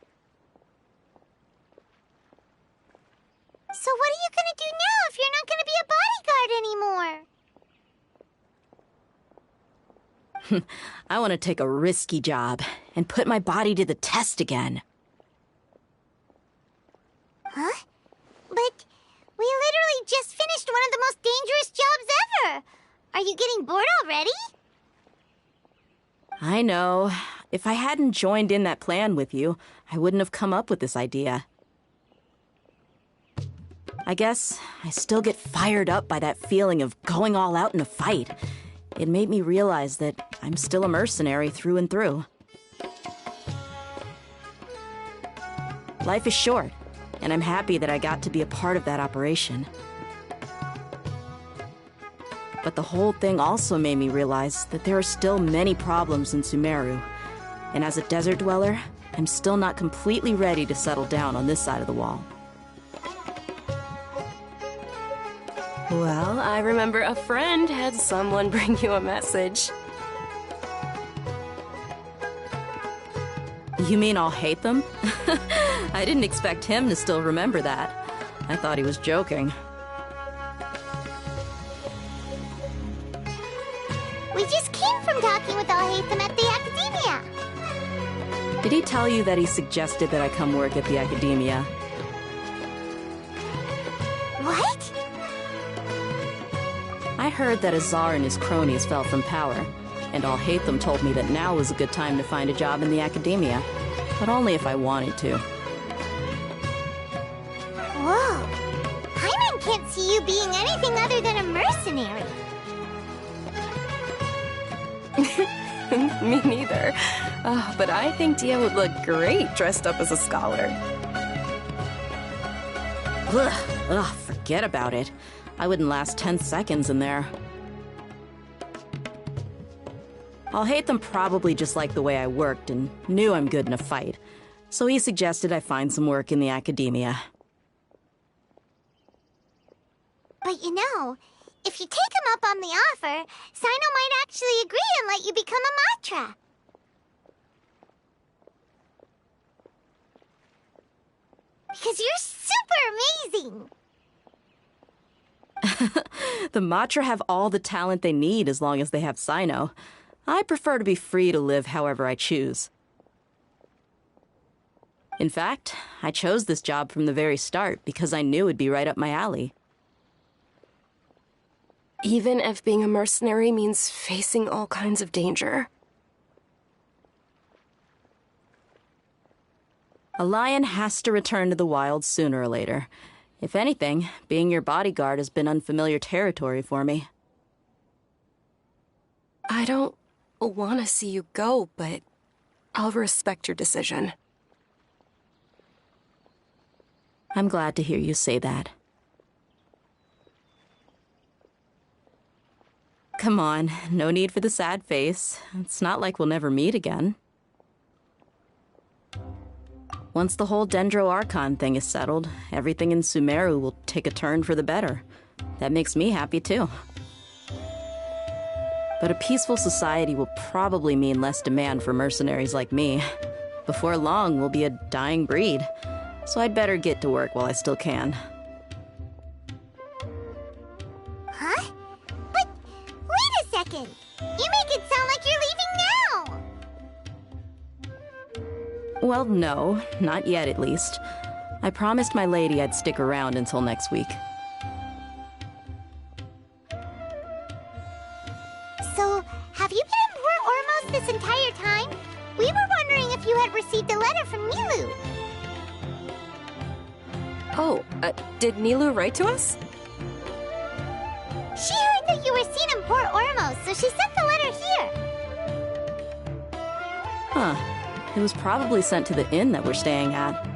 So what are you gonna do now if you're not gonna be a bodyguard anymore? I want to take a risky job and put my body to the test again. Huh? But we literally just finished one of the most dangerous jobs ever! Are you getting bored already? I know. If I hadn't joined in that plan with you, I wouldn't have come up with this idea. I guess I still get fired up by that feeling of going all out in a fight. It made me realize that I'm still a mercenary through and through. Life is short, and I'm happy that I got to be a part of that operation. But the whole thing also made me realize that there are still many problems in Sumeru. And as a desert dweller, I'm still not completely ready to settle down on this side of the wall. Well, I remember a friend had someone bring you a message. You mean I'll hate them? I didn't expect him to still remember that. I thought he was joking. We just came from talking with Alhaitham at the Academia. Did he tell you that he suggested that I come work at the Academia? What? I heard that Azar and his cronies fell from power, and Alhaitham told me that now was a good time to find a job in the Academia, but only if I wanted to. Whoa. Paimon can't see you being anything other than a mercenary. Me neither. But I think Dia would look great dressed up as a scholar. Ugh, forget about it. I wouldn't last 10 seconds in there. Alhaitham probably just liked the way I worked and knew I'm good in a fight, so he suggested I find some work in the Academia. But you know, if you take him up on the offer, Sino might actually agree and let you become a Matra. Because you're super amazing! The Matra have all the talent they need as long as they have Sino. I prefer to be free to live however I choose. In fact, I chose this job from the very start because I knew it'd be right up my alley. Even if being a mercenary means facing all kinds of danger. A lion has to return to the wild sooner or later. If anything, being your bodyguard has been unfamiliar territory for me. I don't want to see you go, but I'll respect your decision. I'm glad to hear you say that. Come on, no need for the sad face. It's not like we'll never meet again. Once the whole Dendro Archon thing is settled, everything in Sumeru will take a turn for the better. That makes me happy too. But a peaceful society will probably mean less demand for mercenaries like me. Before long, we'll be a dying breed. So I'd better get to work while I still can. Huh? But wait a second! You make it sound like you're leaving now! Well, no, not yet at least. I promised my lady I'd stick around until next week. So, have you been in Port Ormos this entire time? We were wondering if you had received a letter from Nilu. Oh, did Nilu write to us? She heard that you were seen in Port Ormos, so she sent the letter here. Huh. It was probably sent to the inn that we're staying at.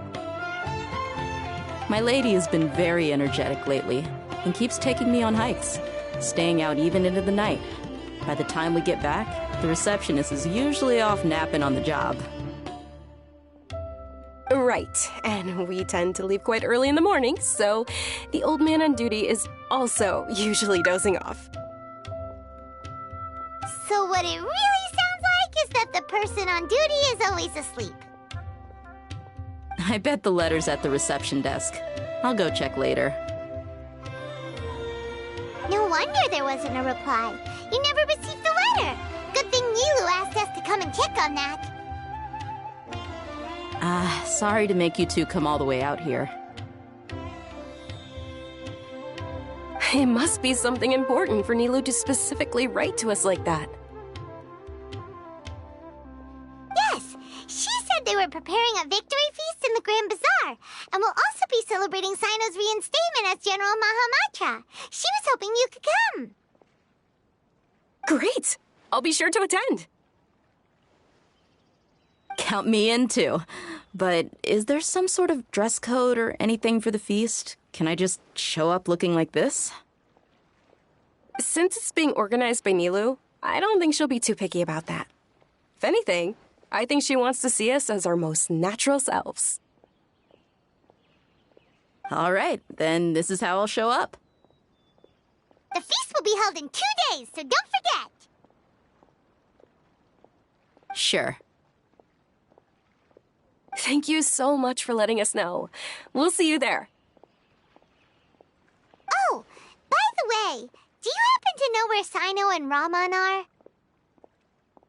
My lady has been very energetic lately and keeps taking me on hikes, staying out even into the night. By the time we get back, the receptionist is usually off napping on the job. Right, and we tend to leave quite early in the morning, so the old man on duty is also usually dozing off. So what it really sounds like is that the person on duty is always asleep. I bet the letter's at the reception desk. I'll go check later. No wonder there wasn't a reply. You never received the letter. Good thing Nilu asked us to come and check on that. Sorry to make you two come all the way out here. It must be something important for Nilu to specifically write to us like that. Yes, she said they were preparing a victory feast in the Grand Bazaar, and will also be celebrating Sino's reinstatement as General Mahamatra. She was hoping you could come. Great! I'll be sure to attend. Count me in too. But is there some sort of dress code or anything for the feast? Can I just show up looking like this? Since it's being organized by Nilu, I don't think she'll be too picky about that. If anything, I think she wants to see us as our most natural selves. All right, then this is how I'll show up. The feast will be held in 2 days, so don't forget! Sure. Thank you so much for letting us know. We'll see you there. Oh, by the way, do you happen to know where Sino and Raman are?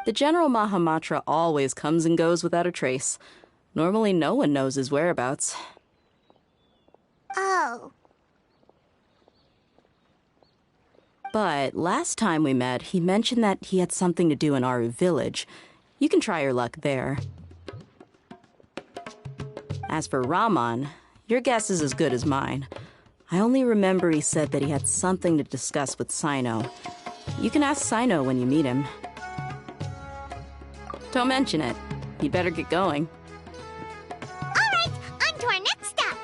The General Mahamatra always comes and goes without a trace. Normally no one knows his whereabouts. Oh. But last time we met, he mentioned that he had something to do in Aru Village. You can try your luck there. As for Raman, your guess is as good as mine. I only remember he said that he had something to discuss with Sino. You can ask Sino when you meet him. Don't mention it. You'd better get going. All right, on to our next stop.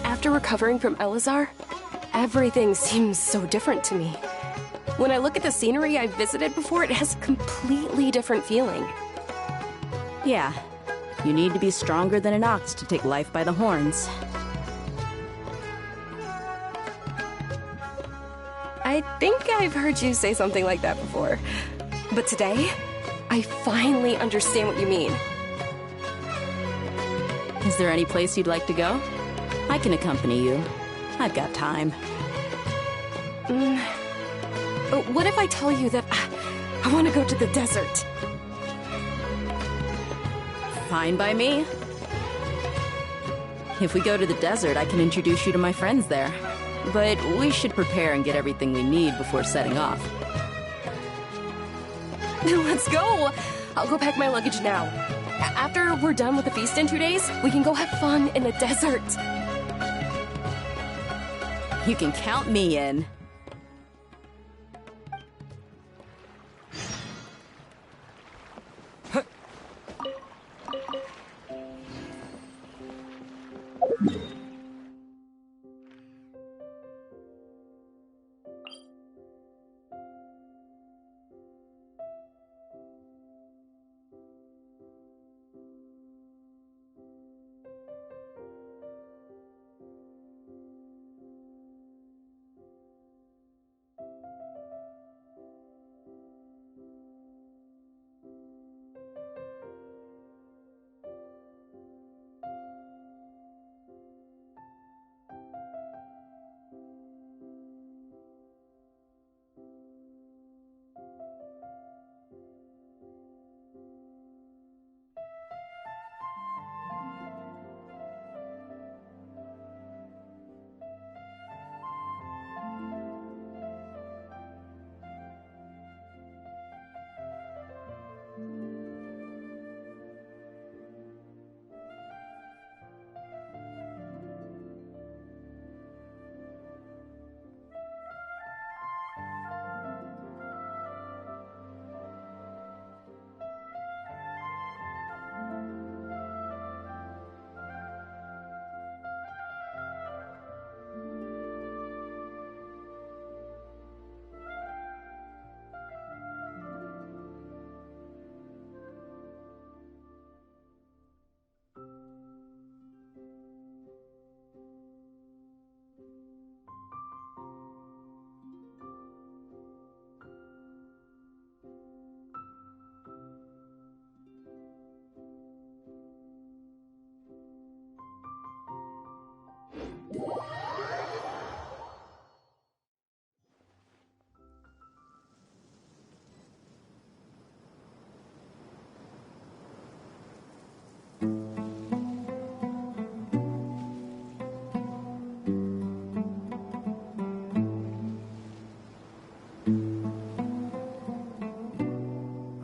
After recovering from Elazar, everything seems so different to me. When I look at the scenery I visited before, it has a completely different feeling. Yeah, you need to be stronger than an ox to take life by the horns. I think I've heard you say something like that before. But today, I finally understand what you mean. Is there any place you'd like to go? I can accompany you. I've got time. What if I tell you that I want to go to the desert? Fine by me. If we go to the desert, I can introduce you to my friends there. But we should prepare and get everything we need before setting off. Let's go! I'll go pack my luggage now. After we're done with the feast in 2 days, we can go have fun in the desert. You can count me in.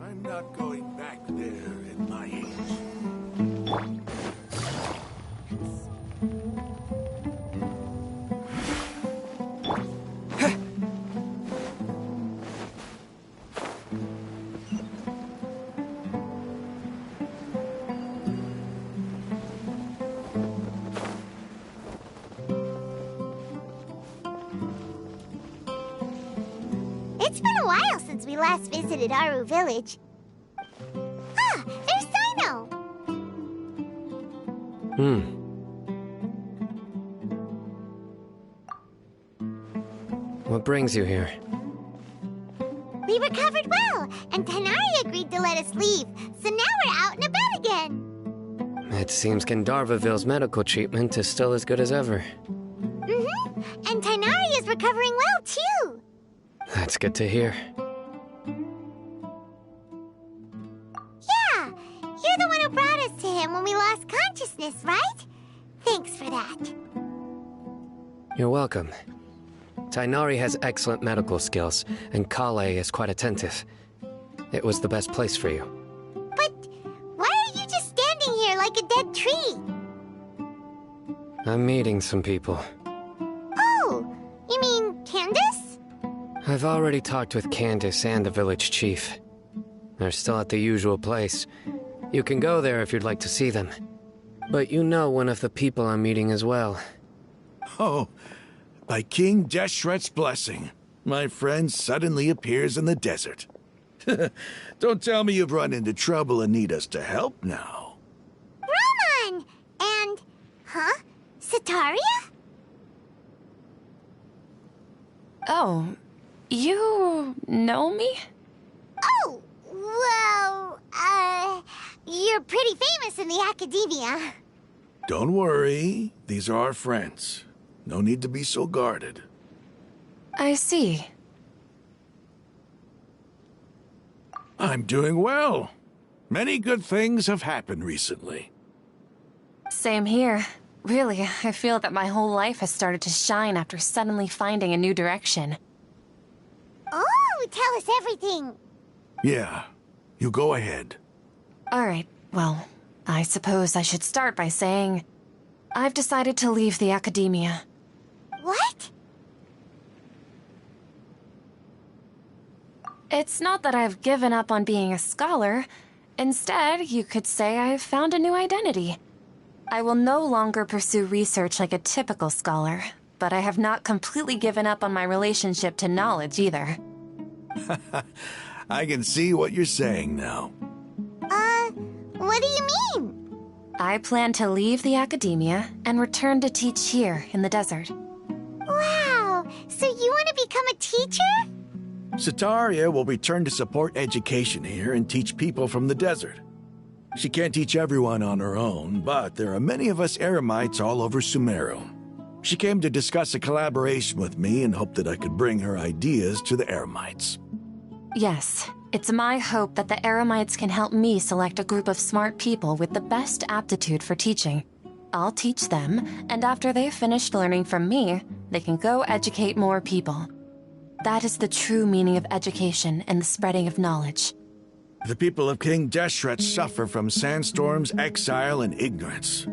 I'm not going back there at my age. It's been a while since we last visited Aru Village. Ah, there's Sino! What brings you here? We recovered well, and Tanari agreed to let us leave, so now we're out and about again. It seems Gandharvaville's medical treatment is still as good as ever. Mm-hmm, and Tanari is recovering well, too. That's good to hear. Yeah, you're the one who brought us to him when we lost consciousness, right? Thanks for that. You're welcome. Tainari has excellent medical skills, and Kale is quite attentive. It was the best place for you. But why are you just standing here like a dead tree? I'm meeting some people. Oh, you mean Candace? I've already talked with Candace and the village chief. They're still at the usual place. You can go there if you'd like to see them. But you know one of the people I'm meeting as well. Oh, by King Deshret's blessing, my friend suddenly appears in the desert. Don't tell me you've run into trouble and need us to help now. Roman! And... huh? Sataria? Oh, you know me? Oh, well, you're pretty famous in the academia. Don't worry, these are our friends. No need to be so guarded. I see. I'm doing well. Many good things have happened recently. Same here. Really, I feel that my whole life has started to shine after suddenly finding a new direction. Oh, tell us everything. Yeah, you go ahead. Alright, well, I suppose I should start by saying I've decided to leave the academia. What? It's not that I've given up on being a scholar. Instead, you could say I've found a new identity. I will no longer pursue research like a typical scholar, but I have not completely given up on my relationship to knowledge either. I can see what you're saying now. What do you mean? I plan to leave the academia and return to teach here in the desert. Wow, so you want to become a teacher? Sataria will return to support education here and teach people from the desert. She can't teach everyone on her own, but there are many of us Eremites all over Sumeru. She came to discuss a collaboration with me and hoped that I could bring her ideas to the Eremites. Yes, it's my hope that the Eremites can help me select a group of smart people with the best aptitude for teaching. I'll teach them, and after they've finished learning from me, they can go educate more people. That is the true meaning of education and the spreading of knowledge. The people of King Deshret suffer from sandstorms, exile, and ignorance.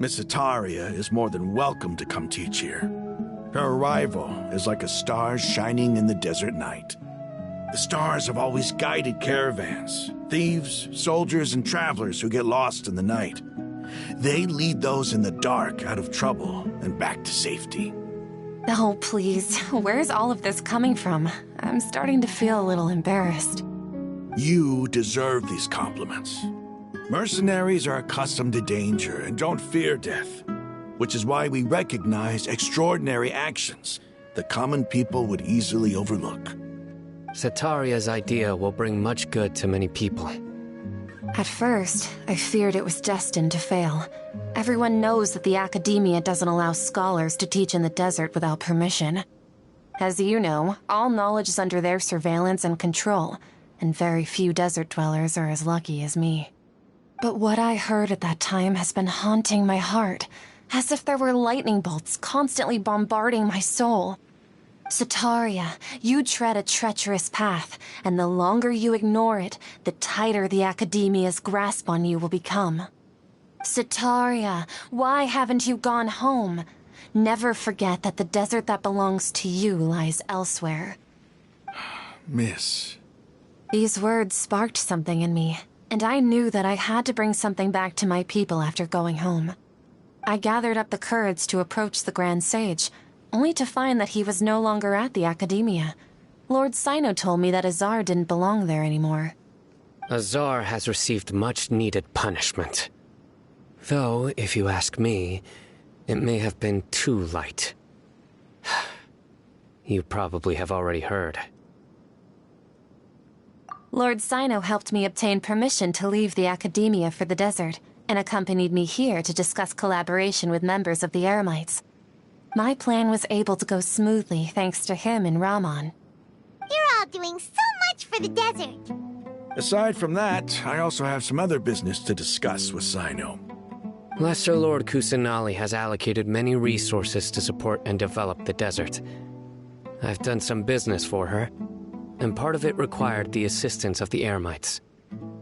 Miss Sataria is more than welcome to come teach here. Her arrival is like a star shining in the desert night. The stars have always guided caravans, thieves, soldiers, and travelers who get lost in the night. They lead those in the dark out of trouble and back to safety. Oh, please. Where's all of this coming from? I'm starting to feel a little embarrassed. You deserve these compliments. Mercenaries are accustomed to danger and don't fear death, which is why we recognize extraordinary actions the common people would easily overlook. Sataria's idea will bring much good to many people. At first, I feared it was destined to fail. Everyone knows that the academia doesn't allow scholars to teach in the desert without permission. As you know, all knowledge is under their surveillance and control, and very few desert dwellers are as lucky as me. But what I heard at that time has been haunting my heart, as if there were lightning bolts constantly bombarding my soul. Sataria, you tread a treacherous path, and the longer you ignore it, the tighter the academia's grasp on you will become. Sataria, why haven't you gone home? Never forget that the desert that belongs to you lies elsewhere. Miss. These words sparked something in me, and I knew that I had to bring something back to my people after going home. I gathered up the courage to approach the Grand Sage, only to find that he was no longer at the academia. Lord Sino told me that Azar didn't belong there anymore. Azar has received much-needed punishment. Though, if you ask me, it may have been too light. You probably have already heard. Lord Sino helped me obtain permission to leave the academia for the desert, and accompanied me here to discuss collaboration with members of the Eremites. My plan was able to go smoothly thanks to him and Rahman. You're all doing so much for the desert. Aside from that, I also have some other business to discuss with Sino. Lesser Lord Kusanali has allocated many resources to support and develop the desert. I've done some business for her, and part of it required the assistance of the Eremites.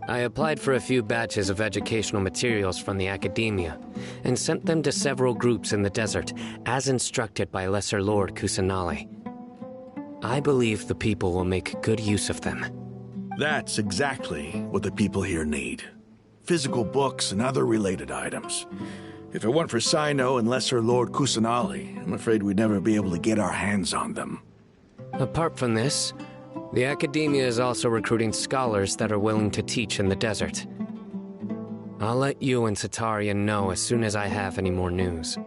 I applied for a few batches of educational materials from the academia, and sent them to several groups in the desert, as instructed by Lesser Lord Kusanali. I believe the people will make good use of them. That's exactly what the people here need. Physical books and other related items. If it weren't for Sino and Lesser Lord Kusanali, I'm afraid we'd never be able to get our hands on them. Apart from this, the academia is also recruiting scholars that are willing to teach in the desert. I'll let you and Sataria know as soon as I have any more news.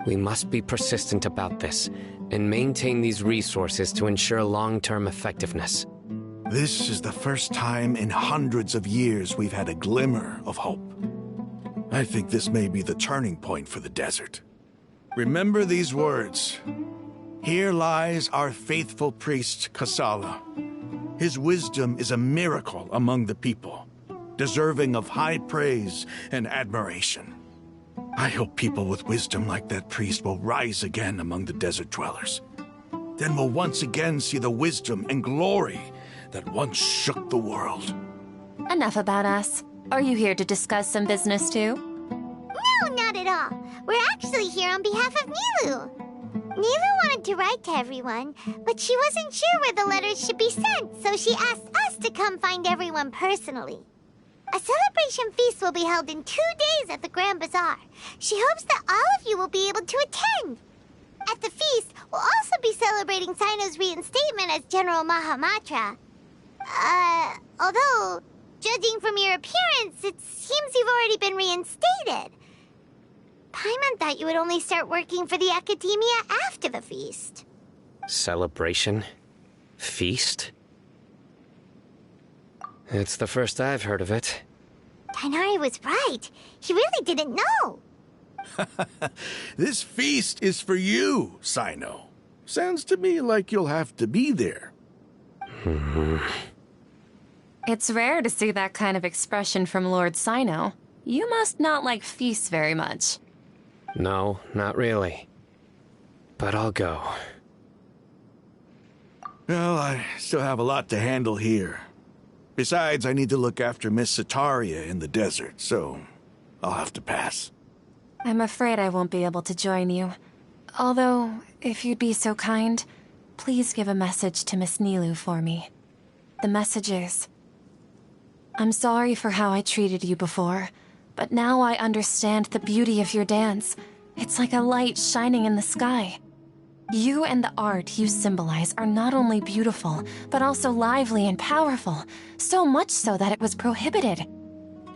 We must be persistent about this, and maintain these resources to ensure long-term effectiveness. This is the first time in hundreds of years we've had a glimmer of hope. I think this may be the turning point for the desert. Remember these words. Here lies our faithful priest, Kasala. His wisdom is a miracle among the people. deserving of high praise and admiration. I hope people with wisdom like that priest will rise again among the desert dwellers. Then we'll once again see the wisdom and glory that once shook the world. Enough about us. Are you here to discuss some business too? No, not at all. We're actually here on behalf of Nilou. Nilou wanted to write to everyone, but she wasn't sure where the letters should be sent, so she asked us to come find everyone personally. A celebration feast will be held in 2 days at the Grand Bazaar. She hopes that all of you will be able to attend. At the feast, we'll also be celebrating Sino's reinstatement as General Mahamatra. Although, judging from your appearance, it seems you've already been reinstated. Paimon thought you would only start working for the Academia after the feast. Celebration? Feast? It's the first I've heard of it. Tighnari was right. He really didn't know. This feast is for you, Sino. Sounds to me like you'll have to be there. It's rare to see that kind of expression from Lord Sino. You must not like feasts very much. No, not really. But I'll go. Well, I still have a lot to handle here. Besides, I need to look after Miss Sataria in the desert, so I'll have to pass. I'm afraid I won't be able to join you. Although, if you'd be so kind, please give a message to Miss Nilou for me. The message is, I'm sorry for how I treated you before, but now I understand the beauty of your dance. It's like a light shining in the sky. You and the art you symbolize are not only beautiful, but also lively and powerful, so much so that it was prohibited.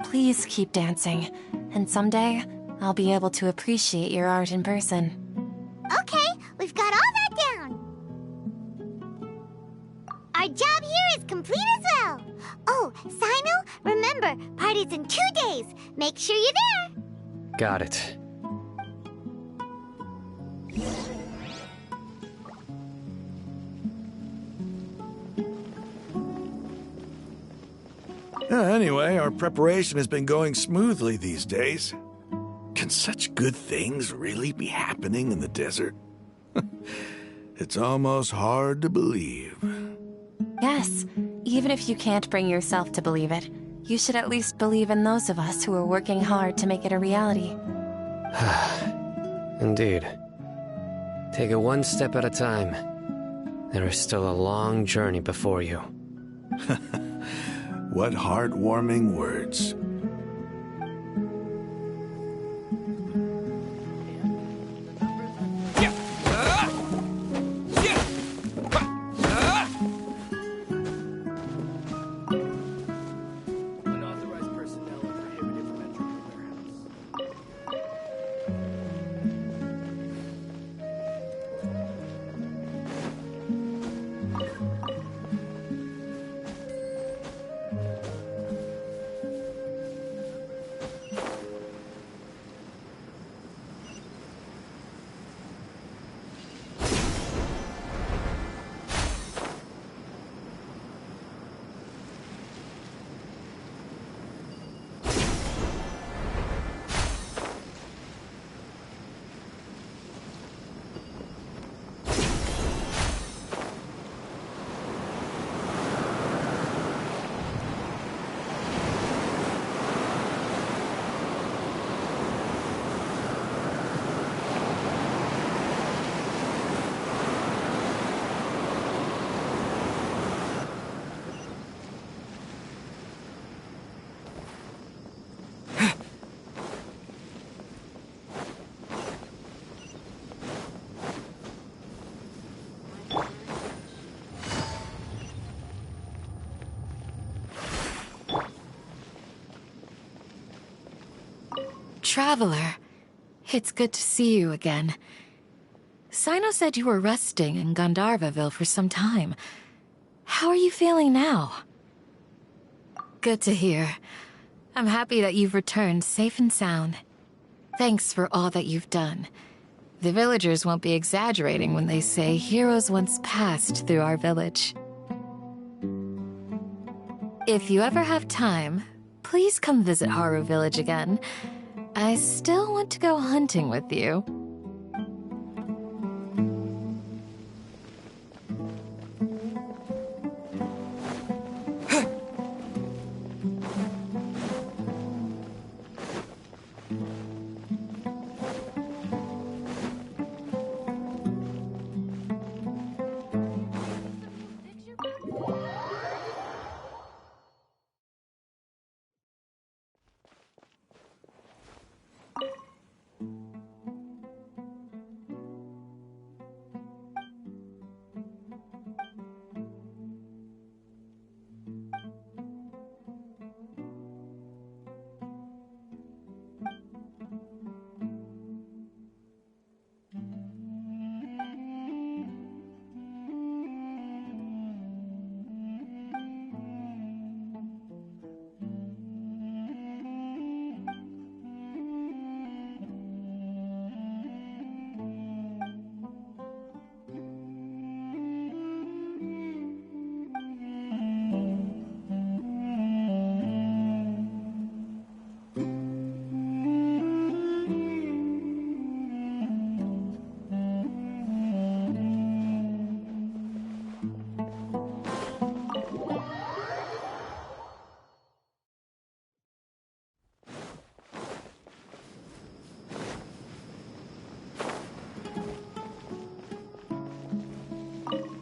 Please keep dancing, and someday I'll be able to appreciate your art in person. Okay, we've got all that down. Our job here is complete as well. Oh, Sino, remember, party's in 2 days. Make sure you're there. Got it. Anyway, our preparation has been going smoothly these days. Can such good things really be happening in the desert? It's almost hard to believe. Yes, even if you can't bring yourself to believe it, you should at least believe in those of us who are working hard to make it a reality. Indeed. Take it one step at a time. There is still a long journey before you. What heartwarming words. Traveler, it's good to see you again. Sino said you were resting in Gandharvaville for some time. How are you feeling now? Good to hear. I'm happy that you've returned safe and sound. Thanks for all that you've done. The villagers won't be exaggerating when they say heroes once passed through our village. If you ever have time, please come visit Haru Village again. I still want to go hunting with you.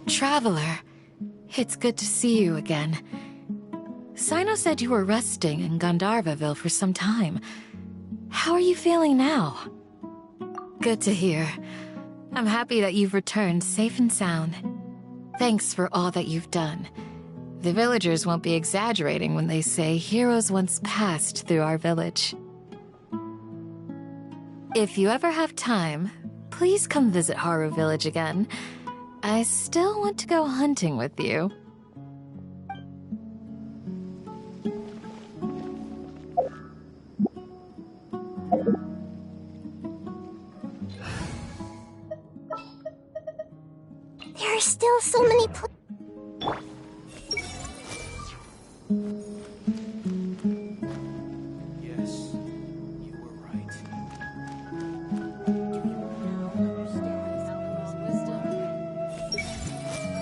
Traveler, it's good to see you again. Sino said you were resting in Gandharvaville for some time. How are you feeling now? Good to hear. I'm happy that you've returned safe and sound. Thanks for all that you've done. The villagers won't be exaggerating when they say heroes once passed through our village. If you ever have time, please come visit Haru Village again. I still want to go hunting with you. There are still so many Yes, you were right.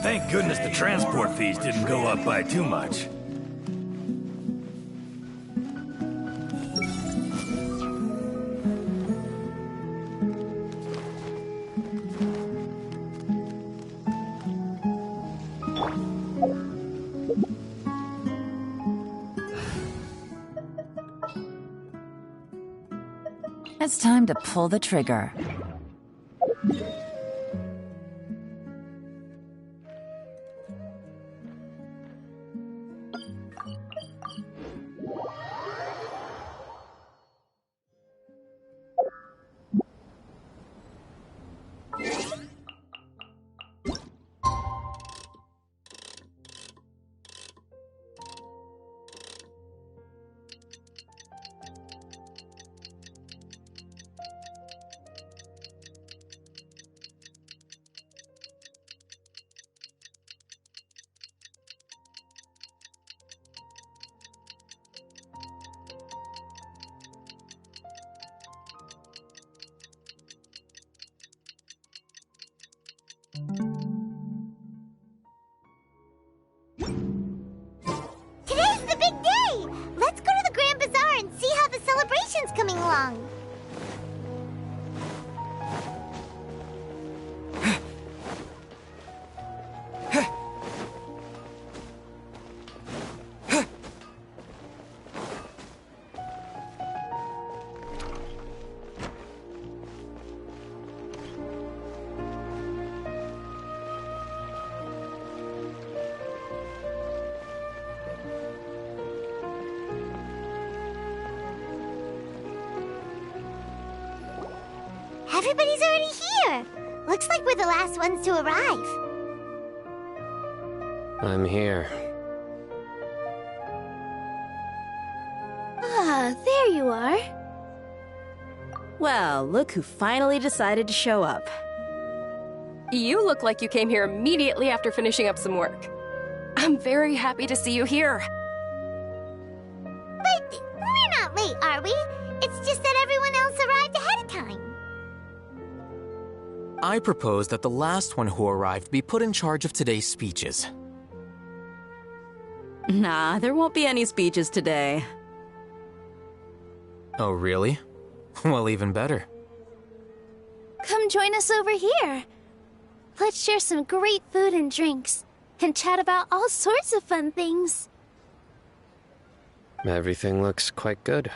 Thank goodness the transport fees didn't go up by too much. It's time to pull the trigger. Today's the big day! Let's go to the Grand Bazaar and see how the celebration's coming along. Everybody's already here! Looks like we're the last ones to arrive. I'm here. Ah, there you are. Well, look who finally decided to show up. You look like you came here immediately after finishing up some work. I'm very happy to see you here. But I propose that the last one who arrived be put in charge of today's speeches. Nah, there won't be any speeches today. Oh, really? Well, even better. Come join us over here. Let's share some great food and drinks, and chat about all sorts of fun things. Everything looks quite good.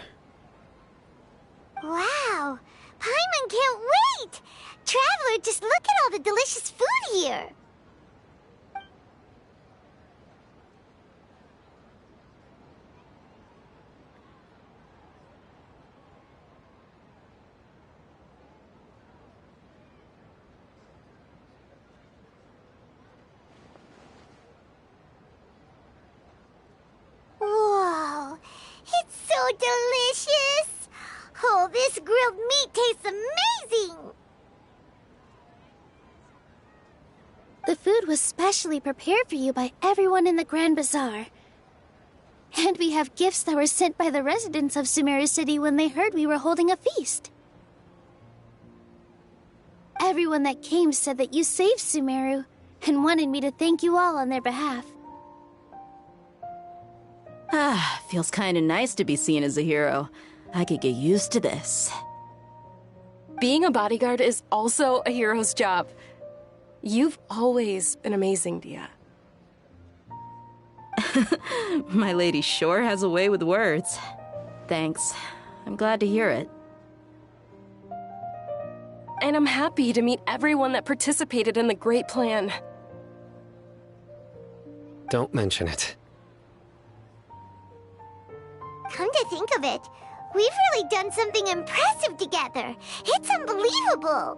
Wow! Paimon can't wait! Traveler, just look at all the delicious food here! Whoa! It's so delicious! Oh, this grilled meat tastes amazing! The food was specially prepared for you by everyone in the Grand Bazaar. And we have gifts that were sent by the residents of Sumeru City when they heard we were holding a feast. Everyone that came said that you saved Sumeru and wanted me to thank you all on their behalf. Feels kinda nice to be seen as a hero. I could get used to this. Being a bodyguard is also a hero's job. You've always been amazing, Dia. My lady sure has a way with words. Thanks. I'm glad to hear it. And I'm happy to meet everyone that participated in the great plan. Don't mention it. Come to think of it, we've really done something impressive together. It's unbelievable.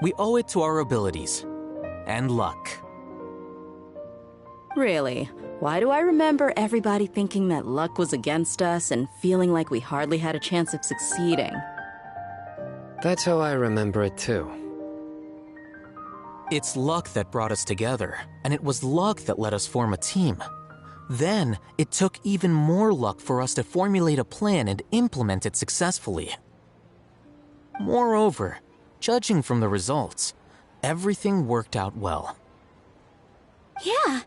We owe it to our abilities. And luck. Really? Why do I remember everybody thinking that luck was against us and feeling like we hardly had a chance of succeeding? That's how I remember it too. It's luck that brought us together, and it was luck that let us form a team. Then, it took even more luck for us to formulate a plan and implement it successfully. Moreover, judging from the results, everything worked out well. Yeah,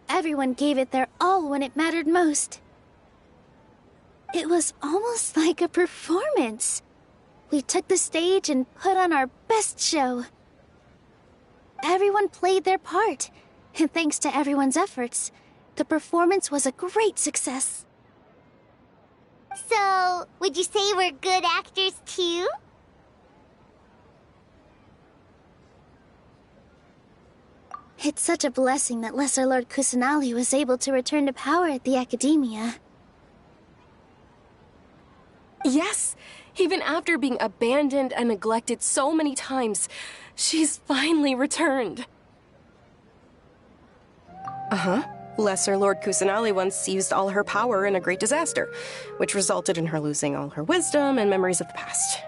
everyone gave it their all when it mattered most. It was almost like a performance. We took the stage and put on our best show. Everyone played their part, and thanks to everyone's efforts, the performance was a great success. So, would you say we're good actors too? It's such a blessing that Lesser Lord Kusanali was able to return to power at the Academia. Yes! Even after being abandoned and neglected so many times, she's finally returned. Uh-huh. Lesser Lord Kusanali once used all her power in a great disaster, which resulted in her losing all her wisdom and memories of the past.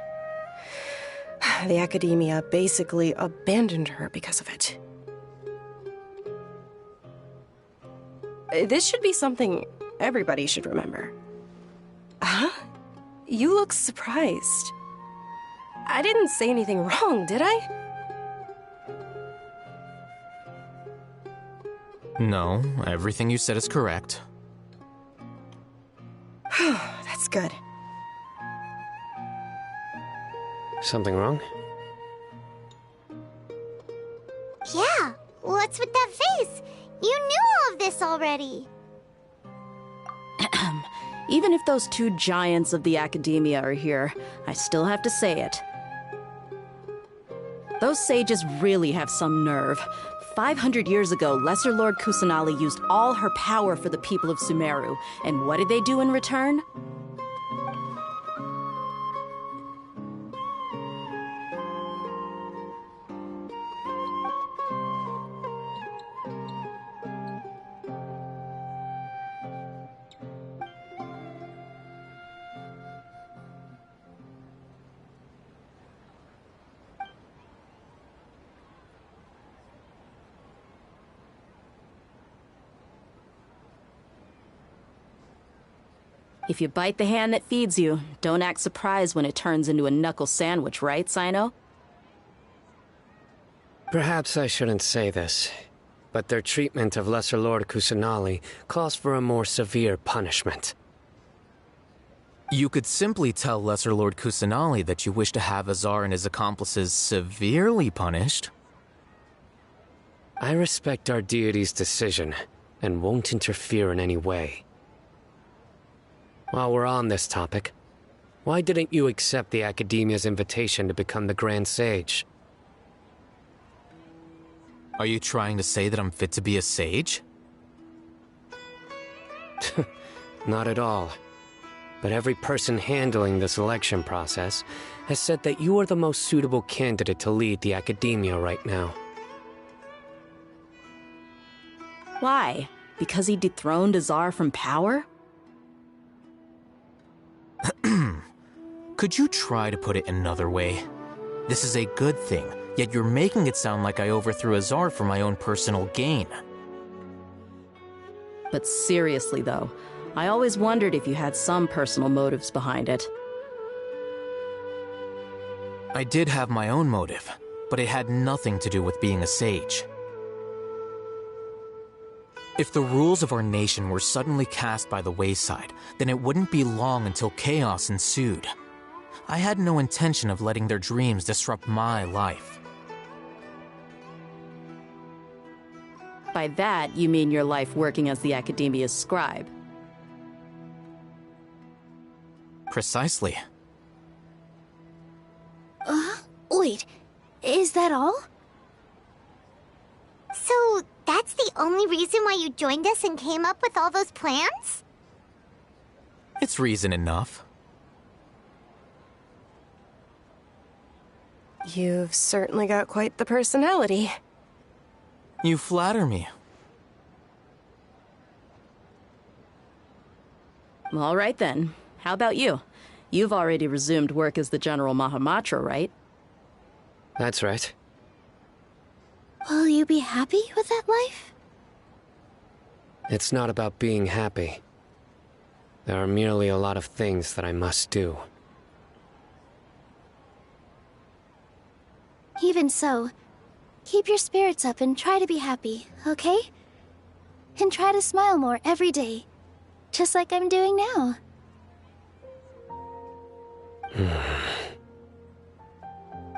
The Academia basically abandoned her because of it. This should be something everybody should remember. Huh? You look surprised. I didn't say anything wrong, did I? No, everything you said is correct. That's good. Something wrong? Yeah, what's with that face? You knew all of this already. Even if those two giants of the Academia are here, I still have to say it. Those sages really have some nerve. 500 years ago, Lesser Lord Kusanali used all her power for the people of Sumeru, and what did they do in return? If you bite the hand that feeds you, don't act surprised when it turns into a knuckle sandwich, right, Sino? Perhaps I shouldn't say this, but their treatment of Lesser Lord Kusanali calls for a more severe punishment. You could simply tell Lesser Lord Kusanali that you wish to have Azar and his accomplices severely punished. I respect our deity's decision, and won't interfere in any way. While we're on this topic, why didn't you accept the Academia's invitation to become the Grand Sage? Are you trying to say that I'm fit to be a sage? Not at all. But every person handling the selection process has said that you are the most suitable candidate to lead the Academia right now. Why? Because he dethroned Azar from power? Could you try to put it another way? This is a good thing, yet you're making it sound like I overthrew Azar for my own personal gain. But seriously, though, I always wondered if you had some personal motives behind it. I did have my own motive, but it had nothing to do with being a sage. If the rules of our nation were suddenly cast by the wayside, then it wouldn't be long until chaos ensued. I had no intention of letting their dreams disrupt my life. By that, you mean your life working as the Academia's scribe. Precisely. Wait, is that all? So, that's the only reason why you joined us and came up with all those plans? It's reason enough. You've certainly got quite the personality. You flatter me. All right then. How about you? You've already resumed work as the General Mahamatra, right? That's right. Will you be happy with that life? It's not about being happy. There are merely a lot of things that I must do. Even so, keep your spirits up and try to be happy, okay? And try to smile more every day, just like I'm doing now.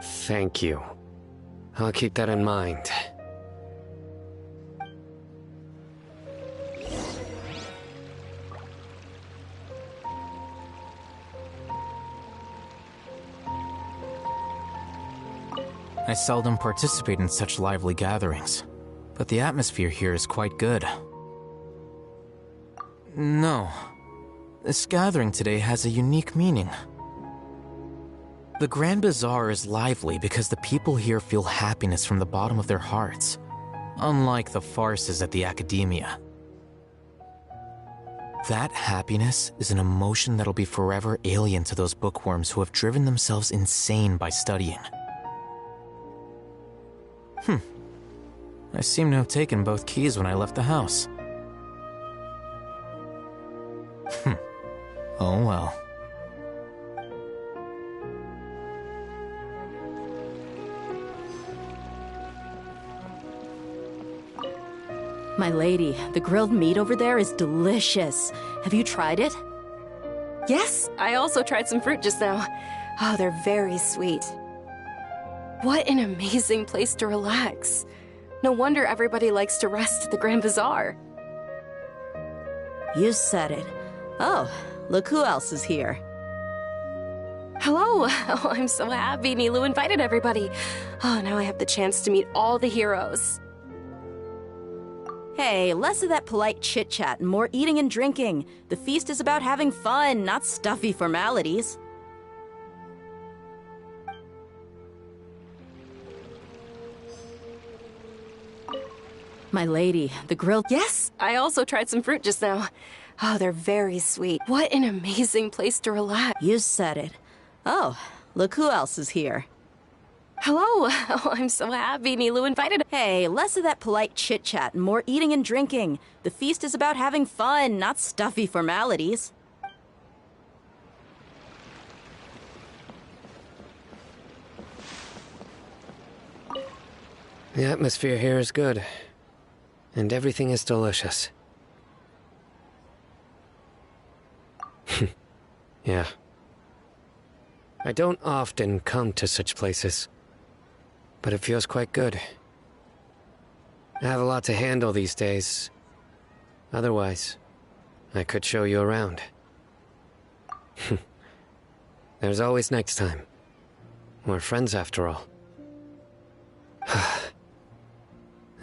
Thank you. I'll keep that in mind. I seldom participate in such lively gatherings, but the atmosphere here is quite good. No, this gathering today has a unique meaning. The Grand Bazaar is lively because the people here feel happiness from the bottom of their hearts, unlike the farces at the Academia. That happiness is an emotion that'll be forever alien to those bookworms who have driven themselves insane by studying. I seem to have taken both keys when I left the house. Oh well. My lady, the grilled meat over there is delicious. Have you tried it? Yes, I also tried some fruit just now. Oh, they're very sweet. What an amazing place to relax. No wonder everybody likes to rest at the Grand Bazaar. You said it. Oh, look who else is here. Hello. Oh, I'm so happy Nilu invited everybody. Oh, now I have the chance to meet all the heroes. Hey, less of that polite chit-chat and more eating and drinking. The feast is about having fun, not stuffy formalities. My lady, the grilled... Yes, I also tried some fruit just now. Oh, they're very sweet. What an amazing place to relax. You said it. Oh, look who else is here. Hello. Oh, I'm so happy Nilu invited... Hey, less of that polite chit-chat and more eating and drinking. The feast is about having fun, not stuffy formalities. The atmosphere here is good, and everything is delicious. Yeah. I don't often come to such places, but it feels quite good. I have a lot to handle these days. Otherwise, I could show you around. There's always next time. We're friends after all.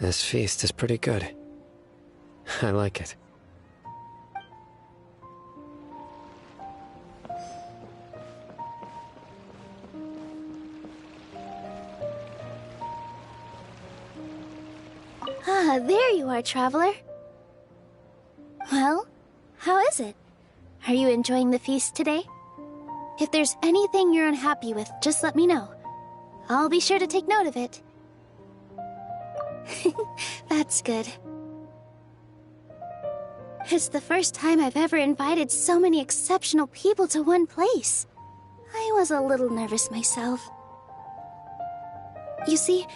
This feast is pretty good. I like it. Ah, there you are, traveler. Well, how is it? Are you enjoying the feast today? If there's anything you're unhappy with, just let me know. I'll be sure to take note of it. That's good. It's the first time I've ever invited so many exceptional people to one place. I was a little nervous myself. You see,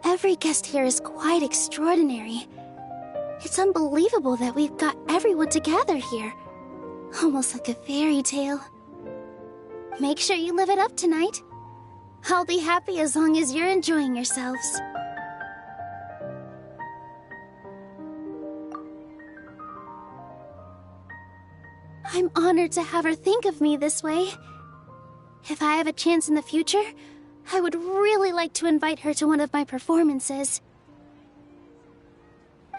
every guest here is quite extraordinary. It's unbelievable that we've got everyone together here. Almost like a fairy tale. Make sure you live it up tonight. I'll be happy as long as you're enjoying yourselves. I'm honored to have her think of me this way. If I have a chance in the future, I would really like to invite her to one of my performances.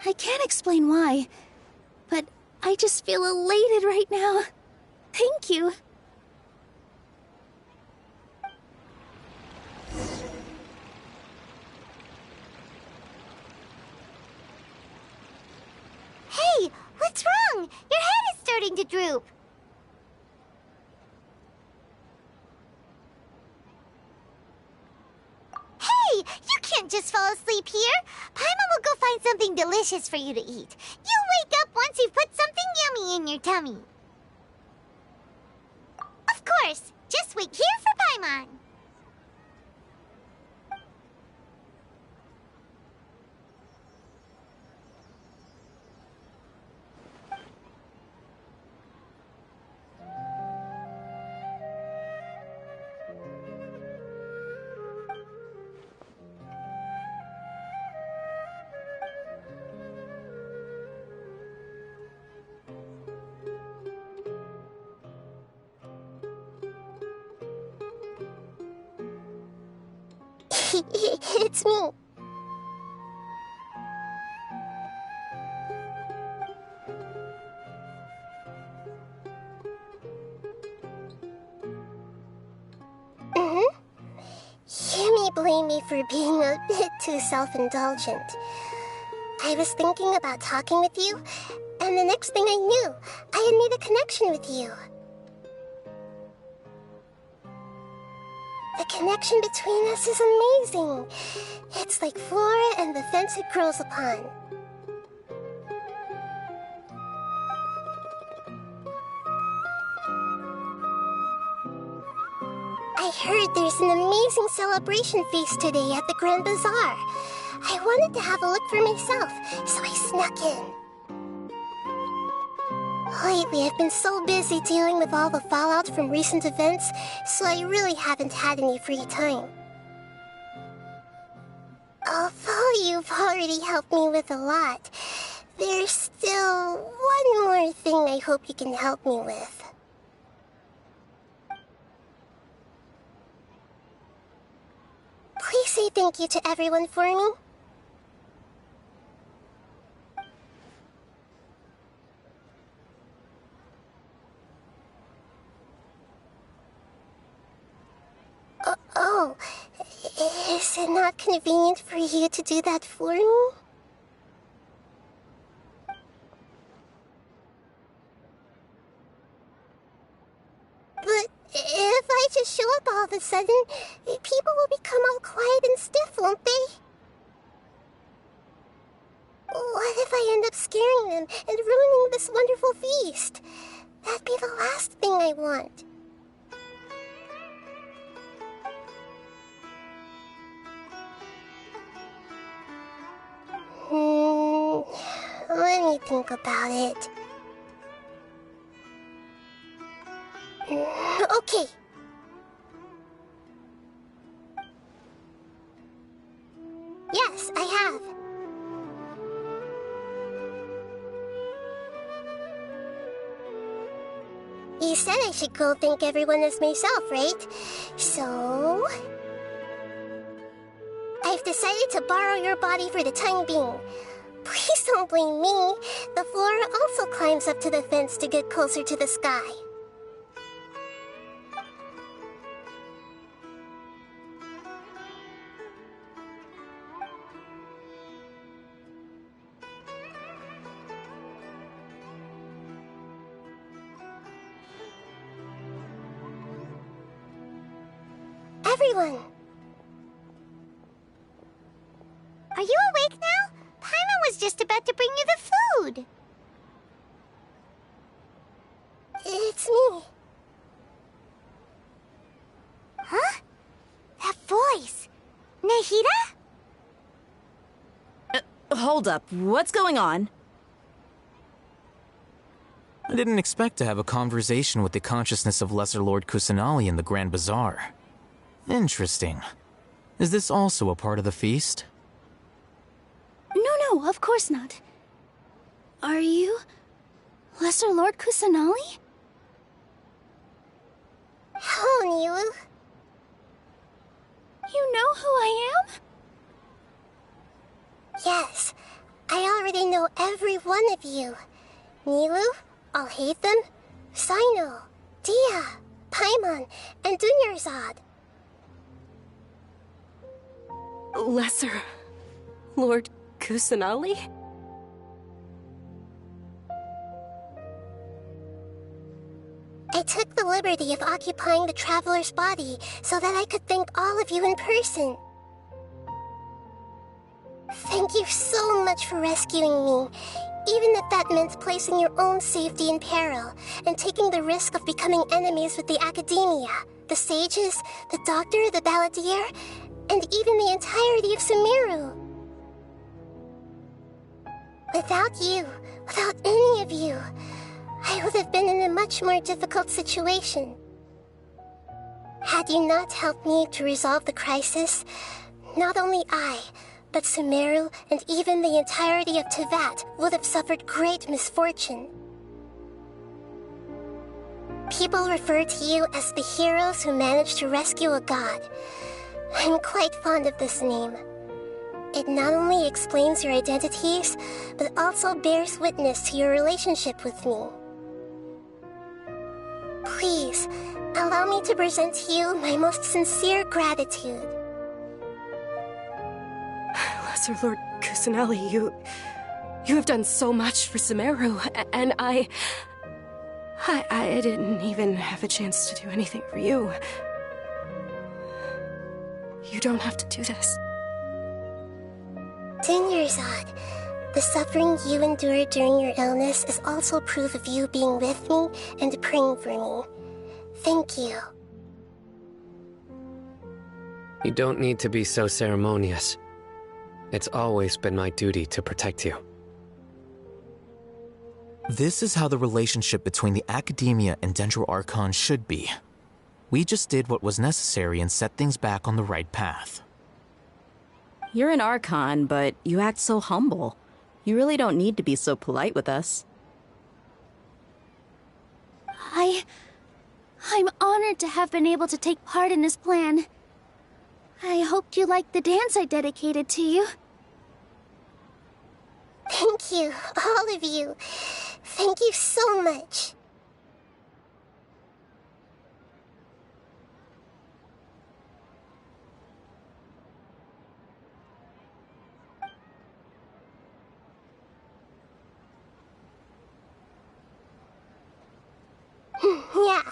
I can't explain why, but I just feel elated right now. Thank you. Hey, what's wrong? Your head is starting to droop. Hey, you can't just fall asleep here. Paimon will go find something delicious for you to eat. You'll wake up once you've put something yummy in your tummy. Of course, just wait here for Paimon. It's me. You may blame me for being a bit too self-indulgent. I was thinking about talking with you, and the next thing I knew, I had made a connection with you. The connection between us is amazing. It's like flora and the fence it grows upon. I heard there's an amazing celebration feast today at the Grand Bazaar. I wanted to have a look for myself, so I snuck in. Lately, I've been so busy dealing with all the fallout from recent events, so I really haven't had any free time. Although you've already helped me with a lot, there's still one more thing I hope you can help me with. Please say thank you to everyone for me. Oh, is it not convenient for you to do that for me? But if I just show up all of a sudden, people will become all quiet and stiff, won't they? What if I end up scaring them and ruining this wonderful feast? That'd be the last thing I want. Let me think about it. Okay. Yes, I have. You said I should go thank everyone as myself, right? So... I've decided to borrow your body for the time being. Please don't blame me. The flora also climbs up to the fence to get closer to the sky. Everyone! Are you awake now? Paimon was just about to bring you the food. It's me. Huh? That voice. Nehira? Hold up. What's going on? I didn't expect to have a conversation with the consciousness of Lesser Lord Kusanali in the Grand Bazaar. Interesting. Is this also a part of the feast? No, of course not. Are you... Lesser Lord Kusanali? Hello, Nilu. You know who I am? Yes, I already know every one of you. Nilu, I'll hate them, Sino, Dia, Paimon, and Dunyarzad. Lesser Lord Kusanali? I took the liberty of occupying the traveler's body so that I could thank all of you in person. Thank you so much for rescuing me, even if that meant placing your own safety in peril and taking the risk of becoming enemies with the Academia, the sages, the doctor, the balladeer, and even the entirety of Sumeru. Without you, without any of you, I would have been in a much more difficult situation. Had you not helped me to resolve the crisis, not only I, but Sumeru and even the entirety of Tevat would have suffered great misfortune. People refer to you as the heroes who managed to rescue a god. I'm quite fond of this name. It not only explains your identities, but also bears witness to your relationship with me. Please, allow me to present to you my most sincere gratitude. Lesser Lord Kusanali, you have done so much for Sumeru, and I didn't even have a chance to do anything for you. You don't have to do this. Dunyarzad, the suffering you endured during your illness is also proof of you being with me and praying for me. Thank you. You don't need to be so ceremonious. It's always been my duty to protect you. This is how the relationship between the Academia and Dendro Archon should be. We just did what was necessary and set things back on the right path. You're an Archon, but you act so humble. You really don't need to be so polite with us. I'm honored to have been able to take part in this plan. I hoped you liked the dance I dedicated to you. Thank you, all of you. Thank you so much. Yeah.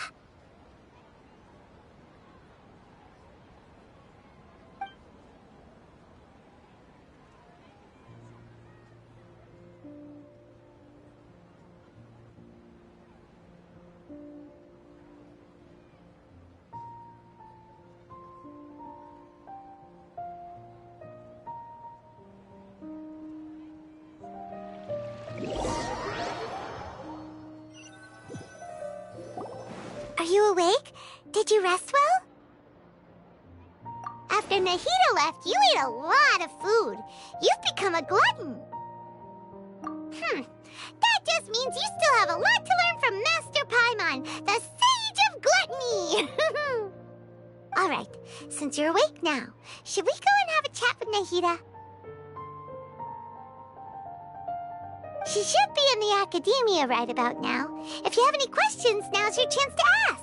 you awake? Did you rest well? After Nahida left, you ate a lot of food. You've become a glutton. That just means you still have a lot to learn from Master Paimon, the Sage of Gluttony! Alright, since you're awake now, should we go and have a chat with Nahida? She should be in the academia right about now. If you have any questions, now's your chance to ask.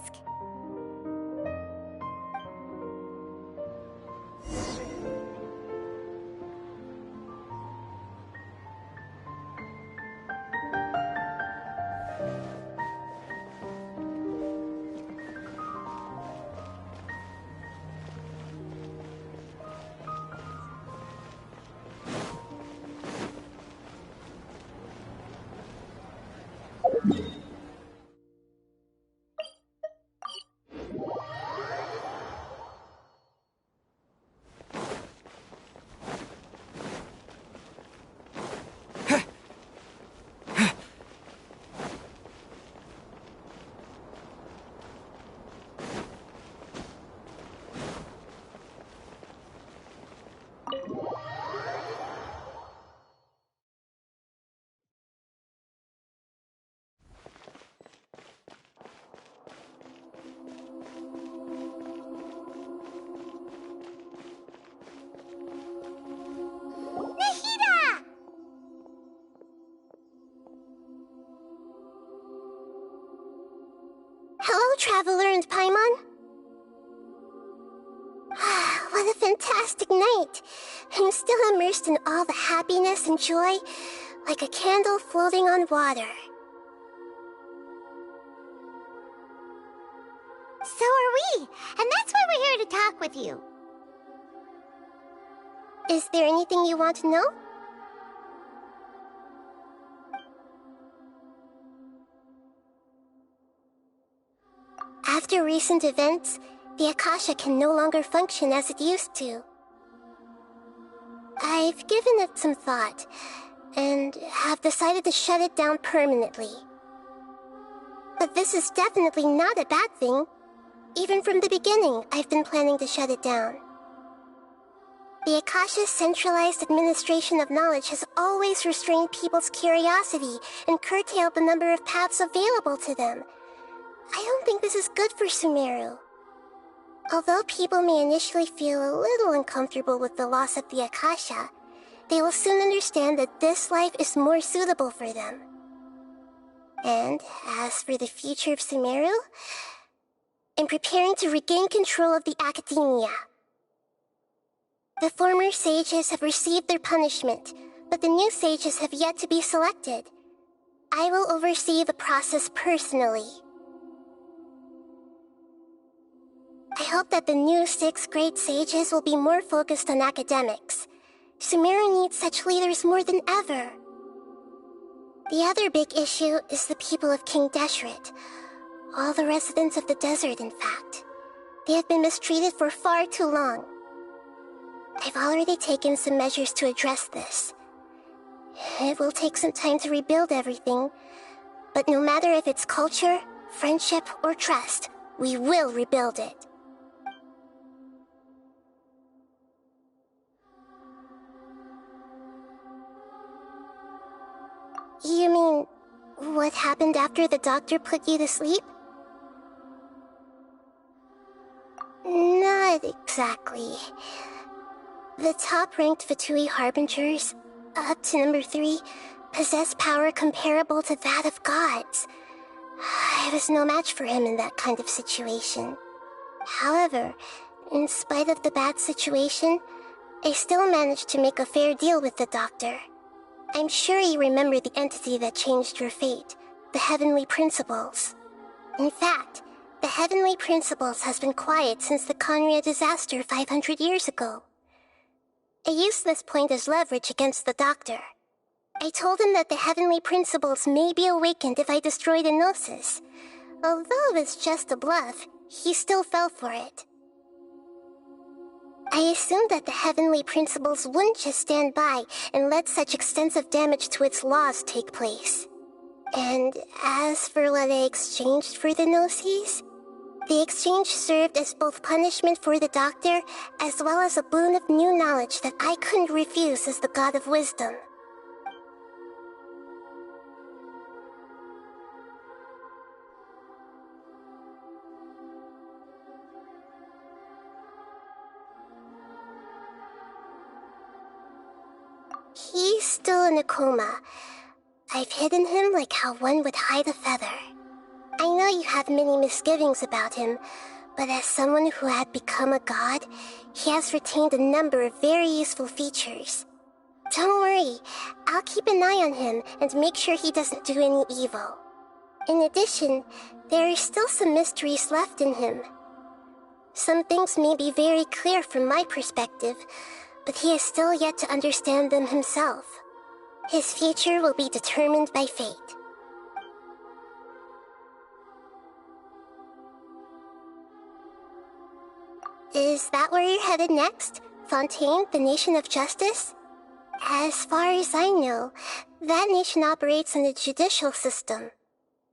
Hello, Traveler and Paimon. What a fantastic night. I'm still immersed in all the happiness and joy, like a candle floating on water. So are we, and that's why we're here to talk with you. Is there anything you want to know? After recent events, the Akasha can no longer function as it used to. I've given it some thought, and have decided to shut it down permanently. But this is definitely not a bad thing. Even from the beginning, I've been planning to shut it down. The Akasha's centralized administration of knowledge has always restrained people's curiosity and curtailed the number of paths available to them. I don't think this is good for Sumeru. Although people may initially feel a little uncomfortable with the loss of the Akasha, they will soon understand that this life is more suitable for them. And as for the future of Sumeru, I'm preparing to regain control of the academia. The former sages have received their punishment, but the new sages have yet to be selected. I will oversee the process personally. I hope that the new 6th grade sages will be more focused on academics. Sumeru needs such leaders more than ever. The other big issue is the people of King Deshret. All the residents of the desert, in fact. They have been mistreated for far too long. I've already taken some measures to address this. It will take some time to rebuild everything, but no matter if it's culture, friendship, or trust, we will rebuild it. You mean, what happened after the doctor put you to sleep? Not exactly. The top-ranked Fatui Harbingers, up to number 3, possess power comparable to that of gods. I was no match for him in that kind of situation. However, in spite of the bad situation, I still managed to make a fair deal with the doctor. I'm sure you remember the entity that changed your fate, the Heavenly Principles. In fact, the Heavenly Principles has been quiet since the Conria disaster 500 years ago. I used this point as leverage against the doctor. I told him that the Heavenly Principles may be awakened if I destroy the Gnosis. Although it's just a bluff, he still fell for it. I assumed that the Heavenly Principles wouldn't just stand by and let such extensive damage to its laws take place. And as for what I exchanged for the Gnosis, The exchange served as both punishment for the doctor, as well as a boon of new knowledge that I couldn't refuse as the god of wisdom. He's still in a coma. I've hidden him like how one would hide a feather. I know you have many misgivings about him, but as someone who had become a god, he has retained a number of very useful features. Don't worry, I'll keep an eye on him and make sure he doesn't do any evil. In addition, there are still some mysteries left in him. Some things may be very clear from my perspective, but he is still yet to understand them himself. His future will be determined by fate. Is that where you're headed next? Fontaine, the nation of justice? As far as I know, that nation operates on a judicial system.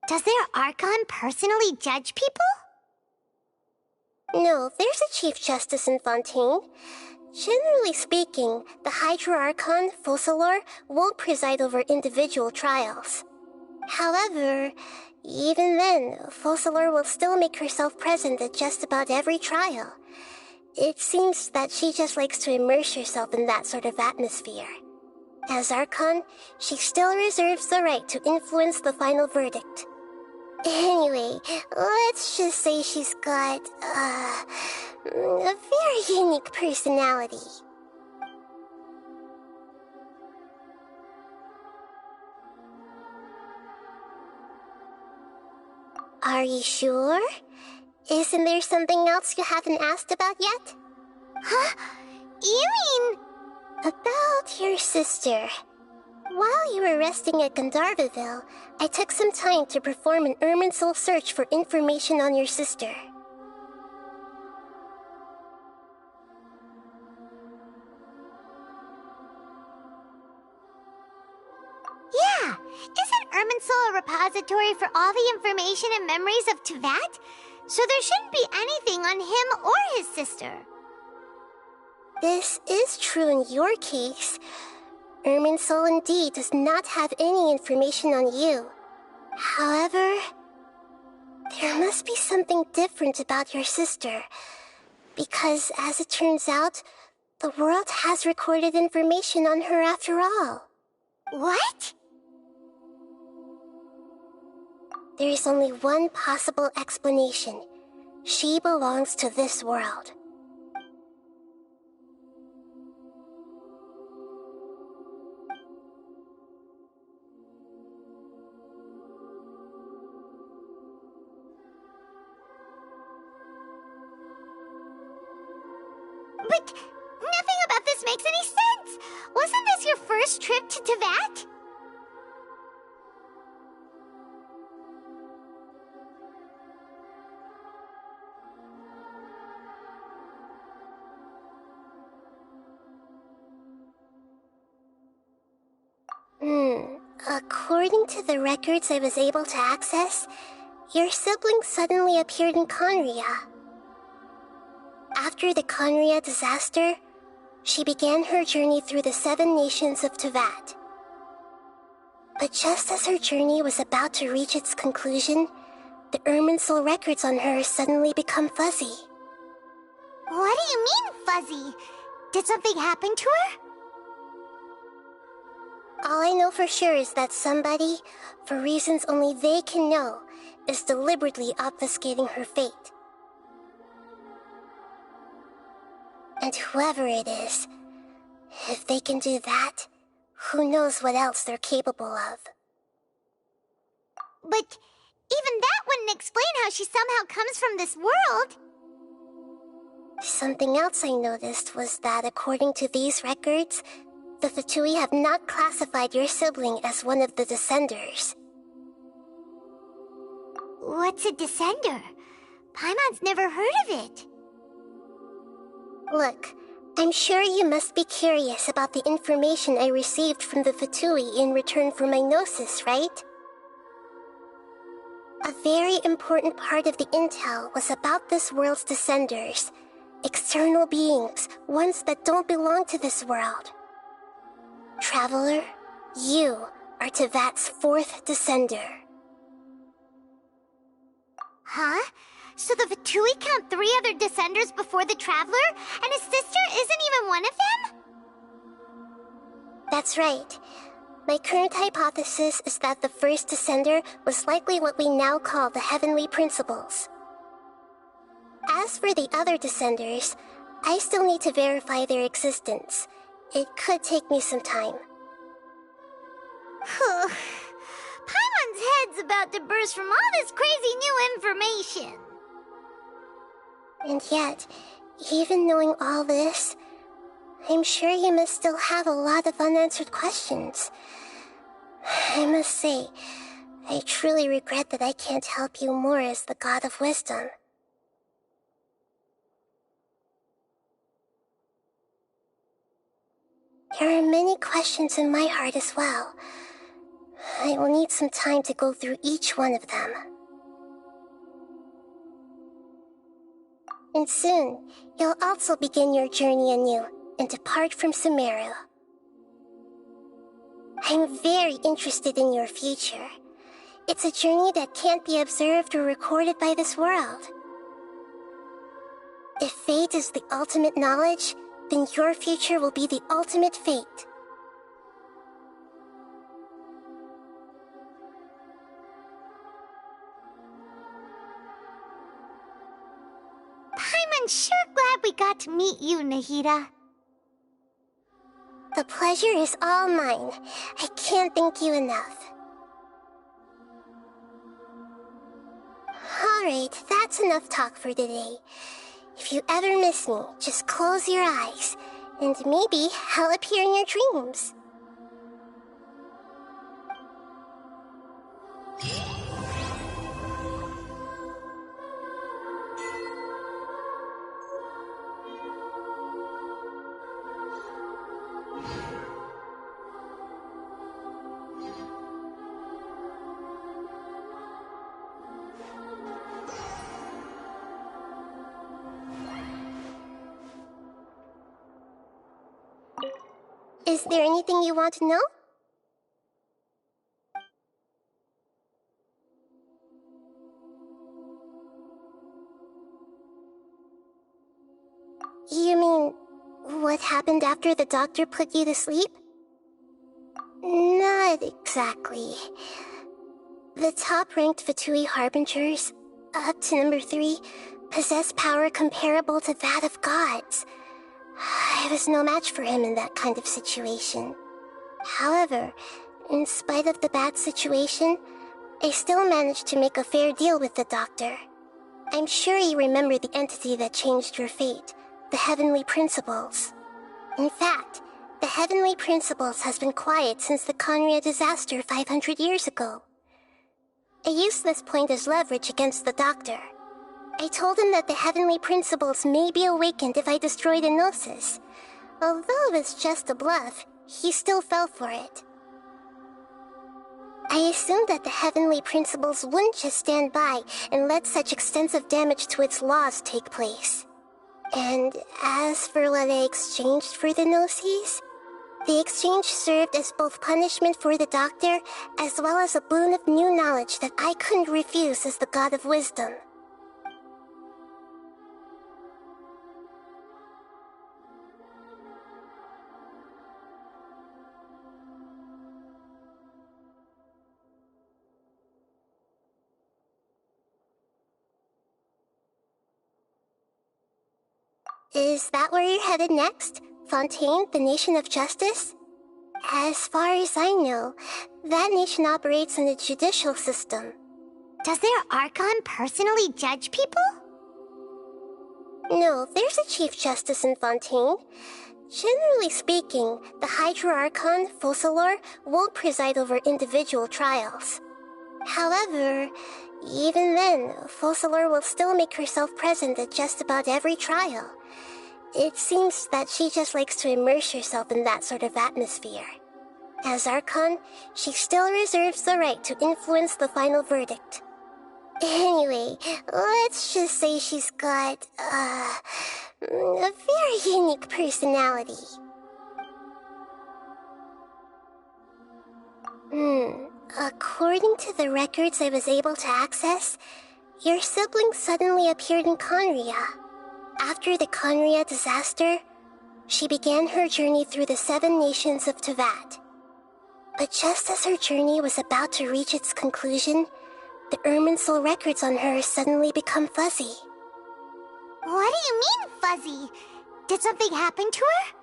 Does their Archon personally judge people? No, there's a Chief Justice in Fontaine. Generally speaking, the Hydra Archon, Focalor, won't preside over individual trials. However, even then, Focalor will still make herself present at just about every trial. It seems that she just likes to immerse herself in that sort of atmosphere. As Archon, she still reserves the right to influence the final verdict. Anyway, let's just say she's got, a very unique personality. Are you sure? Isn't there something else you haven't asked about yet? Huh? You mean... About your sister. While you were resting at Gandharvaville, I took some time to perform an Irminsul search for information on your sister. Yeah! Isn't Irminsul a repository for all the information and memories of Teyvat? So there shouldn't be anything on him or his sister. This is true in your case. Irminsul indeed does not have any information on you. However, there must be something different about your sister. Because, as it turns out, the world has recorded information on her after all. What? There is only one possible explanation. She belongs to this world. But nothing about this makes any sense! Wasn't this your first trip to Teyvat? According to the records I was able to access, your sibling suddenly appeared in Conria. After the Conria disaster, she began her journey through the 7 nations of Teyvat. But just as her journey was about to reach its conclusion, the Irminsul records on her suddenly become fuzzy. What do you mean, fuzzy? Did something happen to her? All I know for sure is that somebody, for reasons only they can know, is deliberately obfuscating her fate. And whoever it is, if they can do that, who knows what else they're capable of. But even that wouldn't explain how she somehow comes from this world. Something else I noticed was that according to these records, the Fatui have not classified your sibling as one of the Descenders. What's a Descender? Paimon's never heard of it. Look, I'm sure you must be curious about the information I received from the Fatui in return for my gnosis, right? A very important part of the intel was about this world's descenders. External beings, ones that don't belong to this world. Traveler, you are Tevat's 4th descender. Huh? So the Vatui count 3 other descenders before the Traveler, and his sister isn't even one of them? That's right. My current hypothesis is that the first descender was likely what we now call the Heavenly Principles. As for the other descenders, I still need to verify their existence. It could take me some time. Paimon's head's about to burst from all this crazy new information. And yet, even knowing all this, I'm sure you must still have a lot of unanswered questions. I must say, I truly regret that I can't help you more as the God of Wisdom. There are many questions in my heart as well. I will need some time to go through each one of them. And soon, you'll also begin your journey anew and depart from Sumeru. I'm very interested in your future. It's a journey that can't be observed or recorded by this world. If fate is the ultimate knowledge, then your future will be the ultimate fate. Paimon's sure glad we got to meet you, Nahida. The pleasure is all mine. I can't thank you enough. Alright, that's enough talk for today. If you ever miss me, just close your eyes, and maybe I'll appear in your dreams. Is there anything you want to know? You mean, what happened after the doctor put you to sleep? Not exactly. The top-ranked Vatui Harbingers, up to number 3, possess power comparable to that of gods. I was no match for him in that kind of situation. However, in spite of the bad situation, I still managed to make a fair deal with the doctor. I'm sure you remember the entity that changed your fate, the Heavenly Principles. In fact, the Heavenly Principles has been quiet since the Conria disaster 500 years ago. I used this point as leverage against the doctor. I told him that the Heavenly Principles may be awakened if I destroyed Enosis. Although it was just a bluff, he still fell for it. I assumed that the Heavenly Principles wouldn't just stand by and let such extensive damage to its laws take place. And as for what I exchanged for the Gnosis, the exchange served as both punishment for the doctor as well as a boon of new knowledge that I couldn't refuse as the God of Wisdom. Is that where you're headed next? Fontaine, the Nation of Justice? As far as I know, that nation operates in a judicial system. Does their Archon personally judge people? No, there's a Chief Justice in Fontaine. Generally speaking, the Hydra Archon, Focalor, won't preside over individual trials. However, even then, Focalor will still make herself present at just about every trial. It seems that she just likes to immerse herself in that sort of atmosphere. As Archon, she still reserves the right to influence the final verdict. Anyway, let's just say she's got, a very unique personality. According to the records I was able to access, your sibling suddenly appeared in Conria. After the Conria disaster, she began her journey through the 7 nations of Tevat. But just as her journey was about to reach its conclusion, the Irminsul records on her suddenly become fuzzy. What do you mean, fuzzy? Did something happen to her?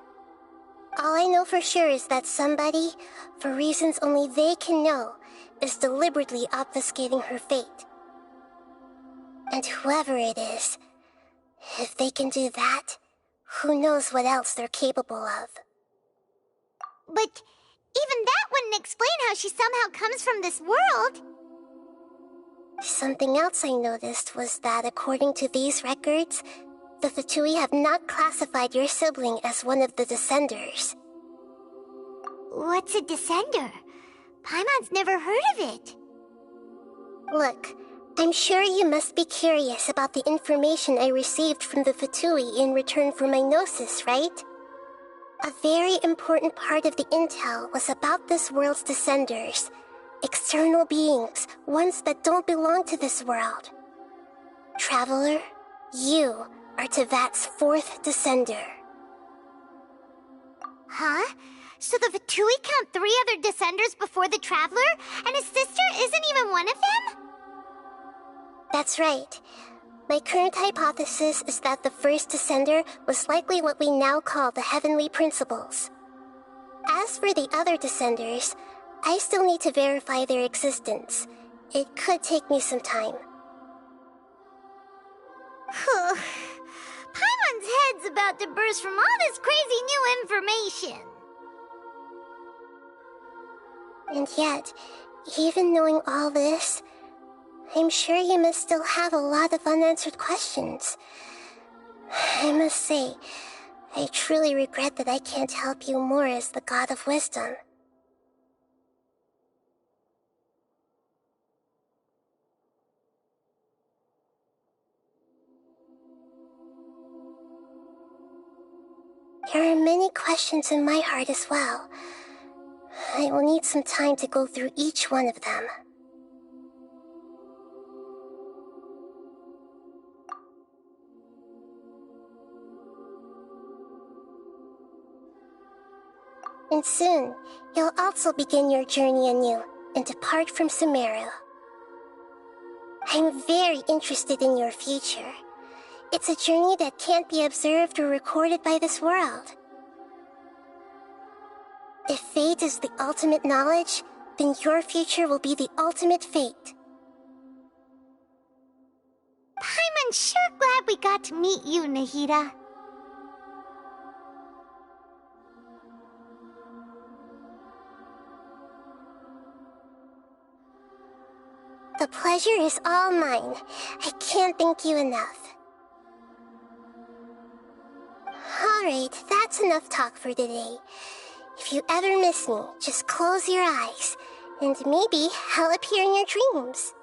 All I know for sure is that somebody, for reasons only they can know, is deliberately obfuscating her fate. And whoever it is, if they can do that, who knows what else they're capable of. But even that wouldn't explain how she somehow comes from this world. Something else I noticed was that according to these records, the Fatui have not classified your sibling as one of the Descenders. What's a Descender? Paimon's never heard of it. Look, I'm sure you must be curious about the information I received from the Fatui in return for my gnosis, right? A very important part of the intel was about this world's Descenders. External beings, ones that don't belong to this world. Traveler, you are Tevat's 4th Descender. Huh? So the Fatui count 3 other Descenders before the Traveler, and his sister isn't even one of them? That's right. My current hypothesis is that the first Descender was likely what we now call the Heavenly Principles. As for the other Descenders, I still need to verify their existence. It could take me some time. Paimon's head's about to burst from all this crazy new information. And yet, even knowing all this, I'm sure you must still have a lot of unanswered questions. I must say, I truly regret that I can't help you more as the God of Wisdom. There are many questions in my heart as well. I will need some time to go through each one of them. And soon, you'll also begin your journey anew and depart from Sumeru. I'm very interested in your future. It's a journey that can't be observed or recorded by this world. If fate is the ultimate knowledge, then your future will be the ultimate fate. Paimon's sure glad we got to meet you, Nahida. The pleasure is all mine. I can't thank you enough. Alright, that's enough talk for today. If you ever miss me, just close your eyes, and maybe I'll appear in your dreams.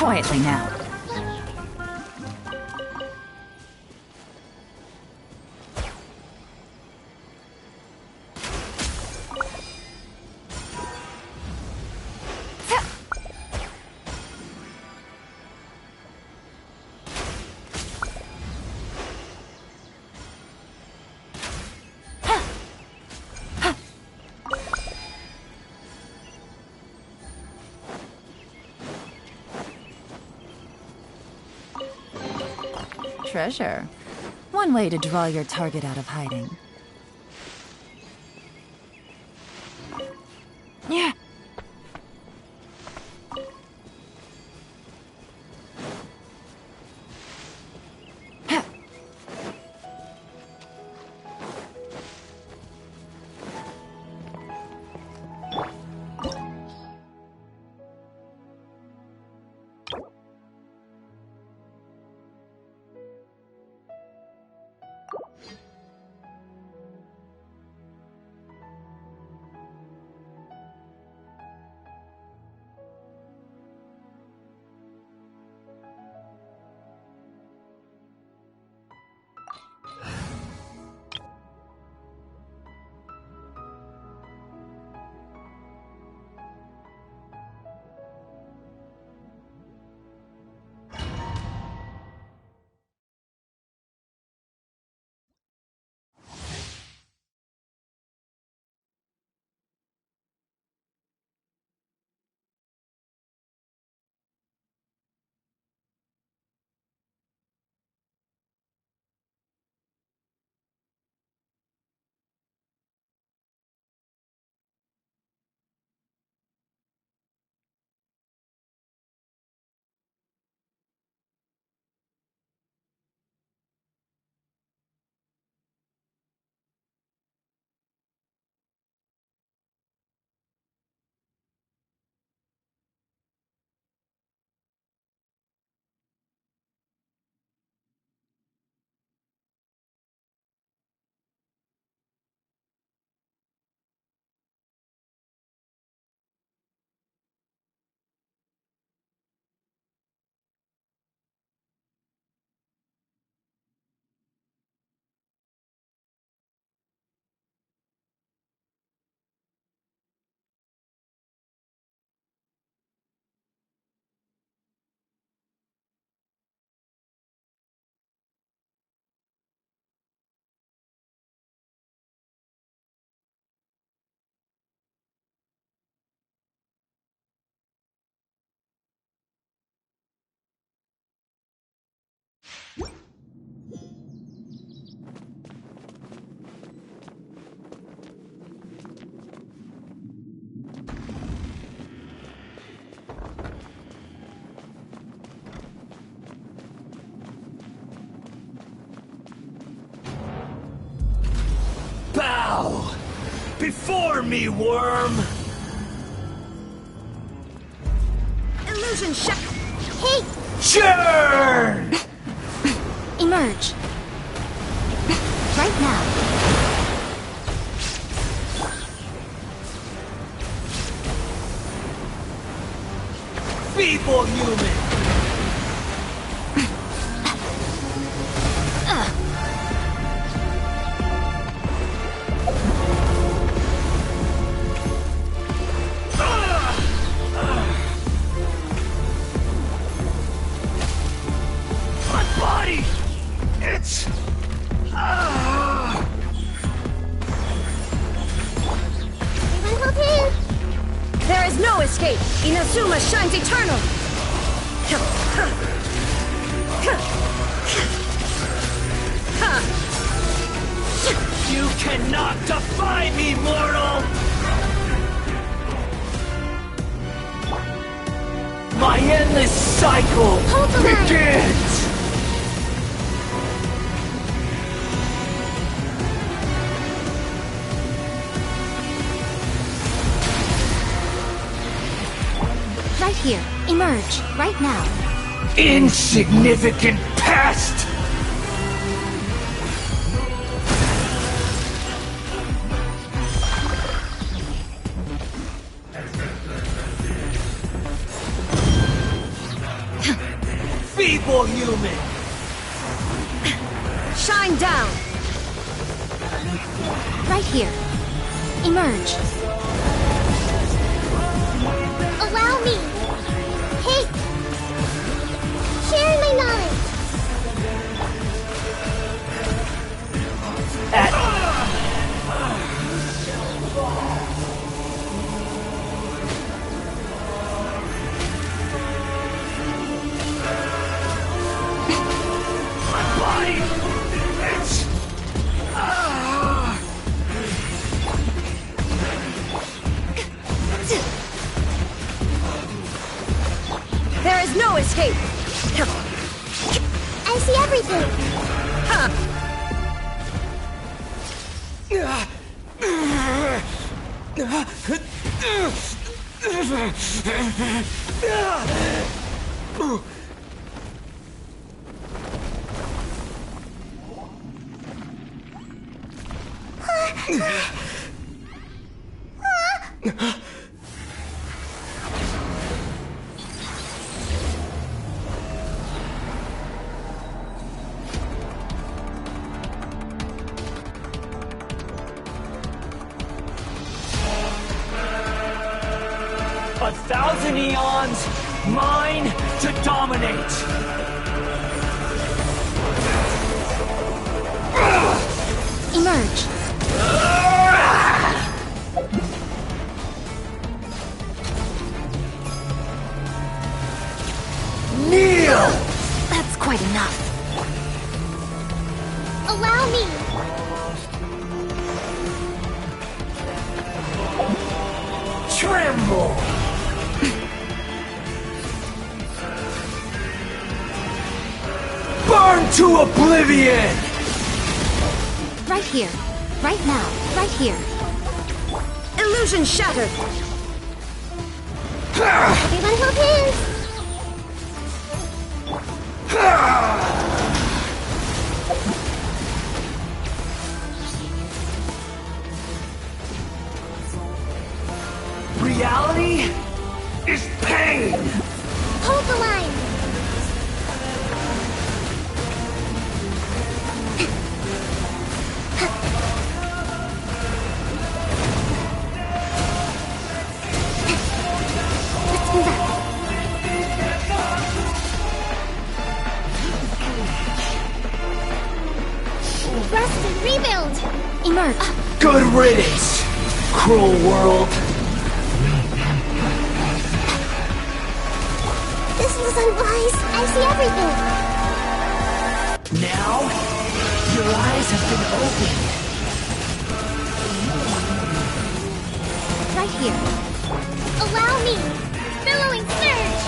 Quietly now. Treasure. One way to draw your target out of hiding. Yeah. for me, worm! Illusion shut. Hey! Churn! Emerge. Right now. Feeble human! My body! It's... There is no escape! Inazuma shines eternal! You cannot defy me, mortal! My endless cycle begins! Right here. Emerge. Right now. Insignificant pest! Feeble human! Shine down! Right here. Emerge. Allow me! Hey! Share my knowledge! My body! It's... There is no escape! I see everything! A thousand eons, mine to dominate! Emerge. Kneel! That's quite enough. Allow me! Tremble! Burn to oblivion! Right here. Right now. Right here. Illusion shattered! Everyone hold hands! Reality is pain! Hold the line! Let's move out. Rest and rebuild! Emerge. Good riddance, cruel world! This was unwise! I see everything! Now, your eyes have been opened. Right here. Allow me! Billowing surge!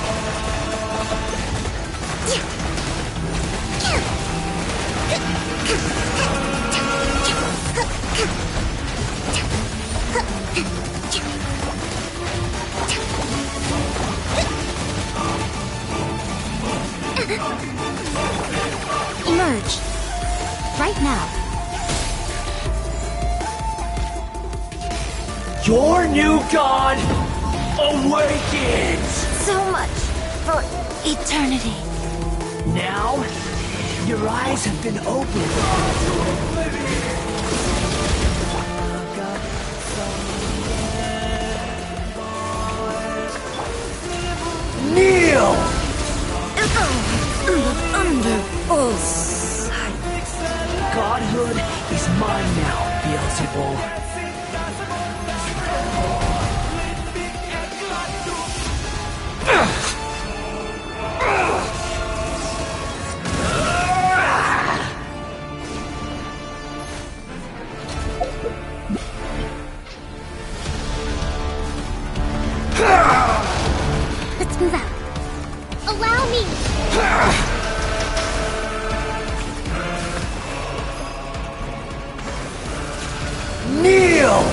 Emerge. Right now. Your new god awakens! So much for eternity. Now, your eyes have been opened to oblivion! Kneel! Thunderbolts. Godhood is mine now, Beelzebub. Let's move out. Allow me! Kneel!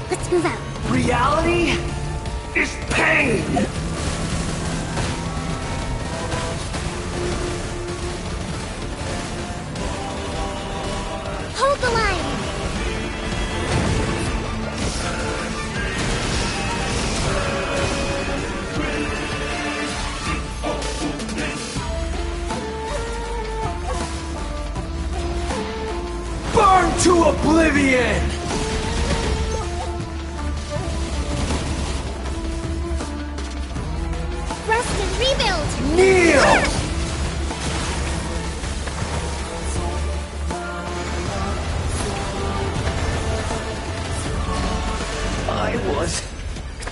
Let's move out. Reality is pain! Hold the line! Burn to oblivion! Rest and rebuild! Kneel! I was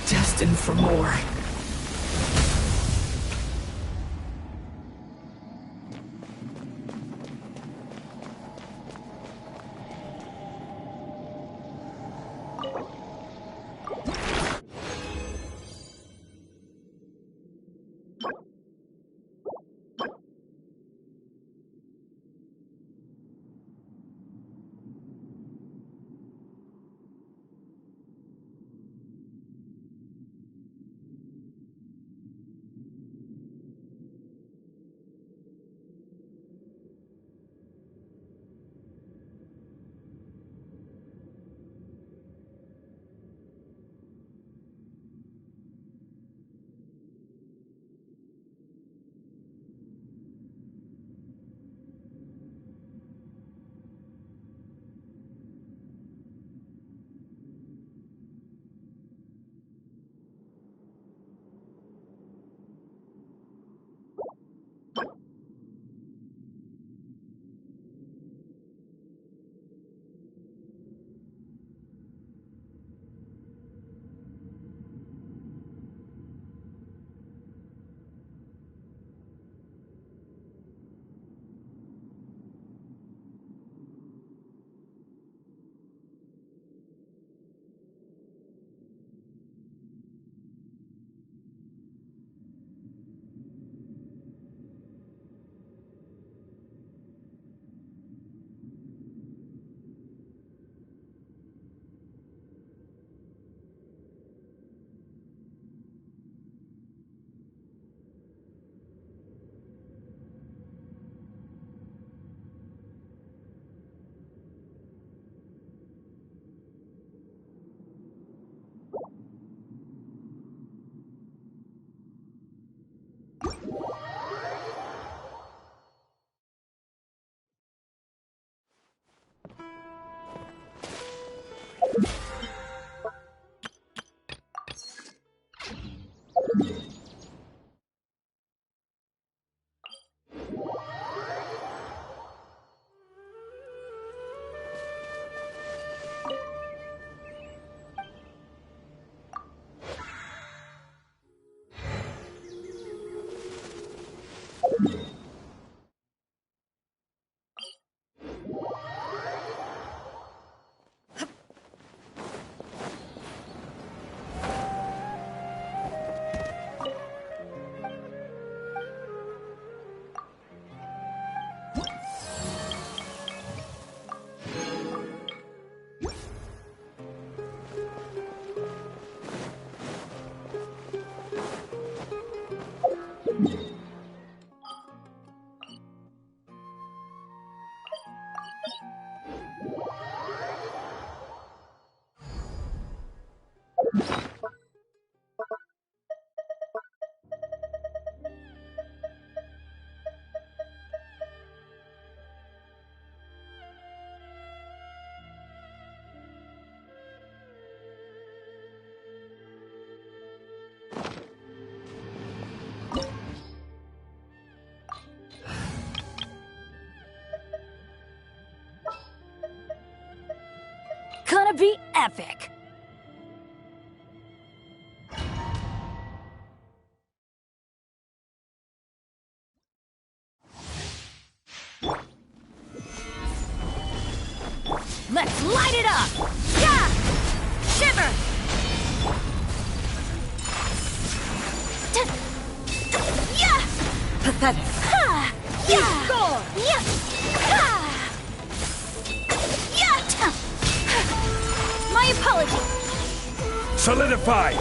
destined for more. be epic! Let's light it up! Yeah! Shiver! Yeah! Pathetic. Ha! Yeah! Gore! Yeah! Ha! Yeah! My apologies! Solidify!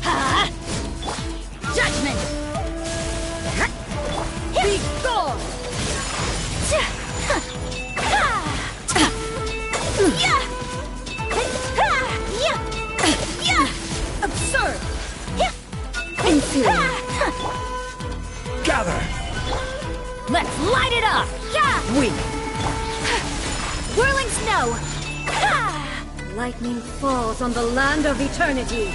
Ha! Judgment! Be gone! Absurd! Inferior! Gather! Let's light it up! Weak! Whirling snow! Lightning falls on the land of eternity!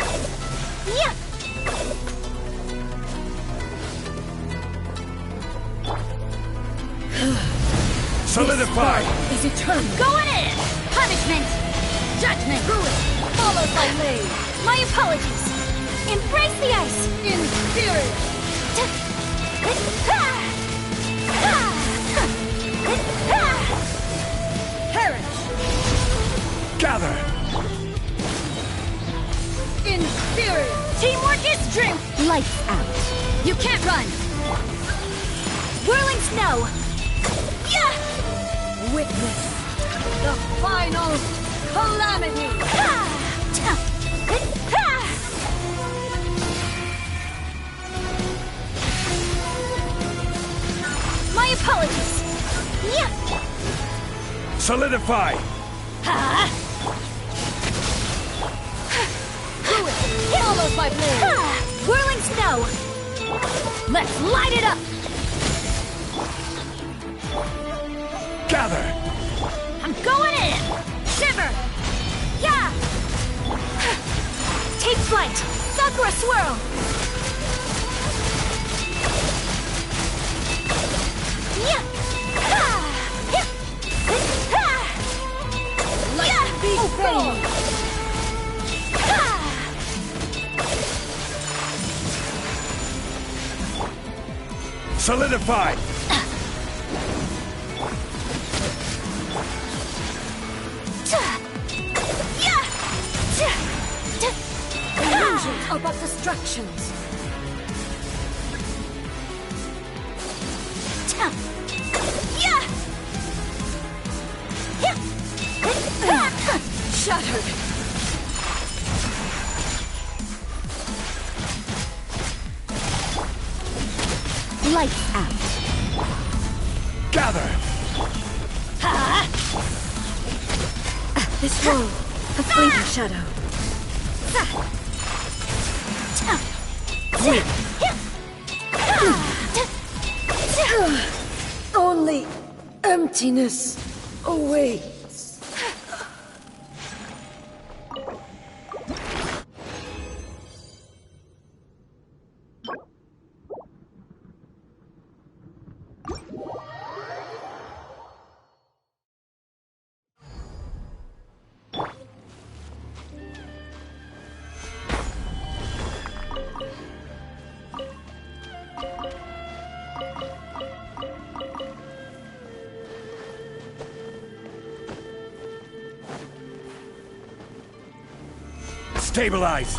Solidify! Is eternal! Going in! Punishment! Judgment! Ruin! Followed by blade! My apologies! Embrace the ice! Inferior! Perish! Gather! Inferior! Teamwork is strength! Lights out. You can't run! Whirling snow! Witness the final calamity! My apologies! Solidify! Followed by blade! Whirling snow! Let's light it up! Gather! I'm going in! Shiver! Yeah! Take flight! Sakura swirl! Yeah! Let be obeyed! Solidify! Illusions are but distractions. Shattered! Lights out. Gather! This world, a fleeting shadow. Only emptiness awaits. Stabilize!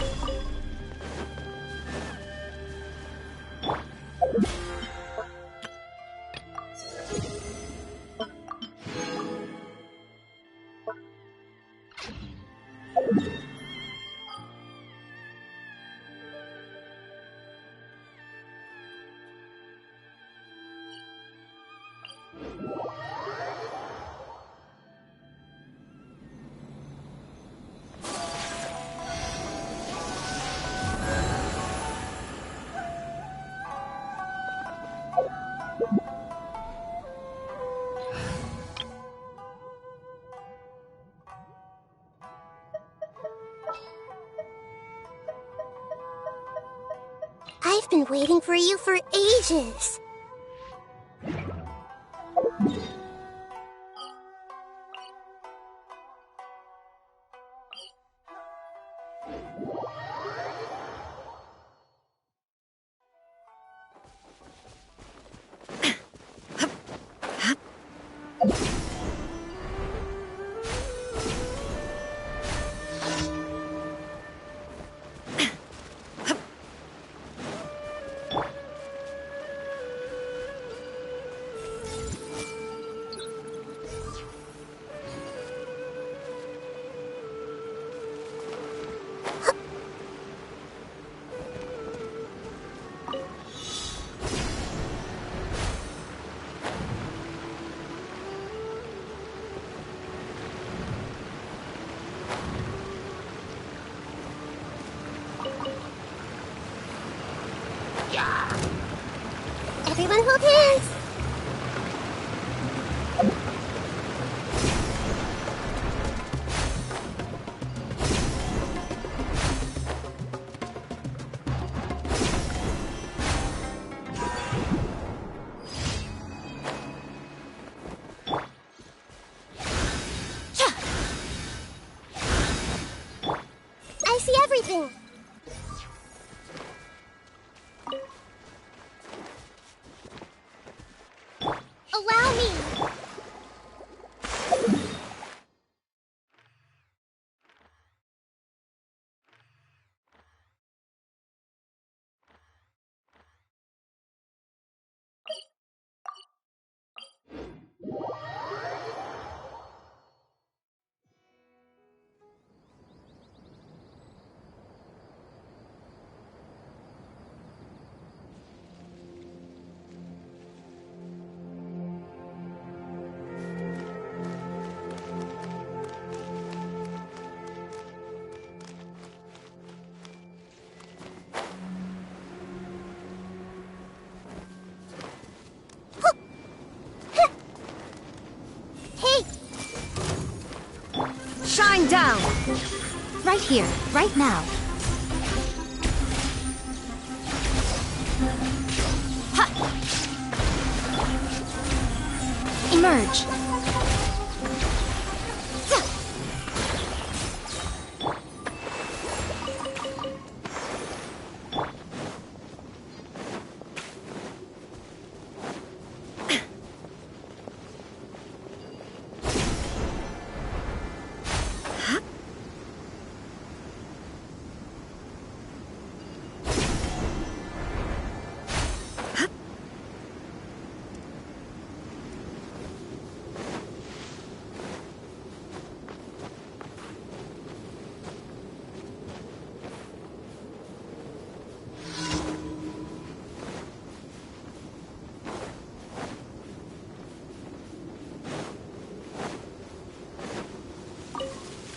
I've been waiting for you for ages. everything! Allow me! Shine down! Right here, right now. Ha! Emerge.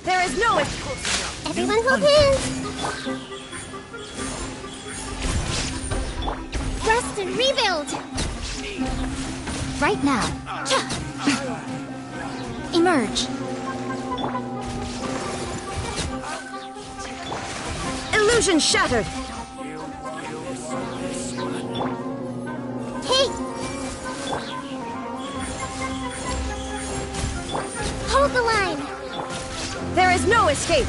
There is no escape. Everyone hold hands! Rest and rebuild! Right now. Emerge. Illusion shattered. Hey! Hold the line! There is no escape.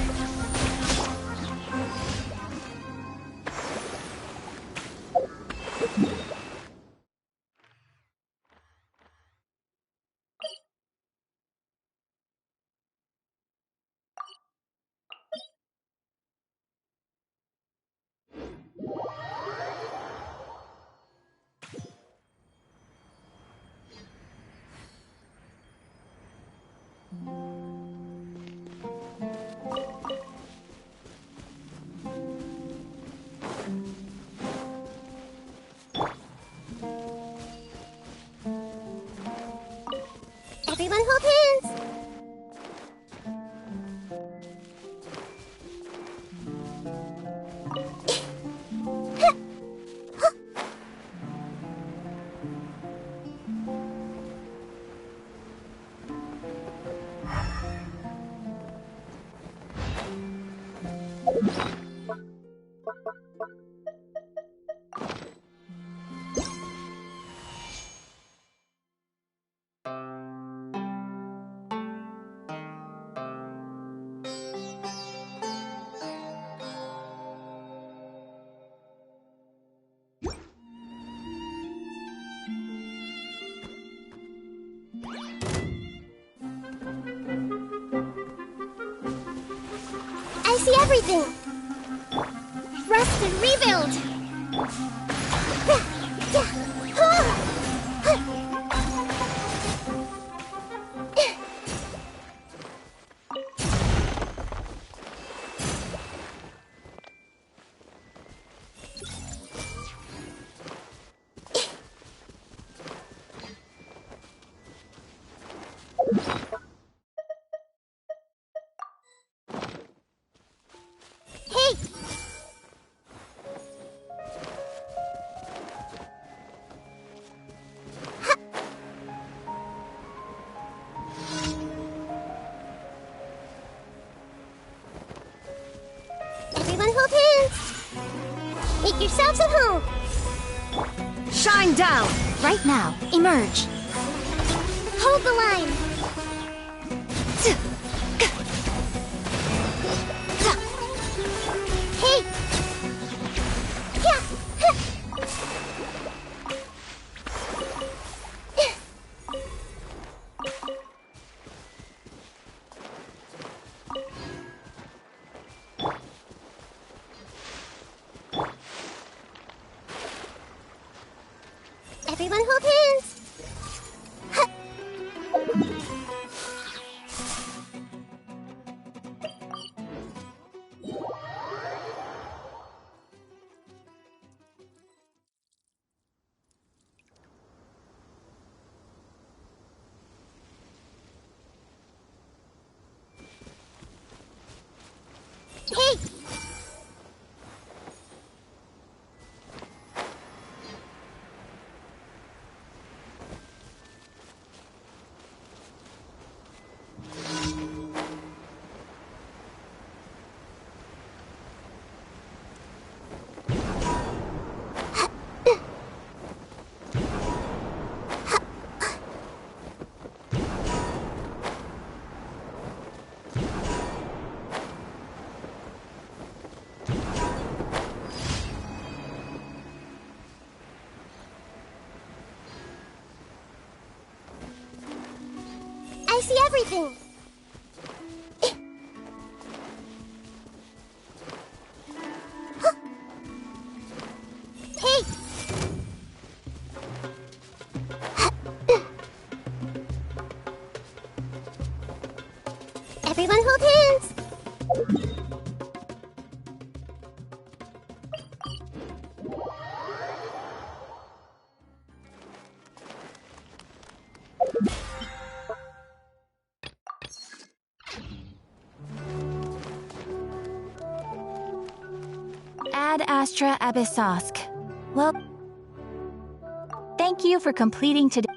Everyone hold hands! I see everything! Rest and rebuild! Hey! Everyone hold hands! Make yourselves at home! Shine down. Right now. Emerge. Hold the line! Everyone hold hands. Hey! I see everything. Hey! Everyone hold hands. Ad Astra Abyssosk. Well, thank you for completing today.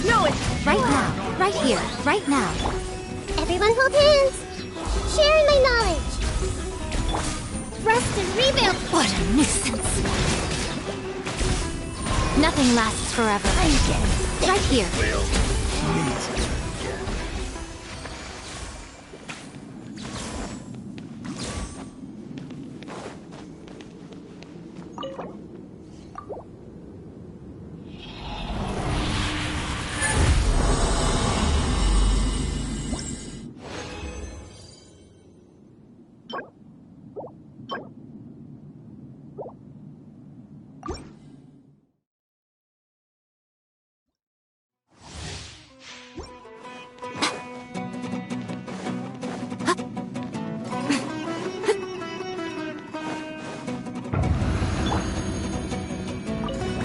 know it! Right now, right here, right now. Everyone hold hands. Sharing my knowledge. Rest and rebuild. What a nuisance. Nothing lasts forever. I'm getting right here.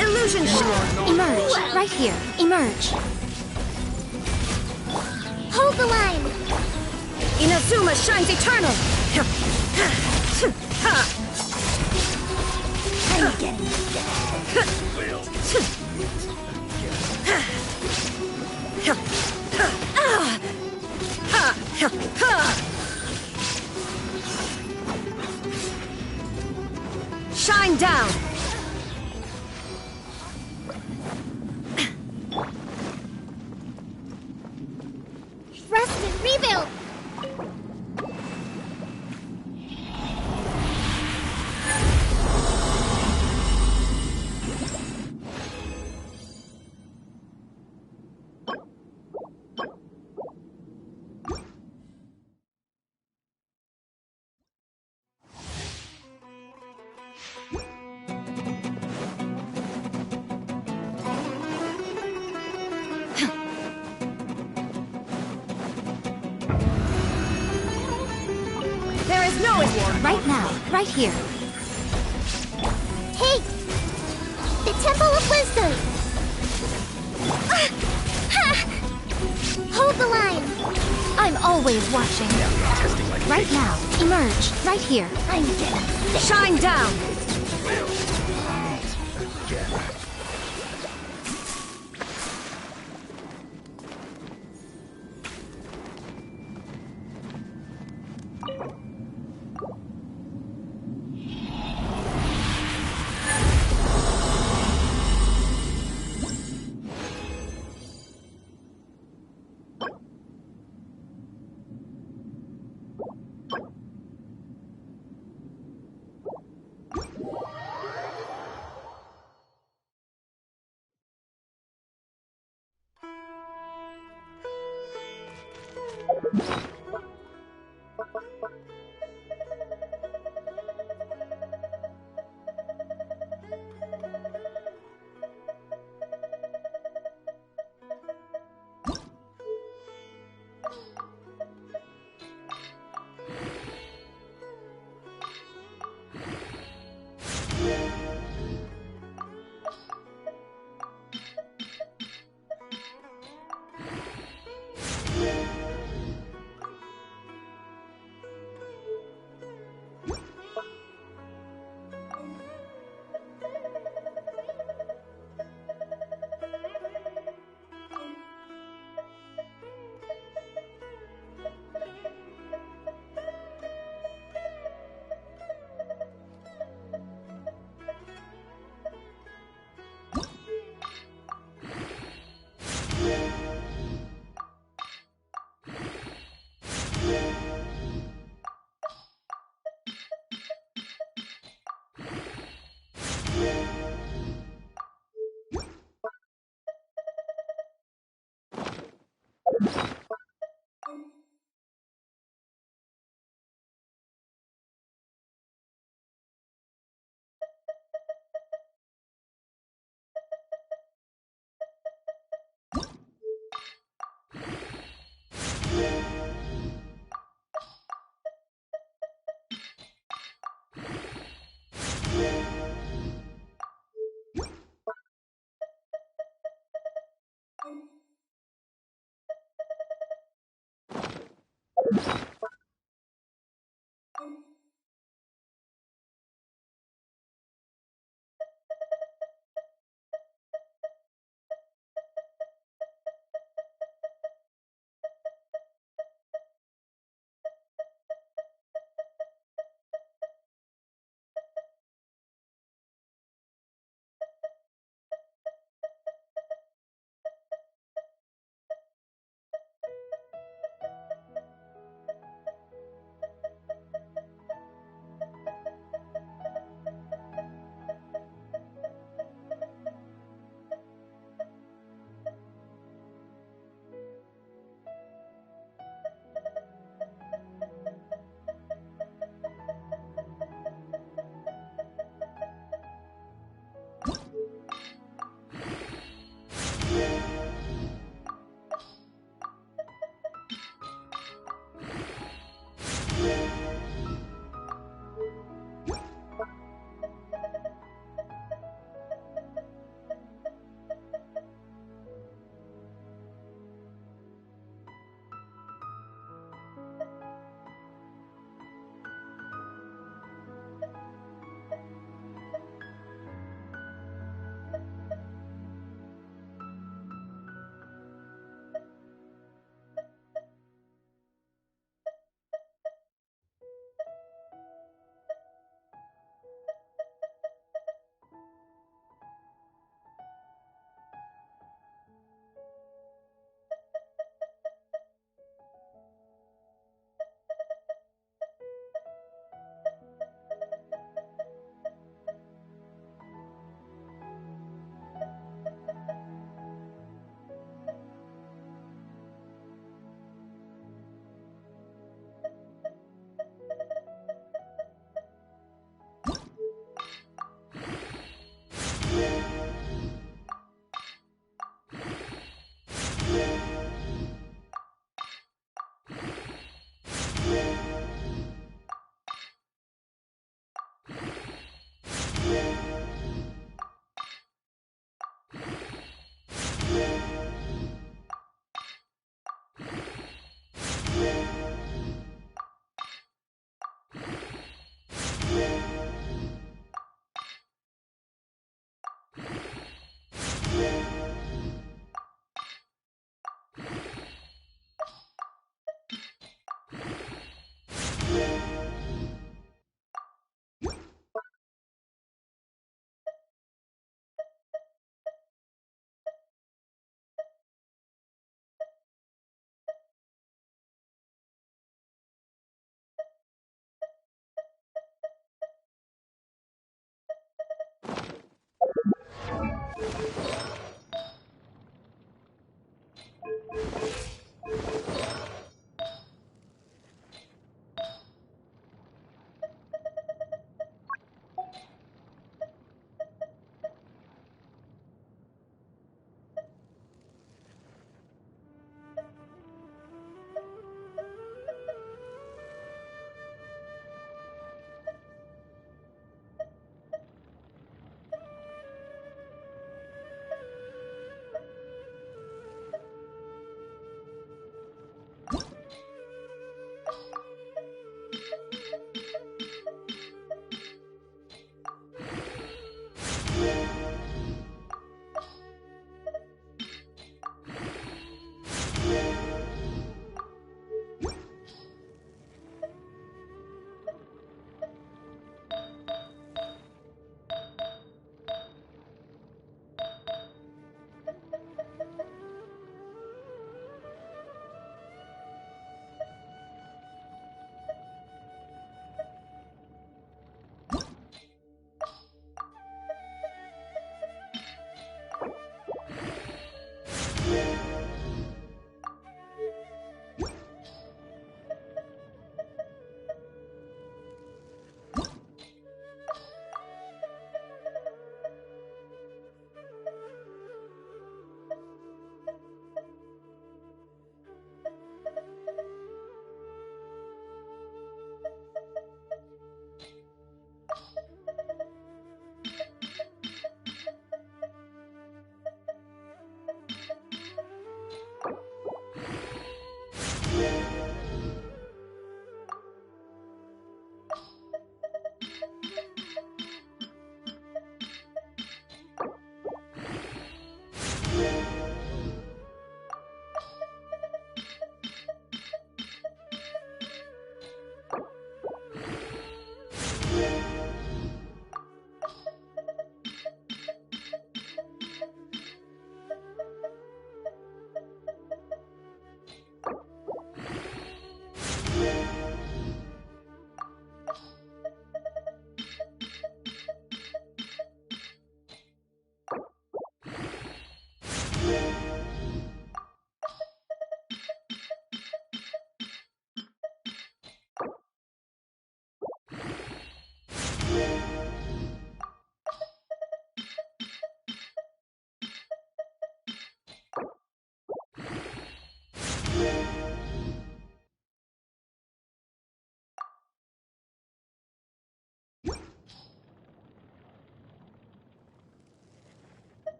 Illusion Emerge, right here, emerge. Hold the line. Inazuma shines eternal! I'm getting Shine down! Rest and rebuild. There is no it! right now, right here. Take the Temple of Wisdom. Hold the line. I'm always watching. Right now, emerge, right here. I'm getting Shine down!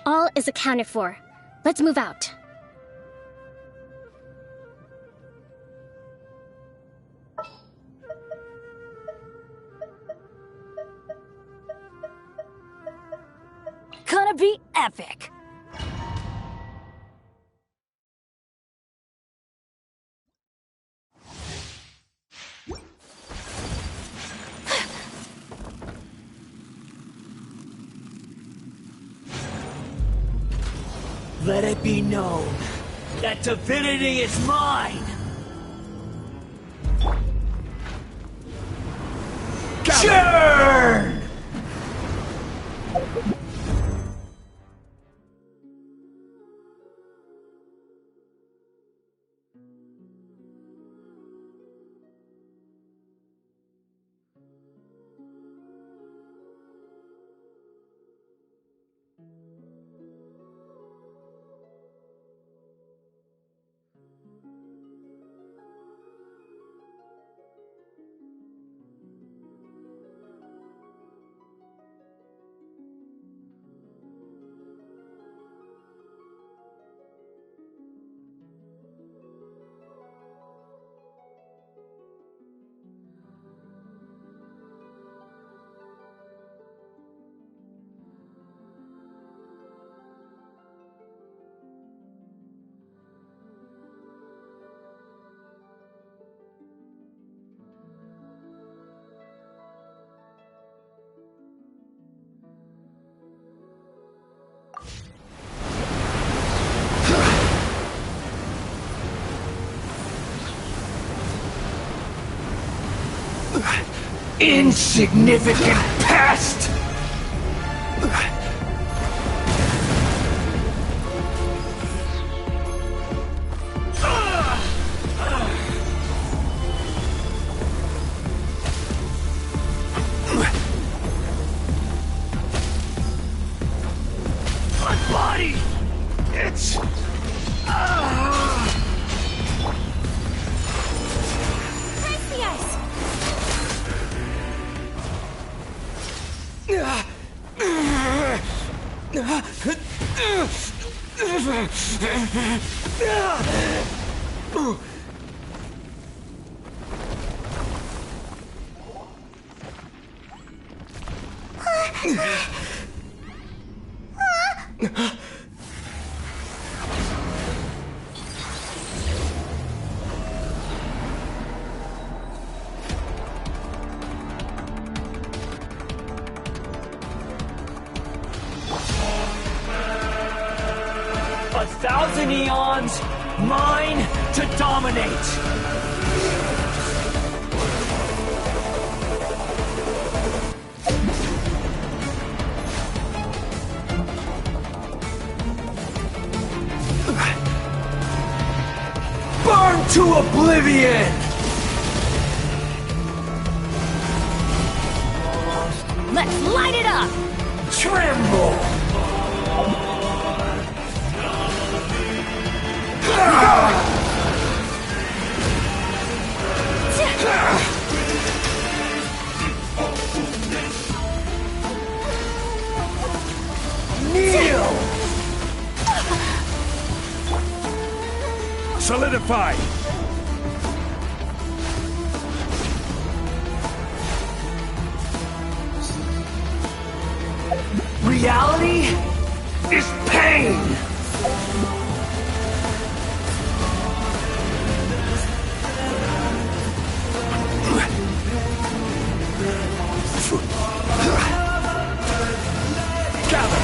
All is accounted for. Let's move out. Gonna be epic! Let it be known that divinity is mine! Churn! insignificant pest! My body! It's... Press the ice! A thousand eons, mine to dominate! Burn to oblivion! Let's light it up! Tremble! Kneel! Solidify! Reality is pain! Gather!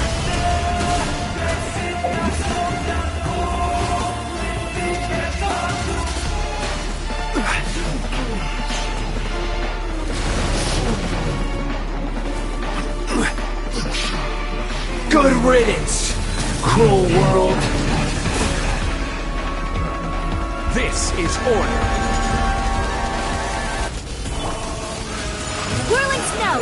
Good riddance, cruel world. This is order. Whirling snow!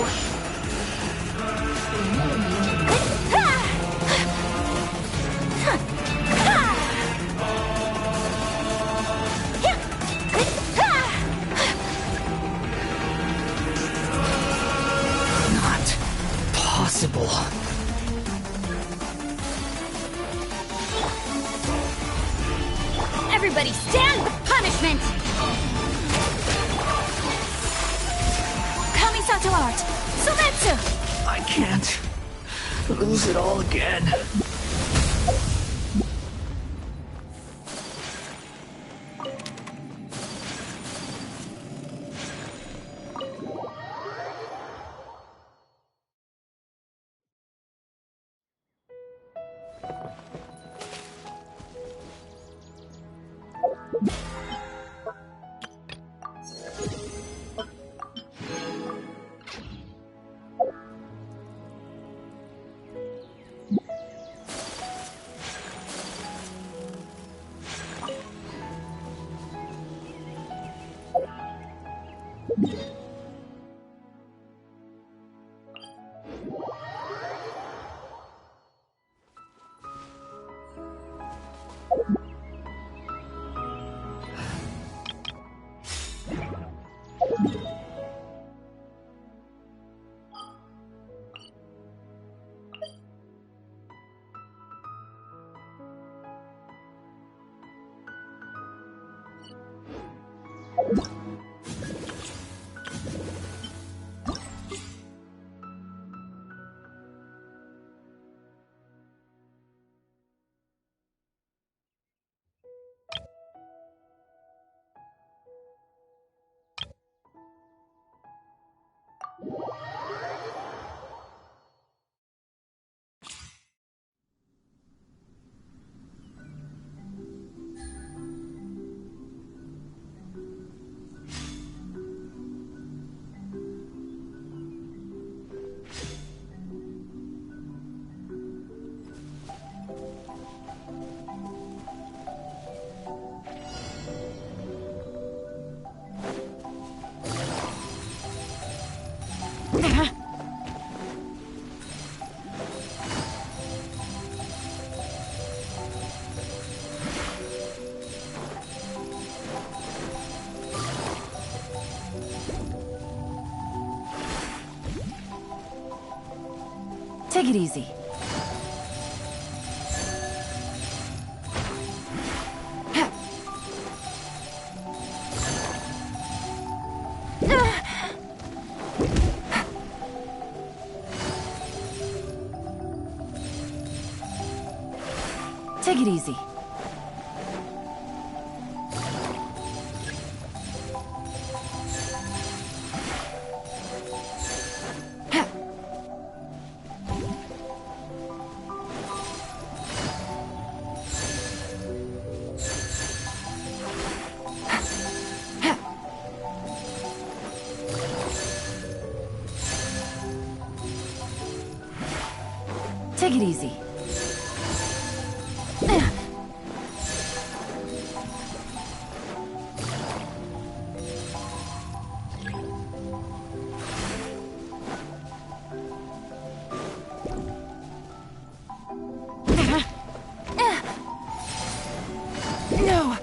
Not possible. Everybody stand the punishment! Kamisato art! Sometsu! I can't lose it all again. Take it easy. Take it easy. Take it easy. No.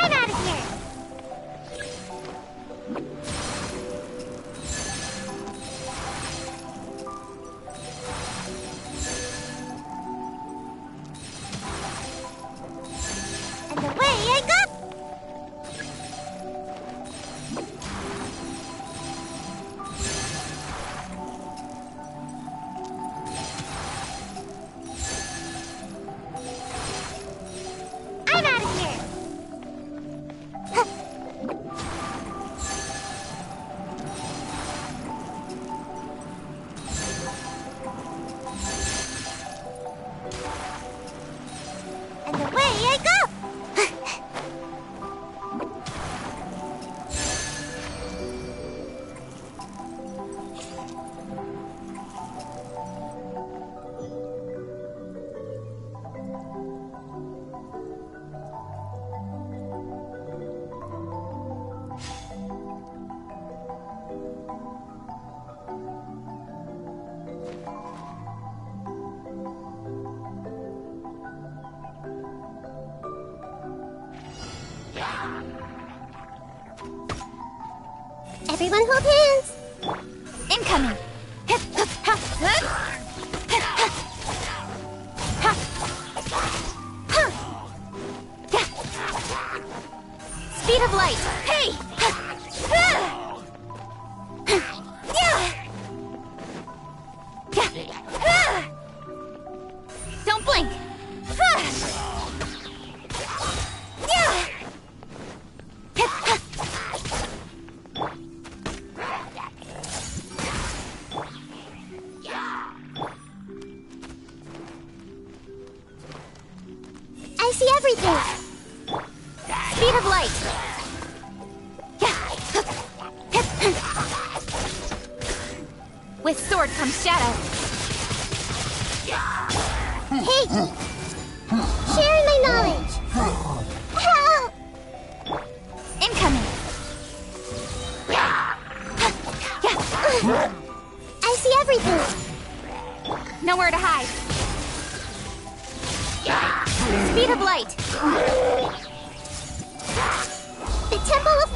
I'm out of here! And away I go! I'm out of here! And away I go! Everyone hold hands! Incoming! Speed of light! Hey! Don't blink! I see everything! Speed of light! With sword comes shadow! Hey! Sharing my knowledge! Help! Incoming! I see everything! Nowhere to hide! Speed of light! The Temple of